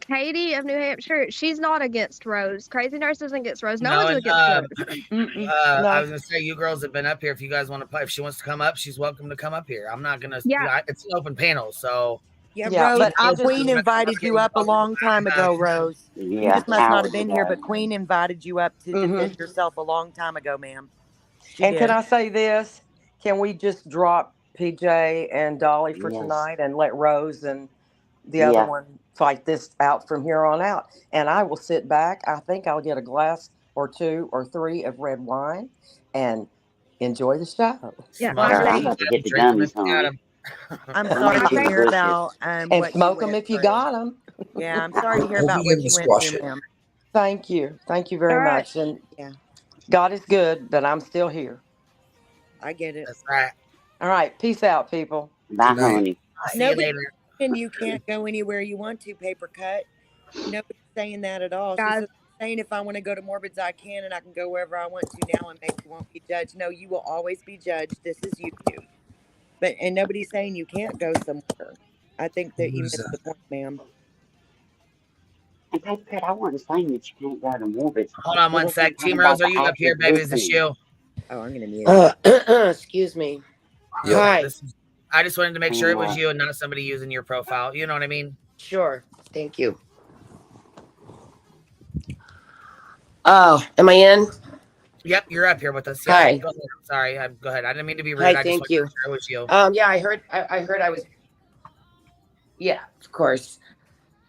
Katie of New Hampshire, she's not against Rose. Crazy Nurse isn't against Rose. No No, one's and against Rose. I no. was gonna say, you girls have been up here. If you guys want to play, if she wants to come up, she's welcome to come up here. I'm not gonna. Yeah, It's an open panel, so Yeah, Yeah, Rose, but you I'm girls just just Queen want to come up invited here. you You're up a welcome. long time ago, Rose. You Yeah, just must not have hours been here, ago. but Queen invited you up to hmm defend yourself a long time ago, ma'am. She And can did. I say this? Can we just drop PJ and Dolly for Yes. tonight and let Rose and the other Yeah. one fight this out from here on out? And I will sit back. I think I'll get a glass or two or three of red wine and enjoy the show. yeah. Smoke I Girl, them I'm if think you about to got get them, the drink them if gummies, you got honey. them. I'm Let me sorry to to the hear bushes. about And what you smoke them went if you through. got them. Yeah, I'm sorry to hear we'll about be able what to you went squash through, it. ma'am. Thank you. Thank you all very right. much. And Yeah, God is good that I'm still here. I get it. That's right. All right. Peace out, people. Bye, Good night. honey. I'll see you Nobody's later. saying you can't go anywhere you want to, paper cut. Nobody's saying that at all. She Guys, says saying if I want to go to Morbid's, I can, and I can go wherever I want to now, and maybe won't be judged. No, you will always be judged. This is YouTube. But and nobody's saying you can't go somewhere. I think that you missed the point, ma'am. And Paper Cut, I wasn't saying that you can't go to Morbid. Hold on We're one just sec. talking Team about Rose, are the you up here, active baby? Is this listening. you? Oh, I'm gonna mute. Excuse me. Yeah, Hi. I just wanted to make sure it was What? you and not somebody using your profile. You know what I mean? Sure. Thank you. Oh, am I in? Yep, you're up here with us. Yep. Hi. Go ahead. Sorry, go ahead. I didn't mean to be rude. Hi, I just thank wanted you. to make sure it was you. Yeah, I heard I was. Yeah, of course.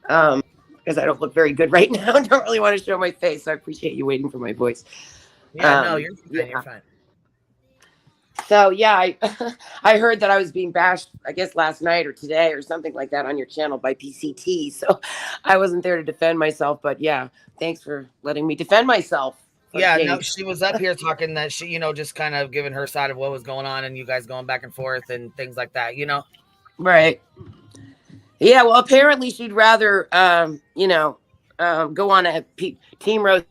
Because I don't look very good right now. I don't really want to show my face. So I appreciate you waiting for my voice. Yeah, no, you're fine. Yeah. You're fine. So yeah, I heard that I was being bashed, I guess last night or today or something like that on your channel by PCT. So I wasn't there to defend myself, but yeah, thanks for letting me defend myself. Yeah, no, she was up here talking that she, you know, just kind of giving her side of what was going on and you guys going back and forth and things like that, you know? Right. Yeah, well, apparently she'd rather, you know, go on a Team Rose.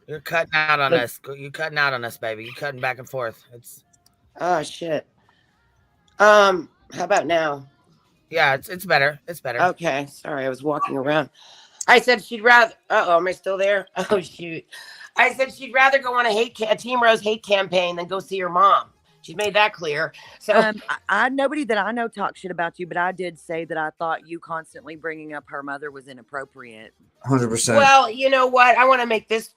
You're cutting out on us. You're cutting out on us, baby. You're cutting back and forth. It's. Oh shit. How about now? Yeah, it's better. It's better. Okay, sorry, I was walking around. I said she'd rather. Oh, am I still there? Oh shoot! I said she'd rather go on a Team Rose hate campaign than go see her mom. She's made that clear. So I nobody that I know talks shit about you, but I did say that I thought you constantly bringing up her mother was inappropriate. 100%. Well, you know what? I want to make this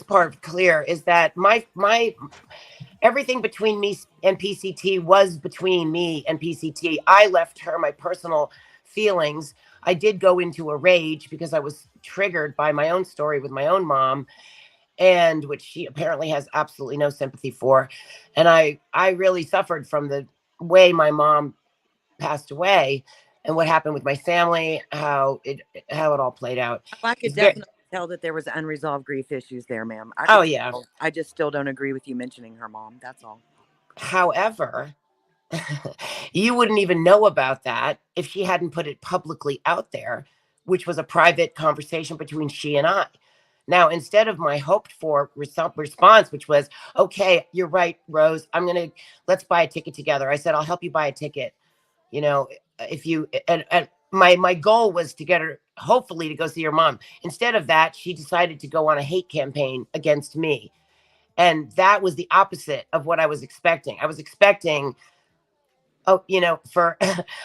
part clear is that my everything between me and PCT was between me and PCT. I left her my personal feelings. I did go into a rage because I was triggered by my own story with my own mom, and which she apparently has absolutely no sympathy for. And I really suffered from the way my mom passed away and what happened with my family, how it all played out. I could definitely tell that there was unresolved grief issues there, ma'am. Oh yeah. I just still don't agree with you mentioning her mom. That's all. However, you wouldn't even know about that if she hadn't put it publicly out there, which was a private conversation between she and I. Now, instead of my hoped for response, which was, okay, you're right, Rose, let's buy a ticket together. I said, I'll help you buy a ticket. You know, if you, and my goal was to get her, hopefully, to go see her mom. Instead of that, she decided to go on a hate campaign against me. And that was the opposite of what I was expecting. I was expecting, you know, for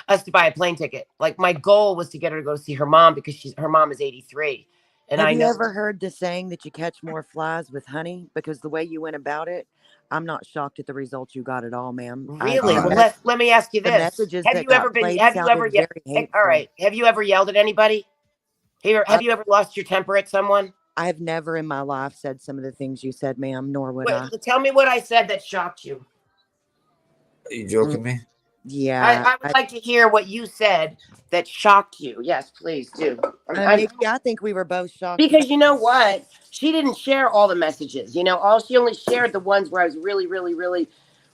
us to buy a plane ticket. Like my goal was to get her to go see her mom because her mom is 83. And have you ever heard the saying that you catch more flies with honey? Because the way you went about it, I'm not shocked at the results you got at all, ma'am. Really? Well, let me ask you this. Have you ever all right. Have you ever yelled at anybody? Have you ever lost your temper at someone? I have never in my life said some of the things you said, ma'am, nor would I. Tell me what I said that shocked you. Are you joking me? Yeah. I would like to hear what you said that shocked you. Yes, please do. I think we were both shocked. Because you know what? She didn't share all the messages. You know, she only shared the ones where I was really, really, really,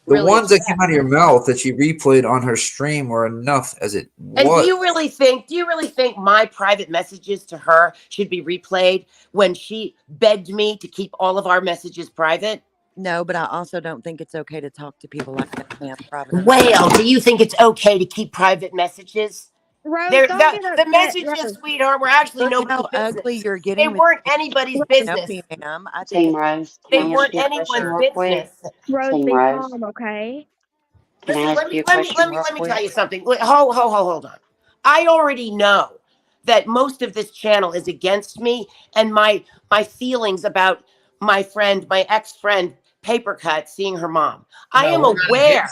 the ones that came out of your mouth that she replayed on her stream were enough as it was. And do you really think my private messages to her should be replayed when she begged me to keep all of our messages private? No, but I also don't think it's okay to talk to people like that, ma'am. Well, do you think it's okay to keep private messages? Rose, the messages, sweetheart, were actually nobody's business. Ugly you're getting. They weren't anybody's business. Ma'am. Team Rose, they weren't anyone's business. Rose, Team be Rose. calm, okay? Can Listen, let me tell you something. Hold on. I already know that most of this channel is against me and my feelings about my ex-friend Paper Cut seeing her mom. I am aware.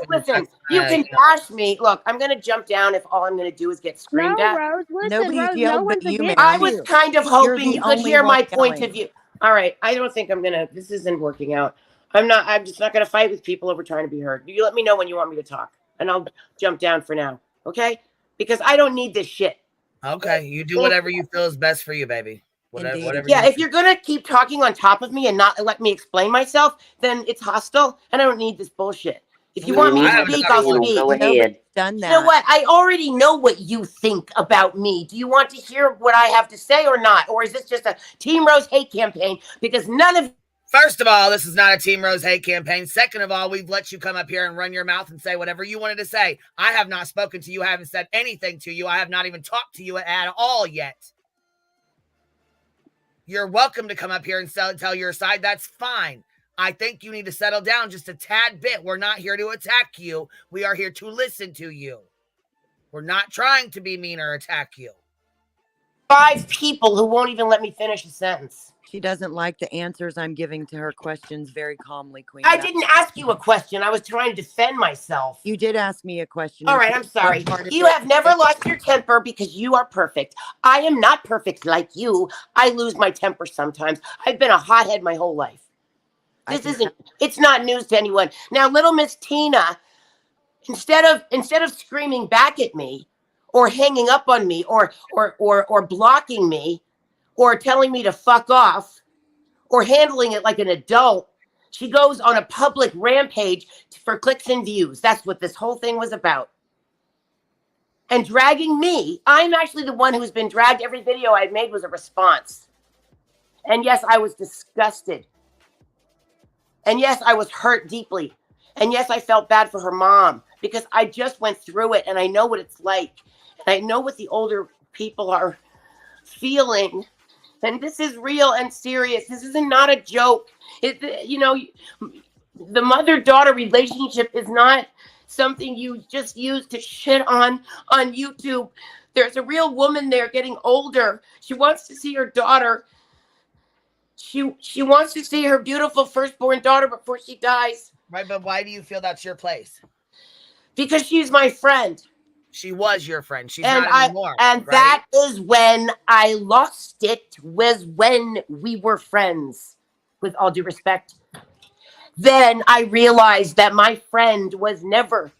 Listen, you can bash me. Look, I'm going to jump down if all I'm going to do is get screamed at. Rose, listen, Nobody's Rose, yelled no one's but you, against ma'am. I was kind of hoping you could hear my point yelling. of view. All right, I don't think this isn't working out. I'm just not going to fight with people over trying to be heard. You let me know when you want me to talk, and I'll jump down for now, okay? Because I don't need this shit. Okay, you do whatever you feel is best for you, baby. Whatever. Yeah, if you're going to keep talking on top of me and not let me explain myself, then it's hostile, and I don't need this bullshit. If you want me to have speak, a I'll panel. speak. Go ahead. Done You that. know what? I already know what you think about me. Do you want to hear what I have to say or not? Or is this just a Team Rose hate campaign? Because none of... First of all, this is not a Team Rose hate campaign. Second of all, we've let you come up here and run your mouth and say whatever you wanted to say. I have not spoken to you. I haven't said anything to you. I have not even talked to you at all yet. You're welcome to come up here and tell your side. That's fine. I think you need to settle down just a tad bit. We're not here to attack you. We are here to listen to you. We're not trying to be mean or attack you. 5 people who won't even let me finish a sentence. She doesn't like the answers I'm giving to her questions very calmly, Queen. I didn't ask you a question. I was trying to defend myself. You did ask me a question. All right, I'm sorry. You have never lost your temper because you are perfect. I am not perfect like you. I lose my temper sometimes. I've been a hothead my whole life. It's not news to anyone. Now, little Miss Tina, instead of screaming back at me or hanging up on me or blocking me or telling me to fuck off or handling it like an adult, she goes on a public rampage for clicks and views. That's what this whole thing was about. And dragging me. I'm actually the one who's been dragged. Every video I've made was a response. And yes, I was disgusted. And yes, I was hurt deeply. And yes, I felt bad for her mom because I just went through it and I know what it's like. And I know what the older people are feeling. And this is real and serious. This is not a joke. The mother-daughter relationship is not something you just use to shit on YouTube. There's a real woman there getting older. She wants to see her daughter. She wants to see her beautiful firstborn daughter before she dies. Right, but why do you feel that's your place? Because she's my friend. She was your friend. She's And not anymore. And right? that is when I lost it, was when we were friends, with all due respect. Then I realized that my friend was never,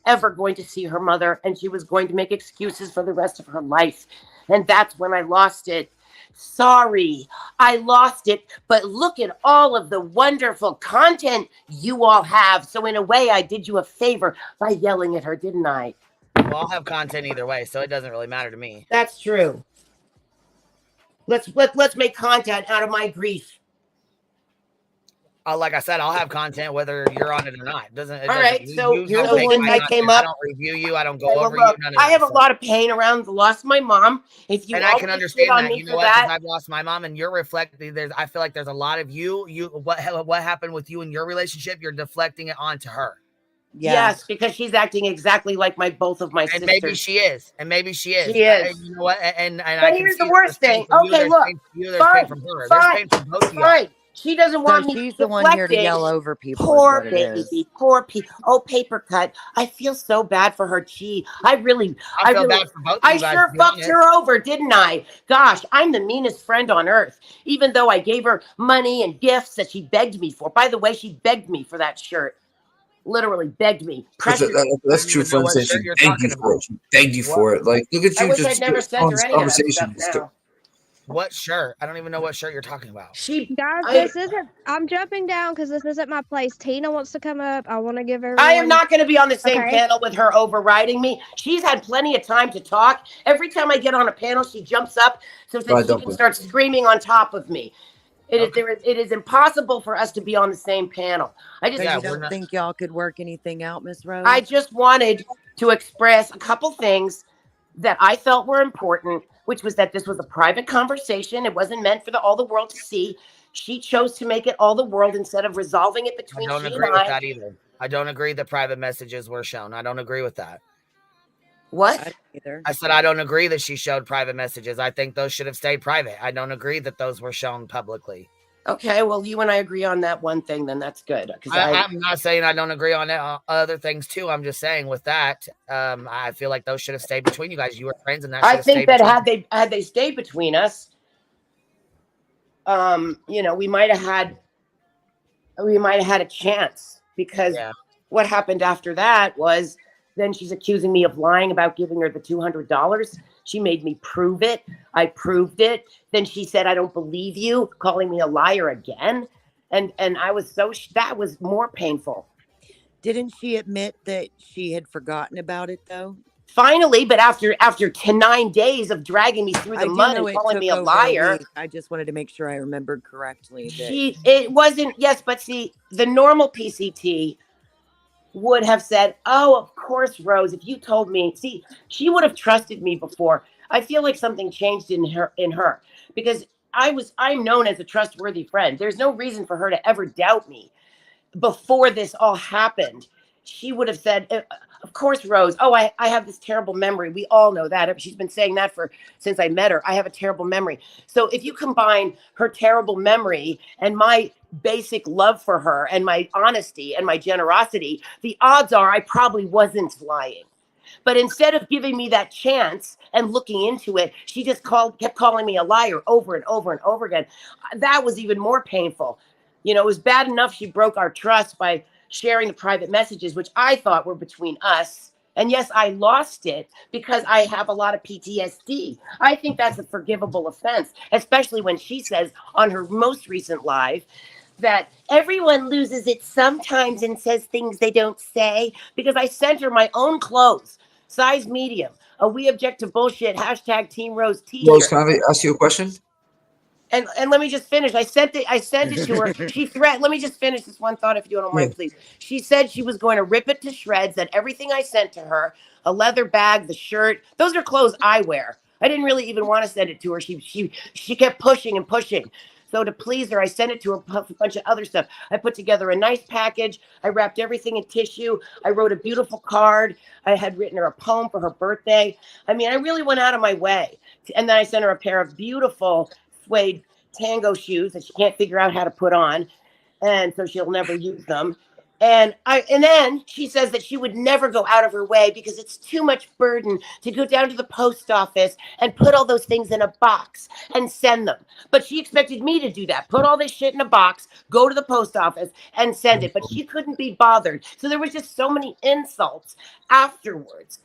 ever going to see her mother, and she was going to make excuses for the rest of her life. And that's when I lost it. Sorry, I lost it, but look at all of the wonderful content you all have. So in a way, I did you a favor by yelling at her, didn't I? Well, I'll have content either way, so it doesn't really matter to me. That's true. Let's make content out of my grief. Like I said, I'll have content whether you're on it or not. All right, so you're the one that came I up. don't review you. I don't go over you. None of I have that a lot of pain around the loss of my mom. If you and I can understand on that. me You know for what? that, Because I've lost my mom, and you're reflecting. I feel like there's a lot of you. What happened with you in your relationship? You're deflecting it onto her. Yes, because she's acting exactly like both of my sisters. And maybe she is. She is. You know what? And but I can here's see the worst thing. Okay, look. There's pain from her. There's pain from both of y'all. Fine. She doesn't want me. She's the one here to yell over people. Poor is what it is. baby, poor people. Oh, paper cut. I feel so bad for her. Gee, I feel bad for both of I you guys, sure to be fucked honest. her over, didn't I? Gosh, I'm the meanest friend on earth. Even though I gave her money and gifts that she begged me for. By the way, she begged me for that shirt. Literally begged me. That's true friend saying she begged you for it. She begged you for it. Like, look at you I wish just I'd never sent her any of that conversation. stuff now. What shirt? I don't even know what shirt you're talking about. Guys, this isn't. I'm jumping down because this isn't my place. Tina wants to come up. I want to give her. I am not going to be on the same Okay. panel with her overriding me. She's had plenty of time to talk. Every time I get on a panel, she jumps up so that she can start screaming on top of me. It is impossible for us to be on the same panel. I just don't think y'all could work anything out, Miss Rose. I just wanted to express a couple things that I felt were important, which was that this was a private conversation. It wasn't meant for all the world to see. She chose to make it all the world instead of resolving it between I don't agree with that either. I don't agree that private messages were shown. I don't agree with that. What? I said I don't agree that she showed private messages. I think those should have stayed private. I don't agree that those were shown publicly. Okay, well, you and I agree on that one thing, then that's good. I'm not saying I don't agree on other things too. I'm just saying with that, I feel like those should have stayed between you guys. You were friends, and that. I think that had they stayed between us, we might have had a chance, because what happened after that was then she's accusing me of lying about giving her the $200. She made me prove it. I proved it. Then she said, I don't believe you, calling me a liar again. And I was that was more painful. Didn't she admit that she had forgotten about it though? Finally, but after 9 days of dragging me through the mud and calling me a liar. I just wanted to make sure I remembered correctly. It wasn't, yes, but see, the normal PCT would have said, oh, of course, Rose, if you told me, see, she would have trusted me before. I feel like something changed in her because I'm known as a trustworthy friend. There's no reason for her to ever doubt me. Before this all happened, she would have said, of course, Rose. Oh, I have this terrible memory. We all know that. She's been saying that since I met her. I have a terrible memory. So if you combine her terrible memory and my basic love for her and my honesty and my generosity, the odds are I probably wasn't lying. But instead of giving me that chance and looking into it, she just kept calling me a liar over and over and over again. That was even more painful. You know, it was bad enough she broke our trust by sharing the private messages, which I thought were between us. And yes, I lost it because I have a lot of PTSD. I think that's a forgivable offense, especially when she says on her most recent live that everyone loses it sometimes and says things they don't say, because I sent her my own clothes, size medium, a We Object to Bullshit # Team Rose t-shirt. Rose, can I ask you a question? And let me just finish. I sent it to her. She threatened. Let me just finish this one thought, if you don't mind, please. She said she was going to rip it to shreds. That everything I sent to her, a leather bag, the shirt, those are clothes I wear. I didn't really even want to send it to her. She kept pushing and pushing. So to please her, I sent it to her, a bunch of other stuff. I put together a nice package. I wrapped everything in tissue. I wrote a beautiful card. I had written her a poem for her birthday. I mean, I really went out of my way. And then I sent her a pair of beautiful suede tango shoes that she can't figure out how to put on, and so she'll never use them. And then she says that she would never go out of her way because it's too much burden to go down to the post office and put all those things in a box and send them. But she expected me to do that, put all this shit in a box, go to the post office and send it. But she couldn't be bothered. So there was just so many insults afterwards.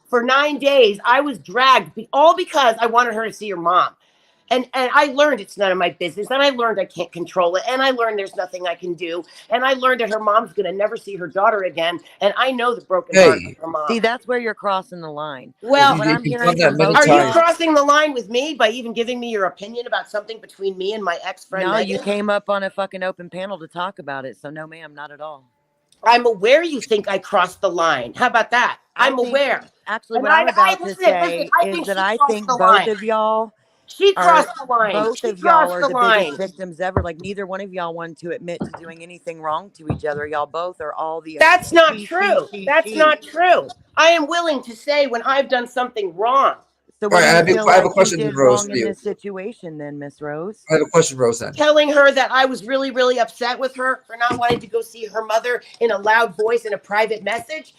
For 9 days, I was dragged, all because I wanted her to see her mom. And I learned it's none of my business. And I learned I can't control it. And I learned there's nothing I can do. And I learned that her mom's going to never see her daughter again. And I know the broken heart of her mom. See, that's where you're crossing the line. Well, what I'm hearing from are you crossing the line with me by even giving me your opinion about something between me and my ex-friend? No, you came up on a fucking open panel to talk about it. So no, ma'am, not at all. I'm aware you think I crossed the line. How about that? I'm aware. Actually, what I'm about to say is that I think both of y'all... She crossed the line. Both of y'all are the biggest victims ever. Like, neither one of y'all want to admit to doing anything wrong to each other. Y'all both are all the... That's not true. That's not true. I am willing to say when I've done something wrong. So what I have a question for Rose in this situation then, Miss Rose? I have a question, Rose, then. Telling her that I was really, really upset with her for not wanting to go see her mother in a loud voice in a private message.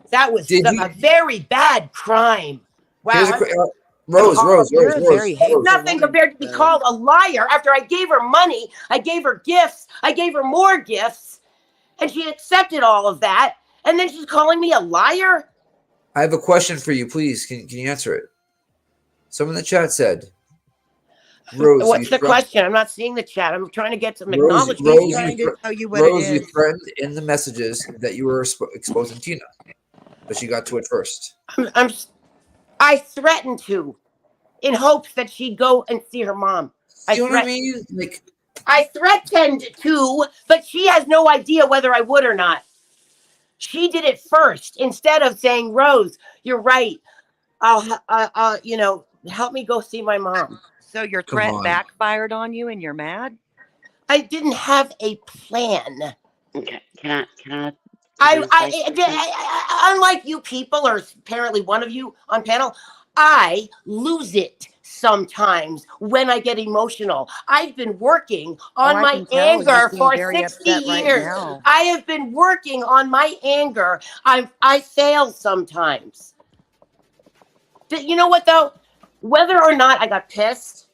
That was a very bad crime. Wow. Rose. It's nothing compared to be called a liar after I gave her money, I gave her gifts, I gave her more gifts, and she accepted all of that, and then she's calling me a liar? I have a question for you, please. Can you answer it? Someone in the chat said, Rose. What's the question? I'm not seeing the chat. I'm trying to get some acknowledgement. Rose, you threatened in the messages that you were exposing Tina, but she got to it first. I threatened to, in hopes that she'd go and see her mom. You know what I mean? Like, I threatened to, but she has no idea whether I would or not. She did it first instead of saying, "Rose, you're right. I'll help me go see my mom." So your threat backfired on you, and you're mad? I didn't have a plan. Okay, can I? Unlike you people, or apparently one of you on panel, I lose it sometimes when I get emotional. I've been working on my anger for 60 years. I have been working on my anger. I fail sometimes. You know what, though? Whether or not I got pissed,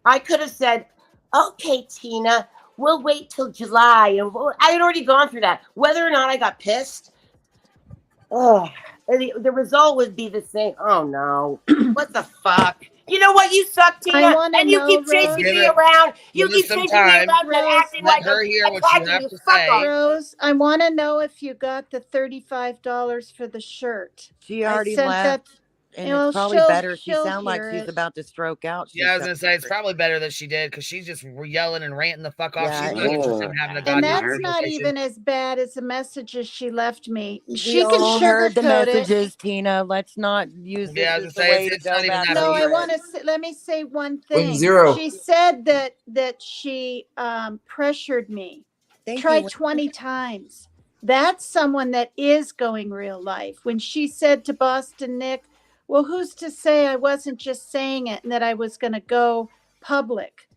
I could have said, okay, Tina, we'll wait till July. And I had already gone through that. Whether or not I got pissed, the result would be the same. Oh, no. What the fuck? You know what? You suck, Tina. wanna And you know, keep chasing Give me it. around. You Give us keep some chasing me time. around and Rose, acting Let like I'm her hear what you attacking have you. to Fuck say. off. Rose, I want to know if you got the $35 for the shirt. She I already sent left, that. and Well, it's probably she'll better. She she'll sounds like hear she's it. about to stroke out. Yeah, I was She's gonna say it's probably better that she did because she's just yelling and ranting the fuck off. Yeah, She's not interested in having a And goddamn that's conversation. not even as bad as the messages she left me. we She can all heard the sugarcoat it. messages, Tina. Let's not use this Yeah, I was as gonna the say way to it's go not even back that No, I over want it. to let me say one Wing thing. zero. She said that she pressured me. Thank you. Tried 20 times. That's someone that is going real life. When she said to Boston Nick, well, who's to say I wasn't just saying it and that I was going to go public?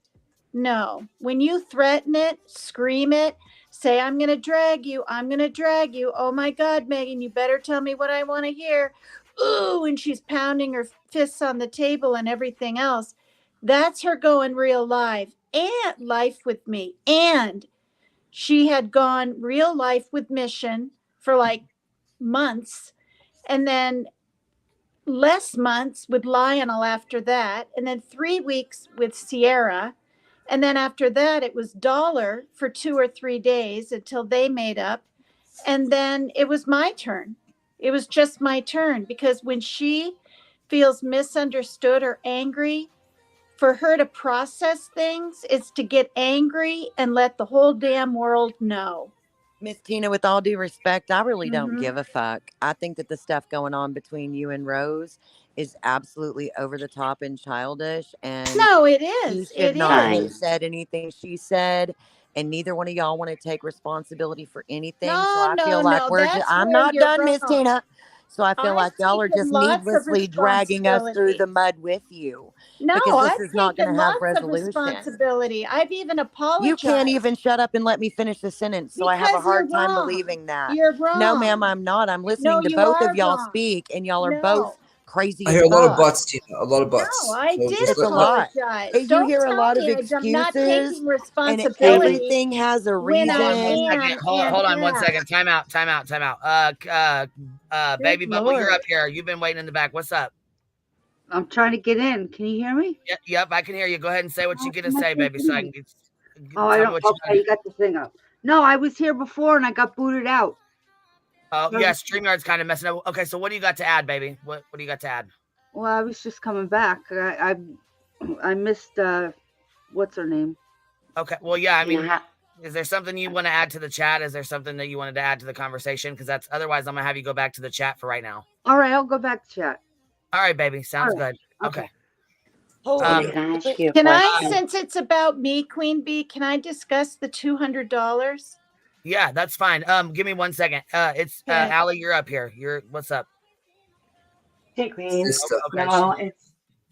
No. When you threaten it, scream it, say, I'm going to drag you. I'm going to drag you. Oh my God, Megan, you better tell me what I want to hear. Ooh, and she's pounding her fists on the table and everything else. That's her going real live and life with me. And she had gone real life with Mission for like months, and then less months with Lionel after that, and then 3 weeks with Sierra. And then after that, it was Dollar for 2 or 3 days until they made up. And then it was my turn. It was just my turn because when she feels misunderstood or angry, for her to process things is to get angry and let the whole damn world know. Miss Tina, with all due respect, I really don't Mhm. give a fuck. I think that the stuff going on between you and Rose is absolutely over the top and childish, and No, it you is. should It not have is. said anything she said, and neither one of y'all want to take responsibility for anything. So No, I feel no, like no. we're just, That's I'm where not you're done, Miss wrong. Tina. So I feel I've like y'all are taken just lots of needlessly dragging us through the responsibility. mud with you. No, Because this I've is not going taken to have lots of resolution. responsibility. I've even You apologized. can't even shut up and let me finish the sentence. So I have a Because you're hard time wrong. believing that. You're No, ma'am, wrong. I'm not. I'm No, listening to you both are of y'all wrong. speak, and y'all are No. both crazy I as hear a lot of fuck. butts, Tina. A lot of No, butts. I So did just It's a let me. lot. apologize. You Don't hear a tell lot of me I'm not excuses, taking and responsibility everything has a when Hold I on one reason. second. can Hold and on one have. second. Time out. Time out. Time out. Baby Good Bubble, you're Lord. up here. You've been waiting in the back. What's up? I'm trying to get in. Can you hear me? Yep, I can hear you. Go ahead and say what you get to Am I say, baby, so I can thinking? Oh, I tell me don't. what you got. Okay, you got the thing up. No, I was here before and I got booted out. Oh, yeah, StreamYard's kind of messing up. Okay, so what do you got to add, baby? What do you got to add? Well, I was just coming back. I missed what's her name? Okay, well, yeah, I mean, Tina, is there something you want to add to the chat? Is there something that you wanted to add to the conversation? Because that's otherwise, I'm gonna have you go back to the chat for right now. All right, I'll go back to chat. All right, baby, sounds All right. good. Okay. Tina, can I ask you a Can I, question? since it's about me, Queen Bee, can I discuss the $200? Yeah, that's fine. Give me 1 second. It's Okay. Allie, you're up here. What's up? Hey, Queen. Sister. Okay. No,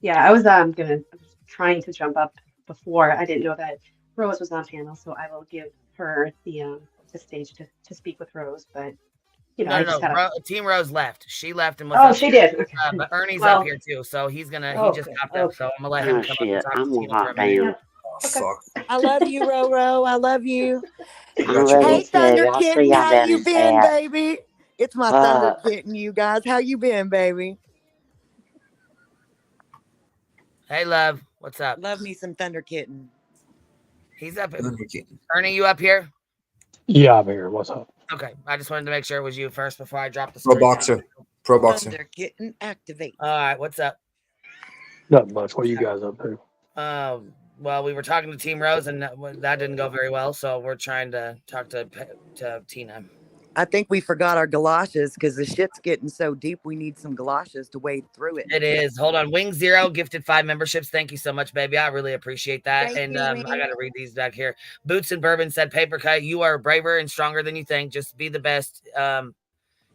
I was I was trying to jump up before. I didn't know that Rose was on panel, so I will give her the stage to speak with Rose. But you know, I just had a Team Rose left. She left and was oh, up she here. did. Okay. But Ernie's Well, up here too, so he just good. hopped up. So I'm gonna let him Oh, come up and shit. talk I'm to going to Tina for a hop minute. down. Oh, fuck. I love you, Roro. I love you. I'm ready Hey, to. Thunder I'll see Kitten, y'all how down you in been, chat. baby? It's my Thunder Kitten, you guys. How you been, baby? Hey, love, what's up? Love me some Thunder Kitten. He's up. Thunder Kitten. Ernie, you up here? Yeah, I'm here. What's up? Okay, I just wanted to make sure it was you first before I dropped the Pro screen. boxer. Pro boxer. Thunder Kitten, activate. All right, what's up? Not much. What are you guys up to? Well, we were talking to Team Rose, and that didn't go very well. So we're trying to talk to Tina. I think we forgot our galoshes because the shit's getting so deep. We need some galoshes to wade through it. It is. Hold on. Wing Zero gifted 5 memberships. Thank you so much, baby. I really appreciate that. Thank And you, I Wing. got to read these back here. Boots and Bourbon said, Paper Cut, you are braver and stronger than you think. Just be the best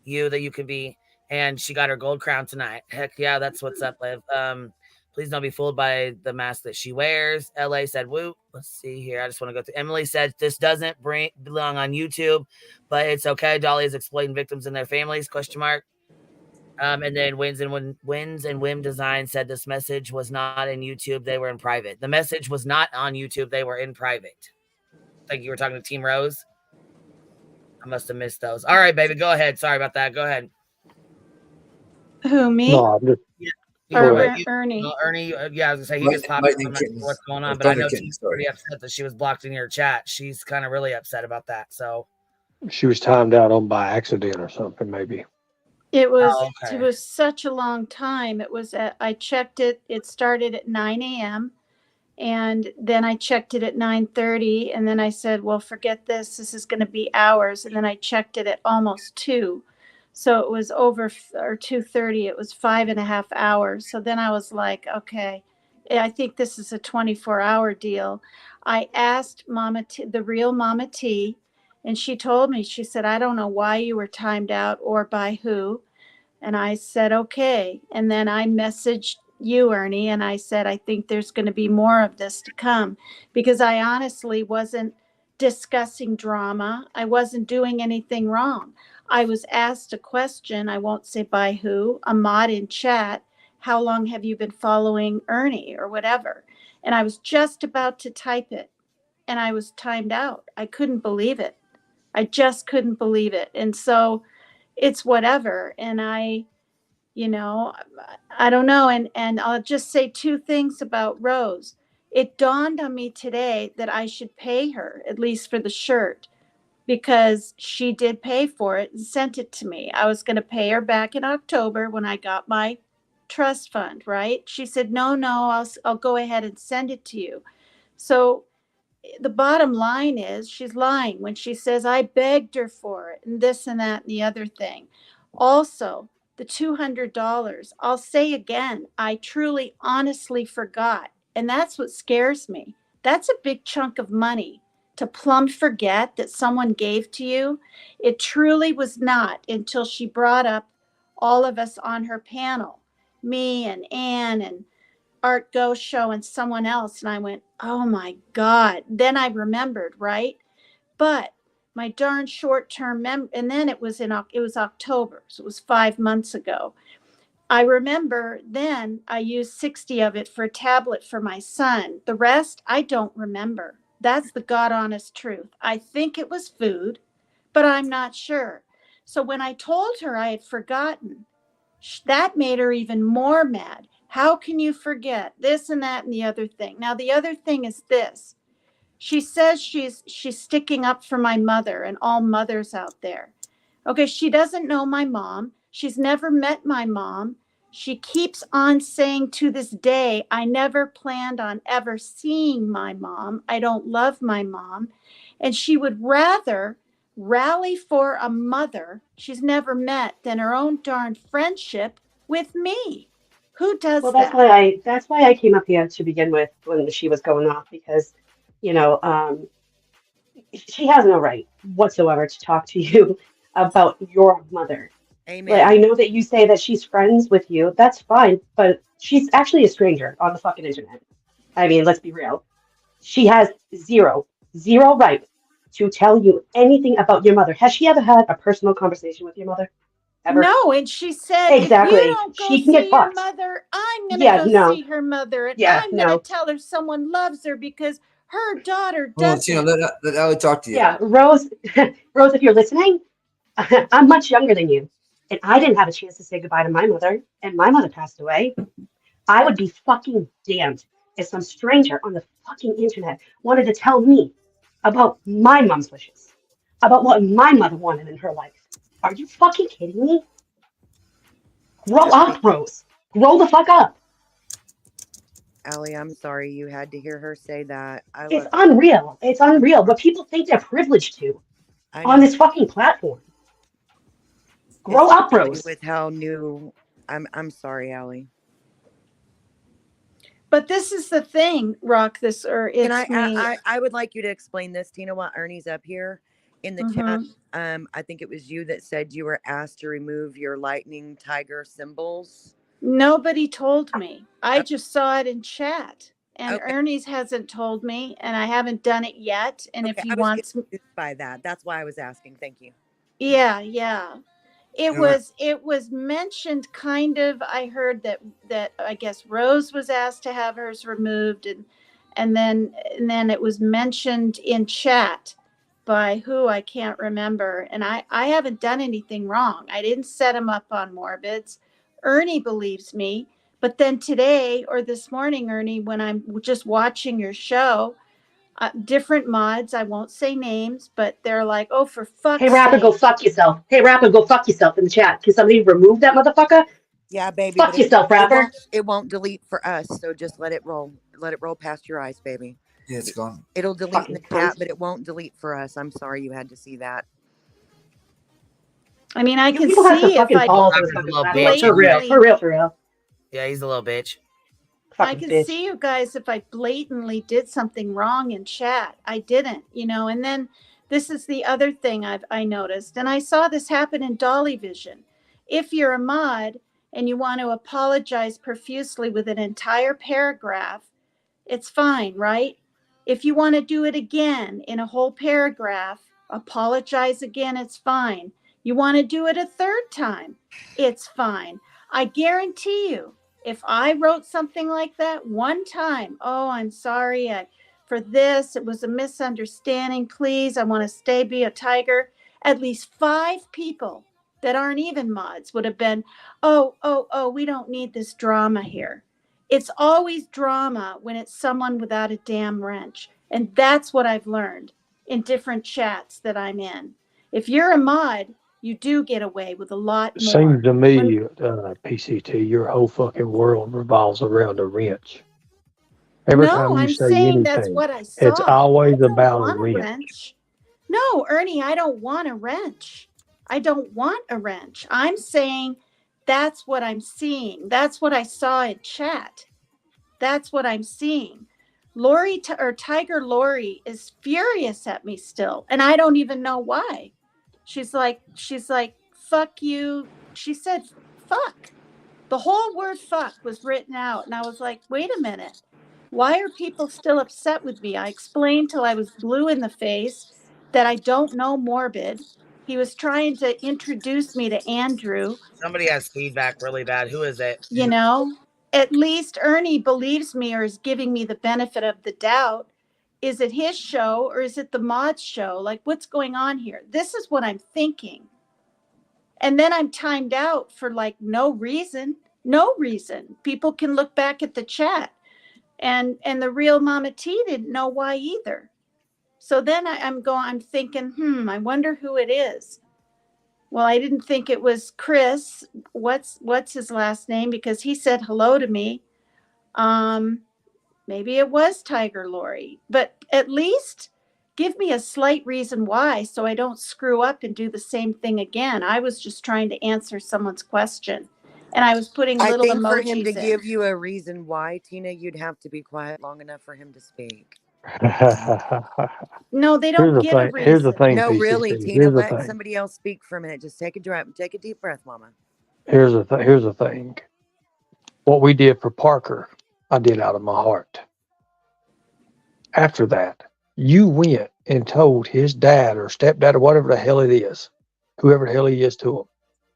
you that you can be. And she got her gold crown tonight. Heck yeah, that's what's up, Liv. Please don't be fooled by the mask that she wears. LA said, woo. Let's see here. I just want to go through. Emily said, this doesn't belong on YouTube, but it's okay. Dolly is exploiting victims and their families, ? And then Wins and Whim Design said this message was not in YouTube. They were in private. The message was not on YouTube. They were in private. I think you were talking to Team Rose. I must have missed those. All right, baby. Go ahead. Sorry about that. Go ahead. Who, me? No, I'm just Ernie. Well, Ernie, yeah, I was gonna say he Lightning, just popped up. lightning I'm not sure kittens what's going or on, but I thunder know kittens. she's Sorry. pretty upset that she was blocked in your chat. She's kind of really upset about that. So She was timed out on by accident or something, maybe. It was Oh, okay. it was such a long time. It was I checked it. It started at 9 a.m. and then I checked it at 9:30, and then I said, "Well, forget this. This is going to be hours." And then I checked it at almost 2, so it was over or 2:30. It was 5.5 hours. So then I was like, "Okay, I think this is a 24-hour deal." I asked Mama T, the real Mama T, and she told me. She said, "I don't know why you were timed out or by who." And I said, okay. And then I messaged you, Ernie, and I said, I think there's going to be more of this to come, because I honestly wasn't discussing drama. I wasn't doing anything wrong. I was asked a question. I won't say by who, a mod in chat. How long have you been following Ernie or whatever? And I was just about to type it, and I was timed out. I couldn't believe it. I just couldn't believe it. And so it's whatever. And I don't know. And I'll just say 2 things about Rose. It dawned on me today that I should pay her, at least for the shirt, because she did pay for it and sent it to me. I was going to pay her back in October when I got my trust fund, right? She said, no, I'll go ahead and send it to you. So the bottom line is she's lying when she says I begged her for it and this and that and the other thing. Also, the $200, I'll say again, I truly honestly forgot. And that's what scares me. That's a big chunk of money to plumb forget that someone gave to you. It truly was not until she brought up all of us on her panel, me and Ann and Art Go Show and someone else. And I went, oh my God. Then I remembered, right? But my darn short-term and then it was October. So it was 5 months ago. I remember then I used 60 of it for a tablet for my son. The rest, I don't remember. That's the God honest truth. I think it was food, but I'm not sure. So when I told her I had forgotten, that made her even more mad. How can you forget this and that and the other thing? Now, the other thing is this. She says she's sticking up for my mother and all mothers out there. Okay, she doesn't know my mom. She's never met my mom. She keeps on saying to this day, I never planned on ever seeing my mom. I don't love my mom. And she would rather rally for a mother she's never met than her own darn friendship with me. Who does Well, that? that's why I came up here to begin with when she was going off, because, you know, she has no right whatsoever to talk to you about your mother. Like, I Amen. know that you say that she's friends with you. That's fine, but she's actually a stranger on the fucking internet. I mean, let's be real. She has zero right to tell you anything about your mother. Has she ever had a personal conversation with your mother? Ever? No, and she said, if you Exactly. don't go She can get see your fucked. mother, I'm going to Yeah, go no. see her mother, and Yeah, I'm going to no. tell her someone loves her because her daughter Well, Tina, doesn't. let Allie talk to you. Yeah, Rose, Rose, if you're listening, I'm much younger than you, and I didn't have a chance to say goodbye to my mother, and my mother passed away. I would be fucking damned if some stranger on the fucking internet wanted to tell me about my mom's wishes, about what my mother wanted in her life. Are you fucking kidding me? Grow up, Rose. Grow the fuck up. Allie, I'm sorry you had to hear her say that. I It's love unreal. It's unreal what people think they're privileged to I on know. this fucking platform. Grow up, Especially Rose. with how new I'm sorry, Allie. But this is the thing, Rock, this, or Can it's me. I would like you to explain this, Tina, while Ernie's up here in the chat. I think it was you that said you were asked to remove your lightning tiger symbols. Nobody told me. I just saw it in chat. And Okay. Ernie's hasn't told me, and I haven't done it yet. And if he I was wants, confused by that. That's why I was asking. Thank you. yeah. It All right. was mentioned kind of. I heard that I guess Rose was asked to have hers removed, and then it was mentioned in chat by who I can't remember. And I haven't done anything wrong. I didn't set him up on Morbids. Ernie believes me, But then today or this morning, Ernie, when I'm just watching your show, different mods, I won't say names, but they're like, oh, for fuck's Hey, rapper, sake. go fuck yourself. Hey, rapper, go fuck yourself in the chat. Can somebody remove that motherfucker? Yeah, baby. Fuck But yourself, rapper. it won't delete for us. So just let it roll. Let it roll past your eyes, baby. Yeah, it's gone. It'll delete Fucking in the chat, cunt. but it won't delete for us. I'm sorry you had to see that. I mean, I You can people have some see if fucking I balls on this Rapper's a fucking little platform. bitch. For real. For real, for real. Yeah, he's a little bitch. I Fucking can bitch. see you guys if I blatantly did something wrong in chat. I didn't, you know. And then this is the other thing I noticed, and I saw this happen in Dolly Vision. If you're a mod and you want to apologize profusely with an entire paragraph, it's fine, right? If you want to do it again in a whole paragraph, apologize again, it's fine. You want to do it a third time, it's fine. I guarantee you, if I wrote something like that one time, oh, I'm sorry for this, it was a misunderstanding, please, I want to be a tiger, at least 5 people that aren't even mods would have been, oh, we don't need this drama here. It's always drama when it's someone without a damn wrench. And that's what I've learned in different chats that I'm in. If you're a mod, you do get away with a lot It more. seems to me, PCT, your whole fucking world revolves around a wrench. Every time you I'm say saying that's anything, what I it's saw. always I don't about a want a wrench. wrench. No, Ernie, I don't want a wrench. I don't want a wrench. I'm saying that's what I'm seeing. That's what I saw in chat. That's what I'm seeing. Lori or Tiger Lori is furious at me still, and I don't even know why. She's like, fuck you. She said, fuck. The whole word fuck was written out, and I was like, wait a minute. Why are people still upset with me? I explained till I was blue in the face that I don't know Morbid. He was trying to introduce me to Andrew. Somebody has feedback really bad. Who is it? You know, at least Ernie believes me or is giving me the benefit of the doubt. Is it his show or is it the mod's show? Like, what's going on here? This is what I'm thinking. And then I'm timed out for like no reason. No reason. People can look back at the chat. And the real Mama T didn't know why either. So then I'm thinking, I wonder who it is. Well, I didn't think it was Chris. What's his last name? Because he said hello to me. Maybe it was Tiger Lori, but at least give me a slight reason why so I don't screw up and do the same thing again. I was just trying to answer someone's question, and I was putting I little think for him emojis to in. give you a reason why, Tina, you'd have to be quiet long enough for him to speak. No, they don't get a reason. Here's the thing, No, PCT. really, Tina. Here's the Let thing. somebody else speak for a minute. Just take a deep breath, Mama. Here's the thing. What we did for Parker, I did out of my heart. After that, you went and told his dad or stepdad or whatever the hell it is, whoever the hell he is to him,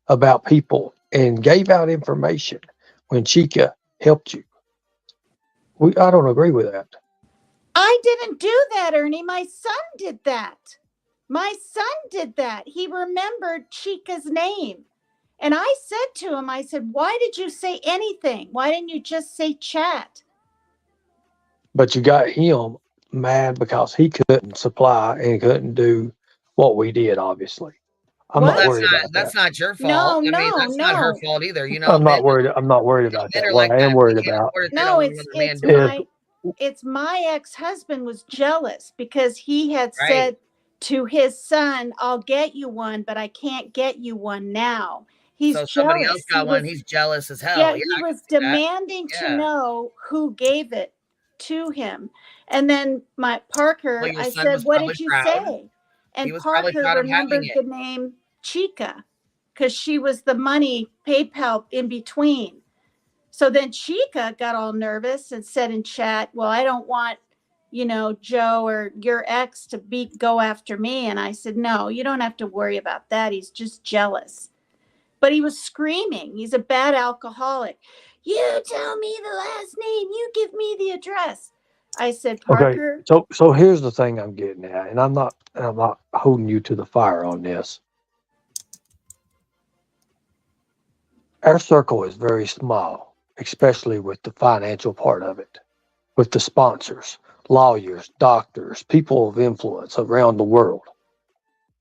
about people and gave out information when Chica helped you. I don't agree with that. I didn't do that, Ernie. My son did that. My son did that. He remembered Chica's name. And I said to him, I said, why did you say anything? Why didn't you just say chat? But you got him mad because he couldn't supply and couldn't do what we did, obviously. I'm not worried about that. That's not your fault. I mean, that's not her fault either. You know, I'm not worried about that. What I am worried about. No, it's my ex-husband was jealous because he had said to his son, I'll get you one, but I can't get you one now. He's so jealous. Somebody else got one. He's jealous as hell. Yeah, he was demanding to know who gave it to him. And then my Parker, I said, what did you say? And Parker remembered the name Chica because she was the money PayPal in between. So then Chica got all nervous and said in chat, well, I don't want, Joe or your ex to go after me. And I said, no, you don't have to worry about that. He's just jealous. But he was screaming. He's a bad alcoholic. You tell me the last name. You give me the address. I said, Parker. Okay, so here's the thing I'm getting at, and I'm not holding you to the fire on this. Our circle is very small. especially with the financial part of it, with the sponsors, lawyers, doctors, people of influence around the world,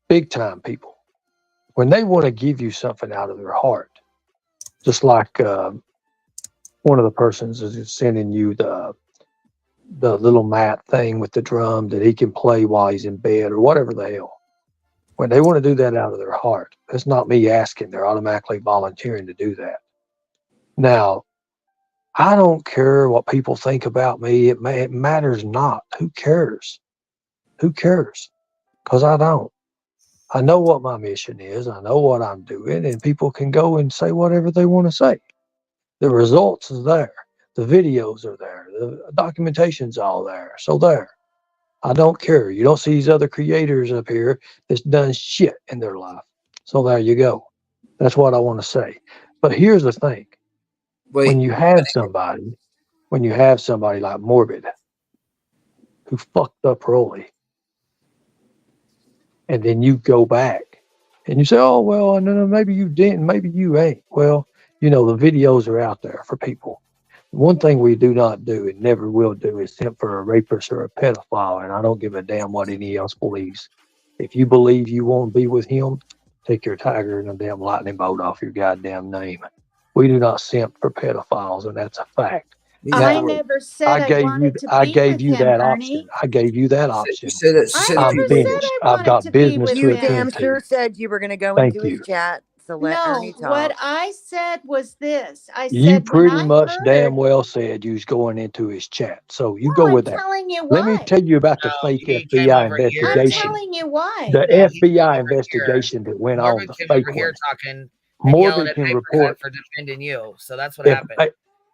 big time people. When they want to give you something out of their heart, just like one of the persons is sending you the little mat thing with the drum that he can play while he's in bed or whatever the hell. When they want to do that out of their heart, it's not me asking, they're automatically volunteering to do that. Now, I don't care what people think about me. It matters not. Who cares? Who cares? Because I don't. I know what my mission is. I know what I'm doing, and people can go and say whatever they want to say. The results are there. The videos are there. The documentation's all there. So there. I don't care. You don't see these other creators up here that's done shit in their life. So there you go. That's what I want to say. But here's the thing. When you have somebody like Morbid who fucked up early, and then you go back and you say, oh, well, no, maybe you didn't, maybe you ain't. Well, the videos are out there for people. One thing we do not do and never will do is simp for a rapist or a pedophile, and I don't give a damn what any else believes. If you believe you want to be with him, take your tiger and a damn lightning bolt off your goddamn name. We do not simp for pedophiles, and that's a fact. I never said I wanted to be with him, Ernie. I gave you that option. I never said I I've got wanted to be business with to him. attend Sure to. said you were going to go Thank into you. his chat, so let Ernie talk. What I said was this. I You said when pretty I much heard, damn well said you was going into his chat. So you no, go I'm with that. telling you Let me why. tell you about the No, fake he came FBI over here. investigation. I'm telling you why. The No, he came FBI over here. investigation that went on, Morbid the came fake over here one. talking and yelling Morbid at can Papercut report. for defending you. So that's what happened.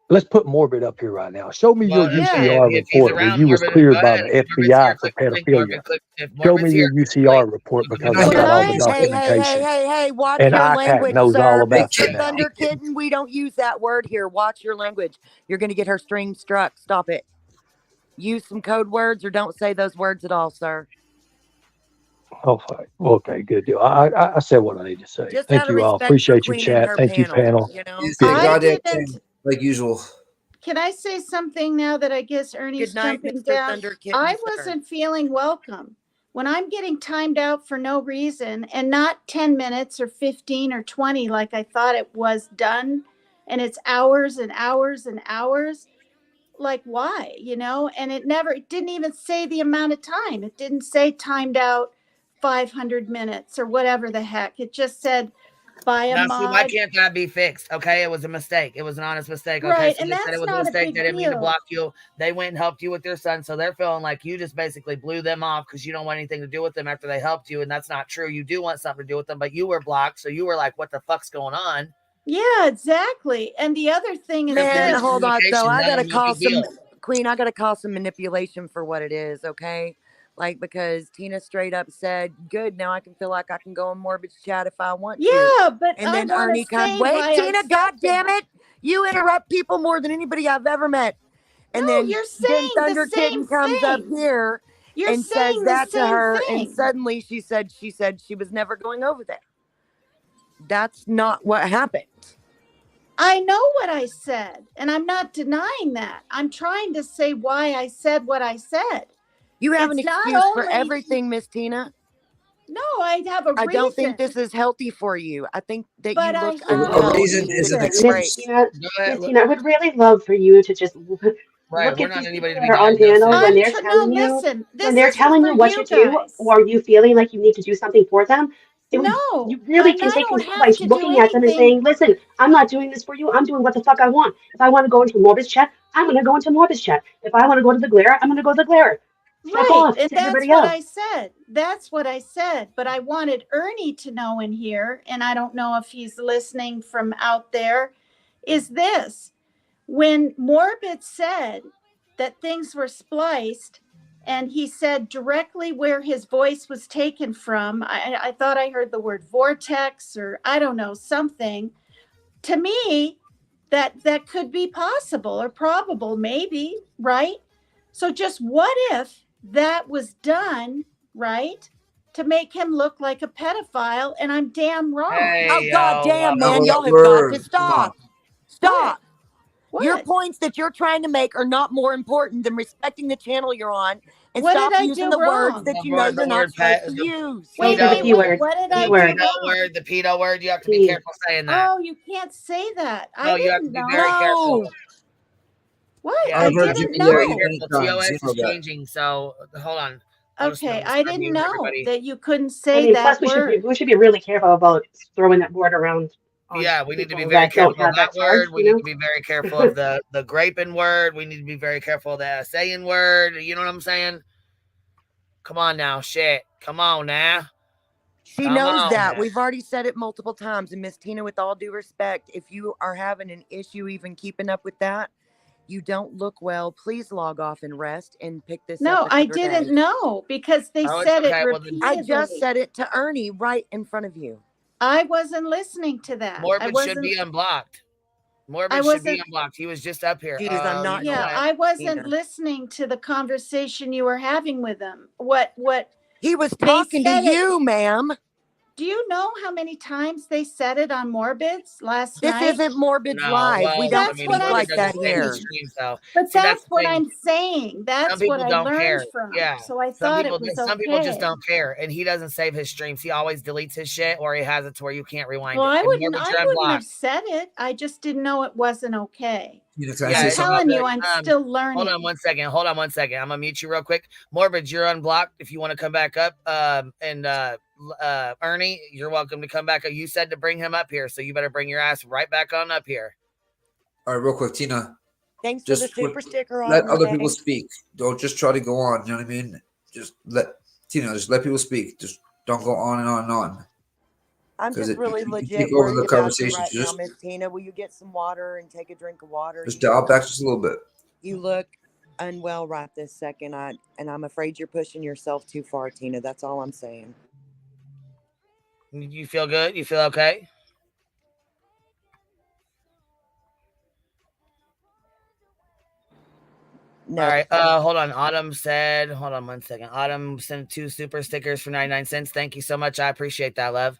Let's put Morbid up here right now. Show me Well, your if UCR if he's report where around, you was Morbid, cleared go by ahead. the If Morbid's here, FBI for pedophilia. If Show Morbid's me here, your UCR report because I got all the documentation. Hey, watch And your ICAC language, knows all sir. about Mr. you now. Thunder Kitten, we don't use that word here. Watch your language. You're going to get her string struck. Stop it. Use some code words or don't say those words at all, sir. Okay, good deal. I said what I need to say. Just Thank out of you all. respect for Appreciate you, Queen and chat. her Thank you, panel. You know? I didn't. Like usual. Can I say something now that I guess Ernie's Good night, jumping Mr. down? Thunder Kitten, I sir. wasn't feeling welcome. When I'm getting timed out for no reason and not 10 minutes or 15 or 20 like I thought it was done, and it's hours and hours and hours, like why? And it didn't even say the amount of time. It didn't say timed out 500 minutes or whatever the heck. It just said by a Now, mod. see, why can't that be fixed? Okay, it was a mistake. It was an honest mistake. Okay, Right, so and they said that's it was a not a mistake. big They didn't mean to deal. block you. They went and helped you with your son, so they're feeling like you just basically blew them off because you don't want anything to do with them after they helped you, and that's not true. You do want something to do with them, but you were blocked, so you were like, "What the fuck's going on?" Yeah, exactly. And the other thing is Man, this. hold on. So I gotta no call big deal. some Queen. I gotta call some manipulation for what it is, okay? Like because Tina straight up said, "Good, now I can feel like I can go in Morbid's chat if I want to." Yeah, but and I then wanna Ernie comes. say Wait, why I Tina, said God damn that. it! You interrupt people more than anybody I've ever met. And No, then you're saying the Thunder Kitten same comes up thing. here You're and says saying the that to same her, and thing. suddenly she said she was never going over there. That's not what happened. I know what I said, and I'm not denying that. I'm trying to say why I said what I said. You have It's an not excuse for only- everything, Miss Tina. No, I have a reason. I don't think this is healthy for you. I think that But you I look have unwell. a You need to take a Miss break. Tina, Miss Tina, I would really love for you to just Right, look we're at not these anybody people to that be are on panel diagnosing. when they're telling you listen, this when they're isn't telling for you what you to do, guys. or you feeling like you need to do something for them. No, You really can I take don't control by have to do looking at them and anything. saying, "Listen, I'm not doing this for you. I'm doing what the fuck I want. If I want to go into Morbid's chat, I'm going to go into Morbid's chat. If I want to go to the Glare, I'm going to go to the Glare. Fuck Right, off and to that's everybody what else." I said. That's what I said. But I wanted Ernie to know in here, and I don't know if he's listening from out there, is this. When Morbid said that things were spliced, and he said directly where his voice was taken from, I thought I heard the word vortex or I don't know, something. To me, that could be possible or probable, maybe, right? So just what if that was done, right, to make him look like a pedophile, and I'm damn wrong. Hey, Oh god damn, man, y'all have got to Word. stop. Stop. Your points that you're trying to make are not more important than respecting the channel you're on and What stop did I using do the words wrong? that you know you're not supposed to use. Wait, Pedo, wait, wait. What did I do pedo wrong? word, the pedo word. You have to be careful saying that. Oh, you can't say that. No, I you have to didn't be know. very careful. What? Yeah, I you have to didn't be very know. careful. TOS is changing, so hold on. I'll just Okay, start I didn't muting know everybody. that you couldn't I say mean, that plus we word. should be really careful about throwing that word around on Yeah, we need to be people very that don't careful of have that that charge, word. We you need know? to be very careful of the graping word. We need to be very careful of the saying word. You know what I'm saying? Come on now, shit. Come on now. She Come knows on that. now. We've already said it multiple times. And Miss Tina, with all due respect, if you are having an issue even keeping up with that, you don't look well. Please log off and rest and pick this up No, I another day. didn't know because they Oh, it's said it okay. Well, then I just repeatedly. said it to Ernie right in front of you. I wasn't listening to that. I Morbid should wasn't. be unblocked. I Morbid should be wasn't. unblocked. He was just up here. Jeez, I'm not You know Yeah, what? I wasn't Tina. listening to the conversation you were having with them. What He was they talking to said it. you, ma'am. Do you know how many times they said it on Morbid's last This night? isn't Morbid's No, live. well, We I don't mean, speak I'm Morbid like that doesn't save here. his streams, though. But See, that's that's the what thing. I'm saying. Some That's what people I don't learned care. from. Yeah. So I Some thought people, it was some people just okay. don't care, and he doesn't save his streams. He always deletes his shit, or he has it to where you can't rewind Well, it. I And wouldn't Morbid, you're have unblocked. said it. I just didn't know it wasn't okay. Can I Yeah, say I'm something? telling you, I'm still learning. Hold on one second. Hold on one second. I'm gonna mute you real quick. Morbid, you're unblocked. If you want to come back up, Ernie, you're welcome to come back up. You said to bring him up here, so you better bring your ass right back on up here. All right, real quick, Tina. Thanks Just for the super sticker. let on other the people way. speak. Don't just try to go on. You know what I mean? Just let Tina. Just let people speak. Just don't go on and on and on. I'm just really you legit take over worried the about you conversation. right now, Just Miss Tina. Will you get some water and take a drink of water? just dial back just a little bit. You look unwell right this second. And I'm afraid you're pushing yourself too far, Tina. That's all I'm saying. You feel good? You feel okay? No. All right. Hold on. Autumn said, hold on one second. Autumn sent 2 super stickers for 99 cents. Thank you so much. I appreciate that, love.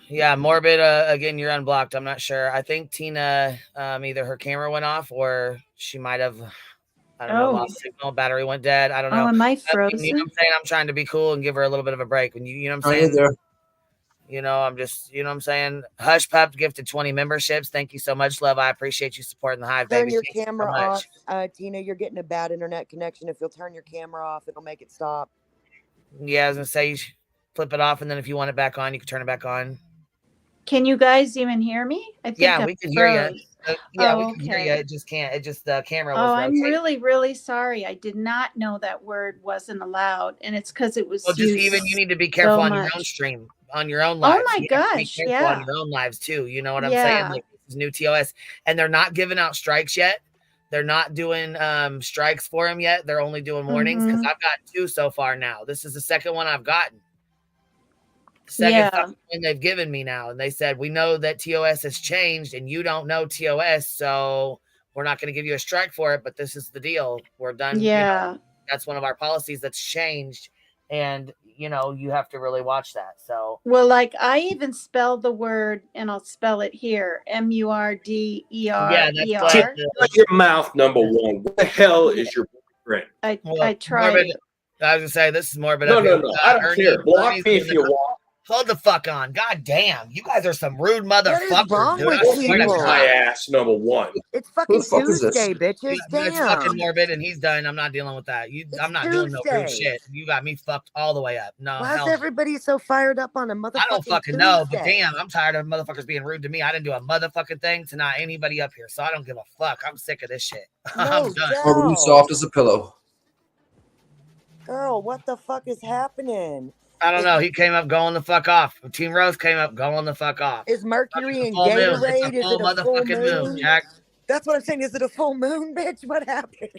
Yeah, Morbid, again, you're unblocked. I'm not sure. I think Tina, either her camera went off or she might have, I don't know, lost signal, battery went dead. I don't know. am I You know frozen? what I'm saying? I'm trying to be cool and give her a little bit of a break. When you know what I'm Oh, you're saying? there. You know, I'm just, you know what I'm saying? Hush Pup gifted 20 memberships. Thank you so much, love. I appreciate you supporting the Hive, Turn baby. your Thank you so camera much. off. Tina, you're getting a bad internet connection. If you'll turn your camera off, it'll make it stop. Yeah, I was gonna say you should flip it off, and then if you want it back on, you can turn it back on. Can you guys even hear me? I think Yeah, I'm we can hear you. froze. Yeah, Oh, we can hear you. okay. It just can't. It just the camera was Oh, I'm rotating. really, really sorry. I did not know that word wasn't allowed, and it's because it was Well, just used even you need to be careful so on your own much. stream, on your own lives. Oh my You have to be gosh, careful on yeah. your own lives too. You know what I'm saying? Yeah. Like this is new TOS, and they're not giving out strikes yet. They're not doing strikes for him yet. They're only doing warnings because Mhm. I've got 2 so far now. This is the second one I've gotten. Second Yeah. fucking one they've given me now, and they said we know that TOS has changed, and you don't know TOS, so we're not going to give you a strike for it. But this is the deal. We're done. You know, Yeah. that's one of our policies that's changed, and you know you have to really watch that. So Well, like I even spelled the word, and I'll spell it here: MURDERER. yeah, that's what Shut your mouth, number one. What the hell is your boyfriend? I tried Morbid. it. I was gonna say this is Morbid No, up no, here. no. I don't care. Block Ernie's me doing if the you want. Hold the fuck on. God damn. You guys are some rude What is motherfuckers, wrong dude. with I swear to people? My God. ass, number one. It's Who fucking the fuck is this? Tuesday, bitches. It's fucking Damn. Morbid, and he's done. I'm not dealing with that. It's I'm not doing no rude Tuesday. shit. You got me fucked all the way up. No, Why is hell no. everybody so fired up on a motherfucking I don't fucking know, but Tuesday? damn, I'm tired of motherfuckers being rude to me. I didn't do a motherfucking thing to not anybody up here, so I don't give a fuck. I'm sick of this shit. I'm No done. Or be doubt. soft as a pillow. Girl, what the fuck is happening? I don't know. He came up going the fuck off. Team Rose came up going the fuck off. Is Mercury It's a in full moon. It's a Gatorade? Is full it a full motherfucking moon, moon? Jack. That's what I'm saying. Is it a full moon, bitch? What happened?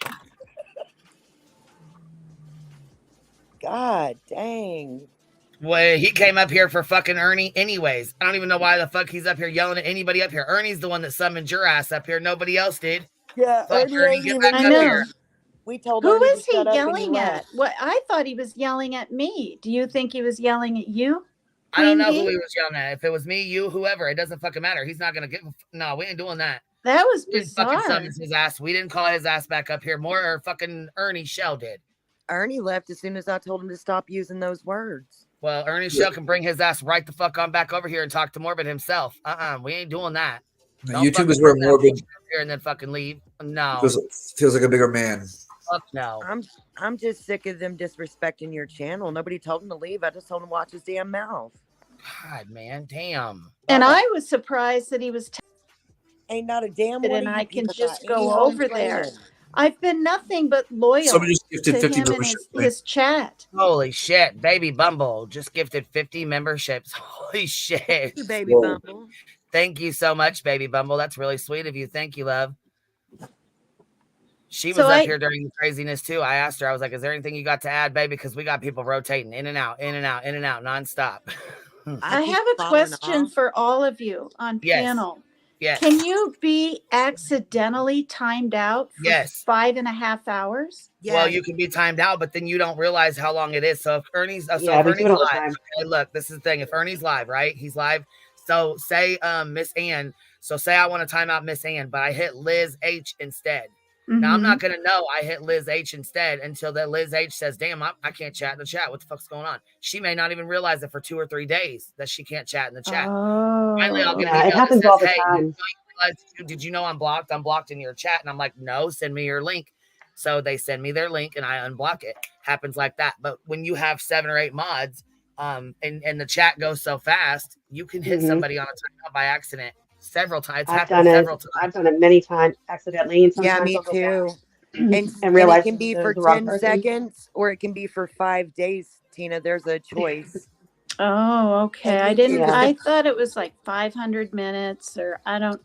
God dang. Well, he came up here for fucking Ernie anyways. I don't even know why the fuck he's up here yelling at anybody up here. Ernie's the one that summoned your ass up here. Nobody else did. Yeah, Fuck Ernie Ernie, ain't get even back I up know. here. We told Who Ernie is to he shut up and he yelling at? left. What I thought he was yelling at me. Do you think he was yelling at you? I don't Queen know Bee? who he was yelling at. If it was me, you, whoever, it doesn't fucking matter. He's not gonna no, we ain't doing that. That was We didn't fucking bizarre. summons his ass. We didn't call his ass back up here. More or fucking Ernie Shell did. Ernie left as soon as I told him to stop using those words. Well, Ernie Shell can bring his ass right the fuck on back over here and talk to Morbid himself. We ain't doing that. Now, YouTube is where Morbid here and then fucking leave. No. feels like a bigger man. Fuck no. I'm just sick of them disrespecting your channel. Nobody told him to leave. I just told him to watch his damn mouth. God, man, damn. And I was surprised that he was. Ain't not a damn one. And I can people just got any go home over there. training. I've been nothing but loyal Somebody just gifted to 50 him and memberships. his chat. Holy shit, Baby Bumble just gifted 50 memberships. Holy shit. Thank you, Baby Whoa. Bumble. Thank you so much, Baby Bumble. That's really sweet of you. Thank you, love. She was So up here during the craziness too. I asked her, I was like, is there anything you got to add, baby? Because we got people rotating in and out, in and out, in and out, nonstop. I have a question for all of you on Yes. panel. Yes. Can you be accidentally timed out for Yes. 5.5 hours? Well, you can be timed out, but then you don't realize how long it is. So if Ernie's, Yeah, if we do Ernie's it all the live, time. okay, look, this is the thing. If Ernie's live, right? He's live. So say Miss Ann. So say I want to time out Miss Ann, but I hit Liz H instead. Now I'm not gonna know I hit Liz H instead until that Liz H says, "Damn, I can't chat in the chat. What the fuck's going on?" She may not even realize it for 2 or 3 days that she can't chat in the chat. Finally, I'll get an Yeah, it email that happens says, all the "Hey, time. did you know I'm blocked? I'm blocked in your chat." And I'm like, "No, send me your link." So they send me their link and I unblock it. Happens like that. But when you have 7 or 8 mods, and the chat goes so fast, you can hit somebody on a timeout by accident several times. It's happened several times. I've done it many times accidentally, and sometimes Yeah, me I'll go too. back And and realize it can be the for wrong 10 person. seconds or it can be for 5 days, Tina. There's a choice. Oh, okay. And I me didn't. too, 'cause I thought it was like 500 minutes, or I don't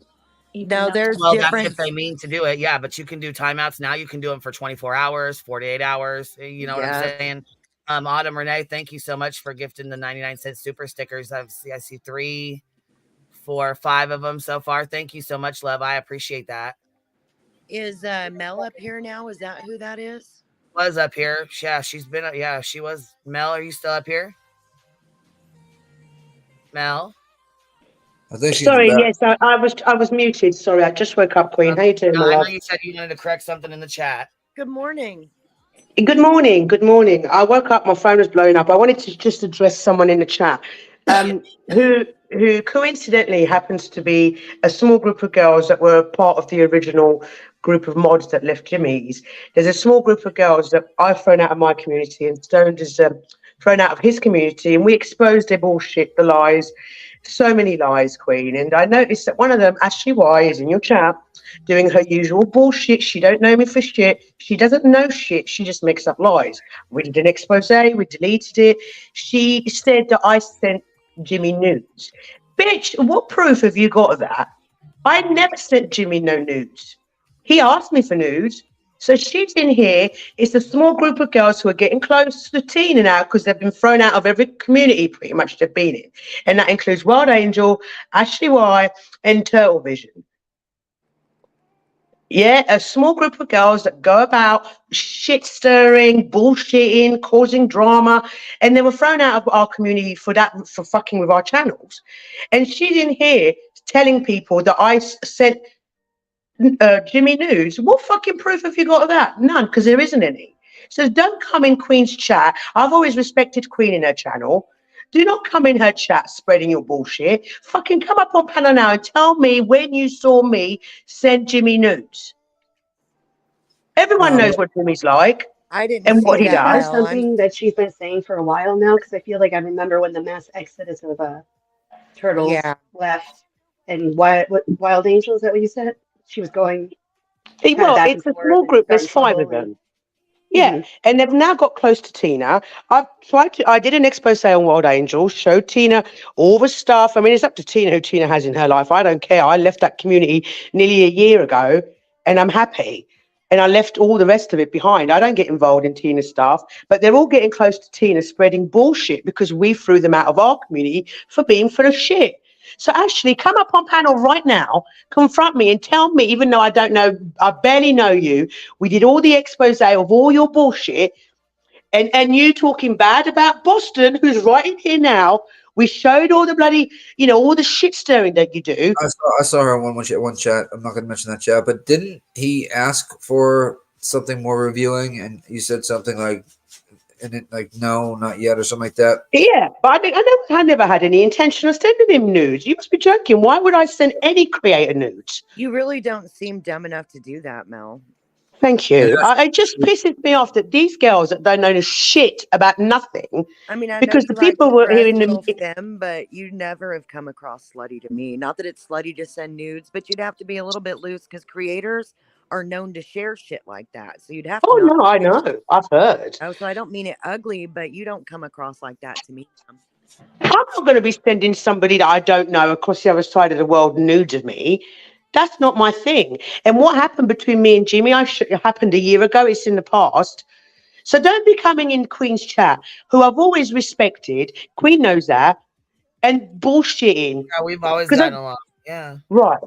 even No, know. there's Well, different. that's if they mean to do it. Yeah, but you can do timeouts now. You can do them for 24 hours, 48 hours. You know what I'm saying? Autumn Renee, thank you so much for gifting the 99-cent super stickers. I see 3, 4, 5 of them so far. Thank you so much, love. I appreciate that. Is Mel up here now? Is that who that is? Was up here. Yeah, she's been. Yeah, she was. Mel, are you still up here? Mel? I think she's Sorry, back. yes, I was muted. Sorry, I just woke up, Queen. How you doing, my I know love? you said you wanted to correct something in the chat. Good morning. Good morning. Good morning. I woke up, my phone was blowing up. I wanted to just address someone in the chat, who coincidentally happens to be a small group of girls that were part of the original group of mods that left Jimmy's. There's a small group of girls that I've thrown out of my community and Stoned has thrown out of his community, and we exposed their bullshit, the lies. So many lies, Queen. And I noticed that one of them, Ashley Y, is in your chat doing her usual bullshit. She don't know me for shit. She doesn't know shit. She just makes up lies. We did an expose. We deleted it. She said that I sent Jimmy nudes. Bitch, what proof have you got of that? I never sent Jimmy no nudes. He asked me for nudes. So she's in here. It's a small group of girls who are getting close to Tina now because they've been thrown out of every community pretty much they've been in. And that includes Wild Angel, Ashley Y, and Turtle Vision. Yeah, a small group of girls that go about shit stirring, bullshitting, causing drama, and they were thrown out of our community for fucking with our channels. And she's in here telling people that I sent Jimmy nudes. What fucking proof have you got of that? None, because there isn't any. So don't come in Queen's chat. I've always respected Queen in her channel. Do not come in her chat spreading your bullshit. Fucking come up on panel now and tell me when you saw me send Jimmy nudes. Everyone knows what Jimmy's like. I didn't and see what he that, does. That's something that she's been saying for a while now, because I feel like I remember when the mass exodus of turtles left, and Wild Angel, is that what you said? She was going. Well, it's a small group. There's 5 of them. Yeah, and they've now got close to Tina. I did an expose on Wild Angel, showed Tina all the stuff. I mean, it's up to Tina who Tina has in her life. I don't care. I left that community nearly a year ago, and I'm happy. And I left all the rest of it behind. I don't get involved in Tina's stuff, but they're all getting close to Tina, spreading bullshit because we threw them out of our community for being full of shit. So Ashley, come up on panel right now, confront me and tell me, even though I don't know, I barely know you, we did all the expose of all your bullshit, and you talking bad about Boston, who's right in here now. We showed all the bloody, all the shit stirring that you do. I saw her in one chat. I'm not going to mention that chat, but didn't he ask for something more revealing? And you said something like, and it like, no, not yet, or something like that. Yeah, but I never had any intention of sending him nudes. You must be joking. Why would I send any creator nudes? You really don't seem dumb enough to do that, Mel. Thank you. It just pisses me off that these girls that don't know shit about nothing. I mean, I because know the you like people to were dress here in little the femme, but you never have come across slutty to me. Not that it's slutty to send nudes, but you'd have to be a little bit loose because creators are known to share shit like that. So you'd have to. Oh no, I know. I've heard. Oh, so I don't mean it ugly, but you don't come across like that to me. I'm not going to be sending somebody that I don't know across the other side of the world nude of me. That's not my thing. And what happened between me and Jimmy, happened a year ago. It's in the past. So don't be coming in Queen's chat, who I've always respected. Queen knows that. And bullshitting. Yeah, we've always gotten along. Yeah. Right.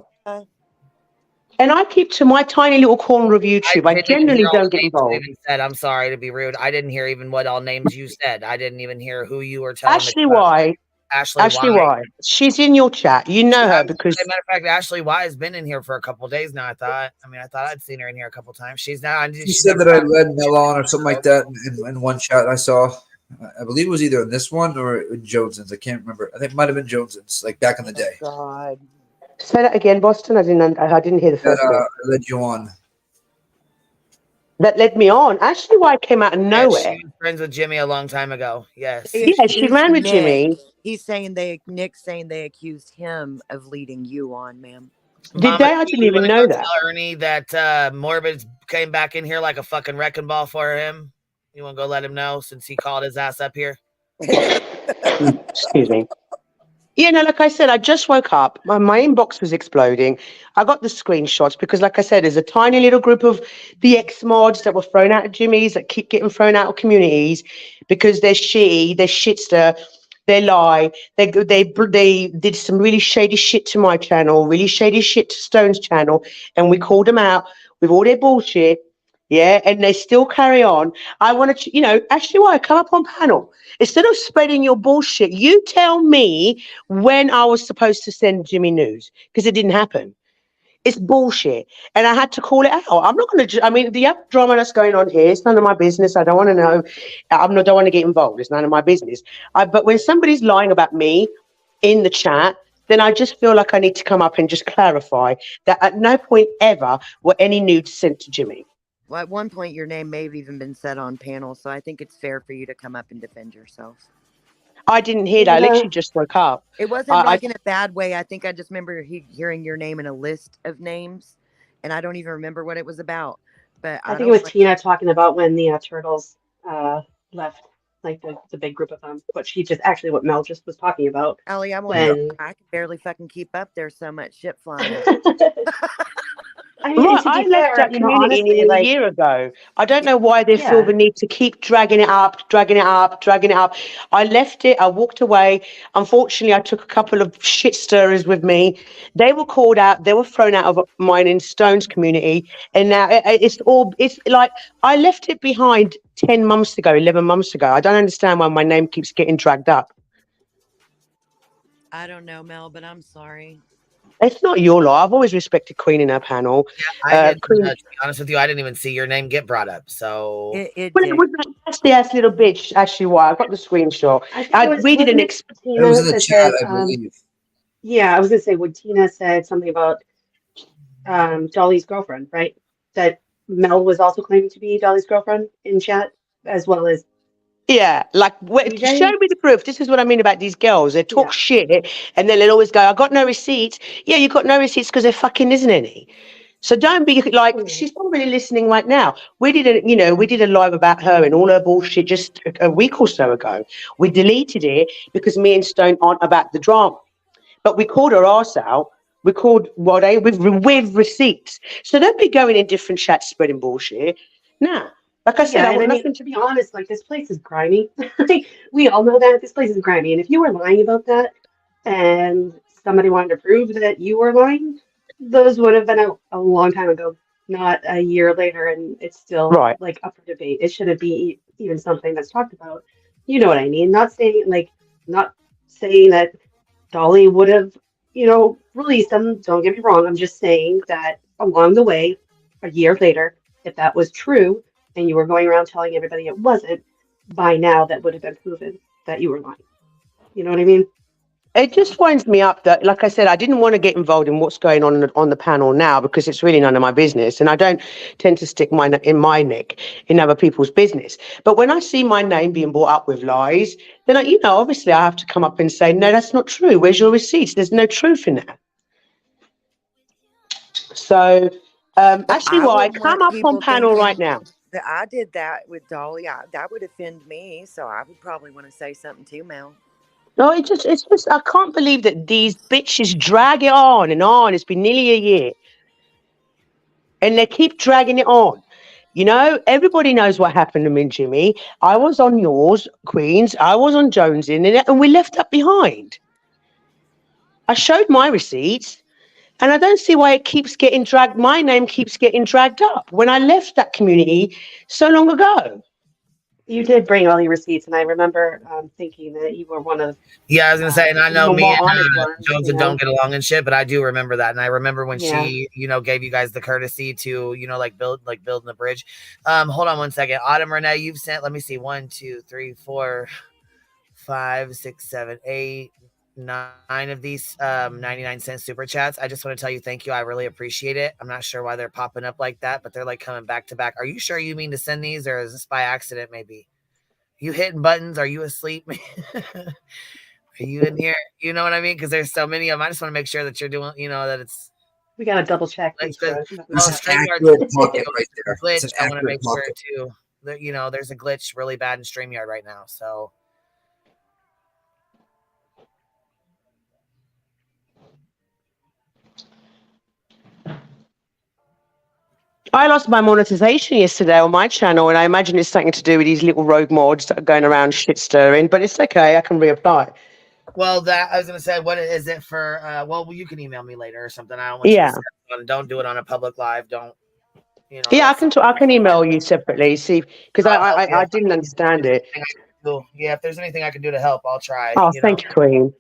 And I keep to my tiny little corner of YouTube. I generally don't get involved. Even said, I'm sorry to be rude. I didn't hear even what all names you said. I didn't even hear who you were telling me. Ashley Y. Ashley Y. She's in your chat. You know her because. As a matter of fact, Ashley Y has been in here for a couple of days now. I thought I'd seen her in here a couple of times. She's now. She said that I led Mel on or something like that in one chat I saw. I believe it was either in this one or in Jones's. I can't remember. I think it might have been Jones's, like back in the day. God. Say that again, Boston. I didn't hear the first bit. I led you on. That led me on. Ashley White came out of nowhere. She was friends with Jimmy a long time ago. Yes. Yeah, she ran with Jimmy. He's saying Nick's saying they accused him of leading you on, ma'am. Did they? I didn't even know that. Tell Ernie that Morbid came back in here like a fucking wrecking ball for him. You want to go let him know since he called his ass up here? Excuse me. Yeah, no, like I said, I just woke up. My inbox was exploding. I got the screenshots because, like I said, there's a tiny little group of the ex-mods that were thrown out of Jimmy's that keep getting thrown out of communities because they're shitty, they're shitster, they lie. They did some really shady shit to my channel, really shady shit to Stone's channel, and we called them out with all their bullshit. Yeah, and they still carry on. I want to, actually, why come up on panel instead of spreading your bullshit? You tell me when I was supposed to send Jimmy news because it didn't happen. It's bullshit, and I had to call it out. I'm not going to. I mean, the drama that's going on here, it's none of my business. I don't want to know. Don't want to get involved. It's none of my business. But when somebody's lying about me in the chat, then I just feel like I need to come up and just clarify that at no point ever were any nudes sent to Jimmy. Well, at one point, your name may have even been said on panel, so I think it's fair for you to come up and defend yourself. I didn't hear that. I literally just woke up. It wasn't like in a bad way. I think I just remember hearing your name in a list of names, and I don't even remember what it was about. But I think it was Tina talking about when the turtles left, like the big group of them. What Mel just was talking about. Ellie, I can barely fucking keep up. There's so much shit flying. I mean, I left that community honestly, a year ago. I don't know why they feel the need to keep dragging it up. I left it. I walked away. Unfortunately, I took a couple of shit stirrers with me. They were called out. They were thrown out of mine in Stone's community. And now it's like I left it behind 10 months ago, 11 months ago. I don't understand why my name keeps getting dragged up. I don't know, Mel, but I'm sorry. It's not your law. I've always respected Queen in her panel. Yeah, to be honest with you, I didn't even see your name get brought up. So it was that nasty ass little bitch, Ashley White. I got the screenshot. We didn't expect. It was in the chat, I believe. Yeah, I was gonna say when Tina said something about Dolly's girlfriend, right? That Mel was also claiming to be Dolly's girlfriend in chat, as well as. Yeah, like show me the proof. This is what I mean about these girls. They talk shit, and then they'll always go, "I got no receipts." Yeah, you got no receipts because there fucking isn't any. So don't be like she's probably listening right now. We did a live about her and all her bullshit just a week or so ago. We deleted it because me and Stone aren't about the drama, but we called her arse out. We called with receipts. So don't be going in different chats spreading bullshit. Nah. Like I said, I want nothing to be honest, like this place is grimy. We all know that this place is grimy. And if you were lying about that and somebody wanted to prove that you were lying, those would have been a long time ago, not a year later. And it's still like up for debate. It shouldn't be even something that's talked about. You know what I mean? Not saying that Dolly would have, released them. Don't get me wrong. I'm just saying that along the way, a year later, if that was true and you were going around telling everybody it wasn't, by now that would have been proven that you were lying. You know what I mean? It just winds me up that, like I said, I didn't want to get involved in what's going on the panel now because it's really none of my business, and I don't tend to stick my neck in other people's business. But when I see my name being brought up with lies, then obviously I have to come up and say, no, that's not true. Where's your receipts? There's no truth in that. So, Ashley White, come up on panel right now. That I did that with Dolly. That would offend me, so I would probably want to say something too, Mel. No, it's just, I can't believe that these bitches drag it on and on. It's been nearly a year. And they keep dragging it on. Everybody knows what happened to me and Jimmy. I was on yours, Queens. I was on Jones in it, and we left that behind. I showed my receipts, and I don't see why it keeps getting dragged. My name keeps getting dragged up when I left that community so long ago. You did bring all your receipts, and I remember thinking that you were one of. Yeah, I was gonna say, and I know me and Jones ones, don't get along and shit, but I do remember that, and I remember when Yeah. she, gave you guys the courtesy to, building the bridge. Hold on one second, Autumn Renee, you've sent. Let me see, 1, 2, 3, 4, 5, 6, 7, 8, 9 of these 99-cent super chats. I just want to tell you thank you. I really appreciate it. I'm not sure why they're popping up like that, but they're like coming back to back. Are you sure you mean to send these, or is this by accident? Maybe you hitting buttons? Are you asleep? Are you in here? You know what I mean? Because there's so many of them. I just want to make sure that you're doing, that it's. We gotta double check. It's an StreamYard's pocket right there. glitch. It's an I want to make sure pocket. too that there's a glitch really bad in StreamYard right now. So. I lost my monetization yesterday on my channel, and I imagine it's something to do with these little rogue mods that are going around shit stirring, but it's okay. I can reapply. Well, that I was going to say, what is it for? Well, you can email me later or something. I don't want you to don't do it on a public live. Don't, Yeah, I can email you separately, see, because I didn't understand it. Yeah, if there's anything I can do to help, I'll try. Oh, thank you, Queen.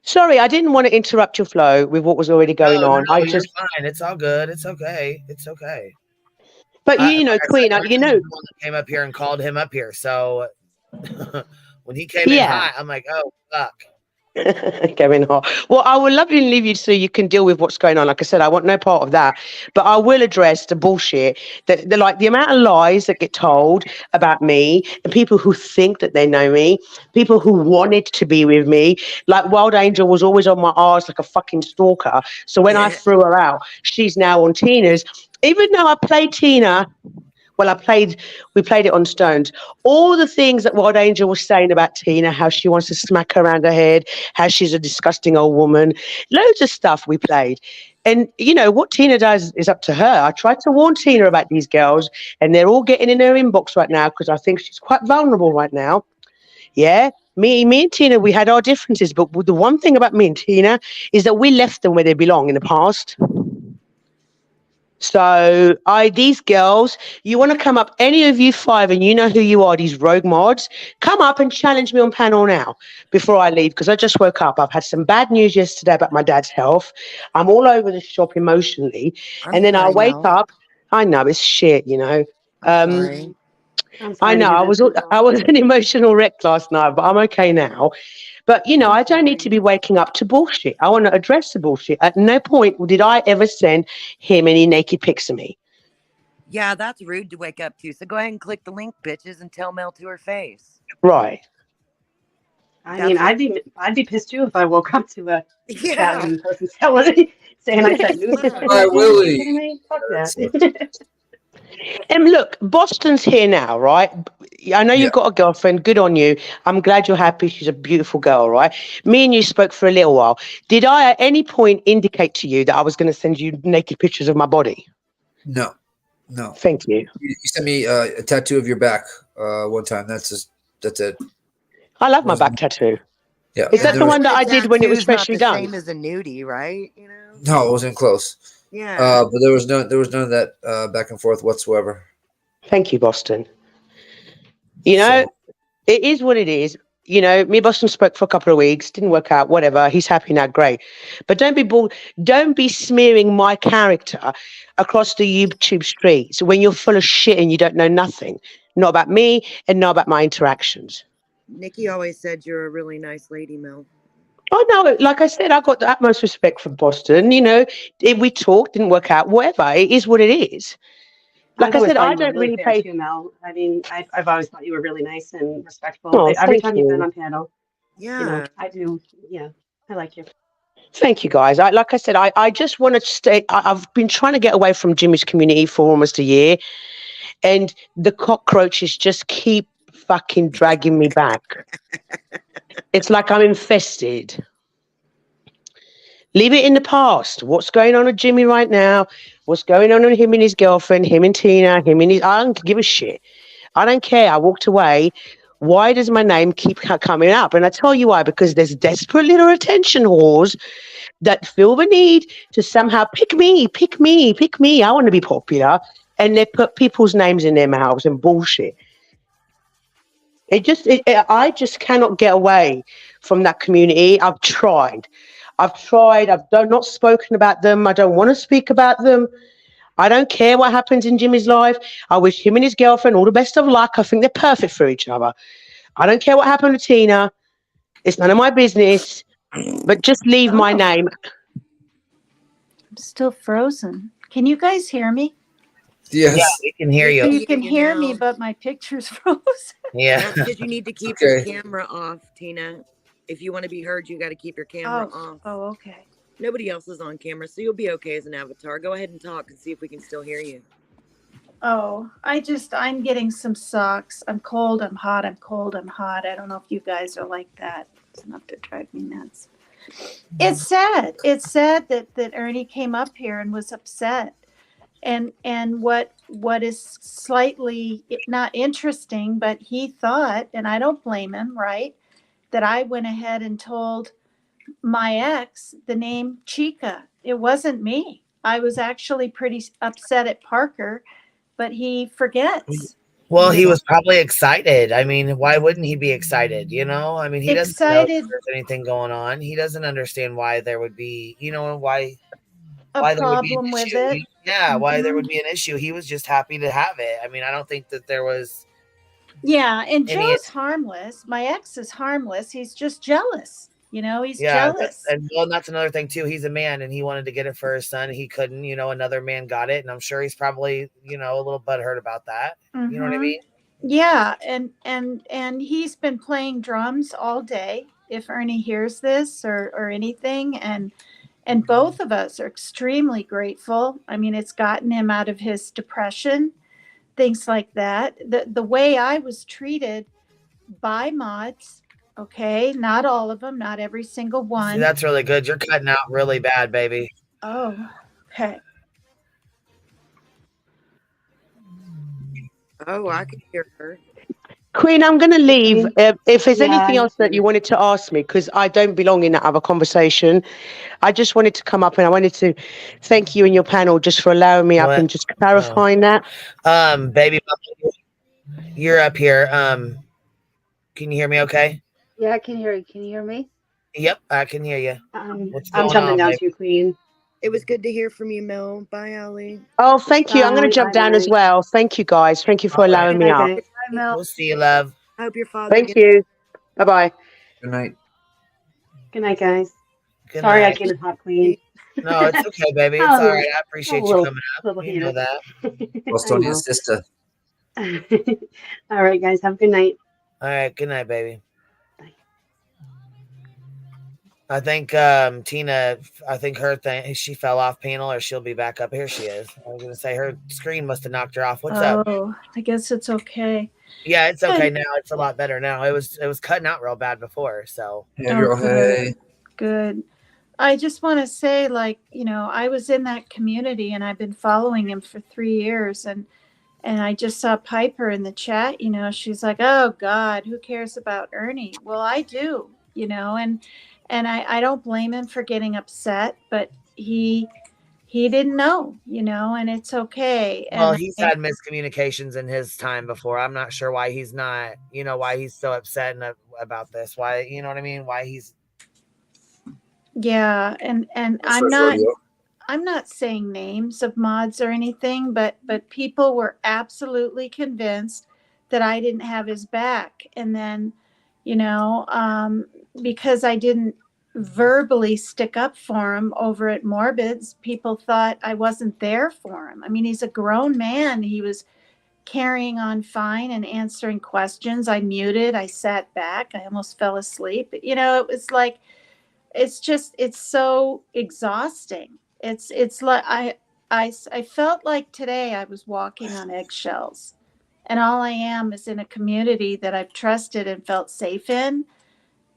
Sorry, I didn't want to interrupt your flow with what was already going on. No, you're fine. It's all good. It's okay. It's okay. But Queen, came up here and called him up here. So when he came in hot, I'm like, oh fuck. Going hot. Well, I would love to leave you so you can deal with what's going on. Like I said, I want no part of that. But I will address the bullshit that the amount of lies that get told about me, and people who think that they know me, people who wanted to be with me. Like Wild Angel was always on my arse like a fucking stalker. So when I threw her out, she's now on Tina's. Even though I played Tina. Well, we played it on Stones. All the things that Wild Angel was saying about Tina, how she wants to smack her around her head, how she's a disgusting old woman, loads of stuff we played. And, what Tina does is up to her. I tried to warn Tina about these girls, and they're all getting in her inbox right now because I think she's quite vulnerable right now. Yeah, me and Tina, we had our differences, but the one thing about me and Tina is that we left them where they belong in the past. So these girls, you want to come up, any of you 5, and you know who you are, these rogue mods, come up and challenge me on panel now before I leave, because I just woke up. I've had some bad news yesterday about my dad's health. I'm all over the shop emotionally. And then I wake up. I know it's shit, Sorry. I know I was an emotional wreck last night, but I'm okay now. But, I don't need to be waking up to bullshit. I want to address the bullshit. At no point did I ever send him any naked pics of me. Yeah, that's rude to wake up to. So go ahead and click the link, bitches, and tell Mel to her face. Right. I mean, I'd be pissed too if I woke up to a chat room person saying I said news. Willie. Fuck that. And look, Boston's here now, right? I know you've got a girlfriend. Good on you. I'm glad you're happy. She's a beautiful girl, right? Me and you spoke for a little while. Did I at any point indicate to you that I was going to send you naked pictures of my body? No. Thank you. You sent me a tattoo of your back one time. That's it. I love my back tattoo. Yeah. Is that the one that I did when it was freshly done? Same as a nudie, right? No, it wasn't close. Yeah. But there was none of that back and forth whatsoever. Thank you, Boston. It is what it is. You know, me and Boston spoke for a couple of weeks, didn't work out, whatever. He's happy now, great. But don't be smearing my character across the YouTube streets when you're full of shit and you don't know nothing. Not about me and not about my interactions. Nikki always said you're a really nice lady, Mel. Oh no, like I said, I got the utmost respect for Boston. You know, if we talked, didn't work out, whatever. It is what it is. Like I've I always said, thought I you were don't really really fair pay. too, Mel. I mean, I've always thought you were really nice and respectful. Oh, Every thank time you've been you. on panel, Yeah. you know, I do. Yeah, I like you. Thank you, guys. Like I said, I just want to stay. I've been trying to get away from Jimmy's community for almost a year, and the cockroaches just keep fucking dragging me back. It's like I'm infested. Leave it in the past. What's going on with Jimmy right now? What's going on with him and his girlfriend, him and Tina, him and his... I don't give a shit. I don't care. I walked away. Why does my name keep coming up? And I tell you why, because there's desperate little attention whores that feel the need to somehow pick me. I want to be popular. And they put people's names in their mouths and bullshit. I just cannot get away from that community. I've tried. I've not spoken about them. I don't want to speak about them. I don't care what happens in Jimmy's life. I wish him and his girlfriend all the best of luck. I think they're perfect for each other. I don't care what happened to Tina. It's none of my business. But just leave my name. I'm still frozen. Can you guys hear me? Yeah, we can hear So you. you can hear me, but my picture's frozen. Yeah. That's because you need to keep your camera off, Tina. If you want to be heard, you got to keep your camera off. Oh, okay. Nobody else is on camera, so you'll be okay as an avatar. Go ahead and talk and see if we can still hear you. Oh, I'm getting some socks. I'm cold, I'm hot, I'm cold, I'm hot. I don't know if you guys are like that. It's enough to drive me nuts. It's sad. It's sad that Ernie came up here and was upset. And what is slightly not interesting, but he thought, and I don't blame him, right, that I went ahead and told my ex the name Chica. It wasn't me. I was actually pretty upset at Parker, but he forgets. Well, he was probably excited. I mean, why wouldn't he be excited? You know, I mean, he doesn't know if there's anything going on. He doesn't understand why there would be, you know, why there would be an problem with issue. it. Yeah, why there would be an issue. He was just happy to have it. I mean, I don't think that there was. Yeah, and any- Joe's harmless. My ex is harmless. He's just jealous. You know, he's Yeah, jealous. that's another thing too. He's a man, and he wanted to get it for his son. He couldn't. You know, another man got it, and I'm sure he's probably, you know, a little butthurt about that. You know what I mean? Yeah, and he's been playing drums all day. If Ernie hears this or anything, and both of us are extremely grateful. I mean, it's gotten him out of his depression, things like that. The way I was treated by mods, okay, not all of them, not every single one. See, that's really good. You're cutting out really bad, baby. Oh, okay. Oh, I can hear her. Queen, I'm going to leave. If there's Yeah, anything I else that you wanted to ask me, because I don't belong in that other conversation, I just wanted to come up and I wanted to thank you and your panel just for allowing me up and just clarifying that. Baby, you're up here. Can you hear me okay? Yeah, I can hear you. Can you hear me? Yep, I can hear you. What's I'm going jumping on, down baby? to you, Queen. It was good to hear from you, Mel. Bye, Allie. Oh, thank you. I'm going Bye, to jump bye, down as bye. well. Thank you, guys. Thank you for allowing me up. We'll see you, love. I hope your father Thank gets you. Bye-bye. Good night. Good night, guys. Good Sorry night. I came in hot, Queen. No, it's okay, baby. It's all right. I appreciate you coming up. You know that. Bostonian sister. All right, guys. Have a good night. All right. Good night, baby. I think Tina, I think her thing, she fell off panel, or she'll be back up. Here she is. I was gonna say her screen must have knocked her off. What's up? Oh, I guess it's okay. Yeah, it's okay now. It's a lot better now. It was cutting out real bad before. So Good. I just want to say, like, you know, I was in that community and I've been following him for 3 years, and I just saw Piper in the chat. You know, she's like, "Oh God, who cares about Ernie?" Well, I do. You know, and I don't blame him for getting upset, but he he didn't know, and it's okay. Well, And he's had miscommunications in his time before. I'm not sure why he's not, why he's so upset about this. Why, you know what I mean? Why he's yeah, and I'm not saying names of mods or anything, but people were absolutely convinced that I didn't have his back. And then, because I didn't verbally stick up for him over at Morbid's, people thought I wasn't there for him. I mean, he's a grown man. He was carrying on fine and answering questions. I muted, I sat back, I almost fell asleep. It was like, it's so exhausting. It's like I felt like today I was walking on eggshells, and all I am is in a community that I've trusted and felt safe in,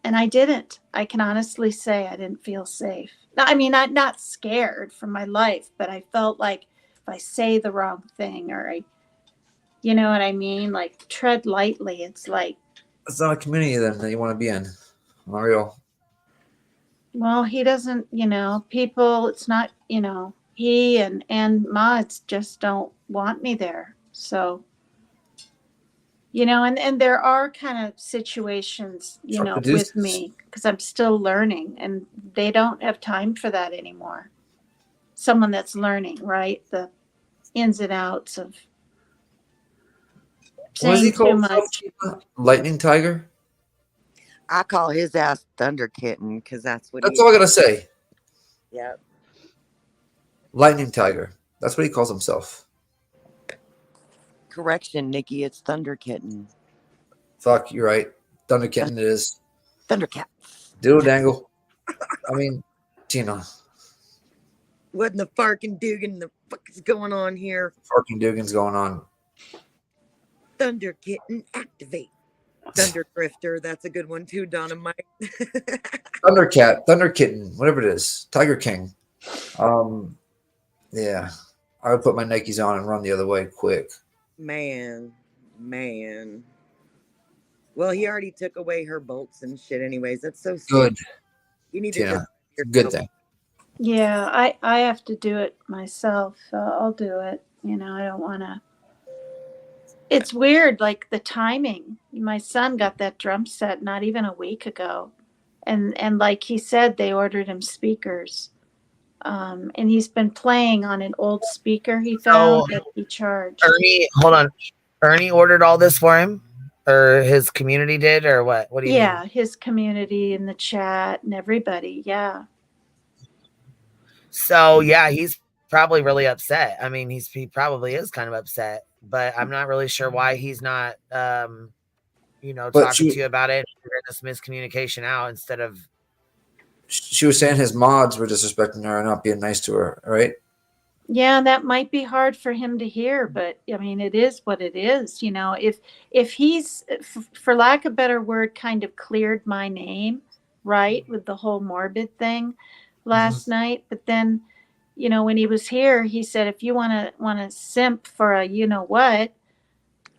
and I didn't. I can honestly say I didn't feel safe. I mean, I'm not scared for my life, but I felt like if I say the wrong thing, or you know what I mean, like tread lightly. It's like, it's not a community then that you want to be in, Mario. well, he doesn't, people, it's not, he and mods just don't want me there. So, and there are kind of situations, with me, because I'm still learning, and they don't have time for that anymore. Someone that's learning, right? The ins and outs of What does he saying call too himself? much. Lightning Tiger? I call his ass Thunder Kitten because that's what That's all I gotta say. Yeah. Lightning Tiger. That's what he calls himself. Correction, Nikki, it's Thunder Kitten. Fuck, you're right. Thunder Kitten it is. Thundercat. Doodle dangle. I mean, Tina. What in the farkin' Dugan the fuck is going on here? Farkin' Dugan's going on. Thunder Kitten activate. Thunder Drifter, that's a good one too, Dynamite. Thundercat, Thunder Kitten, whatever it is. Tiger King. Yeah. I would put my Nikes on and run the other way quick. Man. Well, he already took away her bolts and shit anyways. That's so good. You need Tina, to good thing. Yeah, I have to do it myself. So I'll do it. I don't want to. It's weird, like the timing. My son got that drum set not even a week ago, and like he said, they ordered him speakers, and he's been playing on an old speaker he found that he charged. Ernie ordered all this for him, or his community did, or what? What do you mean? Yeah, his community in the chat and everybody. Yeah. So yeah, he's probably really upset. I mean, he probably is kind of upset, but I'm not really sure why he's not, talking to you about it. Figuring this miscommunication out instead of. She was saying his mods were disrespecting her and not being nice to her, right? Yeah, that might be hard for him to hear, but I mean, it is what it is. If he's, for lack of a better word, kind of cleared my name, right, with the whole Morbid thing last night, but then, when he was here, he said, if you want to simp for a, what,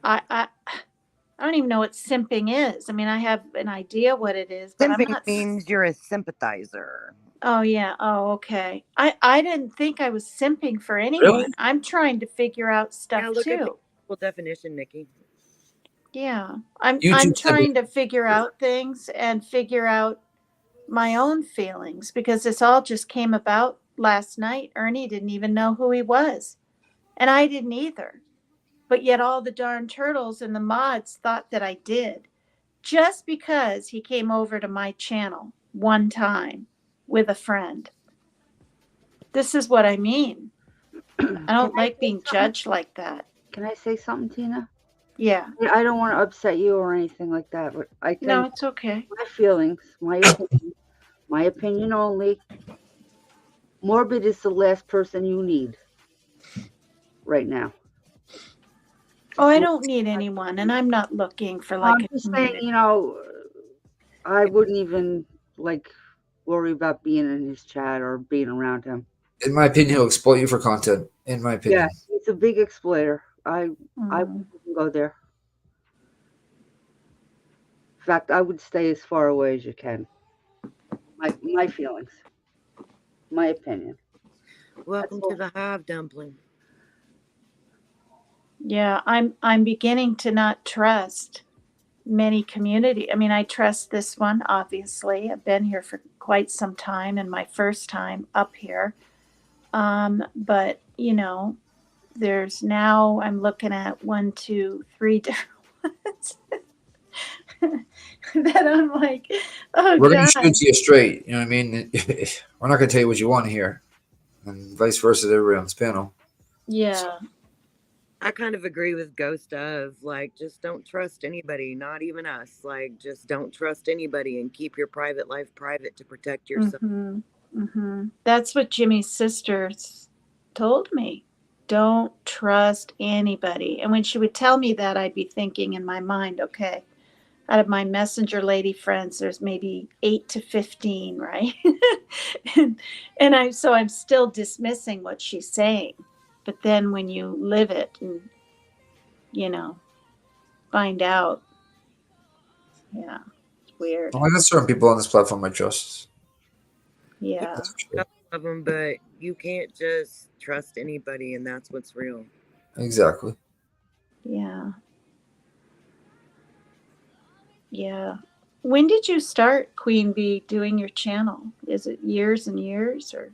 I don't even know what simping is. I mean, I have an idea what it is, but Simping I'm not. means you're a sympathizer. Oh yeah. Oh, okay. I didn't think I was simping for anyone. Really? I'm trying to figure out stuff Look at the too. full definition, Nikki. Yeah. I'm YouTube trying to figure out things and figure out my own feelings, because this all just came about last night. Ernie didn't even know who he was, and I didn't either. But yet all the darn turtles and the mods thought that I did, just because he came over to my channel one time with a friend. This is what I mean. I don't like being judged like that. Can I say something, Tina? Yeah. I don't want to upset you or anything like that, but I think No, it's okay. my feelings, my opinion only. Morbid is the last person you need right now. Oh, I don't need anyone, and I'm not looking for like I'm just saying, I wouldn't even worry about being in his chat or being around him. In my opinion, he'll exploit you for content. In my opinion. Yeah, he's a big exploiter. I wouldn't go there. In fact, I would stay as far away as you can. My feelings. My opinion. Welcome to the hive, Dumpling. Yeah, I'm beginning to not trust many community. I mean, I trust this one, obviously. I've been here for quite some time and my first time up here. But you know, there's now I'm looking at 1, 2, 3 different ones that I'm like, oh We're going to God. shoot you straight. You know what I mean? We're not going to tell you what you want to hear. And vice versa to everyone on this panel. Yeah. I kind of agree with Ghost of, like, just don't trust anybody, not even us. Like, just don't trust anybody and keep your private life private to protect yourself. Mm-hmm. Mm-hmm. That's what Jimmy's sisters told me. Don't trust anybody. And when she would tell me that, I'd be thinking in my mind, okay, out of my messenger lady friends, there's maybe 8 to 15, right? and I'm still dismissing what she's saying. But then when you live it and, you know, find out, yeah, it's weird. Well, there's certain people on this platform I trust. Yeah. That's for sure. Couple of them, but you can't just trust anybody, and that's what's real. Exactly. Yeah. Yeah. When did you start, Queen Bee, doing your channel? Is it years and years or?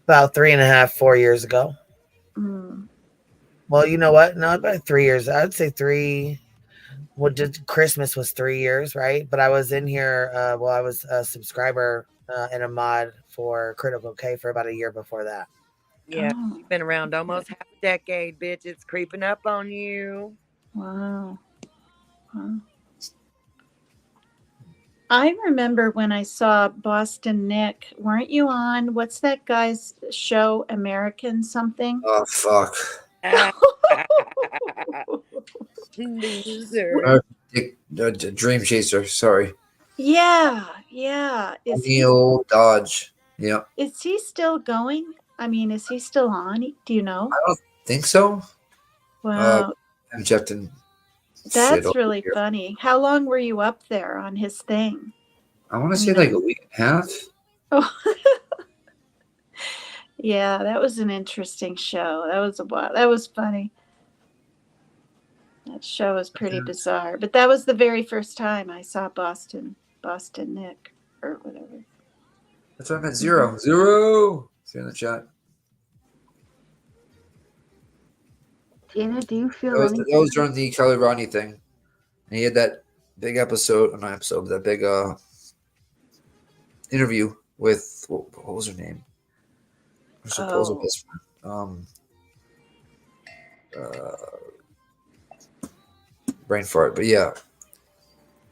About 3.5, 4 years ago. Mm. Well, you know what? No, about 3 years. I'd say 3. Well, just Christmas was 3 years, right? But I was in here. I was a subscriber and a mod for Critical K for about a year before that. Yeah, you've been around almost half a decade, bitch. It's creeping up on you. Wow. Wow. I remember when I saw Boston Nick. Weren't you on? What's that guy's show? American something? Oh, fuck. Loser. Dream Chaser. Sorry. Yeah. Yeah. Neil Dodge. Yeah. Is he still going? I mean, is he still on? Do you know? I don't think so. Wow. I'm checking. That's really funny. How long were you up there on his thing? I want to say like a week and a half. Oh, yeah, that was an interesting show. That was funny. That show was pretty bizarre. But that was the very first time I saw Boston Nick or whatever. That's why I meant zero. Zero. See in the chat. Tina, do you feel That was during the Kelly Rodney thing. And he had that big episode, not episode, that big interview with what was her name? Her supposed best friend. Brain fart, but yeah.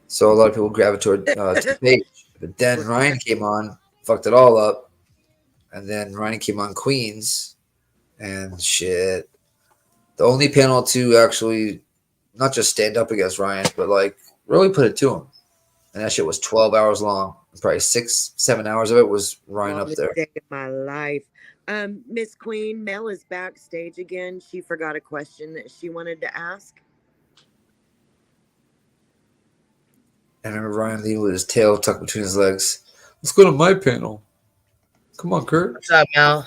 So a lot of people gravitated to the page, but then Ryan came on, fucked it all up, and then Ryan came on Queens, and shit. The only panel to actually not just stand up against Ryan, but like really put it to him. And that shit was 12 hours long. Probably 6-7 hours of it was Ryan up there. Day of my life. Miss Queen, Mel is backstage again. She forgot a question that she wanted to ask. I remember Ryan Lee with his tail tucked between his legs. Let's go to my panel. Come on, Kurt. What's up, Mel?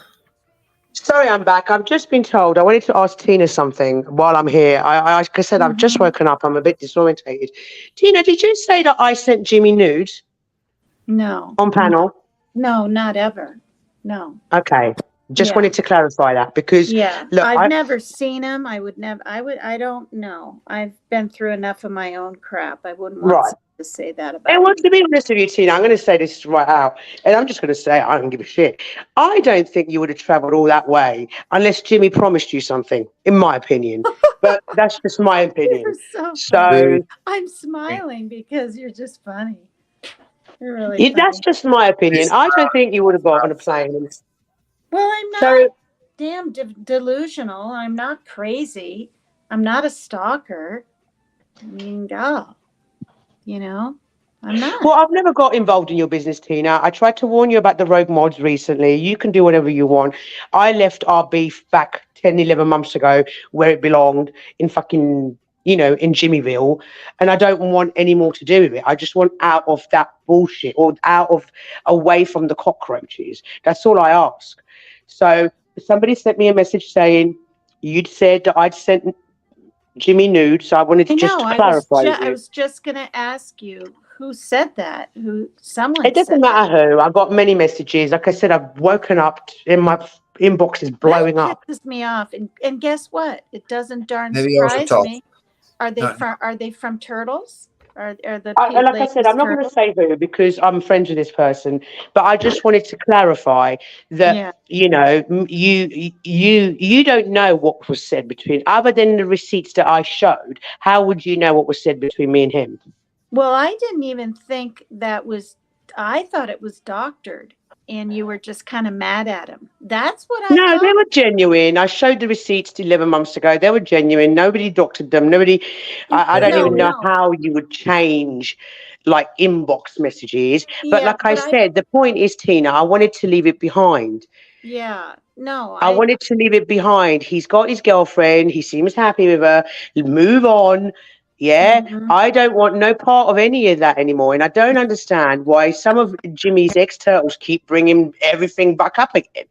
Sorry, I'm back. I've just been told. I wanted to ask Tina something while I'm here. Like I said, I've just woken up. I'm a bit disorientated. Tina, did you say that I sent Jimmy nudes? No. On panel? No, not ever. No. Okay. Just wanted to clarify that because look, I've never seen him. I don't know. I've been through enough of my own crap. I wouldn't want to say that about And well, to be honest with you, Tina, I'm going to say this right out, and I'm just going to say I don't give a shit. I don't think you would have travelled all that way unless Jimmy promised you something, in my opinion. But that's just my opinion. You're so I'm smiling because you're just funny. You're really funny. That's just my opinion. I don't think you would have got on a plane. Well, I'm not damn delusional. I'm not crazy. I'm not a stalker. I mean, God, I'm not. Well, I've never got involved in your business, Tina. I tried to warn you about the rogue mods recently. You can do whatever you want. I left our beef back 10, 11 months ago where it belonged in fucking, in Jimmyville, and I don't want any more to do with it. I just want out of that bullshit, or away from the cockroaches. That's all I ask. So somebody sent me a message saying you'd said that I'd sent Jimmy nude, so I wanted to clarify with you. I was just going to ask you who said that. Someone It doesn't said that. matter who. I got many messages. Like I said, I've woken up in my inbox is blowing up. That pisses me off. And guess what? It doesn't darn Maybe I was surprise tough. me. Are they No. from Turtles? Are the Like I said, I'm not going to say who because I'm friends with this person, but I just wanted to clarify that you don't know what was said between, other than the receipts that I showed. How would you know what was said between me and him? Well, I didn't even think that was. I thought it was doctored, and you were just kind of mad at him. That's what I No, thought. they were genuine. I showed the receipts 11 months ago. They were genuine. Nobody doctored them. Nobody. I don't even know how you would change like inbox messages. But like I said, the point is, Tina, I wanted to leave it behind. Yeah. No, I wanted to leave it behind. He's got his girlfriend. He seems happy with her. Move on. Yeah. I don't want no part of any of that anymore. And I don't understand why some of Jimmy's ex-turtles keep bringing everything back up again.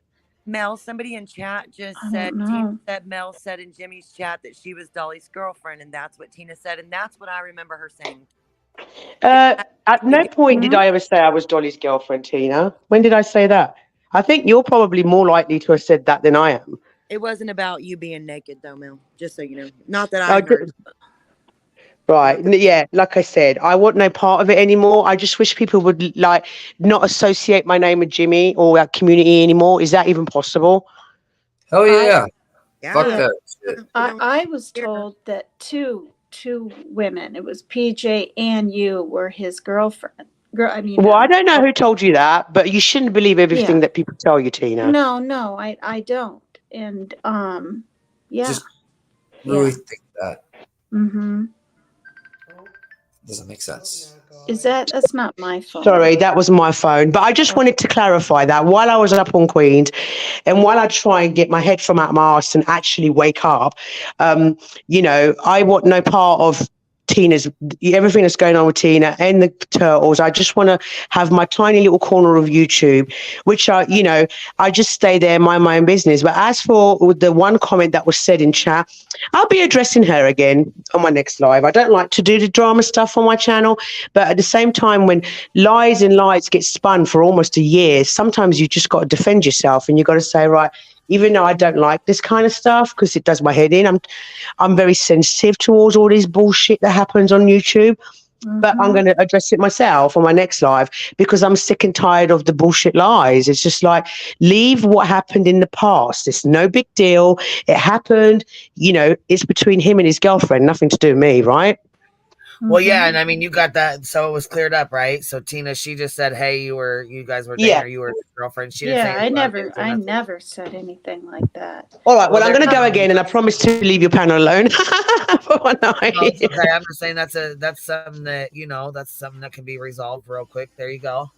Mel, somebody in chat just said, Tina said Mel said in Jimmy's chat that she was Dolly's girlfriend, and that's what Tina said, and that's what I remember her saying. At no point did I ever say I was Dolly's girlfriend, Tina. When did I say that? I think you're probably more likely to have said that than I am. It wasn't about you being naked, though, Mel. Just so you know. Not that I heard. Right. Yeah. Like I said, I want no part of it anymore. I just wish people would like not associate my name with Jimmy or that community anymore. Is that even possible? Oh yeah. Fuck Yeah. that shit. I was told that two women, it was PJ and you, were his girlfriend. Well, I don't know who told you that, but you shouldn't believe everything that people tell you, Tina. No, I don't. And yeah. Just really think that. Doesn't make sense. That's not my phone. Sorry, that was my phone. But I just wanted to clarify that while I was up on Queens and while I try and get my head from out my arse and actually wake up, I want no part of Tina's, everything that's going on with Tina and the turtles. I just want to have my tiny little corner of YouTube, which I just stay there, mind my own business. But as for the one comment that was said in chat, I'll be addressing her again on my next live. I don't like to do the drama stuff on my channel, but at the same time, when lies and lies get spun for almost a year, sometimes you just got to defend yourself and you got to say, right, even though I don't like this kind of stuff because it does my head in, I'm very sensitive towards all this bullshit that happens on YouTube. But I'm going to address it myself on my next live because I'm sick and tired of the bullshit lies. It's just like, leave what happened in the past. It's no big deal. It happened. It's between him and his girlfriend. Nothing to do with me, right? Well, yeah, and I mean, you got that, so it was cleared up, right? So Tina, she just said, "Hey, you guys were dating, or you were his girlfriend." She didn't say I never said anything like that. All right, well, I'm going to go again, and I promise to leave your panel alone for one night. No, it's okay. I'm just saying that's something that that's something that can be resolved real quick. There you go.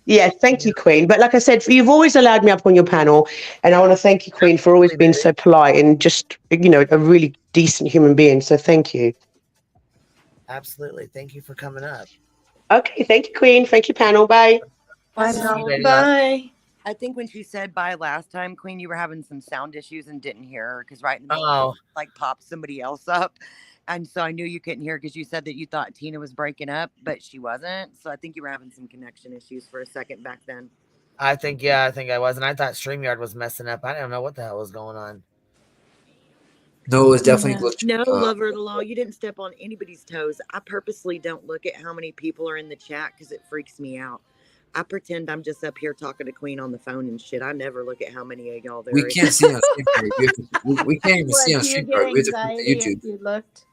Yeah, thank you, Queen. But like I said, you've always allowed me up on your panel, and I want to thank you, Queen, for always being so polite and just a really decent human being. So thank you. Absolutely. Thank you for coming up. Okay, thank you, Queen. Thank you, panel. Bye. Bye. I think when she said bye last time, Queen, you were having some sound issues and didn't hear her because right in the middle, like popped somebody else up. And so I knew you couldn't hear because you said that you thought Tina was breaking up, but she wasn't. So I think you were having some connection issues for a second back then. I think I was. And I thought StreamYard was messing up. I don't know what the hell was going on. No, it was definitely glitched. No, lover of the law, you didn't step on anybody's toes. I purposely don't look at how many people are in the chat because it freaks me out. I pretend I'm just up here talking to Queen on the phone and shit. I never look at how many of y'all there We is. can't see on StreamYard. We can't even see on StreamYard. We have to put the YouTube. You looked.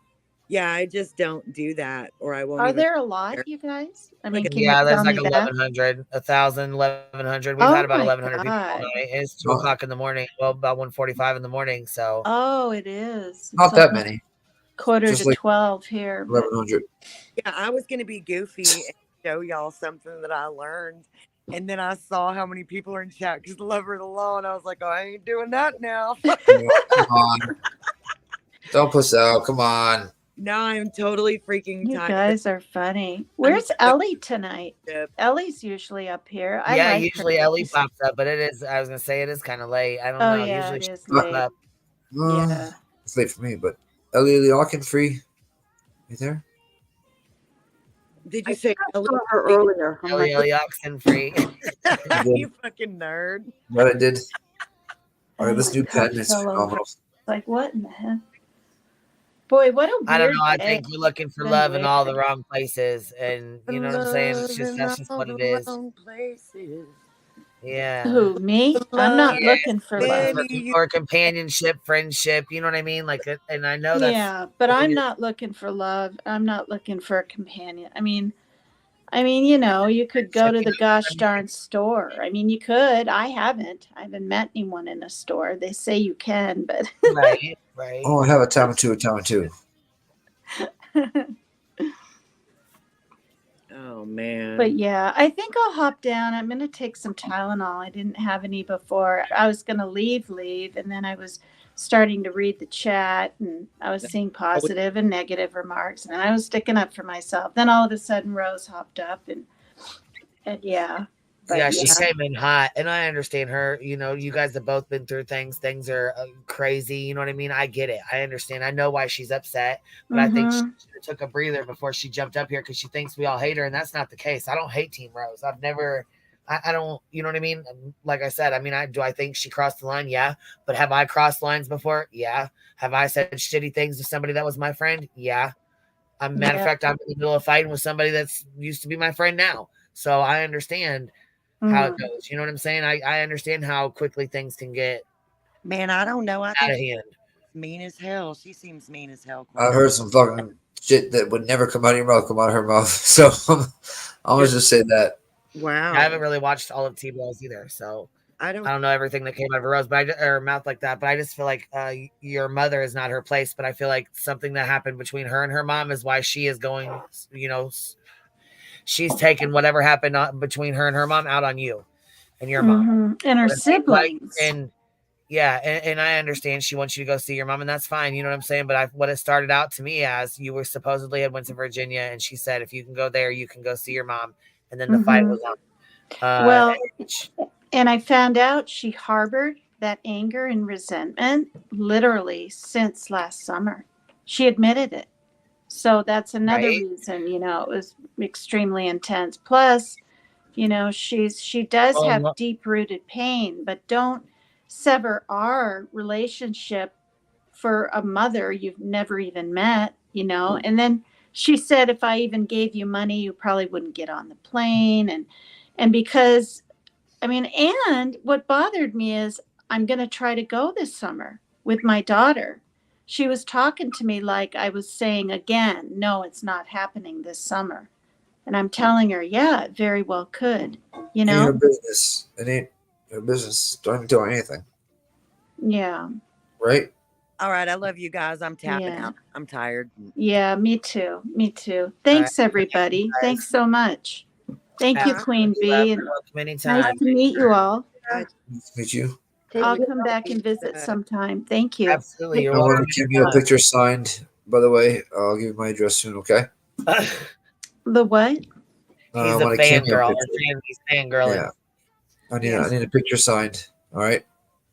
Yeah, I just don't do that, or I won't. Are there a lot, you guys? I mean, can yeah, you there's tell like me that? 1,100, 1,000, 1,100. We've had about 1,100 people all night. It's 2 o'clock in the morning. Well, about 1:45 in the morning. So. Oh, it is. Not that many. Quarter Just to like 12 here. 1,100. Yeah, I was gonna be goofy and show y'all something that I learned, and then I saw how many people are in chat because the lover of the law, and I was like, oh, I ain't doing that now. Come on. Don't puss out. Come on. No, I'm totally freaking You tired. guys are funny. Where's Ellie tonight? Ellie's usually up here. I Yeah, like usually her. Ellie pops up, but it is. I was gonna say it is kind of late. I don't Oh know. yeah, Usually it she is pops late. up. Yeah. It's late for me, but Ellie Ocken-free. You there? Did you say I saw her earlier. I'm Ellie like, oxen free. You fucking nerd. What I did. All right, And this my new cup pen is fell over. phenomenal. Like what in the heck? Boy, what a weird I don't know. I day. think you're looking for Been love in all the weird. wrong places, and you know what I'm saying. It's just that's just what it is. Yeah. Who, me? I'm not looking for love. Or companionship, friendship. You know what I mean? Like, and I know that's Yeah, but I'm not looking for love. I'm not looking for a companion. I mean, you know, you could go to the gosh darn store. I mean, you could. I haven't met anyone in a store. They say you can, but right. Oh, I have a time two. Oh man. But yeah, I think I'll hop down. I'm gonna take some Tylenol. I didn't have any before. I was gonna leave, and then I was starting to read the chat, and I was seeing positive and negative remarks, and I was sticking up for myself. Then all of a sudden, Rose hopped up, and yeah. But yeah, she came in hot, and I understand her. You know, you guys have both been through things. Things are crazy. You know what I mean? I get it. I understand. I know why she's upset, but I think she should have took a breather before she jumped up here because she thinks we all hate her, and that's not the case. I don't hate Team Rose. I've never. I don't. You know what I mean? Like I said, I mean, do I think she crossed the line? Yeah. But have I crossed lines before? Yeah. Have I said shitty things to somebody that was my friend? Yeah. Matter of fact, I'm in the middle of fighting with somebody that's used to be my friend now, so I understand how it goes. You know what I'm saying? I understand how quickly things can get. Man, I don't know. I out think of hand. Mean as hell. She seems mean as hell. I've heard some fucking shit that would never come out of your mouth come out of her mouth. So I was just say that. Wow. I haven't really watched all of T-Rose either, so I don't know everything that came out of her Rose, but her mouth like that. But I just feel like your mother is not her place. But I feel like something that happened between her and her mom is why she is going. You know, she's taking whatever happened between her and her mom out on you and your mom and her siblings. And yeah, and I understand she wants you to go see your mom, and that's fine. You know what I'm saying? But what it started out to me as you were supposedly had went to Virginia, and she said, if you can go there, you can go see your mom. And then the fight was on. Well, and I found out she harbored that anger and resentment literally since last summer. She admitted it. So that's another reason, you know, it was extremely intense. Plus, you know, she does have deep-rooted pain, but don't sever our relationship for a mother you've never even met, you know. And then she said, if I even gave you money, you probably wouldn't get on the plane. And because, I mean, and what bothered me is I'm going to try to go this summer with my daughter. She was talking to me like I was saying again, no, it's not happening this summer. And I'm telling her, yeah, it very well could, you know? It ain't her business. It ain't her business. Don't do anything. Yeah. Right? All right. I love you guys. I'm tapping out. I'm tired. Yeah, me too. Me too. Thanks, everybody. Thanks so much. Thank you, Queen Bee. And nice to meet you all. Nice to meet you. I'll come back and visit sometime. Thank you. Absolutely. I want to give you a picture signed, by the way. I'll give you my address soon, okay? The what? He's a fangirl. He's fangirling. Yeah. I need a picture signed. All right.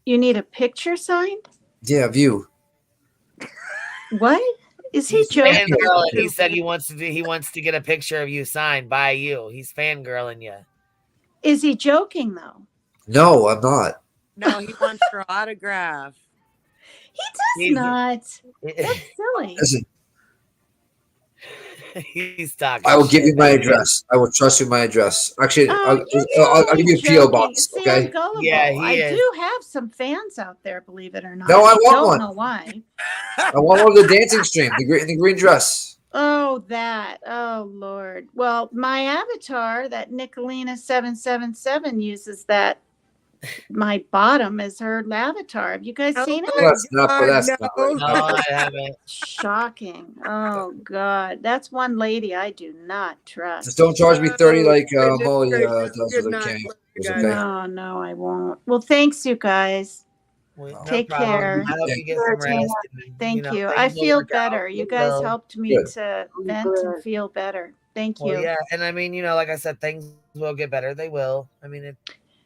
You need a picture signed? Yeah, of you. What? Is he joking? He said he wants to get a picture of you signed by you. He's fangirling you. Is he joking though? No, I'm not. No, he wants your autograph. He does not. That's silly. Listen, he's talking. I will give you my address. I will trust you my address. Actually, I'll give you a P.O. box. See, okay? I'm gullible. Yeah, I do have some fans out there, believe it or not. No, I want don't one. know why. I want one of the dancing stream, the green dress. Oh, that. Oh, Lord. Well, my avatar, that Nicolina777, uses that. My bottom is her avatar. Have you guys seen it? That's not. No, I haven't. Shocking. Oh, God. That's one lady I do not trust. Just don't charge me 30 like Molly does with her cam. Okay? No, I won't. Well, thanks, you guys. No Take problem. care. I hope you get some rest. And, Thank you. I things will feel work out. better. You It guys will. helped me Good. to vent and feel better. Thank Well, you. yeah, and I mean, like I said, things will get better. They will. I mean,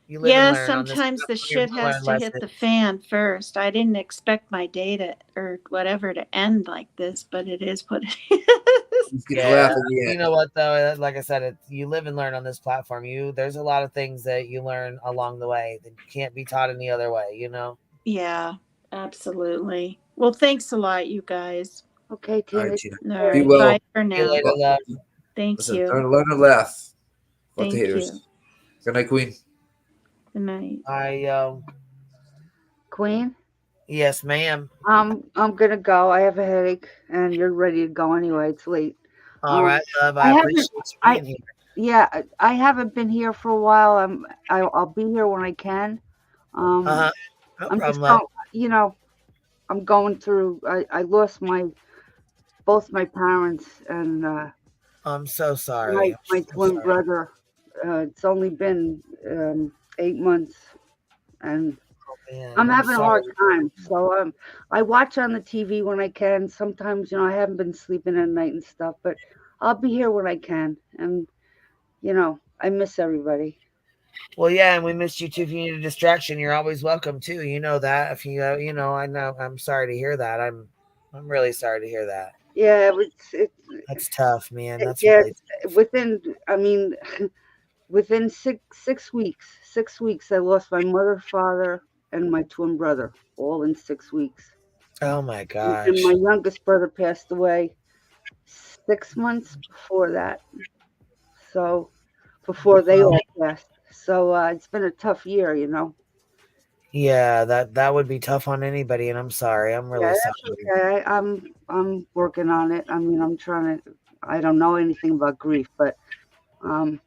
you live and Yeah, learn on this. sometimes the You're shit gonna has learn to hit lessons. the fan first. I didn't expect my day to or whatever to end like this, but it is what it is. Yeah, you know what though? Like I said, you live and learn on this platform. There's a lot of things that you learn along the way that you can't be taught any other way. Yeah, absolutely. Well, thanks a lot, you guys. Okay, All Tina. right, Tina. All Be right, well. bye for See you now. later, love. Thank Listen, you. learn to laugh. Fuck the Thank haters. you. Good night, Queen. Good night. Queen? Yes, ma'am. I'm gonna go. I have a headache, and you're ready to go anyway. It's late. All right, love. I haven't- appreciate you being here. Yeah, I haven't been here for a while. I'll be here when I can. No I'm problem, just love. I'm going through. I lost both my parents and I'm so sorry. my twin brother. It's only been 8 months, and Man, I'm having a hard sorry. time. So I watch on the TV when I can. Sometimes I haven't been sleeping at night and stuff, but I'll be here when I can. And I miss everybody. Well, yeah, and we missed you too. If you need a distraction, you're always welcome too. You know that. If you, I know. I'm sorry to hear that. I'm really sorry to hear that. Yeah, That's tough, man. That's yeah. really Within 6 weeks, I lost my mother, father, and my twin brother, all in 6 weeks. Oh my gosh. And my youngest brother passed away 6 months before that. So before they all passed. So it's been a tough year. Yeah, that would be tough on anybody, and I'm sorry. I'm really Yeah, sorry. that's okay. I'm working on it. I mean, I'm trying to. I don't know anything about grief, but I'm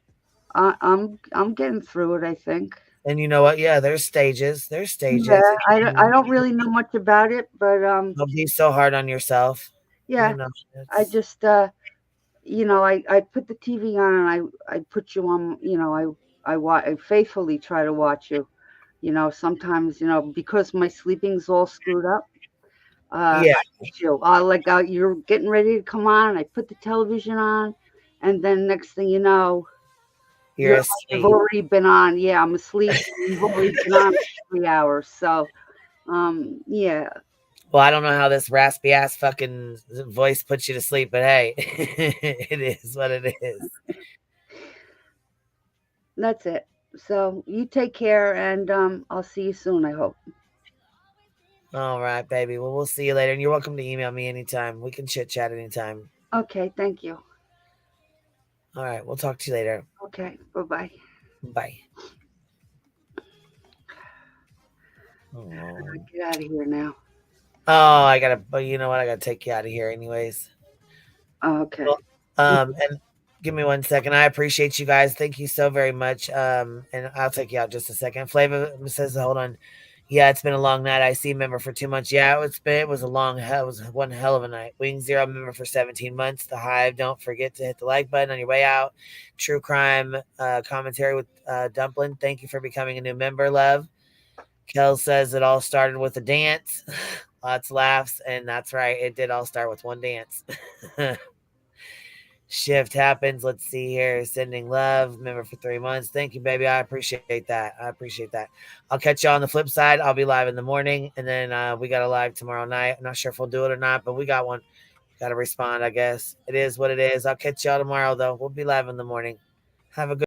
getting through it, I think. And you know what? Yeah, there's stages. There's stages. Yeah, I don't really know much about it, but Don't be so hard on yourself. yeah, I just I put the TV on and I put you on. I faithfully try to watch you. Sometimes because my sleeping's all screwed up. Yeah. I watch you. You're getting ready to come on. I put the television on, and then next thing you know, You're you've already been on. Yeah, I'm asleep. You've already been on for 3 hours. So, yeah. Well, I don't know how this raspy ass fucking voice puts you to sleep, but hey, it is what it is. That's it. So you take care, and I'll see you soon, I hope. All right, baby. Well, we'll see you later, and you're welcome to email me anytime. We can chit chat anytime. Okay, thank you. All right, we'll talk to you later. Okay, bye-bye. Bye. I'm gonna get out of here now. Oh, but you know what? I gotta take you out of here anyways. Okay. Well, and give me 1 second. I appreciate you guys. Thank you so very much. And I'll take you out just a second. Flavor says, hold on. Yeah, it's been a long night. I see member for 2 months. Yeah, it was one hell of a night. Wing Zero member for 17 months. The Hive, don't forget to hit the like button on your way out. True crime commentary with Dumpling. Thank you for becoming a new member, love. Kel says it all started with a dance. Lots of laughs, and that's right. It did all start with one dance. Shift happens. Let's see here. Sending love. Member for 3 months. Thank you, baby. I appreciate that. I'll catch you on the flip side. I'll be live in the morning, and then we got a live tomorrow night. I'm not sure if we'll do it or not, but we got one. Got to respond, I guess. It is what it is. I'll catch y'all tomorrow, though. We'll be live in the morning. Have a good